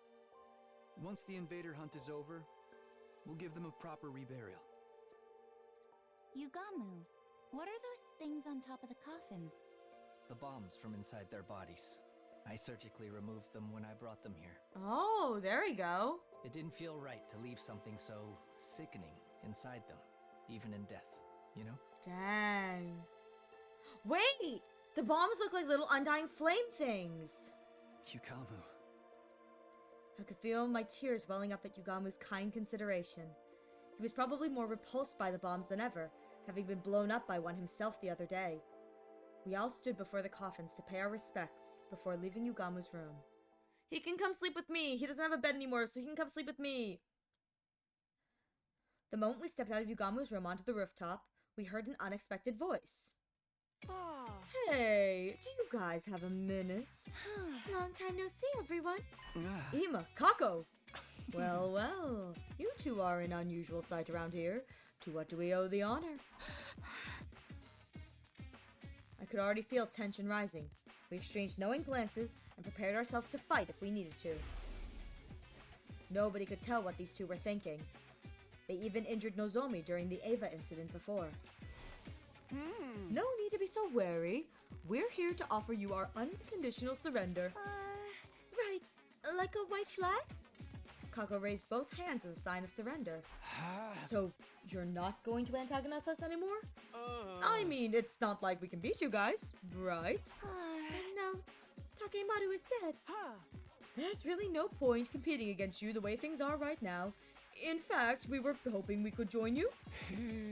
Once the invader hunt is over, we'll give them a proper reburial. Yugamu, what are those things on top of the coffins? The bombs from inside their bodies. I surgically removed them when I brought them here. Oh, there we go. It didn't feel right to leave something so sickening inside them, even in death, you know? Dang. Wait! The bombs look like little undying flame things. Yugamu. I could feel my tears welling up at Yugamu's kind consideration. He was probably more repulsed by the bombs than ever, having been blown up by one himself the other day. We all stood before the coffins to pay our respects before leaving Yugamu's room. He can come sleep with me! He doesn't have a bed anymore, so he can come sleep with me! The moment we stepped out of Yugamu's room onto the rooftop, we heard an unexpected voice. Hey, do you guys have a minute? Long time no see, everyone. Ima, Kako! Well, well, you two are an unusual sight around here. To what do we owe the honor? I could already feel tension rising. We exchanged knowing glances and prepared ourselves to fight if we needed to. Nobody could tell what these two were thinking. They even injured Nozomi during the Eva incident before. No need to be so wary. We're here to offer you our unconditional surrender. Right, like a white flag? Kako raised both hands as a sign of surrender. So, you're not going to antagonize us anymore? I mean, it's not like we can beat you guys, right? And now, Takemaru is dead. There's really no point competing against you the way things are right now. In fact, we were hoping we could join you.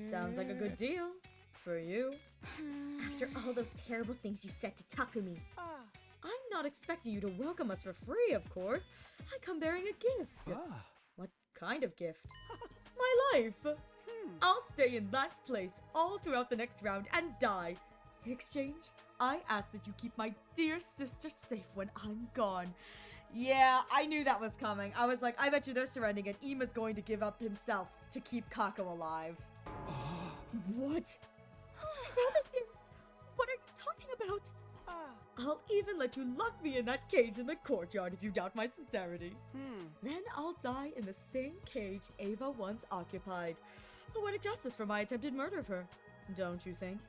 Sounds like a good deal. For you. After all those terrible things you said to Takumi. I'm not expecting you to welcome us for free, of course. I come bearing a gift. What kind of gift? My life. I'll stay in last place all throughout the next round and die. In exchange, I ask that you keep my dear sister safe when I'm gone. Yeah, I knew that was coming. I was like, I bet you they're surrendering and Ima's going to give up himself to keep Kako alive. What? What are you talking about? I'll even let you lock me in that cage in the courtyard if you doubt my sincerity. Then I'll die in the same cage Ava once occupied. Poetic justice for my attempted murder of her, don't you think?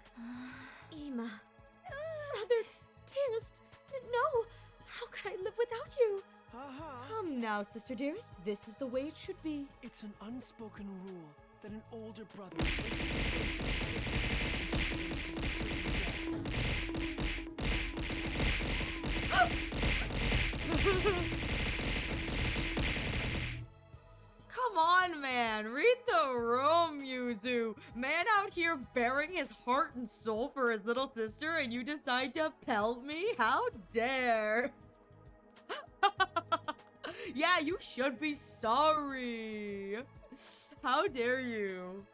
Ima. Brother, dearest, no! How could I live without you? Come now, sister dearest, this is the way it should be. It's an unspoken rule that an older brother takes the place of his sister when she faces certain Come on, man, read the room, Yuzu. Man out here bearing his heart and soul for his little sister, and you decide to pelt me? How dare! Yeah, you should be sorry. How dare you?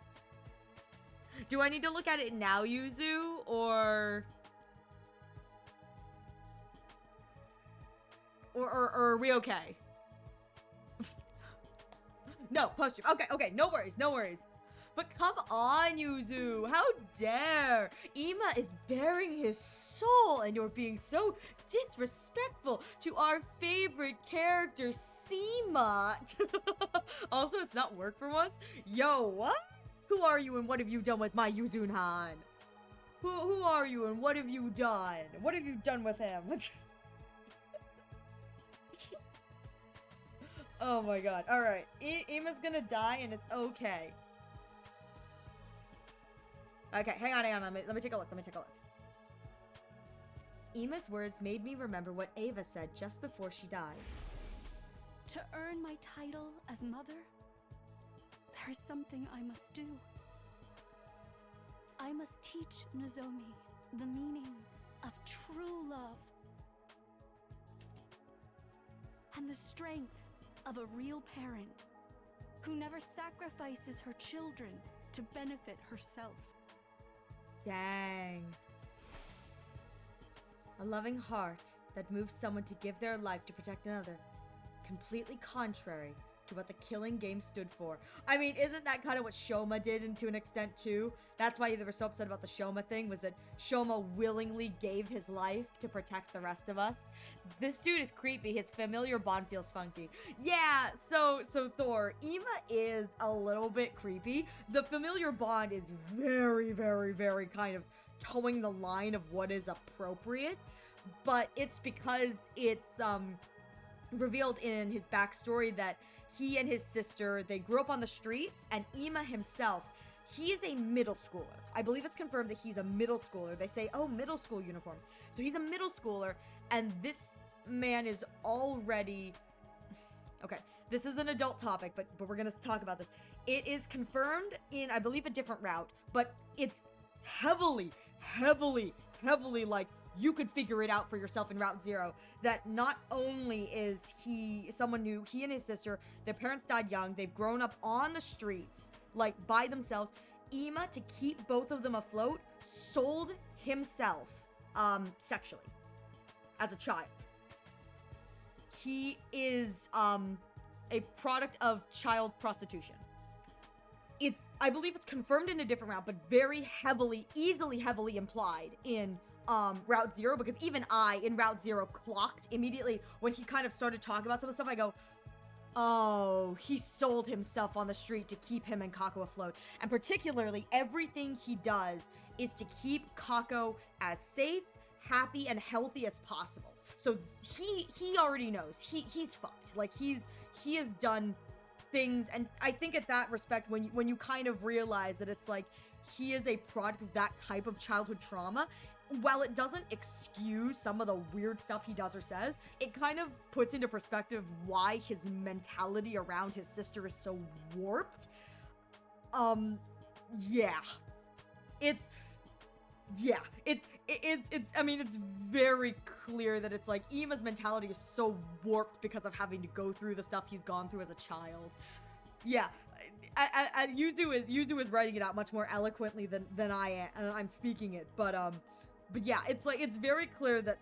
Do I need to look at it now, Yuzu, or are we okay? No, post-stream. Okay, no worries. But come on, Yuzu, how dare! Ima is bearing his soul, and you're being so disrespectful to our favorite character, Seema. Also, it's not work for once. Yo, what? Who are you and what have you done with my Yuzun-han? Who are you and what have you done? What have you done with him? Oh my god. Alright. Ima's gonna die and it's okay. Okay, hang on. Let me take a look. Ima's words made me remember what Ava said just before she died. To earn my title as mother, there is something I must do. I must teach Nozomi the meaning of true love and the strength of a real parent who never sacrifices her children to benefit herself. Dang. A loving heart that moves someone to give their life to protect another. Completely contrary to what the killing game stood for. I mean, isn't that kind of what Shoma did and to an extent too? That's why they were so upset about the Shoma thing, was that Shoma willingly gave his life to protect the rest of us. This dude is creepy. His familiar bond feels funky. Yeah, so Thor, Ima is a little bit creepy. The familiar bond is very, very, very kind of towing the line of what is appropriate, but it's because it's revealed in his backstory that he and his sister, they grew up on the streets, and Ima himself, he is a middle schooler. I believe it's confirmed that he's a middle schooler. They say, oh, middle school uniforms. So he's a middle schooler, and this man is already... Okay, this is an adult topic, but we're gonna talk about this. It is confirmed in, I believe, a different route, but it's heavily, like, you could figure it out for yourself in Route 0, that not only is he someone new, he and his sister, their parents died young, they've grown up on the streets, like, by themselves. Ima, to keep both of them afloat, sold himself, sexually, as a child. He is, a product of child prostitution. I believe it's confirmed in a different route, but very easily heavily implied in Route 0, because even I, in Route 0, clocked immediately when he kind of started talking about some of the stuff. I go, oh, he sold himself on the street to keep him and Kako afloat. And particularly, everything he does is to keep Kako as safe, happy, and healthy as possible. So he already knows. He's fucked. Like, he has done things, and I think at that respect, when you kind of realize that it's like, he is a product of that type of childhood trauma, while it doesn't excuse some of the weird stuff he does or says, it kind of puts into perspective why his mentality around his sister is so warped. Yeah. It's I mean, it's very clear that it's like Ima's mentality is so warped because of having to go through the stuff he's gone through as a child. Yeah, Yuzu is writing it out much more eloquently than I am. I'm speaking it, but yeah, it's like it's very clear that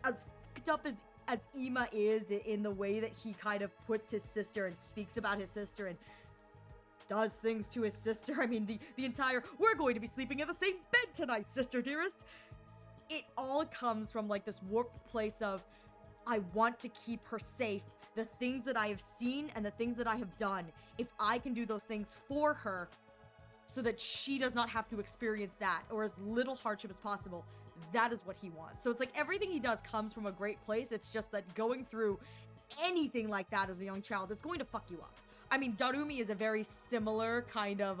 as fucked up as Ima is in the way that he kind of puts his sister and speaks about his sister and does things to his sister. I mean, the entire, we're going to be sleeping in the same bed tonight, sister dearest. It all comes from like this warped place of, I want to keep her safe. The things that I have seen and the things that I have done, if I can do those things for her so that she does not have to experience that or as little hardship as possible, that is what he wants. So it's like everything he does comes from a great place. It's just that going through anything like that as a young child, it's going to fuck you up. I mean, Darumi is a very similar kind of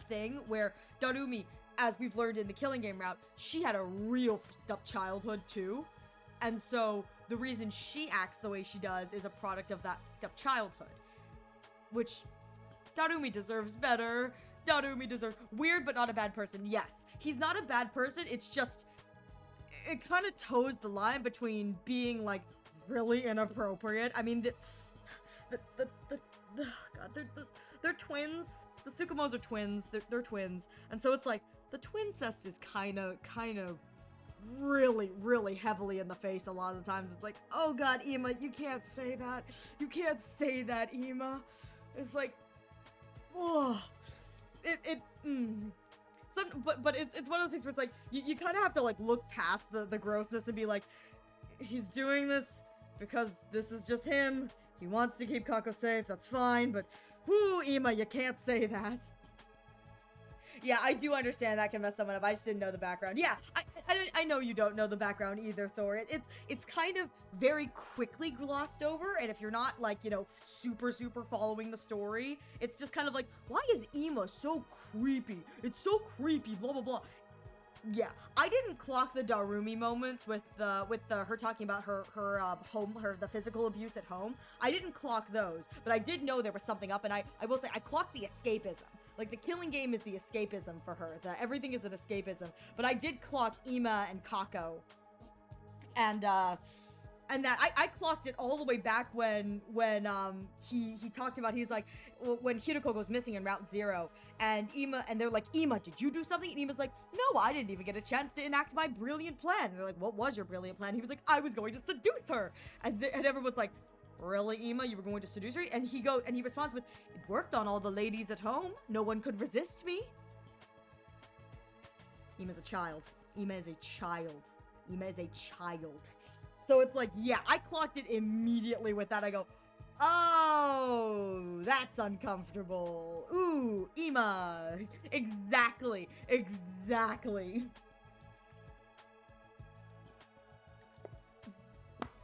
thing where Darumi, as we've learned in the Killing Game route, she had a real fucked up childhood too. And so the reason she acts the way she does is a product of that fucked up childhood. Which Darumi deserves better. Darumi deserves weird but not a bad person. Yes, he's not a bad person. It's just it kind of toes the line between being like really inappropriate. I mean, they're twins. The Sukimos are twins. They're twins, and so it's like the twincest is kind of really heavily in the face a lot of the times. It's like, oh god, Ima, you can't say that. You can't say that, Ima. It's like, oh, but it's one of those things where it's like you kind of have to like look past the grossness and be like, he's doing this because this is just him. He wants to keep Kako safe, that's fine, but whoo, Ima, you can't say that. Yeah, I do understand that can mess someone up. I just didn't know the background. Yeah, I know you don't know the background either, Thor. It's kind of very quickly glossed over, and if you're not, like, you know, super following the story, it's just kind of like, why is Ima so creepy? It's so creepy, blah, blah, blah. Yeah, I didn't clock the Darumi moments with her talking about her the physical abuse at home. I didn't clock those, but I did know there was something up, and I will say I clocked the escapism. Like, the Killing Game is the escapism for her. Everything is an escapism. But I did clock Ima and Kako. And that I clocked it all the way back when he talked about, he's like, when Hiroko goes missing in Route 0, and they're like, Ima, did you do something? And Ima's like, no, I didn't even get a chance to enact my brilliant plan. And they're like, what was your brilliant plan? He was like, I was going to seduce her. And everyone's like, really, Ima, you were going to seduce her? And he responds with, it worked on all the ladies at home. No one could resist me. Ima's a child. Ima is a child. Ima is a child. So it's like, yeah, I clocked it immediately with that. I go, oh, that's uncomfortable. Ooh, Ima. Exactly.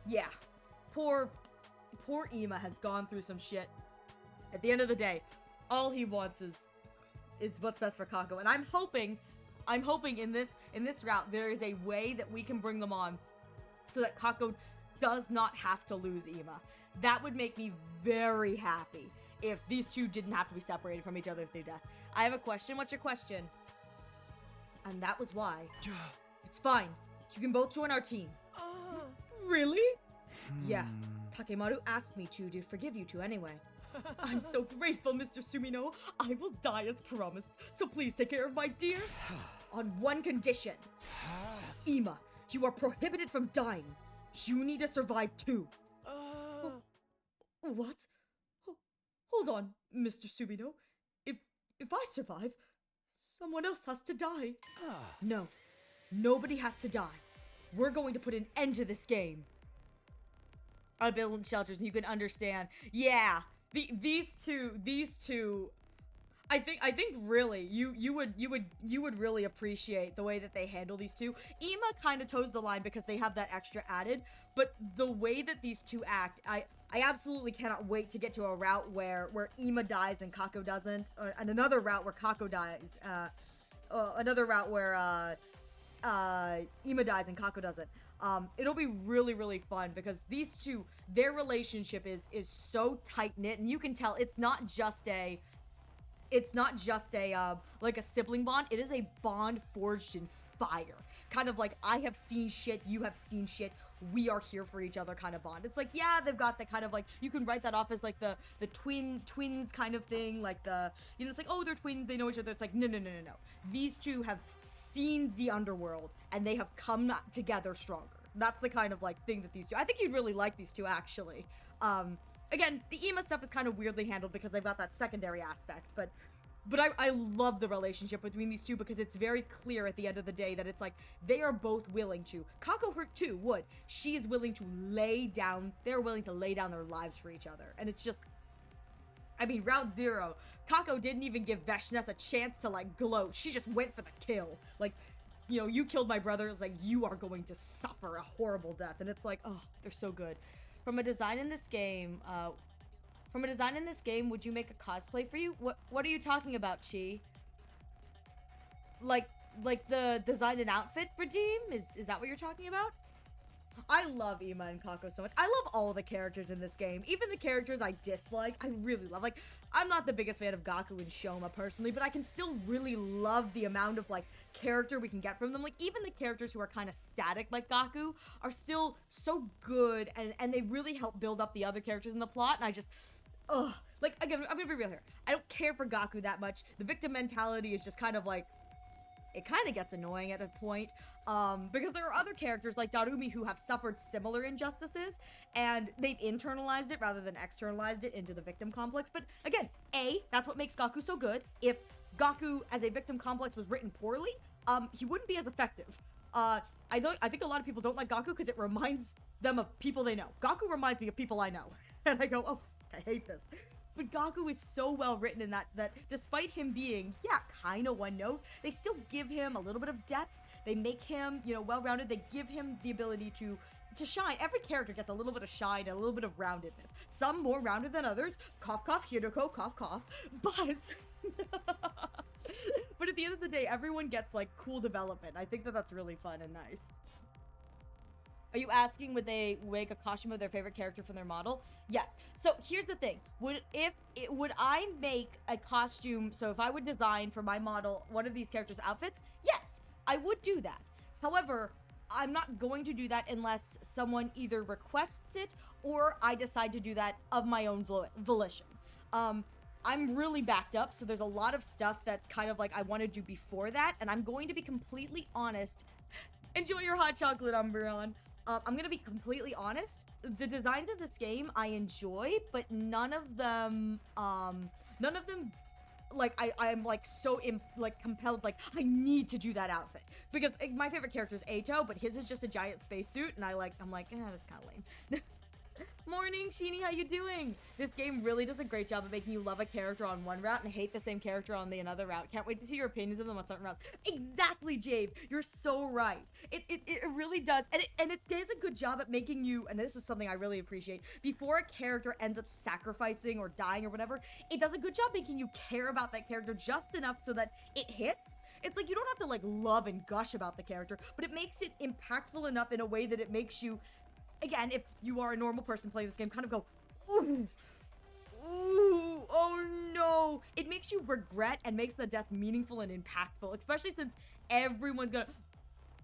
Yeah. Poor Ima has gone through some shit. At the end of the day, all he wants is what's best for Kako. And I'm hoping in this route there is a way that we can bring them on so that Kako does not have to lose Ima. That would make me very happy if these two didn't have to be separated from each other through death. I have a question. What's your question? And that was why. It's fine. You can both join our team. Really? Yeah. Takemaru asked me to forgive you two anyway. I'm so grateful, Mr. Sumino. I will die as promised. So please take care of my dear. On one condition. Ima, you are prohibited from dying. You need to survive too. What? Hold on, Mr. Sumino. If I survive, someone else has to die. No, nobody has to die. We're going to put an end to this game. I'll build shelters and you can understand. Yeah, these two. I think really you would really appreciate the way that they handle these two. Ima kind of toes the line because they have that extra added, but the way that these two act, I absolutely cannot wait to get to a route where Ima dies and Kako doesn't, and another route where Kako dies, another route where Ima dies and Kako doesn't. It'll be really, really fun because these two, their relationship is so tight knit, and you can tell it's not just a like a sibling bond. It is a bond forged in fire. Kind of like, I have seen shit, you have seen shit, we are here for each other kind of bond. It's like, yeah, they've got the kind of like, you can write that off as like the twins kind of thing, like the, you know, it's like, oh, they're twins, they know each other. It's like, no. These two have seen the underworld and they have come together stronger. That's the kind of like thing that these two, I think you'd really like these two actually. Again, the Ima stuff is kind of weirdly handled because they've got that secondary aspect, but I love the relationship between these two because it's very clear at the end of the day that it's like they are both willing to. Kako too would. She is willing to they're willing to lay down their lives for each other. And it's just, I mean, Route Zero, Kako didn't even give Veshness a chance to like gloat. She just went for the kill. Like, you know, you killed my brother. It's like, you are going to suffer a horrible death. And it's like, oh, they're so good. From a design in this game, would you make a cosplay for you? What are you talking about, Chi? Like the design and outfit redeem? Is that what you're talking about? I love Ima and Kako so much. I love all the characters in this game. Even the characters I dislike, I really love. Like, I'm not the biggest fan of Gaku and Shoma personally, but I can still really love the amount of, like, character we can get from them. Like, even the characters who are kind of static like Gaku are still so good, and they really help build up the other characters in the plot, and I just... Ugh. Like, again, I'm gonna be real here. I don't care for Gaku that much. The victim mentality is just kind of like... It kind of gets annoying at a point, because there are other characters like Darumi who have suffered similar injustices, and they've internalized it rather than externalized it into the victim complex. But again, that's what makes Gaku so good. If Gaku as a victim complex was written poorly, he wouldn't be as effective. I think a lot of people don't like Gaku because it reminds them of people they know. Gaku reminds me of people I know, and I go, oh, I hate this. But Gaku is so well written in that despite him being, kind of one note, they still give him a little bit of depth. They make him, well-rounded. They give him the ability to shine. Every character gets a little bit of shine and a little bit of roundedness. Some more rounded than others. Cough, cough, Hideko, cough, cough. But... but at the end of the day, everyone gets, like, cool development. I think that's really fun and nice. Are you asking, would they make a costume of their favorite character from their model? Yes. So here's the thing. Would I make a costume, so if I would design for my model one of these characters' outfits? Yes, I would do that. However, I'm not going to do that unless someone either requests it or I decide to do that of my own volition. I'm really backed up, so there's a lot of stuff that's kind of like I want to do before that, and I'm going to be completely honest. Enjoy your hot chocolate, Umbreon. I'm gonna be completely honest. The designs of this game I enjoy, but none of them, like, I'm like so compelled, like, I need to do that outfit. Because my favorite character is Eito, but his is just a giant spacesuit, and I'm like, this is kind of lame. Morning, Sheeny, how you doing? This game really does a great job of making you love a character on one route and hate the same character on the another route. Can't wait to see your opinions of them on certain routes. Exactly, Jade. You're so right. It really does. And it does a good job at making you, and this is something I really appreciate, before a character ends up sacrificing or dying or whatever, it does a good job making you care about that character just enough so that it hits. It's like you don't have to, like, love and gush about the character, but it makes it impactful enough in a way that it makes you, again, if you are a normal person playing this game, kind of go, ooh, ooh, oh no. It makes you regret and makes the death meaningful and impactful, especially since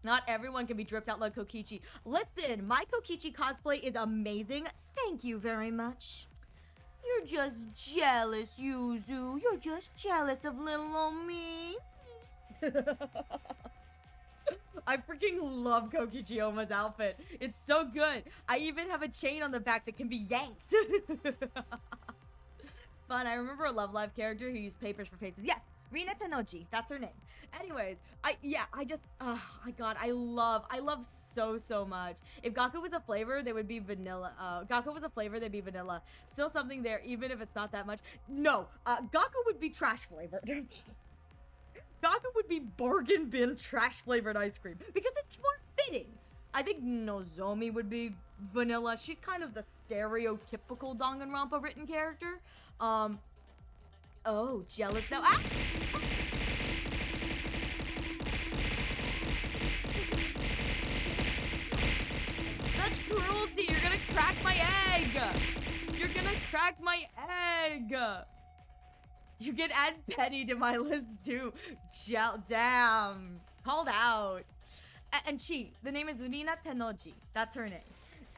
not everyone can be dripped out like Kokichi. Listen, my Kokichi cosplay is amazing. Thank you very much. You're just jealous, Yuzu. You're just jealous of little old me. I freaking love Kokichioma's outfit. It's so good. I even have a chain on the back that can be yanked. Fun. I remember a Love Live character who used papers for faces. Yeah, Rina Tanoji. That's her name. Anyways, I love so much. If Gaku was a flavor, they would be vanilla. Gaku was a flavor, they'd be vanilla. Still something there, even if it's not that much. No, Gaku would be trash flavored. Gaku would be bargain bin trash flavored ice cream because it's more fitting. I think Nozomi would be vanilla. She's kind of the stereotypical Danganronpa written character. Oh, jealous now. Ah! big. You can add Penny to my list too. Damn. Called out. And she, the name is Unina Tenoji. That's her name.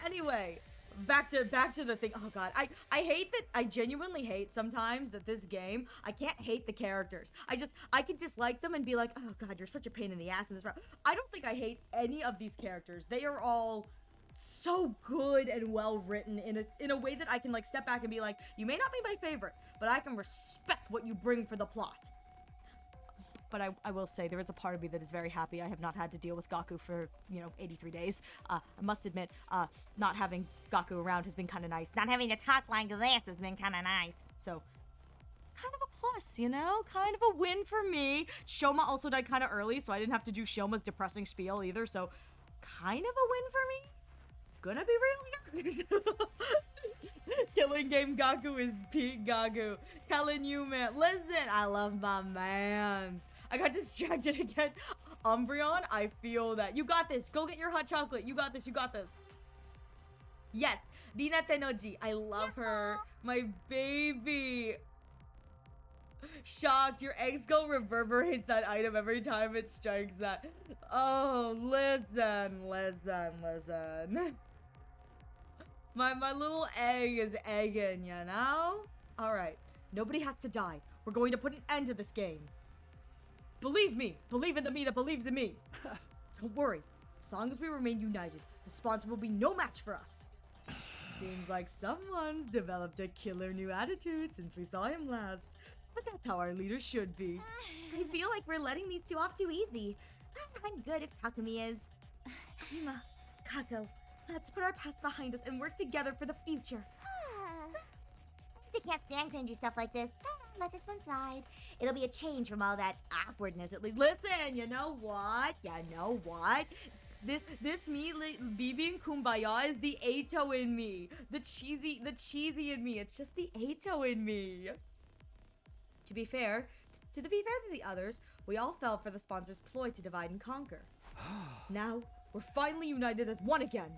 Anyway, back to the thing. Oh god, I hate that. I genuinely hate sometimes that this game, I can't hate the characters. I can dislike them and be like, oh god, you're such a pain in the ass in this round. I don't think I hate any of these characters. They are all so good and well written in a way that I can like step back and be like, you may not be my favorite, but I can respect what you bring for the plot. But I will say, there is a part of me that is very happy I have not had to deal with Gaku for, 83 days. I must admit, not having Gaku around has been kind of nice. Not having to talk like this has been kind of nice. So, kind of a plus, Kind of a win for me. Shoma also died kind of early, so I didn't have to do Shoma's depressing spiel either, so kind of a win for me. Gonna be real here. Killing Game Gaku is peak Gaku. Telling you, man. Listen, I love my mans. I got distracted again. Umbreon, I feel that. You got this. Go get your hot chocolate. You got this. You got this. Yes. Rina Tenoji. I love her. My baby. Shocked. Your eggs go reverberate that item every time it strikes that. Oh, listen. My little egg is egging, Alright. Nobody has to die. We're going to put an end to this game. Believe me. Believe in the me that believes in me. Don't worry. As long as we remain united, the sponsor will be no match for us. Seems like someone's developed a killer new attitude since we saw him last. But that's how our leader should be. I feel like we're letting these two off too easy. I'm good if Takumi is. Ima, Kako, let's put our past behind us and work together for the future. They can't stand cringy stuff like this. Let this one slide. It'll be a change from all that awkwardness at least. Listen, you know what? This me, being kumbaya is the Ato in me. The cheesy in me. It's just the Ato in me. To be fair to the others, we all fell for the sponsor's ploy to divide and conquer. Now, we're finally united as one again.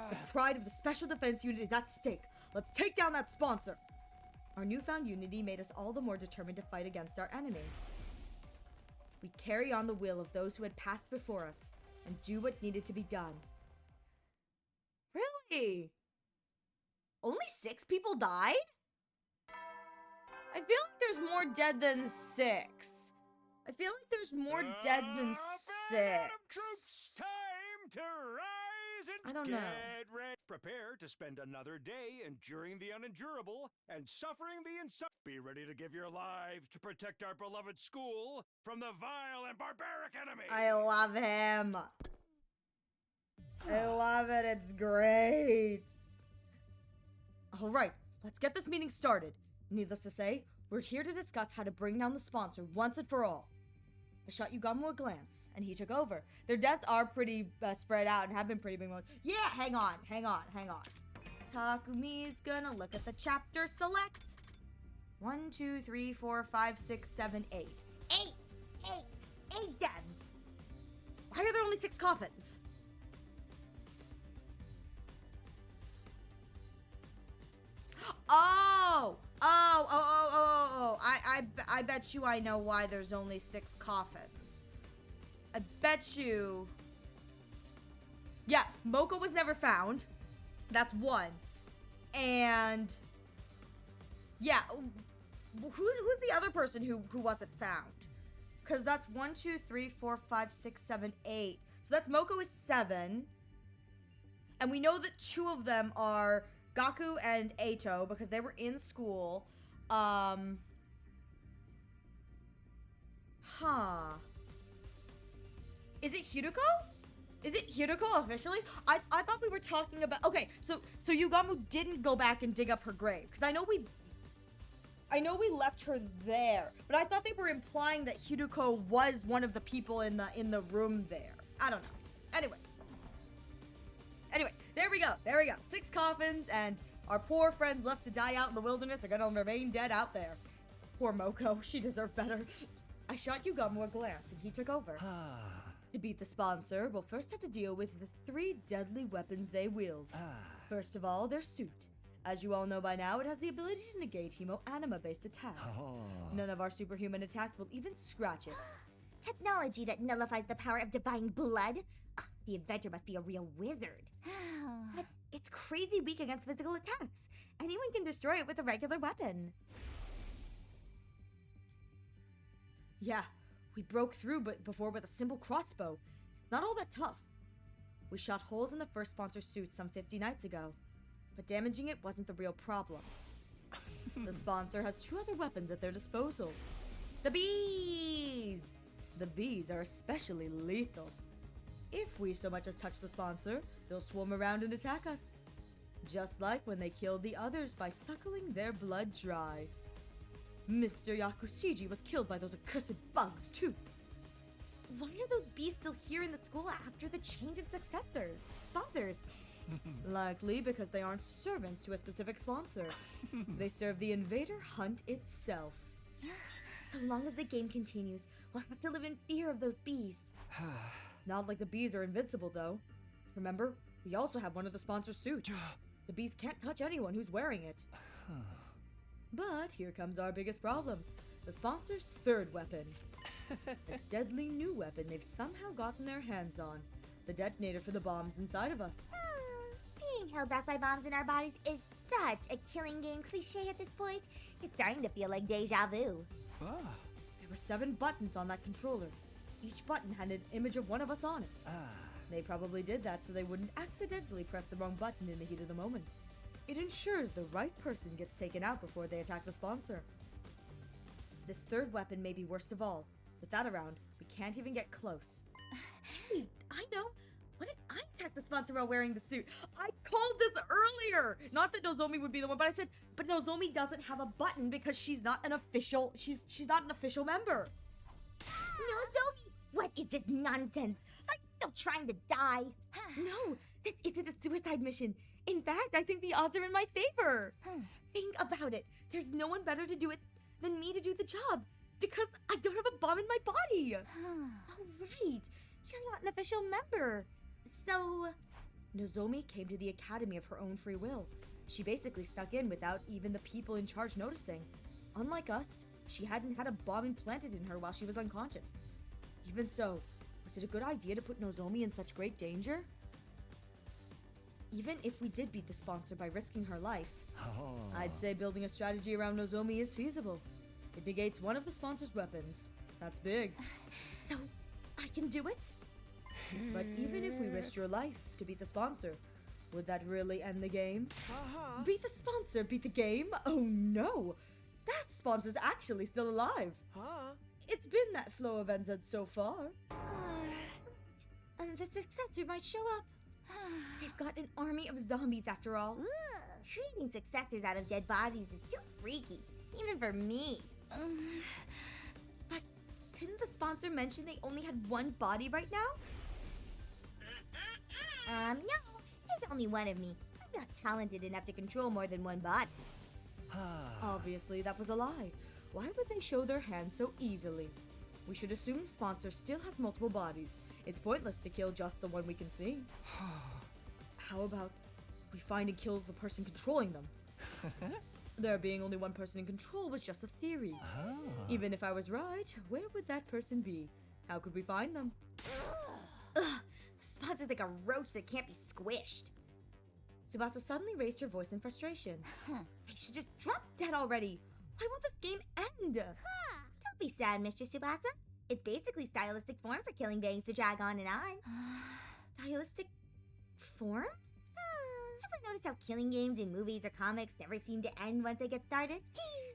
The pride of the Special Defense Unit is at stake. Let's take down that sponsor. Our newfound unity made us all the more determined to fight against our enemy. We carry on the will of those who had passed before us and do what needed to be done. Really? Only 6 people died? I feel like there's more dead than 6. I feel like there's more dead than 6. Troops, time to rise and I don't know. get ready. Prepare to spend another day enduring the unendurable and suffering the Be ready to give your lives to protect our beloved school from the vile and barbaric enemy. I love him. I love it. It's great. All right, let's get this meeting started. Needless to say, we're here to discuss how to bring down the sponsor once and for all. I shot Yugamu a glance, and he took over. Their deaths are pretty spread out and have been pretty big ones. Yeah, hang on. Takumi's gonna look at the chapter select. 1, 2, 3, 4, 5, 6, 7, 8. 8 deaths. Why are there only 6 coffins? Oh! I bet you I know why there's only 6 coffins. I bet you... Yeah, Moko was never found. That's 1. And... Yeah, who's the other person who wasn't found? Because that's 1, 2, 3, 4, 5, 6, 7, 8. So that's Moko is 7. And we know that 2 of them are Gaku and Ato because they were in school. Is it Hiruko? Is it Hiruko officially? I thought we were talking about... Okay, so Yugamu didn't go back and dig up her grave. Because I know we left her there. But I thought they were implying that Hiruko was one of the people in the room there. I don't know. Anyway, there we go. 6 coffins, and our poor friends left to die out in the wilderness are gonna remain dead out there. Poor Moko, she deserved better. I shot Yugamu a glance, and he took over. To beat the sponsor, we'll first have to deal with the 3 deadly weapons they wield. First of all, their suit. As you all know by now, it has the ability to negate hemo-anima-based attacks. None of our superhuman attacks will even scratch it. Technology that nullifies the power of divine blood? Ugh, the inventor must be a real wizard. But it's crazy weak against physical attacks. Anyone can destroy it with a regular weapon. Yeah, we broke through before with a simple crossbow. It's not all that tough. We shot holes in the first sponsor's suit some 50 nights ago, but damaging it wasn't the real problem. The sponsor has 2 other weapons at their disposal. The bees! The bees are especially lethal. If we so much as touch the sponsor, they'll swarm around and attack us. Just like when they killed the others by suckling their blood dry. Mr. Yakushiji was killed by those accursed bugs, too. Why are those bees still here in the school after the change of sponsors? Likely because they aren't servants to a specific sponsor. They serve the invader hunt itself. So long as the game continues, we'll have to live in fear of those bees. It's not like the bees are invincible, though. Remember, we also have one of the sponsor's suits. The bees can't touch anyone who's wearing it. But here comes our biggest problem. The sponsor's third weapon. A deadly new weapon they've somehow gotten their hands on. The detonator for the bombs inside of us. Being held back by bombs in our bodies is such a killing game cliche at this point. It's starting to feel like deja vu. There were 7 buttons on that controller. Each button had an image of one of us on it. They probably did that so they wouldn't accidentally press the wrong button in the heat of the moment. It ensures the right person gets taken out before they attack the sponsor. This third weapon may be worst of all. With that around, we can't even get close. Hey, I know. What if I attack the sponsor while wearing the suit? I called this earlier! Not that Nozomi would be the one, but I said, but Nozomi doesn't have a button because she's not an official member. Nozomi, what is this nonsense? Are you still trying to die? No, this isn't a suicide mission. In fact, I think the odds are in my favor. Think about it. There's no one better to do it than me to do the job because I don't have a bomb in my body. Oh, right. You're not an official member. So, Nozomi came to the academy of her own free will. She basically snuck in without even the people in charge noticing. Unlike us, she hadn't had a bomb implanted in her while she was unconscious. Even so, was it a good idea to put Nozomi in such great danger? Even if we did beat the sponsor by risking her life, I'd say building a strategy around Nozomi is feasible. It negates one of the sponsor's weapons. That's big. so I can do it? But even if we risked your life to beat the sponsor, would that really end the game? Beat the sponsor, beat the game? Oh no! That sponsor's actually still alive. It's been that flow of events so far. The successor might show up. They've got an army of zombies after all. Ugh, creating successors out of dead bodies is too freaky, even for me. But didn't the sponsor mention they only had one body right now? No, there's only one of me. I'm not talented enough to control more than one body. Obviously, that was a lie. Why would they show their hands so easily? We should assume the sponsor still has multiple bodies. It's pointless to kill just the one we can see. How about we find and kill the person controlling them? There being only one person in control was just a theory. Even if I was right, where would that person be? How could we find them? Ugh, the sponsor's like a roach that can't be squished. Tsubasa suddenly raised her voice in frustration. They should just drop dead already. Why won't this game end? Don't be sad, Mr. Tsubasa. It's basically stylistic form for killing bangs to drag on and on. Stylistic form? Ever notice how killing games in movies or comics never seem to end once they get started?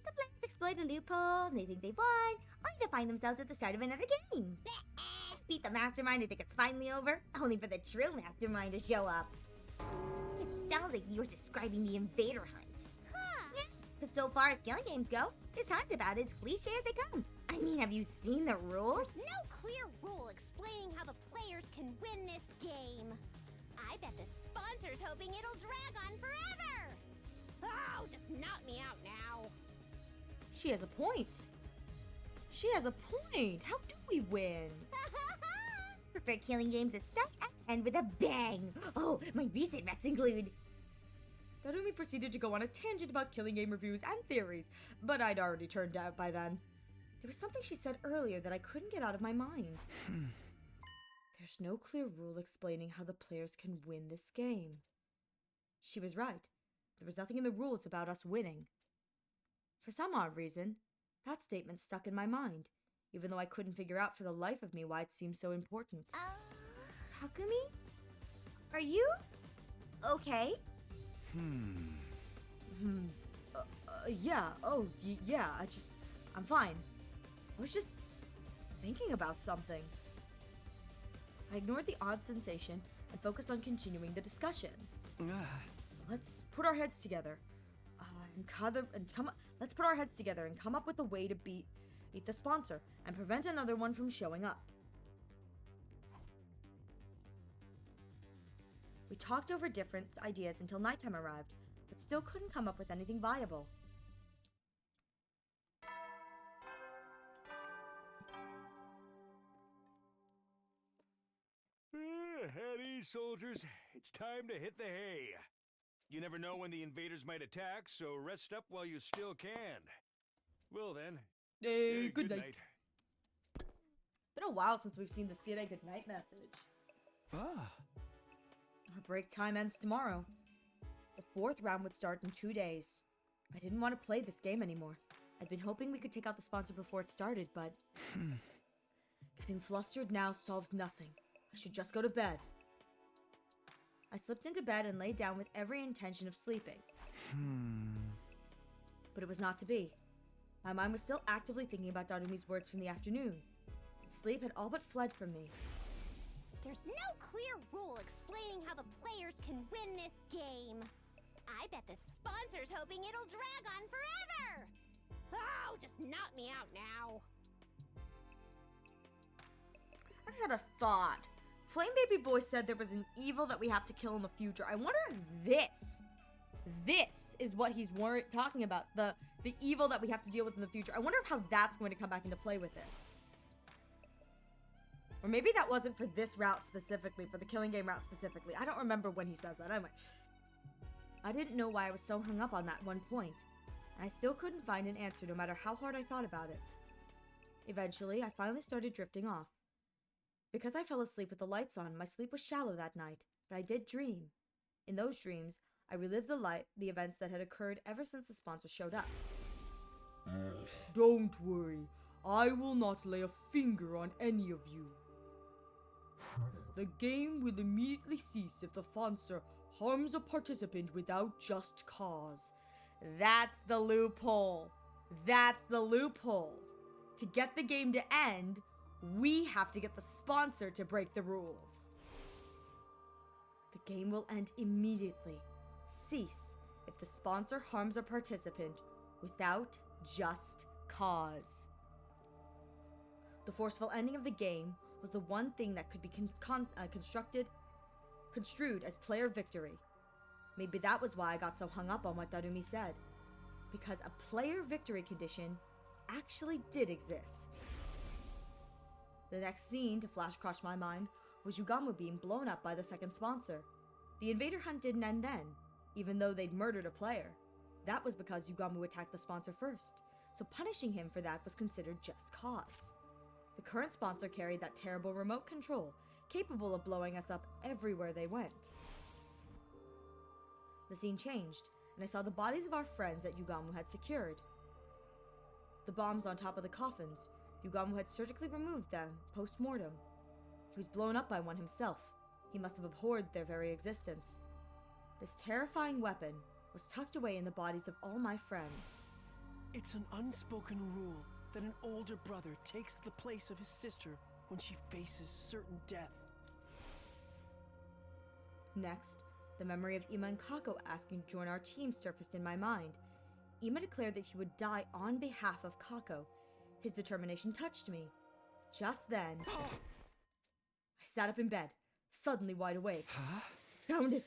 The players exploit a loophole, and they think they've won, only to find themselves at the start of another game. Beat the mastermind and think it's finally over, only for the true mastermind to show up. It sounds like you're describing the invader hunt. Because so far as killing games go, this hunt's about as cliche as they come. I mean, have you seen the rules? There's no clear rule explaining how the players can win this game. I bet the sponsor's hoping it'll drag on forever. Oh, just knock me out now. She has a point. She has a point. How do we win? Prefer killing games that start and end with a bang. Oh, my recent recs include Darumi proceeded to go on a tangent about killing game reviews and theories, but I'd already turned out by then. There was something she said earlier that I couldn't get out of my mind. There's no clear rule explaining how the players can win this game. She was right. There was nothing in the rules about us winning. For some odd reason, that statement stuck in my mind, even though I couldn't figure out for the life of me why it seemed so important. Takumi? Are you okay? Yeah, yeah, I'm fine. I was just thinking about something. I ignored the odd sensation and focused on continuing the discussion. Let's put our heads together. Let's put our heads together and come up with a way to beat the sponsor and prevent another one from showing up. We talked over different ideas until nighttime arrived, but still couldn't come up with anything viable. At ease, soldiers. It's time to hit the hay. You never know when the invaders might attack, so rest up while you still can. Well then, Good night. Been a while since we've seen the see you good night message. Our break time ends tomorrow. The 4th round would start in 2 days. I didn't want to play this game anymore. I'd been hoping we could take out the sponsor before it started, but getting flustered now solves nothing. I should just go to bed. I slipped into bed and lay down with every intention of sleeping. But it was not to be. My mind was still actively thinking about Darumi's words from the afternoon. Sleep had all but fled from me. There's no clear rule explaining how the players can win this game. I bet the sponsor's hoping it'll drag on forever. Oh, just knock me out now. I just had a thought. Flame Baby Boy said there was an evil that we have to kill in the future. I wonder if this is what he's talking about. The evil that we have to deal with in the future. I wonder how that's going to come back into play with this. Or maybe that wasn't for this route specifically, for the killing game route specifically. I don't remember when he says that. Anyway, I didn't know why I was so hung up on that one point. And I still couldn't find an answer no matter how hard I thought about it. Eventually, I finally started drifting off. Because I fell asleep with the lights on, my sleep was shallow that night, but I did dream. In those dreams, I relived the events that had occurred ever since the sponsor showed up. Don't worry, I will not lay a finger on any of you. The game will immediately cease if the sponsor harms a participant without just cause. That's the loophole. That's the loophole. To get the game to end, we have to get the sponsor to break the rules. The game will end immediately. Cease if the sponsor harms a participant without just cause. The forceful ending of the game was the one thing that could be construed as player victory. Maybe that was why I got so hung up on what Darumi said. Because a player victory condition actually did exist. The next scene to flash across my mind was Yugamu being blown up by the second sponsor. The invader hunt didn't end then, even though they'd murdered a player. That was because Yugamu attacked the sponsor first, so punishing him for that was considered just cause. The current sponsor carried that terrible remote control, capable of blowing us up everywhere they went. The scene changed, and I saw the bodies of our friends that Yugamu had secured. The bombs on top of the coffins, Yugamu had surgically removed them post-mortem. He was blown up by one himself. He must have abhorred their very existence. This terrifying weapon was tucked away in the bodies of all my friends. It's an unspoken rule that an older brother takes the place of his sister when she faces certain death. Next, the memory of Ima and Kako asking to join our team surfaced in my mind. Ima declared that he would die on behalf of Kako. His determination touched me. Just then, I sat up in bed, suddenly wide awake. Found it!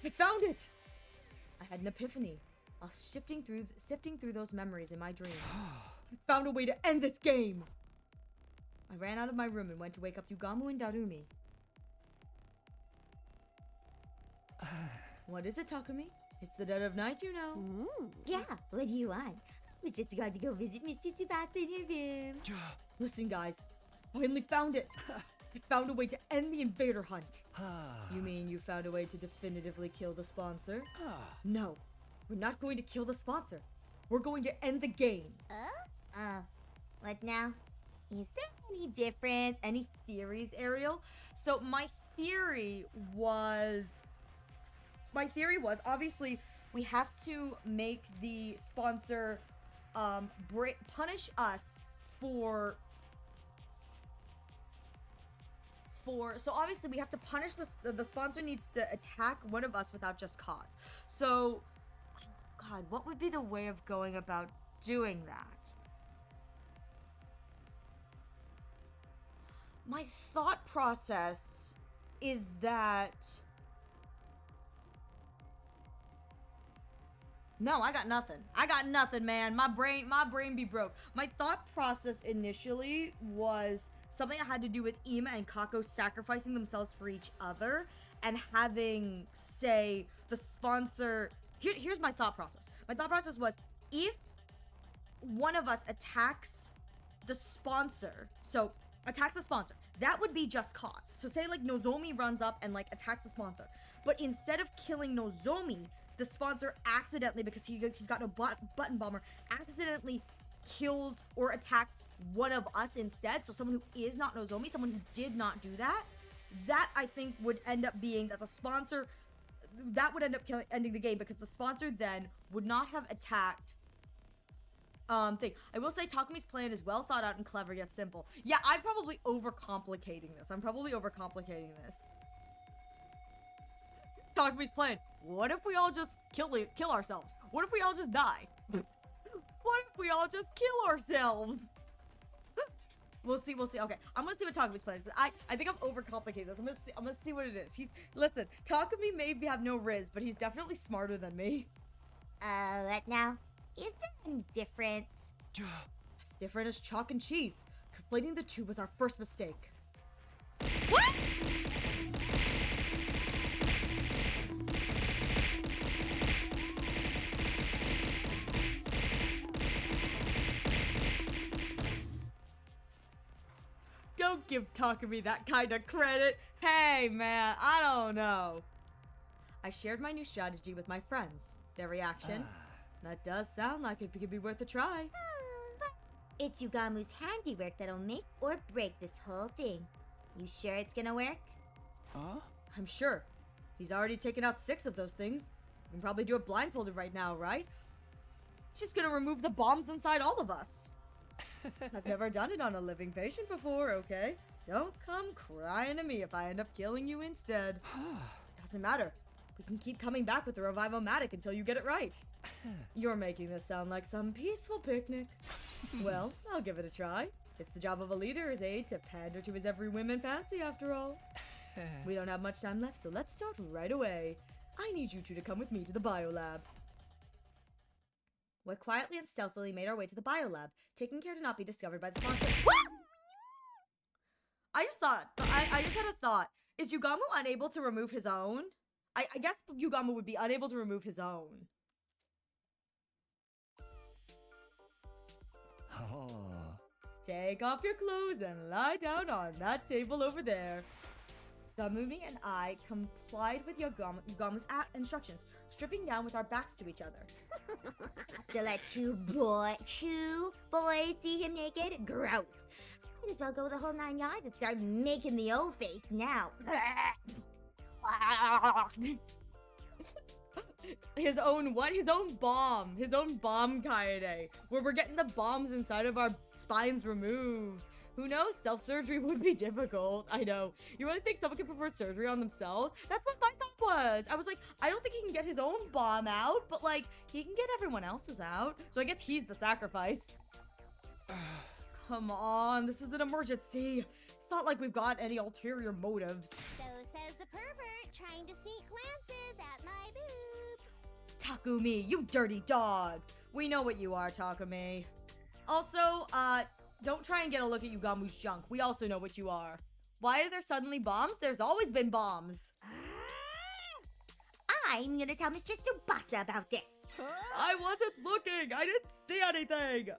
I found it! I had an epiphany while sifting through those memories in my dreams. I found a way to end this game! I ran out of my room and went to wake up Yugamu and Darumi. What is it, Takumi? It's the dead of night, you know. Yeah, what do you want? I was just going to go visit Mr. Sebastian in your room. Listen, guys, finally found it. I found a way to end the invader hunt. You mean you found a way to definitively kill the sponsor? No, we're not going to kill the sponsor. We're going to end the game. What now? Is there any difference? Any theories, Ariel? So my theory was obviously we have to make the sponsor punish us for so obviously we have to punish the sponsor needs to attack one of us without just cause. So God, what would be the way of going about doing that? My thought process is that... No, I got nothing. I got nothing, man. My brain be broke. My thought process initially was something that had to do with Ima and Kako sacrificing themselves for each other and having, say, the sponsor... Here's my thought process. My thought process was, if one of us attacks the sponsor, so attacks the sponsor, that would be just cause. So say like Nozomi runs up and like attacks the sponsor, but instead of killing Nozomi, the sponsor accidentally, because he's got a button bomber, accidentally kills or attacks one of us instead. So someone who is not Nozomi, someone who did not do that. That I think would end up being that the sponsor, that would end up ending the game, because the sponsor then would not have attacked thing. I will say Takumi's plan is well thought out and clever yet simple. Yeah, I'm probably overcomplicating this. Takumi's plan. What if we all just kill ourselves? What if we all just die? What if we all just kill ourselves? We'll see. Okay, I'm gonna see what Takumi's plan is. I think I'm overcomplicating this. I'm gonna see what it is. Listen, Takumi may have no riz, but he's definitely smarter than me. What now? Is there any difference? As different as chalk and cheese. Conflating the two was our first mistake. What? Don't give Takumi that kind of credit. Hey, man, I don't know. I shared my new strategy with my friends. Their reaction? That does sound like it could be worth a try. It's Yugamu's handiwork that'll make or break this whole thing. You sure it's gonna work? I'm sure. He's already taken out 6 of those things. We can probably do it blindfolded right now, right? It's just gonna remove the bombs inside all of us. I've never done it on a living patient before, okay? Don't come crying to me if I end up killing you instead. Doesn't matter. We can keep coming back with the Revive-O-Matic until you get it right. You're making this sound like some peaceful picnic. Well, I'll give it a try. It's the job of a leader, to pander to his every whim and fancy, after all. We don't have much time left, so let's start right away. I need you two to come with me to the biolab. We quietly and stealthily made our way to the biolab, taking care to not be discovered by the sponsor. What? I just had a thought. Is Yugamu unable to remove his own? I guess Yugamu would be unable to remove his own. Take off your clothes and lie down on that table over there. Tamumi and I complied with Yugamu's instructions, stripping down with our backs to each other. To let two boys see him naked? Gross. Might as well go the whole 9 yards and start making the old face now. His own what? His own bomb. His own bomb kaede. Where we're getting the bombs inside of our spines removed. Who knows? Self-surgery would be difficult. I know. You really think someone can perform surgery on themselves? That's what my thought was. I was like, I don't think he can get his own bomb out, but like, he can get everyone else's out. So I guess he's the sacrifice. Come on, this is an emergency. It's not like we've got any ulterior motives. So says the pervert, trying to sneak glances at my boobs. Takumi, you dirty dog. We know what you are, Takumi. Also, don't try and get a look at Yugamu's junk. We also know what you are. Why are there suddenly bombs? There's always been bombs. I'm gonna tell Mistress Tsubasa about this. I wasn't looking. I didn't see anything.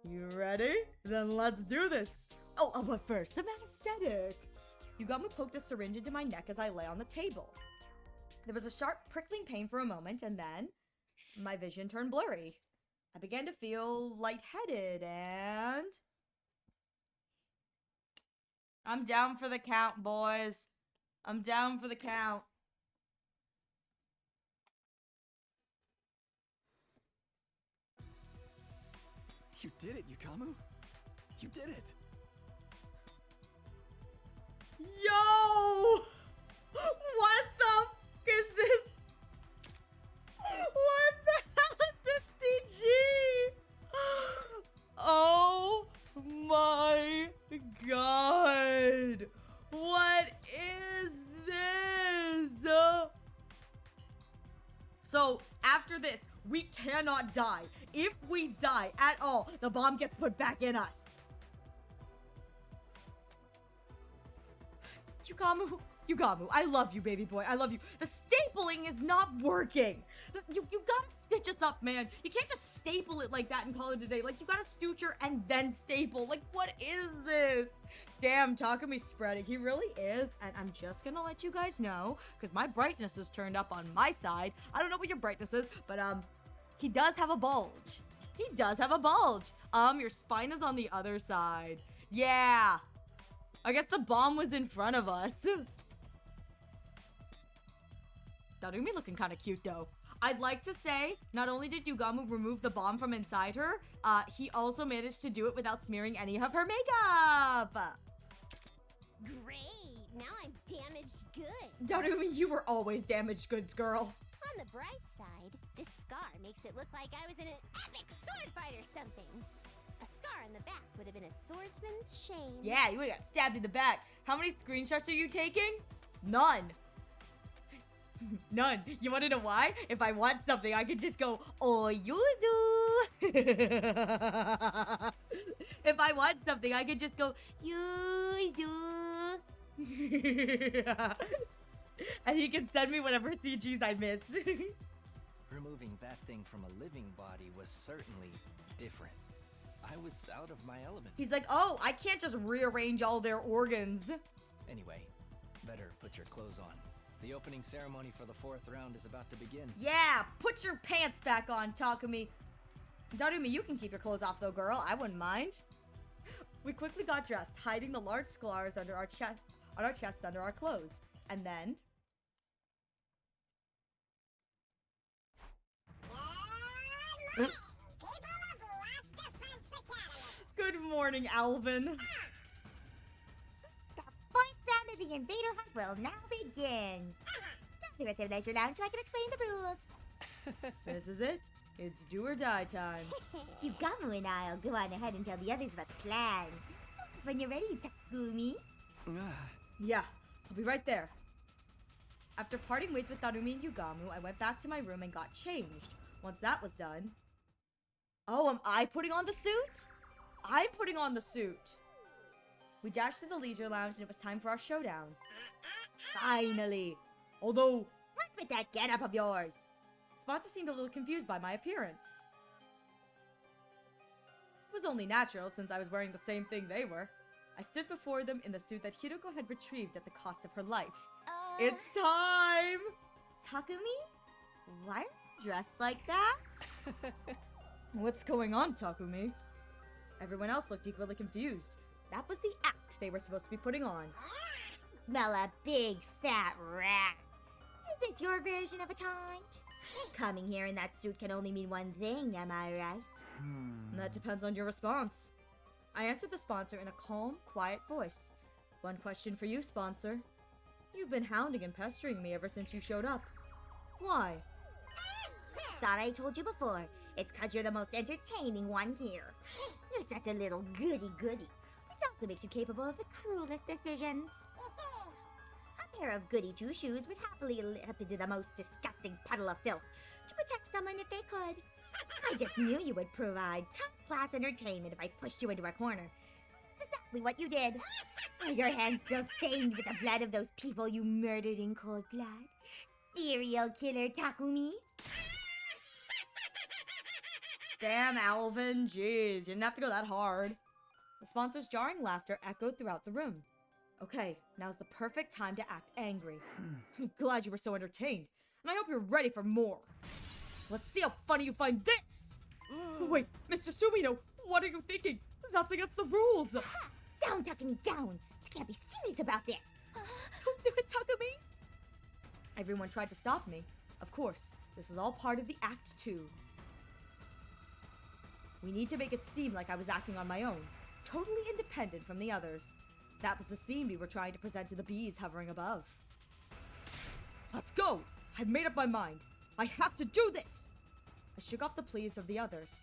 You ready? Then let's do this. Oh, but first, some anesthetic. Yugamo poked a syringe into my neck as I lay on the table. There was a sharp, prickling pain for a moment, and then my vision turned blurry. I began to feel lightheaded, and I'm down for the count, boys. I'm down for the count. You did it, Yukamu. You did it. Yo! What the f is this? What the hell is this CG? Oh my god. What is this? So, after this, we cannot die. If we die at all, the bomb gets put back in us. Yugamu, I love you, baby boy. I love you. The stapling is not working. You gotta stitch us up, man. You can't just staple it like that and call it a day. Like, you gotta suture and then staple. Like, what is this? Damn, Takumi's spreading. He really is. And I'm just gonna let you guys know, because my brightness is turned up on my side. I don't know what your brightness is, but, he does have a bulge. He does have a bulge. Your spine is on the other side. Yeah. I guess the bomb was in front of us. Darumi looking kind of cute, though. I'd like to say, not only did Yugamu remove the bomb from inside her, he also managed to do it without smearing any of her makeup. Great! Now I'm damaged goods. Darumi, you were always damaged goods, girl. On the bright side, this scar makes it look like I was in an epic sword fight or something. A scar on the back would have been a swordsman's shame. Yeah, you would have got stabbed in the back. How many screenshots are you taking? None. None. You want to know why? If I want something, I could just go, oh, yuzu. If I want something, I could just go, yuzu. And he can send me whatever CGs I missed. Removing that thing from a living body was certainly different. I was out of my element. He's like, oh, I can't just rearrange all their organs. Anyway, better put your clothes on. The opening ceremony for the 4th round is about to begin. Yeah, put your pants back on, Takumi. Darumi, you can keep your clothes off though, girl. I wouldn't mind. We quickly got dressed, hiding the large scars under our chest, on our chests under our clothes. And then... Good morning, Alvin. The 4th round of the Invader Hunt will now begin. Nothing with their leisure lounge so I can explain the rules. This is it. It's do or die time. Yugamu and I'll go on ahead and tell the others about the plan. When you're ready, Takumi. Yeah, I'll be right there. After parting ways with Darumi and Yugamu, I went back to my room and got changed. Once that was done... Oh, am I putting on the suit? I'm putting on the suit. We dashed to the leisure lounge and it was time for our showdown. Finally. Although, What's with that getup of yours? sponsor seemed a little confused by my appearance. It was only natural since I was wearing the same thing they were. I stood before them in the suit that Hiroko had retrieved at the cost of her life. It's time! Takumi? Why are you dressed like that? What's going on, Takumi? Everyone else looked equally confused. That was the act they were supposed to be putting on. Smell a big fat rat. Is this your version of a taunt? Coming here in that suit can only mean one thing, am I right? And that depends on your response. I answered the sponsor in a calm, quiet voice. One question for you, sponsor. You've been hounding and pestering me ever since you showed up. Why? Thought I told you before. It's 'cause you're the most entertaining one here. You're such a little goody-goody, which also makes you capable of the cruelest decisions. You see, A pair of goody two-shoes would happily leap into the most disgusting puddle of filth to protect someone if they could. I just knew you would provide top-class entertainment if I pushed you into a corner. That's exactly what you did. Are your hands still stained with the blood of those people you murdered in cold blood? Serial killer Takumi. Damn, Alvin. Jeez, you didn't have to go that hard. The sponsor's jarring laughter echoed throughout the room. Okay, now's the perfect time to act angry. I'm glad you were so entertained, and I hope you're ready for more. Let's see how funny you find this! Wait, Mr. Sumino, what are you thinking? That's against the rules! Down, Takumi, down. You can't be serious about this. Don't do it, Takumi! Everyone tried to stop me. Of course, this was all part of the Act 2. We need to make it seem like I was acting on my own, totally independent from the others. That was the scene we were trying to present to the bees hovering above. Let's go! I've made up my mind. I have to do this! I shook off the pleas of the others.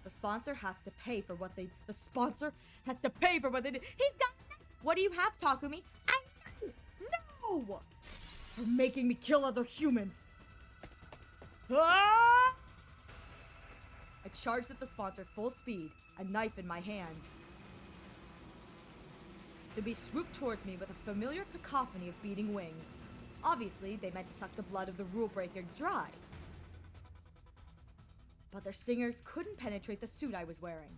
The sponsor has to pay for what they... The sponsor has to pay for what they did. He's got... What do you have, Takumi? I know! No! You're making me kill other humans. Ah! I charged at the sponsor full speed, a knife in my hand. The beast swooped towards me with a familiar cacophony of beating wings. Obviously, they meant to suck the blood of the rule breaker dry. But their stingers couldn't penetrate the suit I was wearing.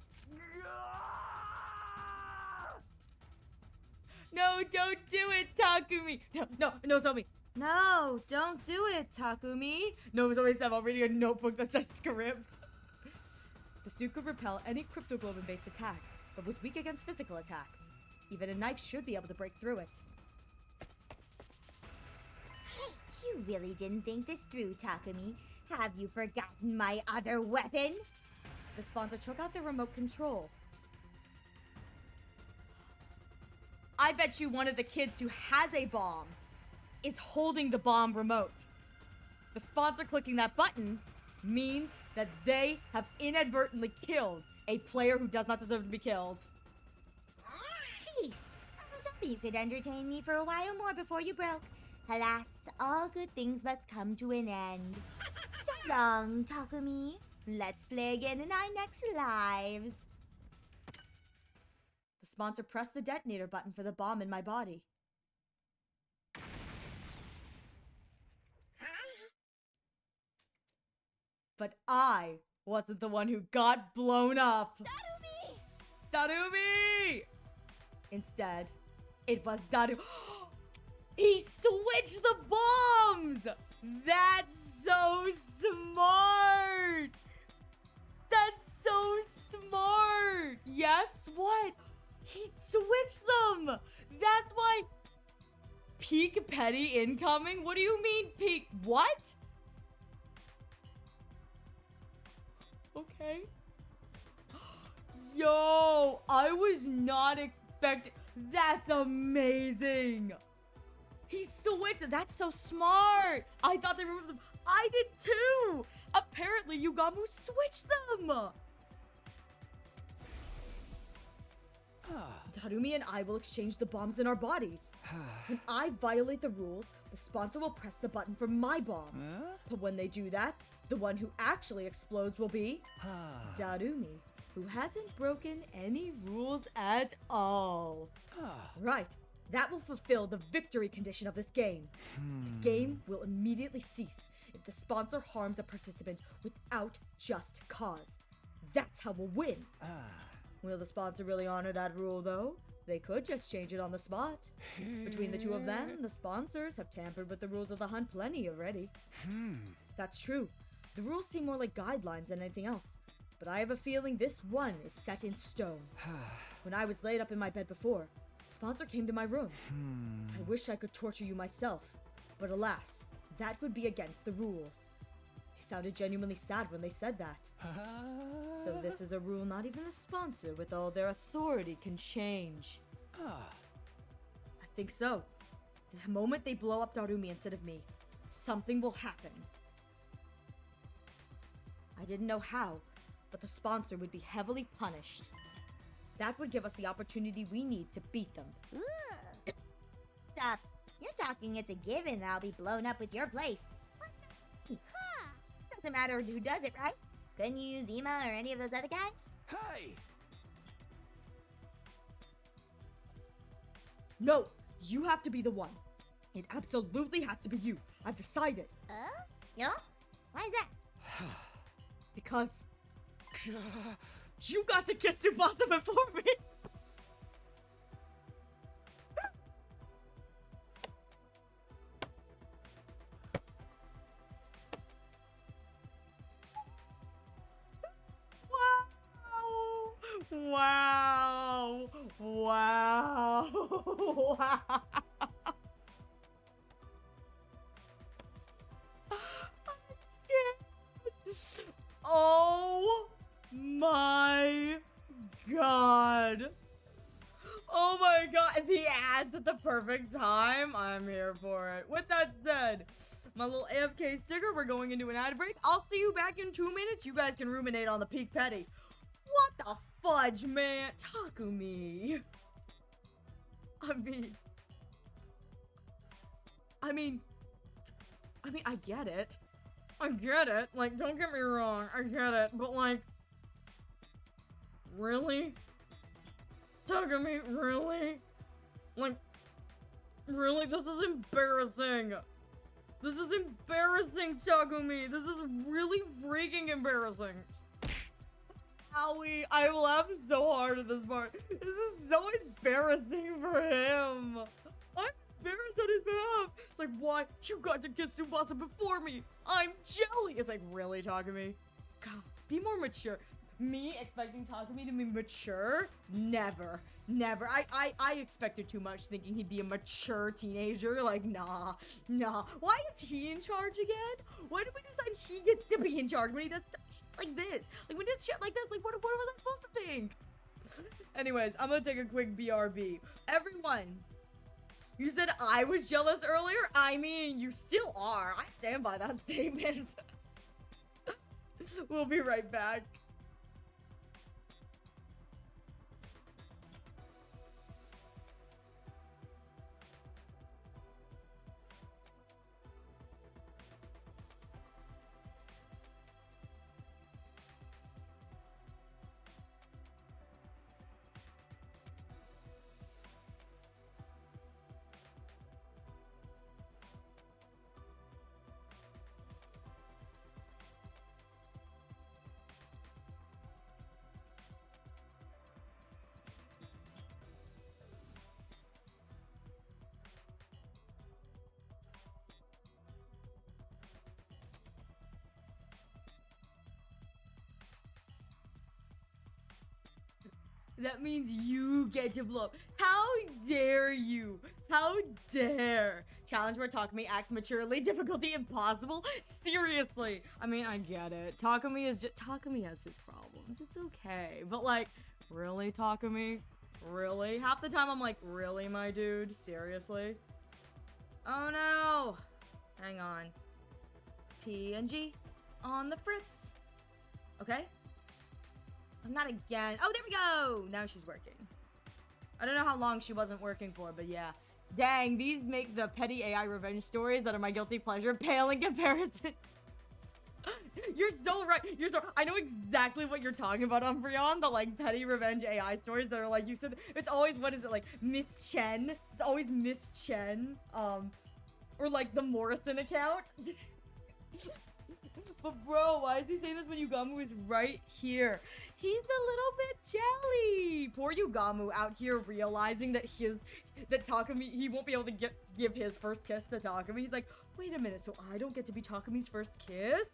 No, don't do it, Takumi! No, Somi. No, don't do it, Takumi. No, Somi-san, I'm reading a notebook that says script. The suit could repel any cryptoglobin-based attacks, but was weak against physical attacks. Even a knife should be able to break through it. You really didn't think this through, Takumi. Have you forgotten my other weapon? The sponsor took out the remote control. I bet you one of the kids who has a bomb is holding the bomb remote. The sponsor clicking that button means that they have inadvertently killed a player who does not deserve to be killed. Jeez, I was hoping you could entertain me for a while more before you broke. Alas, all good things must come to an end. So long, Takumi. Let's play again in our next lives. The sponsor pressed the detonator button for the bomb in my body. But I wasn't the one who got blown up. Darumi! Instead, it was Daru. He switched the bombs! That's so smart! That's so smart! Yes, what? He switched them! That's why... Peak petty incoming? What do you mean peak... What? Okay. Yo, I was not expecting... That's amazing! He switched it. That's so smart. I thought they removed them. I did too. Apparently, Yugamu switched them. Darumi and I will exchange the bombs in our bodies. When I violate the rules, the sponsor will press the button for my bomb. But when they do that, the one who actually explodes will be Darumi, who hasn't broken any rules at all. Right. That will fulfill the victory condition of this game. The game will immediately cease if the sponsor harms a participant without just cause. That's how we'll win. Will the sponsor really honor that rule, though? They could just change it on the spot. Between the two of them, the sponsors have tampered with the rules of the hunt plenty already. That's true. The rules seem more like guidelines than anything else. But I have a feeling this one is set in stone. When I was laid up in my bed before, the sponsor came to my room. I wish I could torture you myself, but alas, that would be against the rules. They sounded genuinely sad when they said that. So this is a rule not even the sponsor with all their authority can change. I think so. The moment they blow up Darumi instead of me, something will happen. I didn't know how, but the sponsor would be heavily punished. That would give us the opportunity we need to beat them. Stop. You're talking it's a given that I'll be blown up with your place. Huh. Doesn't matter who does it, right? Couldn't you use Ema or any of those other guys? Hey! No, you have to be the one. It absolutely has to be you. I've decided. No? Why is that? Because you got to kiss Tsubasa before me. Wow. Wow. Wow. Oh my god. Oh my god. The ads at the perfect time. I'm here for it. With that said, my little AFK sticker, we're going into an ad break. I'll see you back in 2 minutes. You guys can ruminate on the peak petty. What the fudge, man? Takumi. I mean, I get it. I get it. Like, don't get me wrong. I get it. But, like, really? Takumi, really? Like, really? This is embarrassing. This is embarrassing, Takumi. This is really freaking embarrassing. Owie, I laughed so hard at this part. This is so embarrassing for him. I'm embarrassed on his behalf. It's like, why? You got to kiss Tsubasa before me. I'm jelly. It's like, really, Takumi? God, be more mature. Me expecting Takumi to be mature? Never. Never. I expected too much, thinking he'd be a mature teenager. Like, nah. Why is he in charge again? Why did we decide he gets to be in charge when he does like this? Like, when he does shit like this, like, what was I supposed to think? Anyways, I'm gonna take a quick BRB. Everyone, you said I was jealous earlier? I mean, you still are. I stand by that statement. We'll be right back. That means you get to blow up. How dare you? How dare? Challenge where Takumi acts maturely. Difficulty impossible? Seriously. I mean, I get it. Takumi has his problems. It's okay. But like, really, Takumi? Really? Half the time I'm like, really, my dude? Seriously? Oh no. Hang on. PNG on the fritz. Okay. I'm not again. Oh, there we go. Now she's working. I don't know how long she wasn't working for, but yeah. Dang, these make the petty AI revenge stories that are my guilty pleasure pale in comparison. You're so right. I know exactly what you're talking about, Umbreon. The like petty revenge AI stories that are like, you said, it's always, what is it, like Miss Chen? It's always Miss Chen. Or like the Morrison account. But bro, why is he saying this when Yugamu is right here? He's a little bit jelly. Poor Yugamu out here realizing that Takumi, he won't be able to give his first kiss to Takumi. He's like, wait a minute, so I don't get to be Takumi's first kiss?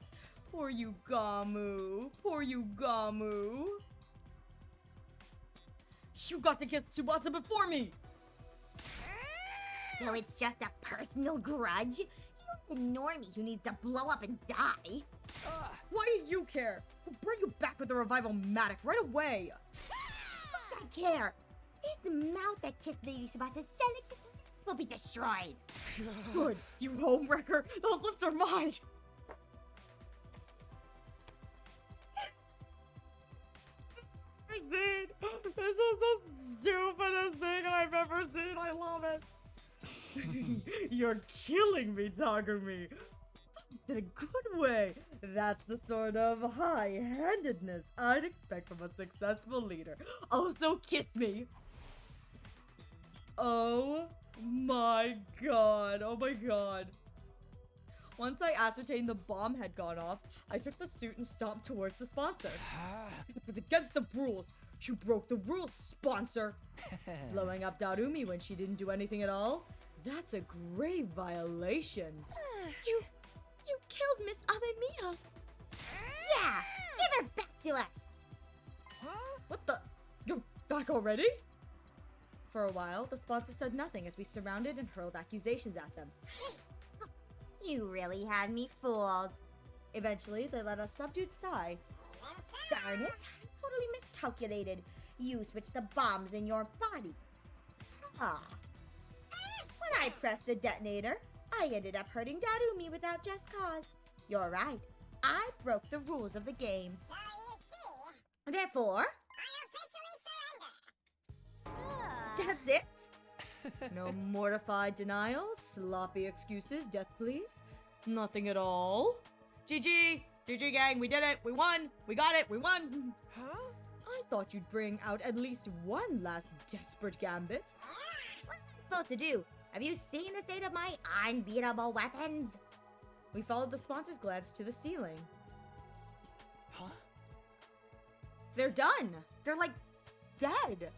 Poor Yugamu. Poor Yugamu. You got to kiss Tsubasa before me. So it's just a personal grudge? You're the normie who needs to blow up and die. Why do you care? We'll bring you back with a revival-matic right away. I care. This mouth that kissed Lady Tsubasa's delicate will be destroyed. Good, you homewrecker. Those lips are mine. This is the stupidest thing I've ever seen. I love it. You're killing me, Takumi. In a good way. That's the sort of high-handedness I'd expect from a successful leader. Also, kiss me. Oh my my god. Oh my god. Once I ascertained the bomb had gone off, I took the suit and stomped towards the sponsor. It was against the rules. You broke the rules, sponsor. Blowing up Darumi when she didn't do anything at all? That's a grave violation. You killed Miss Amemiya. Yeah, give her back to us. What the? You're back already? For a while, the sponsor said nothing as we surrounded and hurled accusations at them. You really had me fooled. Eventually, they let a subdued sigh. Darn it, I totally miscalculated. You switched the bombs in your body. Huh. When I pressed the detonator, I ended up hurting Darumi without just cause. You're right. I broke the rules of the game. So you see, Therefore, I officially surrender. that's it. No mortified denials, sloppy excuses, death pleas. Nothing at all. GG! GG gang, we did it! We won! We got it! We won! Huh? I thought you'd bring out at least one last desperate gambit. What am I supposed to do? Have you seen the state of my unbeatable weapons? We followed the sponsor's glance to the ceiling. Huh? They're done! They're like dead!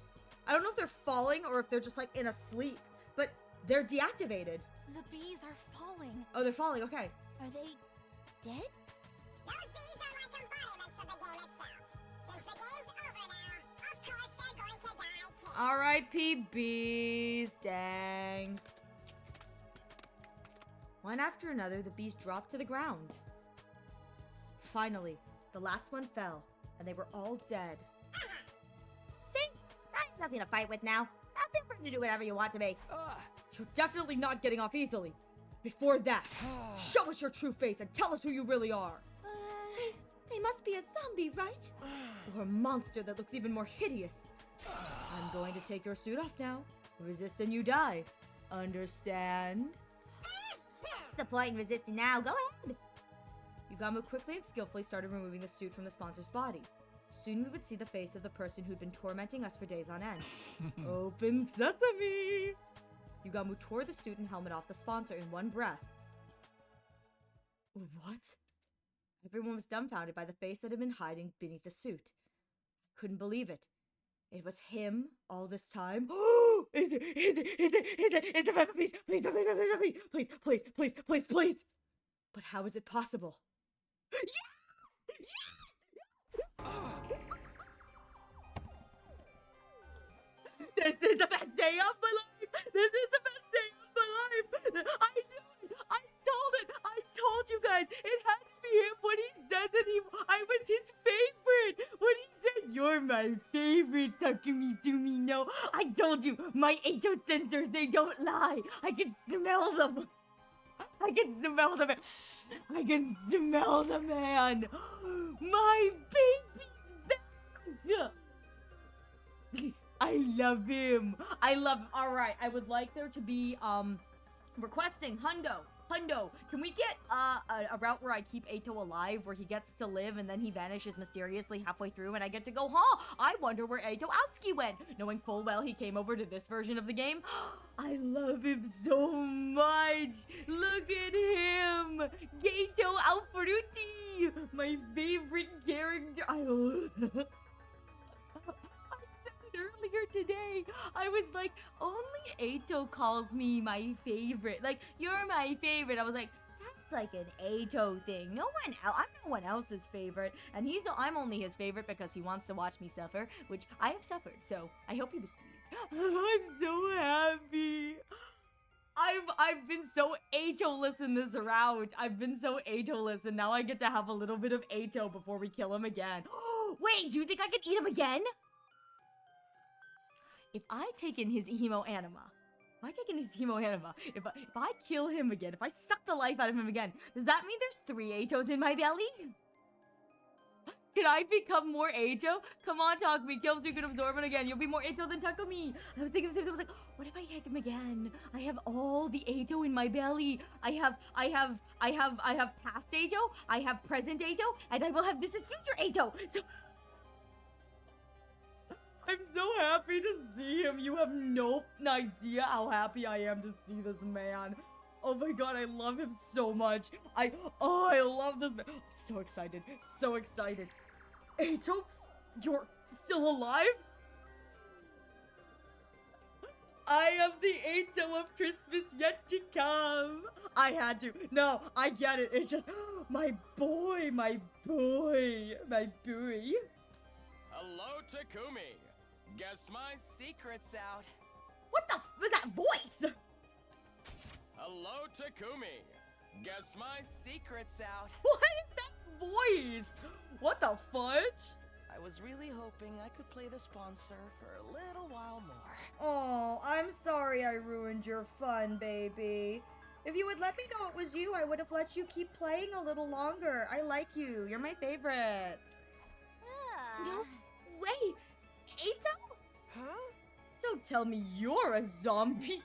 I don't know if they're falling or if they're just like in a sleep, but they're deactivated. The bees are falling. Oh, they're falling, okay. Are they dead? Those bees are like embodiments of the game itself. Since the game's over now, of course they're going to die too. R.I.P. bees, dang. One after another, the bees dropped to the ground. Finally, the last one fell, and they were all dead. See? I have nothing to fight with now. I'll be free to do whatever you want to me. You're definitely not getting off easily. Before that, show us your true face and tell us who you really are. They must be a zombie, right? Or a monster that looks even more hideous. I'm going to take your suit off now. Resist and you die. Understand? What's the point in resisting now? Go ahead. Yugamu quickly and skillfully started removing the suit from the sponsor's body. Soon we would see the face of the person who'd been tormenting us for days on end. Open sesame! Yugamu tore the suit and helmet off the sponsor in one breath. What? Everyone was dumbfounded by the face that had been hiding beneath the suit. I couldn't believe it. It was him all this time. Please. But how is it possible? This is the best day of my life! This is the best day of my life! I knew it! I told you guys! It had to be him when he said that I was his favorite! When he said, "You're my favorite, Takumi Sumi." No, I told you, my Eito sensors, they don't lie! I can smell them! I can smell the man! I can smell the man! My baby's back! I love him. Alright, I would like there to be, requesting Hundo, can we get, a route where I keep Eito alive, where he gets to live and then he vanishes mysteriously halfway through and I get to go, I wonder where Eito Outsuki went, knowing full well he came over to this version of the game. I love him so much. Look at him. Geito Alfaruti, my favorite character. Earlier today, I was like, only Eito calls me my favorite. Like, you're my favorite. I was like, that's like an Eito thing. I'm no one else's favorite. And I'm only his favorite because he wants to watch me suffer, which I have suffered. So I hope he was pleased. I'm so happy. I've been so Eito-less in this route. I've been so Eito-less, and now I get to have a little bit of Eito before we kill him again. Wait, do you think I can eat him again? If I take in his emo anima, if I kill him again, if I suck the life out of him again, does that mean there's 3 Eitos in my belly? Can I become more Eito? Come on, Takumi, kill so you can absorb it again. You'll be more Eito than Takumi. I was thinking the same thing. I was like, what if I take him again? I have all the Eito in my belly. I have past Eito, I have present Eito, and I will have this is future Eito. So I I'm so happy to see him. You have no idea how happy I am to see this man. Oh my god, I love him so much. I love this man. I'm so excited. So excited. Eito, you're still alive? I am the Eito of Christmas yet to come. I had to. No, I get it. It's just my boy, my boy, my boy. Hello, Takumi. Guess my secret's out. What the was that voice? Hello, Takumi. Guess my secret's out. What is that voice? What the fudge? I was really hoping I could play the sponsor for a little while more. Oh, I'm sorry I ruined your fun, baby. If you would let me know it was you, I would have let you keep playing a little longer. I like you. You're my favorite. No way! Eito? Huh? Don't tell me you're a zombie.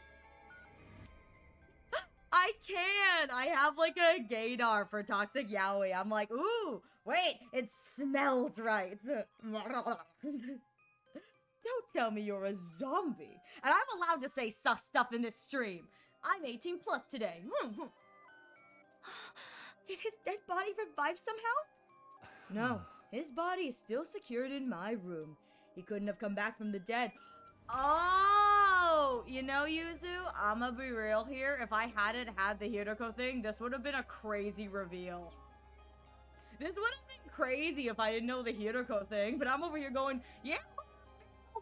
I can! I have like a gaydar for toxic yaoi. I'm like, ooh, wait, it smells right. Don't tell me you're a zombie. And I'm allowed to say sus stuff in this stream. I'm 18 plus today. Did his dead body revive somehow? No, his body is still secured in my room. He couldn't have come back from the dead. Oh, you know, Yuzu, I'ma be real here. If I hadn't had the Hiroko thing, this would have been a crazy reveal. This would have been crazy if I didn't know the Hiroko thing, but I'm over here going, yeah,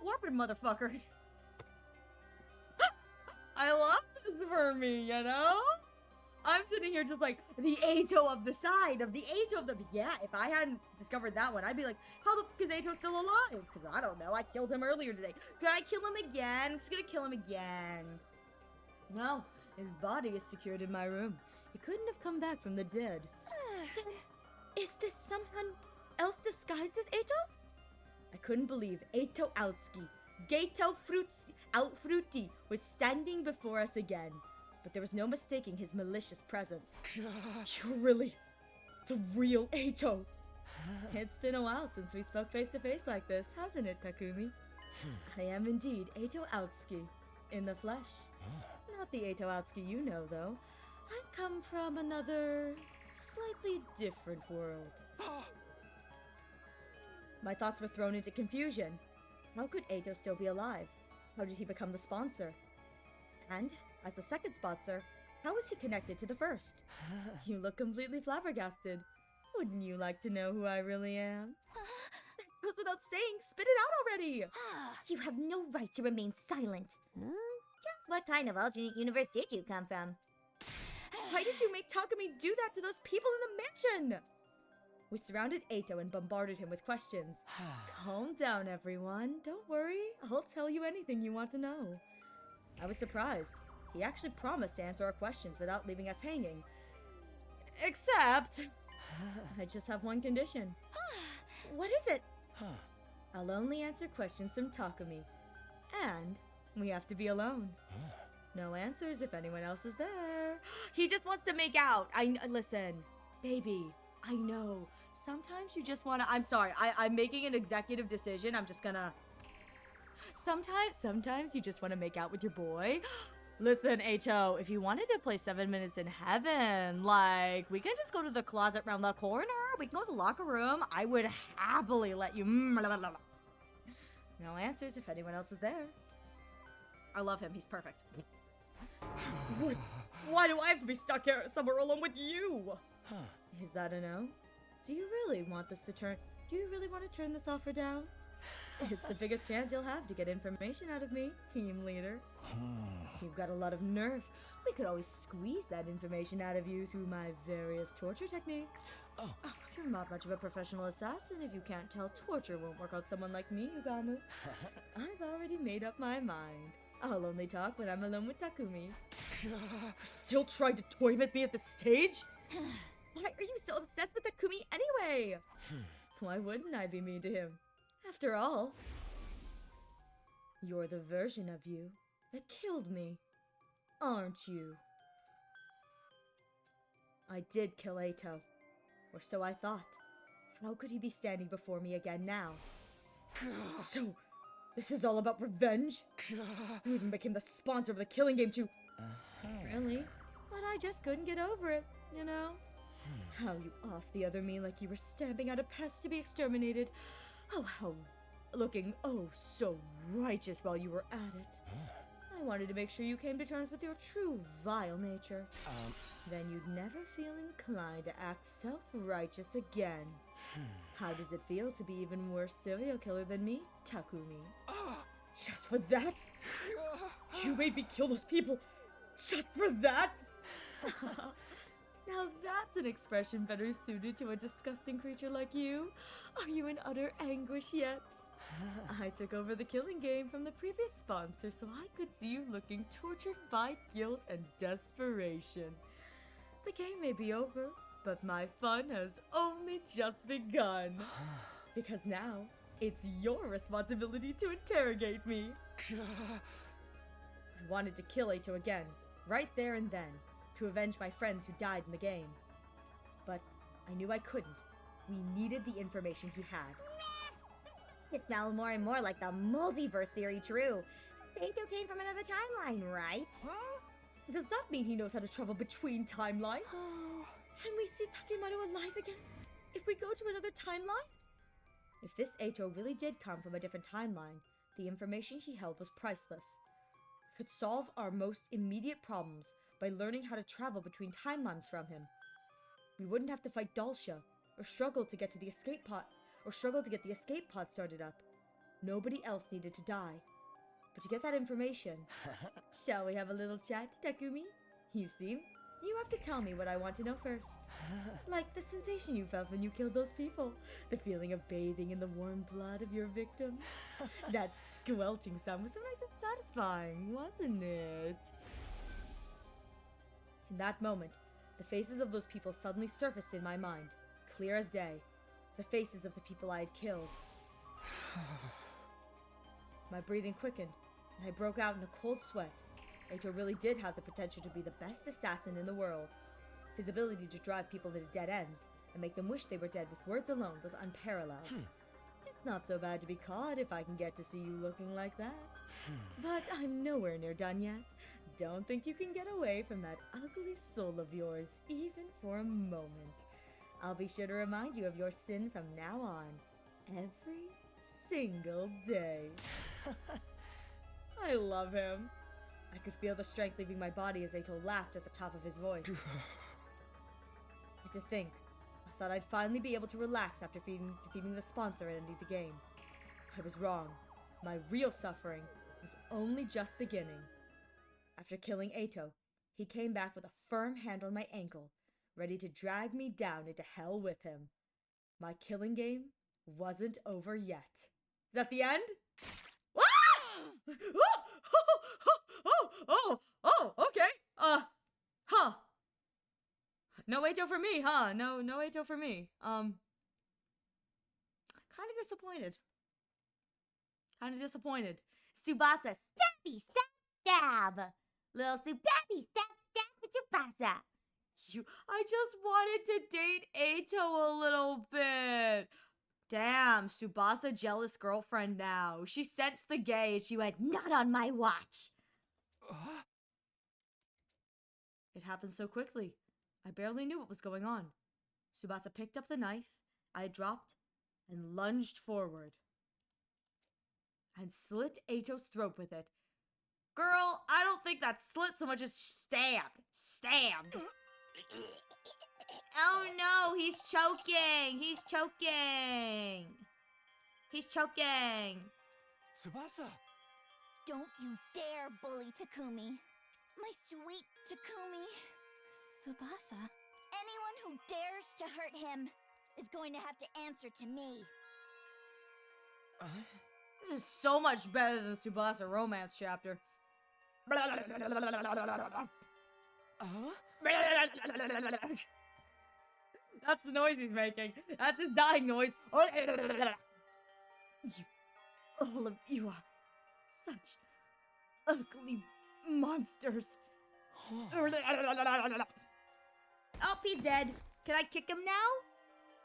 warping motherfucker. I love this for me, you know? I'm sitting here just like, the Eito of the side, of the Eito of the... Yeah, if I hadn't discovered that one, I'd be like, how the fuck is Eito still alive? Because I don't know, I killed him earlier today. Could I kill him again? I'm just gonna kill him again. No, his body is secured in my room. He couldn't have come back from the dead. Is this someone else disguised as Eito? I couldn't believe Eito Outski, Gato Outfruti was standing before us again. But there was no mistaking his malicious presence. You're really the real Eito. It's been a while since we spoke face to face like this, hasn't it, Takumi? I am indeed Eito Outski, in the flesh. Not the Eito Outski you know, though. I've come from another, slightly different world. My thoughts were thrown into confusion. How could Eito still be alive? How did he become the sponsor? And, as the second sponsor, how was he connected to the first? You look completely flabbergasted. Wouldn't you like to know who I really am? That goes without saying. Spit it out already! You have no right to remain silent. Just what kind of alternate universe did you come from? Why did you make Takumi do that to those people in the mansion? We surrounded Eito and bombarded him with questions. Calm down, everyone. Don't worry. I'll tell you anything you want to know. I was surprised. He actually promised to answer our questions without leaving us hanging. Except... I just have one condition. What is it? I'll only answer questions from Takumi. And we have to be alone. No answers if anyone else is there. He just wants to make out. Listen, baby, I know. Sometimes you just want to... I'm sorry, I'm making an executive decision. I'm just gonna... Sometimes you just want to make out with your boy. Listen, Eito, if you wanted to play 7 Minutes in Heaven, like, we can just go to the closet around the corner. We can go to the locker room. I would happily let you... No answers if anyone else is there. I love him. He's perfect. Why do I have to be stuck here somewhere alone with you? Is that a no? Do you really want this to turn... Do you really want to turn this offer down? It's the biggest chance you'll have to get information out of me, team leader. You've got a lot of nerve. We could always squeeze that information out of you through my various torture techniques. Oh, you're not much of a professional assassin if you can't tell torture won't work on someone like me, Ugamu. I've already made up my mind. I'll only talk when I'm alone with Takumi. You're still trying to torment me at the stage? Why are you so obsessed with Takumi anyway? Why wouldn't I be mean to him? After all, you're the version of you that killed me, aren't you? I did kill Eito, or so I thought. How could he be standing before me again now? So, This is all about revenge? You even became the sponsor of the killing game too. Really? But I just couldn't get over it, you know? How you offed the other me like you were stamping out a pest to be exterminated. Oh, how looking oh so righteous while you were at it. I wanted to make sure you came to terms with your true vile nature. Then you'd never feel inclined to act self-righteous again. How does it feel to be even worse serial killer than me, Takumi? Just for that? You made me kill those people just for that? Now that's an expression better suited to a disgusting creature like you. Are you in utter anguish yet? I took over the killing game from the previous sponsor so I could see you looking tortured by guilt and desperation. The game may be over, but my fun has only just begun. Because now, it's your responsibility to interrogate me. I wanted to kill Eito again, right there and then, to avenge my friends who died in the game. But I knew I couldn't. We needed the information he had. It's now more and more like the multiverse theory true. Eito came from another timeline, right? Huh? Does that mean he knows how to travel between timelines? Can we see Takemaru alive again if we go to another timeline? If this Eito really did come from a different timeline, the information he held was priceless. We could solve our most immediate problems by learning how to travel between timelines from him. We wouldn't have to fight Dalsha, or struggle to get to the escape pod, started up. Nobody else needed to die. But to get that information, shall we have a little chat, Takumi? You have to tell me what I want to know first. Like the sensation you felt when you killed those people. The feeling of bathing in the warm blood of your victim. That squelching sound was so nice and satisfying, wasn't it? In that moment, the faces of those people suddenly surfaced in my mind, clear as day. The faces of the people I had killed. My breathing quickened, and I broke out in a cold sweat. Eito really did have the potential to be the best assassin in the world. His ability to drive people into dead ends and make them wish they were dead with words alone was unparalleled. It's not so bad to be caught if I can get to see you looking like that. But I'm nowhere near done yet. Don't think you can get away from that ugly soul of yours, even for a moment. I'll be sure to remind you of your sin from now on. Every single day. I love him. I could feel the strength leaving my body as Eito laughed at the top of his voice. And to think, I thought I'd finally be able to relax after defeating the sponsor and ending the game. I was wrong. My real suffering was only just beginning. After killing Eito, he came back with a firm hand on my ankle, ready to drag me down into hell with him. My killing game wasn't over yet. Is that the end? Ah! Oh, okay. No Eito for me, huh? No Eito for me. Kind of disappointed. Tsubasa, stabby, stab. Little stabby, stab with Tsubasa. I just wanted to date Eito a little bit. Damn, Tsubasa jealous girlfriend now. She sensed the gay. She went, not on my watch. It happened so quickly. I barely knew what was going on. Tsubasa picked up the knife I dropped and lunged forward. And slit Eito's throat with it. Girl, I don't think that's slit so much as stabbed. Stabbed. Oh no, he's choking. He's choking. He's choking. Tsubasa! Don't you dare bully Takumi. My sweet Takumi. Tsubasa. Anyone who dares to hurt him is going to have to answer to me. This is so much better than the Tsubasa romance chapter. That's the noise he's making. That's his dying noise. All of you are such ugly monsters. Oh, he's dead. Can I kick him now?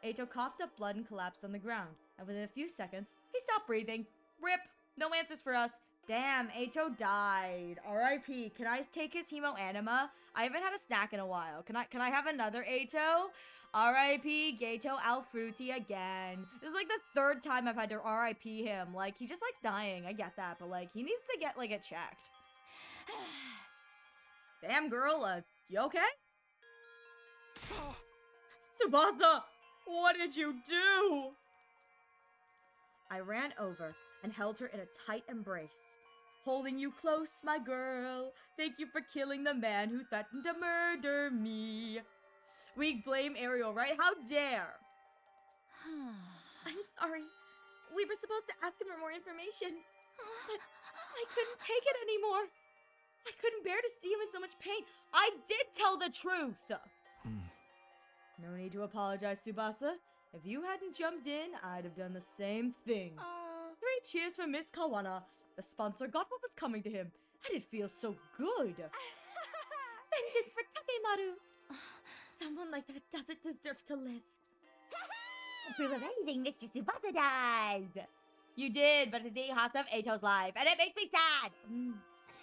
Eito coughed up blood and collapsed on the ground. And within a few seconds, he stopped breathing. Rip. No answers for us. Damn, Ato died. R.I.P. Can I take his hemo anima? I haven't had a snack in a while. Can I have another Ato? R.I.P. Gato Alfruti again. This is like the third time I've had to R.I.P. him. Like, he just likes dying. I get that, but like, he needs to get like it checked. Damn, girl, you okay? Tsubasa, what did you do? I ran over and held her in a tight embrace. Holding you close, my girl. Thank you for killing the man who threatened to murder me. We blame Ariel, right? How dare? I'm sorry. We were supposed to ask him for more information. But I couldn't take it anymore. I couldn't bear to see him in so much pain. I did tell the truth! No need to apologize, Tsubasa. If you hadn't jumped in, I'd have done the same thing. 3 cheers for Miss Kawana. The sponsor got what was coming to him, and it feels so good. Vengeance for Takemaru. Someone like that doesn't deserve to live. Proof of anything Mr. Tsubasa does. You did, but it didn't cost of Ato's life, and it makes me sad.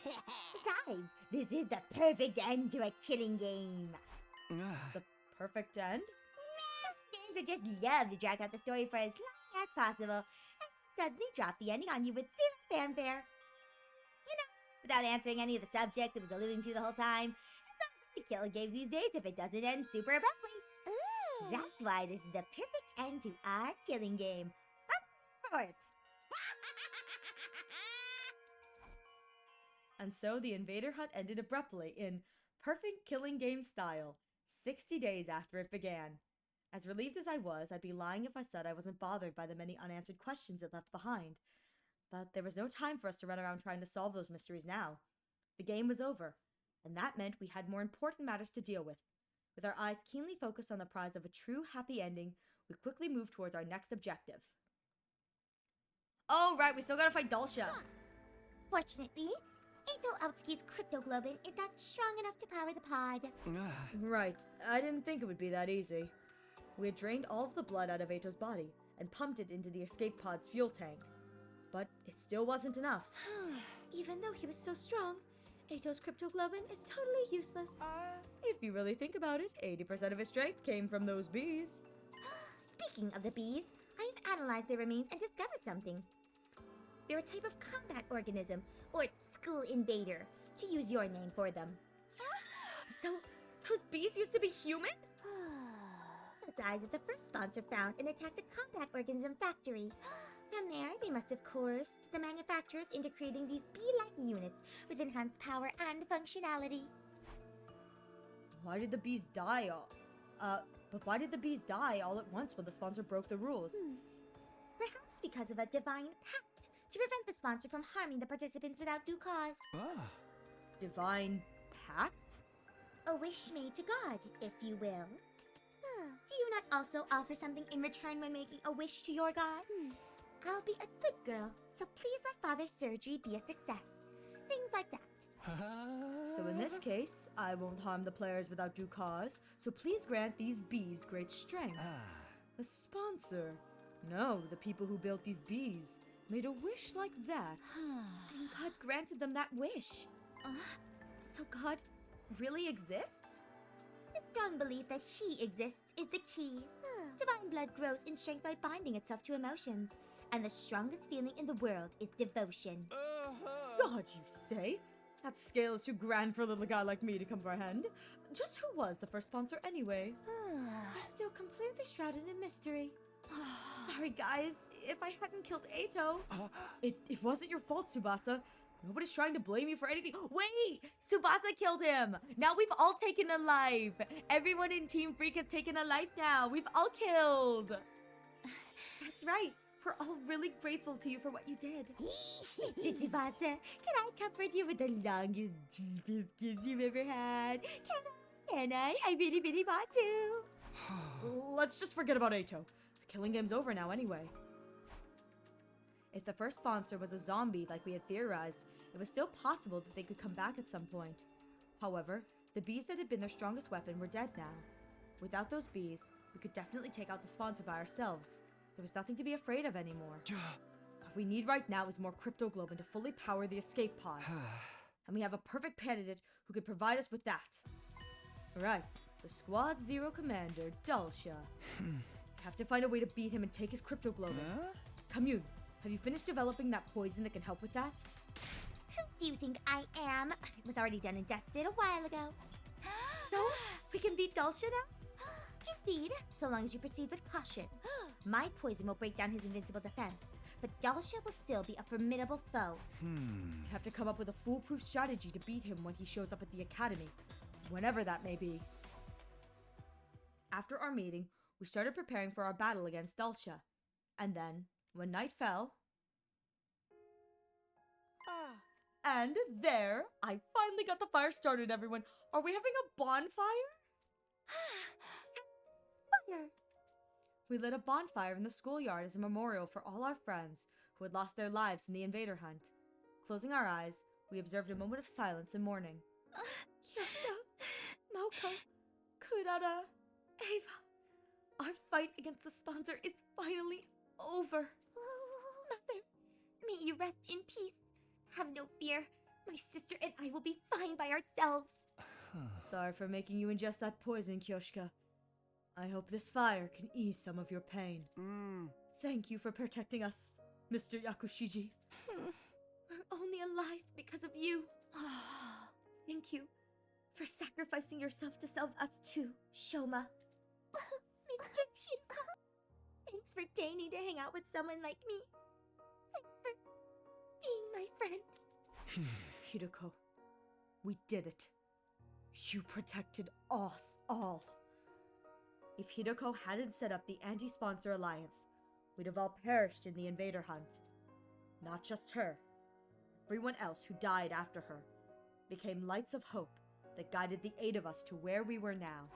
Besides, this is the perfect end to a killing game. The perfect end? Games that just love to drag out the story for as long as possible, and suddenly drop the ending on you with zero fanfare. You know, without answering any of the subjects it was alluding to the whole time. It's not good to kill a game these days if it doesn't end super abruptly. Ooh. That's why this is the perfect end to our killing game. I'm for it. And so the invader hunt ended abruptly in perfect killing game style, 60 days after it began. As relieved as I was, I'd be lying if I said I wasn't bothered by the many unanswered questions it left behind. But there was no time for us to run around trying to solve those mysteries now. The game was over, and that meant we had more important matters to deal with. With our eyes keenly focused on the prize of a true happy ending, we quickly moved towards our next objective. Oh, right, we still gotta fight Dulcia. Fortunately, Ato Outski's cryptoglobin is not strong enough to power the pod. Right, I didn't think it would be that easy. We had drained all of the blood out of Ato's body and pumped it into the escape pod's fuel tank. But it still wasn't enough. Even though he was so strong, Ato's cryptoglobin is totally useless. If you really think about it, 80% of his strength came from those bees. Speaking of the bees, I've analyzed their remains and discovered something. They're a type of combat organism, or school invader, to use your name for them. So, those bees used to be human? The eye that the first sponsor found and attacked a combat organism factory. From there, they must have coerced the manufacturers into creating these bee-like units with enhanced power and functionality. Why did the bees die but why did the bees die all at once when the sponsor broke the rules? Perhaps because of a divine pact to prevent the sponsor from harming the participants without due cause. Divine pact? A wish made to God, if you will. Do you not also offer something in return when making a wish to your God? I'll be a good girl, so please let Father's surgery be a success. Things like that. So in this case, I won't harm the players without due cause, so please grant these bees great strength. The sponsor? No, the people who built these bees made a wish like that. And God granted them that wish. So God really exists? The strong belief that He exists is the key. Divine blood grows in strength by binding itself to emotions, and the strongest feeling in the world is devotion. God, you say? That scale is too grand for a little guy like me to comprehend. Just who was the first sponsor anyway? We're still completely shrouded in mystery. Sorry, guys. If I hadn't killed Ato... It wasn't your fault, Tsubasa. Nobody's trying to blame you for anything. Wait! Tsubasa killed him! Now we've all taken a life! Everyone in Team Freak has taken a life now! We've all killed! That's right. We're all really grateful to you for what you did. Mr. Tsubasa, can I comfort you with the longest, deepest kiss you've ever had? Can I? I really, really want to. Let's just forget about Ato. The killing game's over now anyway. If the first sponsor was a zombie like we had theorized, it was still possible that they could come back at some point. However, the bees that had been their strongest weapon were dead now. Without those bees, we could definitely take out the sponsor by ourselves. There was nothing to be afraid of anymore. What we need right now is more cryptoglobin to fully power the escape pod. And we have a perfect candidate who could provide us with that. Alright, the Squad Zero commander, Dulcia. Have to find a way to beat him and take his cryptoglobin. Commune, have you finished developing that poison that can help with that? Who do you think I am? It was already done and dusted a while ago. So, we can beat Dulcia now? Indeed, so long as you proceed with caution. My poison will break down his invincible defense, but Dulcia will still be a formidable foe. We have to come up with a foolproof strategy to beat him when he shows up at the academy, whenever that may be. After our meeting, we started preparing for our battle against Dulcia. And then, when night fell... And there, I finally got the fire started, everyone. Are we having a bonfire? Fire! We lit a bonfire in the schoolyard as a memorial for all our friends who had lost their lives in the invader hunt. Closing our eyes, we observed a moment of silence and mourning. Yoshika, Moko, Kurara, Ava, our fight against the sponsor is finally over. Oh, Mother, may you rest in peace. Have no fear. My sister and I will be fine by ourselves. Sorry for making you ingest that poison, Kyoshika. I hope this fire can ease some of your pain. Thank you for protecting us, Mr. Yakushiji. We're only alive because of you. Thank you for sacrificing yourself to save us too, Shoma. Mistress Hiro, thanks for deigning to hang out with someone like me. Thanks for being my friend. Hideko, we did it. You protected us all. If Hideko hadn't set up the anti-sponsor alliance, we'd have all perished in the invader hunt. Not just her. Everyone else who died after her became lights of hope that guided the 8 of us to where we were now.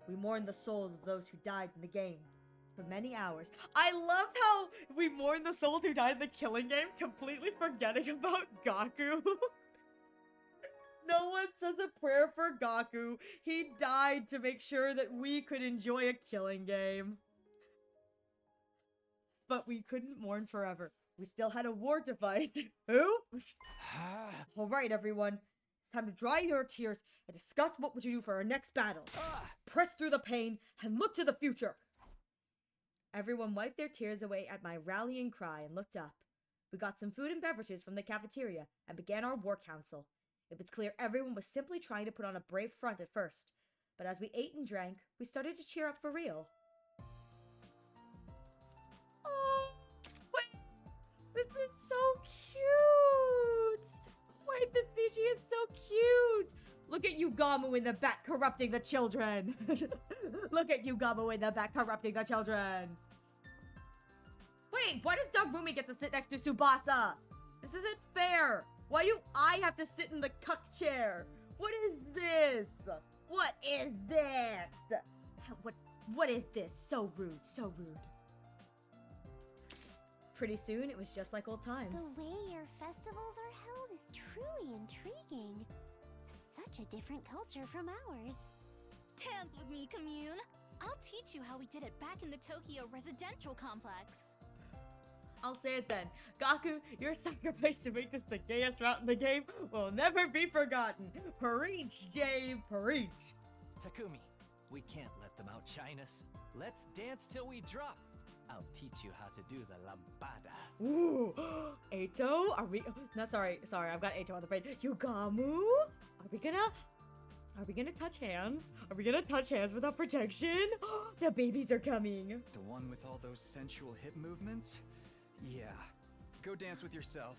We mourn the souls of those who died in the game for many hours. I love how we mourn the souls who died in the killing game, completely forgetting about Gaku. No one says a prayer for Gaku. He died to make sure that we could enjoy a killing game. But we couldn't mourn forever. We still had a war to fight. Who? Alright, everyone. It's time to dry your tears and discuss what we should do for our next battle. Press through the pain and look to the future. Everyone wiped their tears away at my rallying cry and looked up. We got some food and beverages from the cafeteria and began our war council. It was clear everyone was simply trying to put on a brave front at first, but as we ate and drank, we started to cheer up for real. Oh, wait! This is so cute! Wait, this Nishi is so cute! Look at Yugamu in the back corrupting the children! Look at Yugamu in the back corrupting the children! Wait, why does Dogumi get to sit next to Tsubasa? This isn't fair! Why do I have to sit in the cuck chair? What is this? What is this? What is this? So rude, so rude. Pretty soon, it was just like old times. The way your festivals are held is truly intriguing. Such a different culture from ours. Dance with me, commune. I'll teach you how we did it back in the Tokyo residential complex. I'll say it then. Gaku, your sacrifice to make this the gayest route in the game will never be forgotten. Preach, Jay, preach. Takumi, we can't let them outshine us. Let's dance till we drop. I'll teach you how to do the lambada. Ooh, Eito, are we? No, sorry, I've got Eito on the brain. Yugamu, are we gonna touch hands? Are we gonna touch hands without protection? The babies are coming. The one with all those sensual hip movements? Yeah. Go dance with yourself.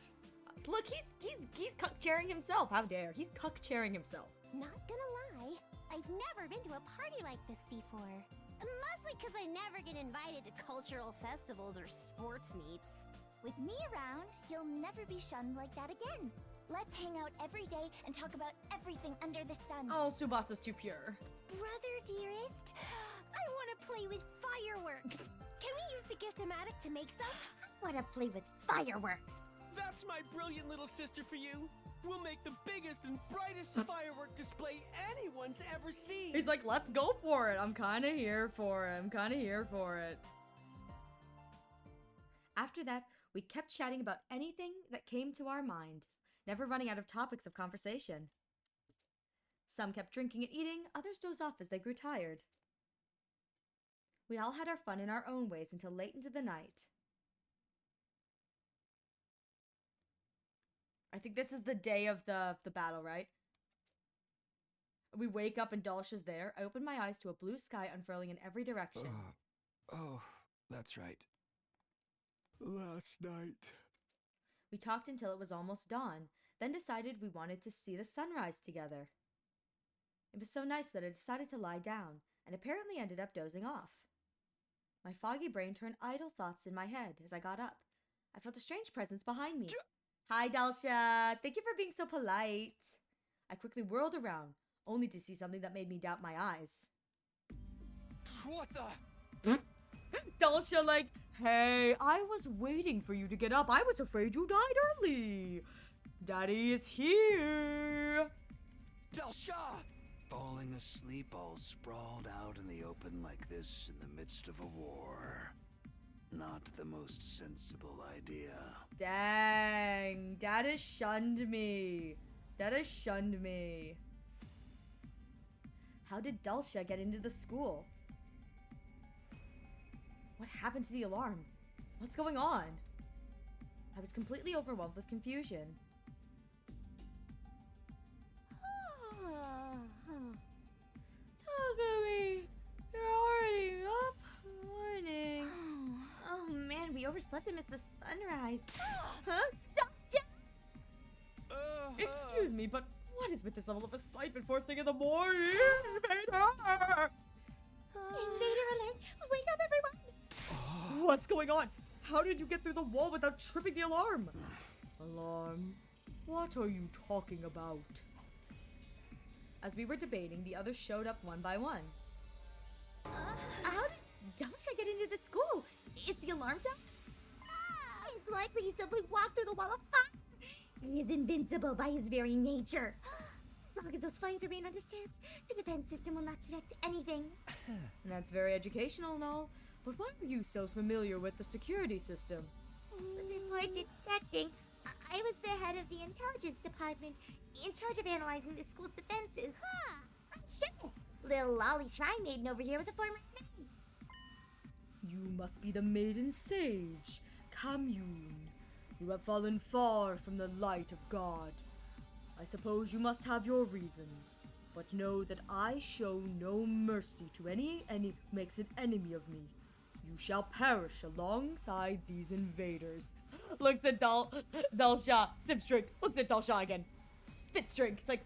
Look, he's cuck chairing himself. How dare he's cuck chairing himself? Not gonna lie, I've never been to a party like this before. Mostly because I never get invited to cultural festivals or sports meets. With me around, you'll never be shunned like that again. Let's hang out every day and talk about everything under the sun. Oh, Tsubasa's too pure. Brother dearest, I want to play with fireworks. Can we use the Giftomatic to make some? I want to play with fireworks. That's my brilliant little sister for you. We'll make the biggest and brightest firework display anyone's ever seen. He's like, let's go for it. I'm kind of here for it. After that, we kept chatting about anything that came to our mind, never running out of topics of conversation. Some kept drinking and eating, others dozed off as they grew tired. We all had our fun in our own ways until late into the night. I think this is the day of the battle, right? We wake up and Dalsha's there. I open my eyes to a blue sky unfurling in every direction. Oh, that's right. Last night. We talked until it was almost dawn, then decided we wanted to see the sunrise together. It was so nice that I decided to lie down, and apparently ended up dozing off. My foggy brain turned idle thoughts in my head as I got up. I felt a strange presence behind me. Hi, Dalsha! Thank you for being so polite. I quickly whirled around, only to see something that made me doubt my eyes. What the? Dalsha, like, hey, I was waiting for you to get up. I was afraid you died early. Daddy is here. Dalsha! Falling asleep all sprawled out in the open like this in the midst of a war. Not the most sensible idea. Dang, Dad has shunned me. Dad has shunned me. How did Dalsha get into the school? What happened to the alarm? What's going on? I was completely overwhelmed with confusion. Takumi, you're already up. Morning. Oh man, we overslept and missed the sunrise. Huh? Excuse me, but what is with this level of excitement first thing in the morning? Invader! Invader alert! Wake up, everyone! What's going on? How did you get through the wall without tripping the alarm? Alarm? What are you talking about? As we were debating, the others showed up one by one. How did Dalsha get into the school? Is the alarm down? It's likely he simply walked through the wall of fire. He is invincible by his very nature. As long as those flames remain undisturbed, the defense system will not detect anything. And that's very educational and all, but why are you so familiar with the security system? Before detecting, I was the head of the intelligence department, in charge of analyzing the school's defenses. I'm sure. Little Lolly Shrine Maiden over here was a former maid. You must be the maiden sage, Commune. You have fallen far from the light of God. I suppose you must have your reasons, but know that I show no mercy to any who makes an enemy of me. You shall perish alongside these invaders. Looks at Dalsha. Sips drink. Looks at Dalsha again. Spits drink. It's like,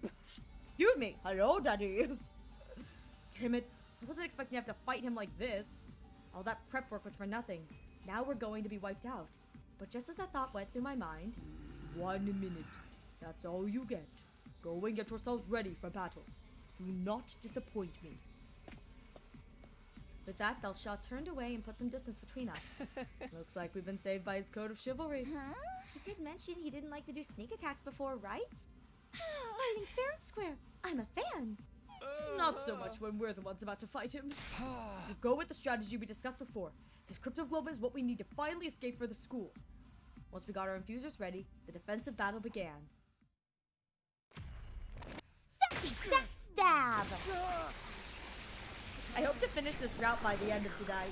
excuse me. Hello, Daddy. Damn it. I wasn't expecting to have to fight him like this. All that prep work was for nothing. Now we're going to be wiped out. But just as that thought went through my mind, 1 minute. That's all you get. Go and get yourselves ready for battle. Do not disappoint me. With that, Dalsha turned away and put some distance between us. Looks like we've been saved by his code of chivalry. He did mention he didn't like to do sneak attacks before, right? Fighting fair and square. I'm a fan. Not so much when we're the ones about to fight him. We'll go with the strategy we discussed before. His cryptoglobe is what we need to finally escape for the school. Once we got our infusers ready, the defensive battle began. Stab, stab! I hope to finish this route by the end of tonight.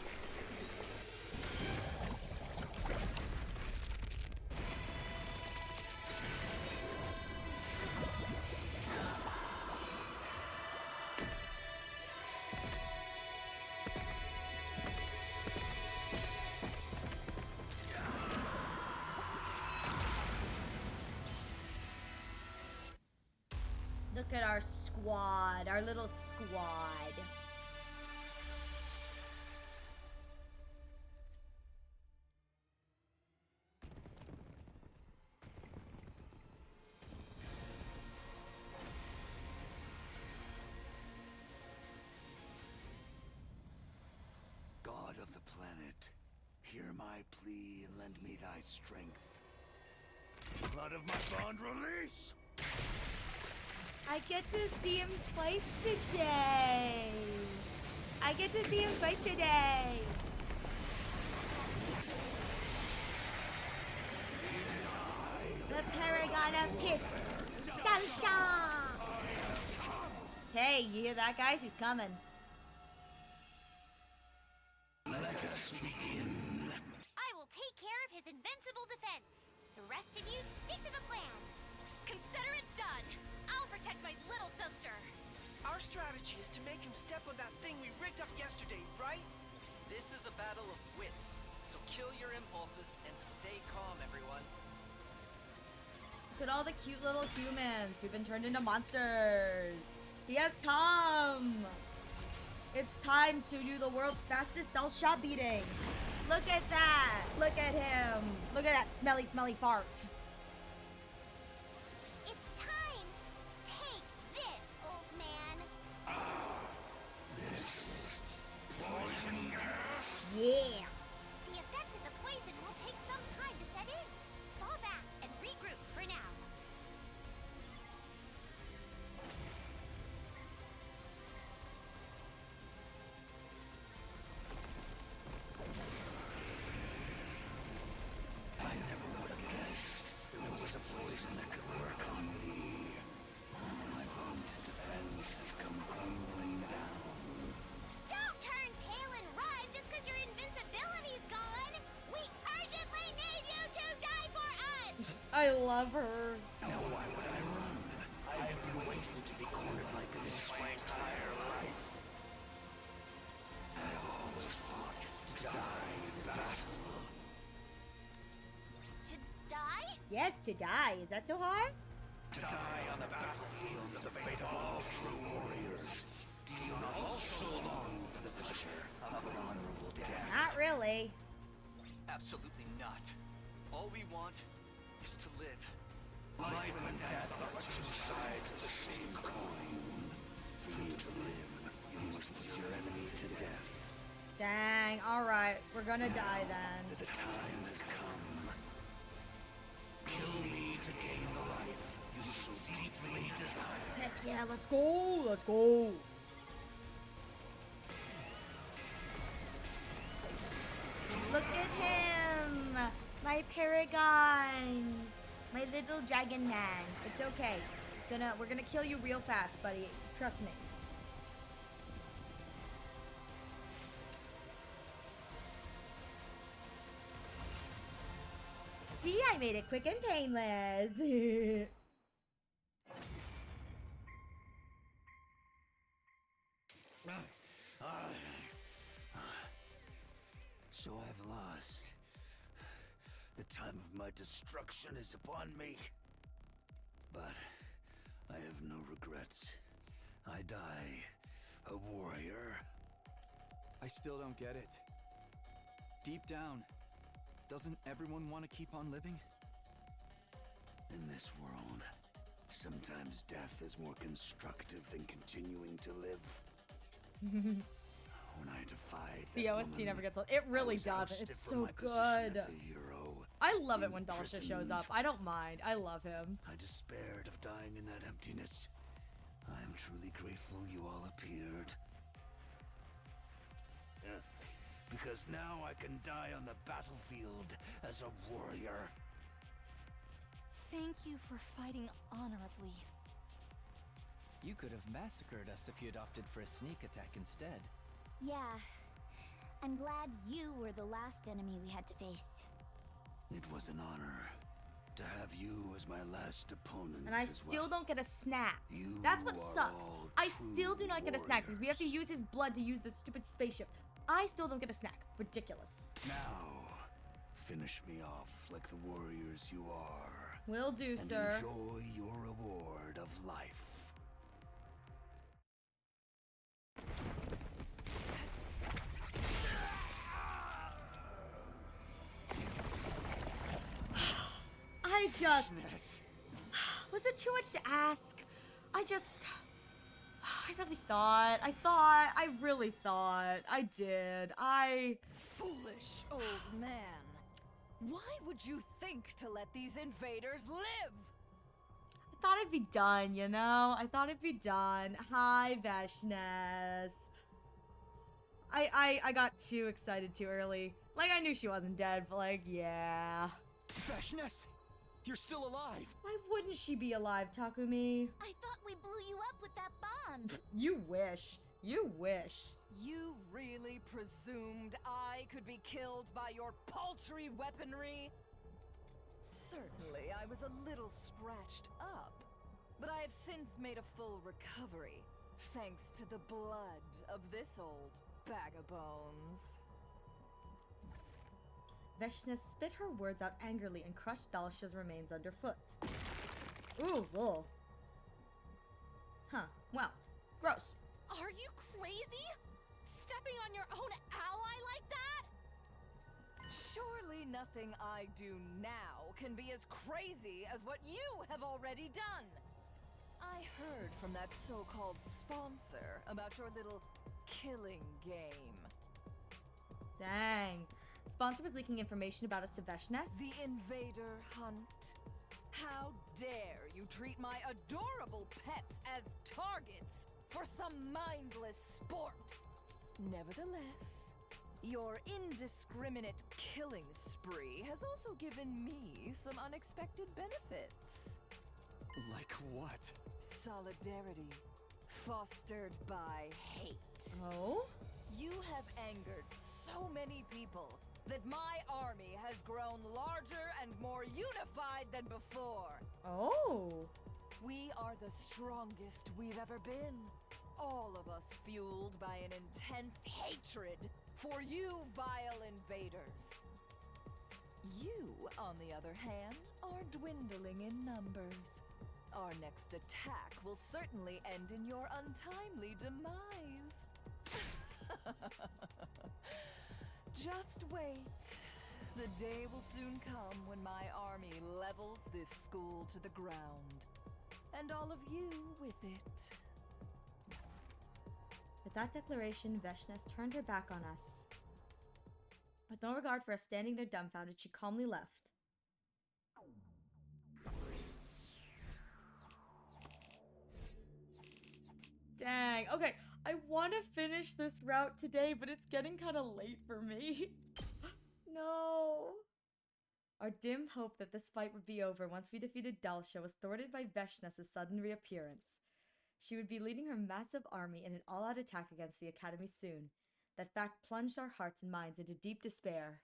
Look at our squad, our little squad. God of the planet, hear my plea and lend me thy strength. Blood of my bond release! I get to see him twice today. I get to see him fight today. The Paragon of Piss. Dalsha! Hey, you hear that, guys? He's coming. Let us begin. I will take care of his invincible defense. The rest of you stick to the plan. Consider it done. I'll protect my little sister. Our strategy is to make him step on that thing we rigged up yesterday, right? This is a battle of wits, so kill your impulses and stay calm, everyone. Look at all the cute little humans who've been turned into monsters. He has come. It's time to do the world's fastest Dalsha beating. Look at that. Look at him. Look at that smelly, smelly fart. It's time. Take this, old man. This is poison gas. Yeah. The effect of the poison will take some time to set in. Fall back and regroup for now. I never would have guessed there was a poison that could work on me. My vaunted defense has come crumbling down. Don't turn tail and run just because your invincibility's gone. We urgently need you to die for us. I love her. Now why would I run? I have been waiting to be cornered like this my entire life. I have always fought to die in battle. To die? Yes, to die. Is that so hard? To die on the battlefield is the fate of all true warriors. Do you not also long for the pleasure of an honorable death? Not really. Absolutely not. All we want is to live. Life and death are two sides of the same coin. For you to live, you must put your enemy to death. Dang. All right. We're gonna die then. The time has come. Kill me to gain the life you so deeply desire. Heck yeah. Let's go. Let's go. Look at him. My Paragon. My little dragon man. It's okay. We're gonna kill you real fast, buddy. Trust me. See, I made it quick and painless. So I've lost. The time of my destruction is upon me. But I have no regrets. I die a warrior. I still don't get it. Deep down, doesn't everyone want to keep on living? In this world, sometimes death is more constructive than continuing to live. When I defied The that OST woman, never gets old. It really I was doesn't. ousted It's from so my position good. as a hero. I love it when Dalsha shows up. Imprisoned. I don't mind. I love him. I despaired of dying in that emptiness. I am truly grateful you all appeared. Because now I can die on the battlefield as a warrior. Thank you for fighting honorably. You could have massacred us if you'd opted for a sneak attack instead. Yeah. I'm glad you were the last enemy we had to face. It was an honor to have you as my last opponent. And I as still well. don't get a snack. You That's what are sucks. all I true still do not get a snack because we have to warriors. use his blood to use this stupid spaceship. I still don't get a snack. Ridiculous. Now, finish me off like the warriors you are. Will do, And sir. enjoy your reward of life. I just... Was it too much to ask? I really thought. I did. Foolish old man. Why would you think to let these invaders live? I thought it'd be done, you know? I thought it'd be done. Hi, Veshness. I got too excited too early. Like, I knew she wasn't dead, but like, yeah. Veshness! You're still alive! Why wouldn't she be alive, Takumi? I thought we blew you up with that bomb. You wish. You wish. You really presumed I could be killed by your paltry weaponry? Certainly, I was a little scratched up, but I have since made a full recovery, thanks to the blood of this old bag of bones. Veshna spit her words out angrily and crushed Dalsha's remains underfoot. Ooh, wool. Huh, well, gross. Are you crazy? Stepping on your own ally like that? Surely nothing I do now can be as crazy as what you have already done. I heard from that so-called sponsor about your little killing game. Dang. Sponsor was leaking information about us to Veshnes? The invader hunt. How dare you treat my adorable pets as targets for some mindless sport? Nevertheless, your indiscriminate killing spree has also given me some unexpected benefits. Like what? Solidarity, fostered by hate. Oh? You have angered so many people that my army has grown larger and more unified than before. Oh. We are the strongest we've ever been. All of us fueled by an intense hatred for you vile invaders. You, on the other hand, are dwindling in numbers. Our next attack will certainly end in your untimely demise. Just wait. The day will soon come when my army levels this school to the ground. And all of you with it. With that declaration, Veshnes turned her back on us. With no regard for us standing there dumbfounded, she calmly left. Dang. Okay, I want to finish this route today, but it's getting kind of late for me. No. Our dim hope that this fight would be over once we defeated Dalsha was thwarted by Veshnes' sudden reappearance. She would be leading her massive army in an all-out attack against the Academy soon. That fact plunged our hearts and minds into deep despair.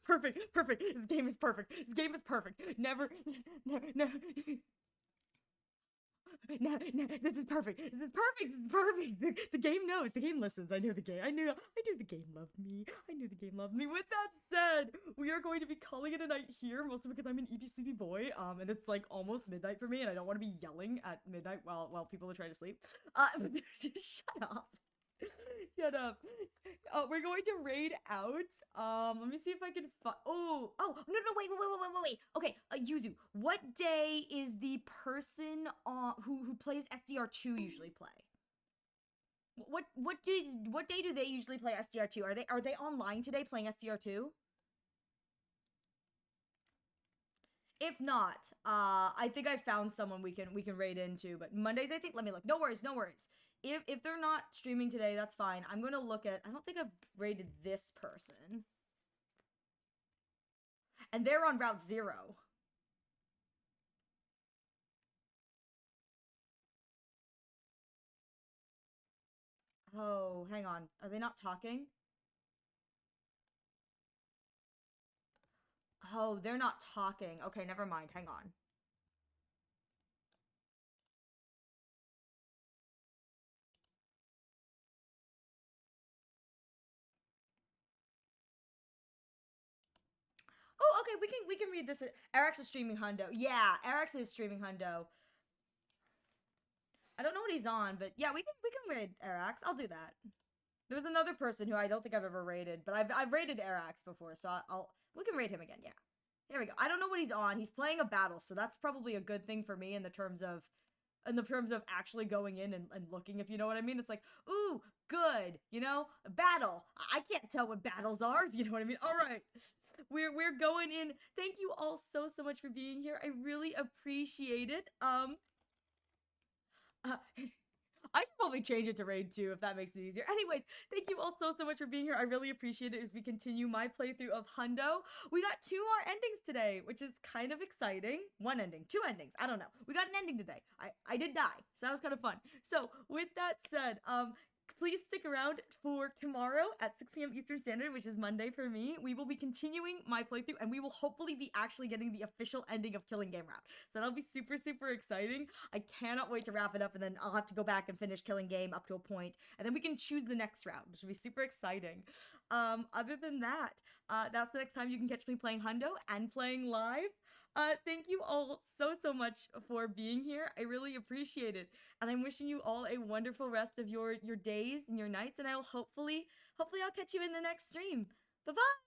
Perfect. This game is perfect. This game is perfect. Never. No, this is perfect. This is perfect. The game knows. The game listens. I knew the game. I knew the game loved me. I knew the game loved me. With that said, we are going to be calling it a night here, mostly because I'm an EB sleepy boy. And it's like almost midnight for me, and I don't want to be yelling at midnight while people are trying to sleep. Shut up. Shut up. We're going to raid out. Let me see if I can find. Oh, no, wait. Okay, Yuzu, what day is the person who plays SDR2 usually play? What day do they usually play SDR2? Are they online today playing SDR2? If not, I think I found someone we can raid into. But Mondays, I think. Let me look. No worries. If they're not streaming today, that's fine. I'm gonna look at. I don't think I've raided this person, and they're on Route 0. Oh, hang on. Are they not talking? Oh, they're not talking. Okay, never mind. Hang on. Oh, okay, we can read this. Eric's is streaming hundo. Yeah, Eric's is streaming hundo. I don't know what he's on, but yeah, we can raid Erax. I'll do that. There's another person who I don't think I've ever raided, but I've raided Erax before, so we can raid him again. Yeah, there we go. I don't know what he's on. He's playing a battle, so that's probably a good thing for me in the terms of actually going in and looking, if you know what I mean. It's like, ooh, good, you know, a battle. I can't tell what battles are, if you know what I mean. All right, we're going in. Thank you all so much for being here. I really appreciate it. I should probably change it to raid 2 if that makes it easier. Anyways, thank you all so much for being here. I really appreciate it as we continue my playthrough of Hundo. We got 2 more endings today, which is kind of exciting. 1 ending, 2 endings, I don't know. We got an ending today. I did die, so that was kind of fun. So with that said, please stick around for tomorrow at 6 p.m. Eastern Standard, which is Monday for me. We will be continuing my playthrough, and we will hopefully be actually getting the official ending of Killing Game Route. So that'll be super, super exciting. I cannot wait to wrap it up, and then I'll have to go back and finish Killing Game up to a point, and then we can choose the next route, which will be super exciting. Other than that, that's the next time you can catch me playing Hundo and playing live. Thank you all so much for being here. I really appreciate it. And I'm wishing you all a wonderful rest of your days and your nights. And I'll hopefully I'll catch you in the next stream. Bye-bye!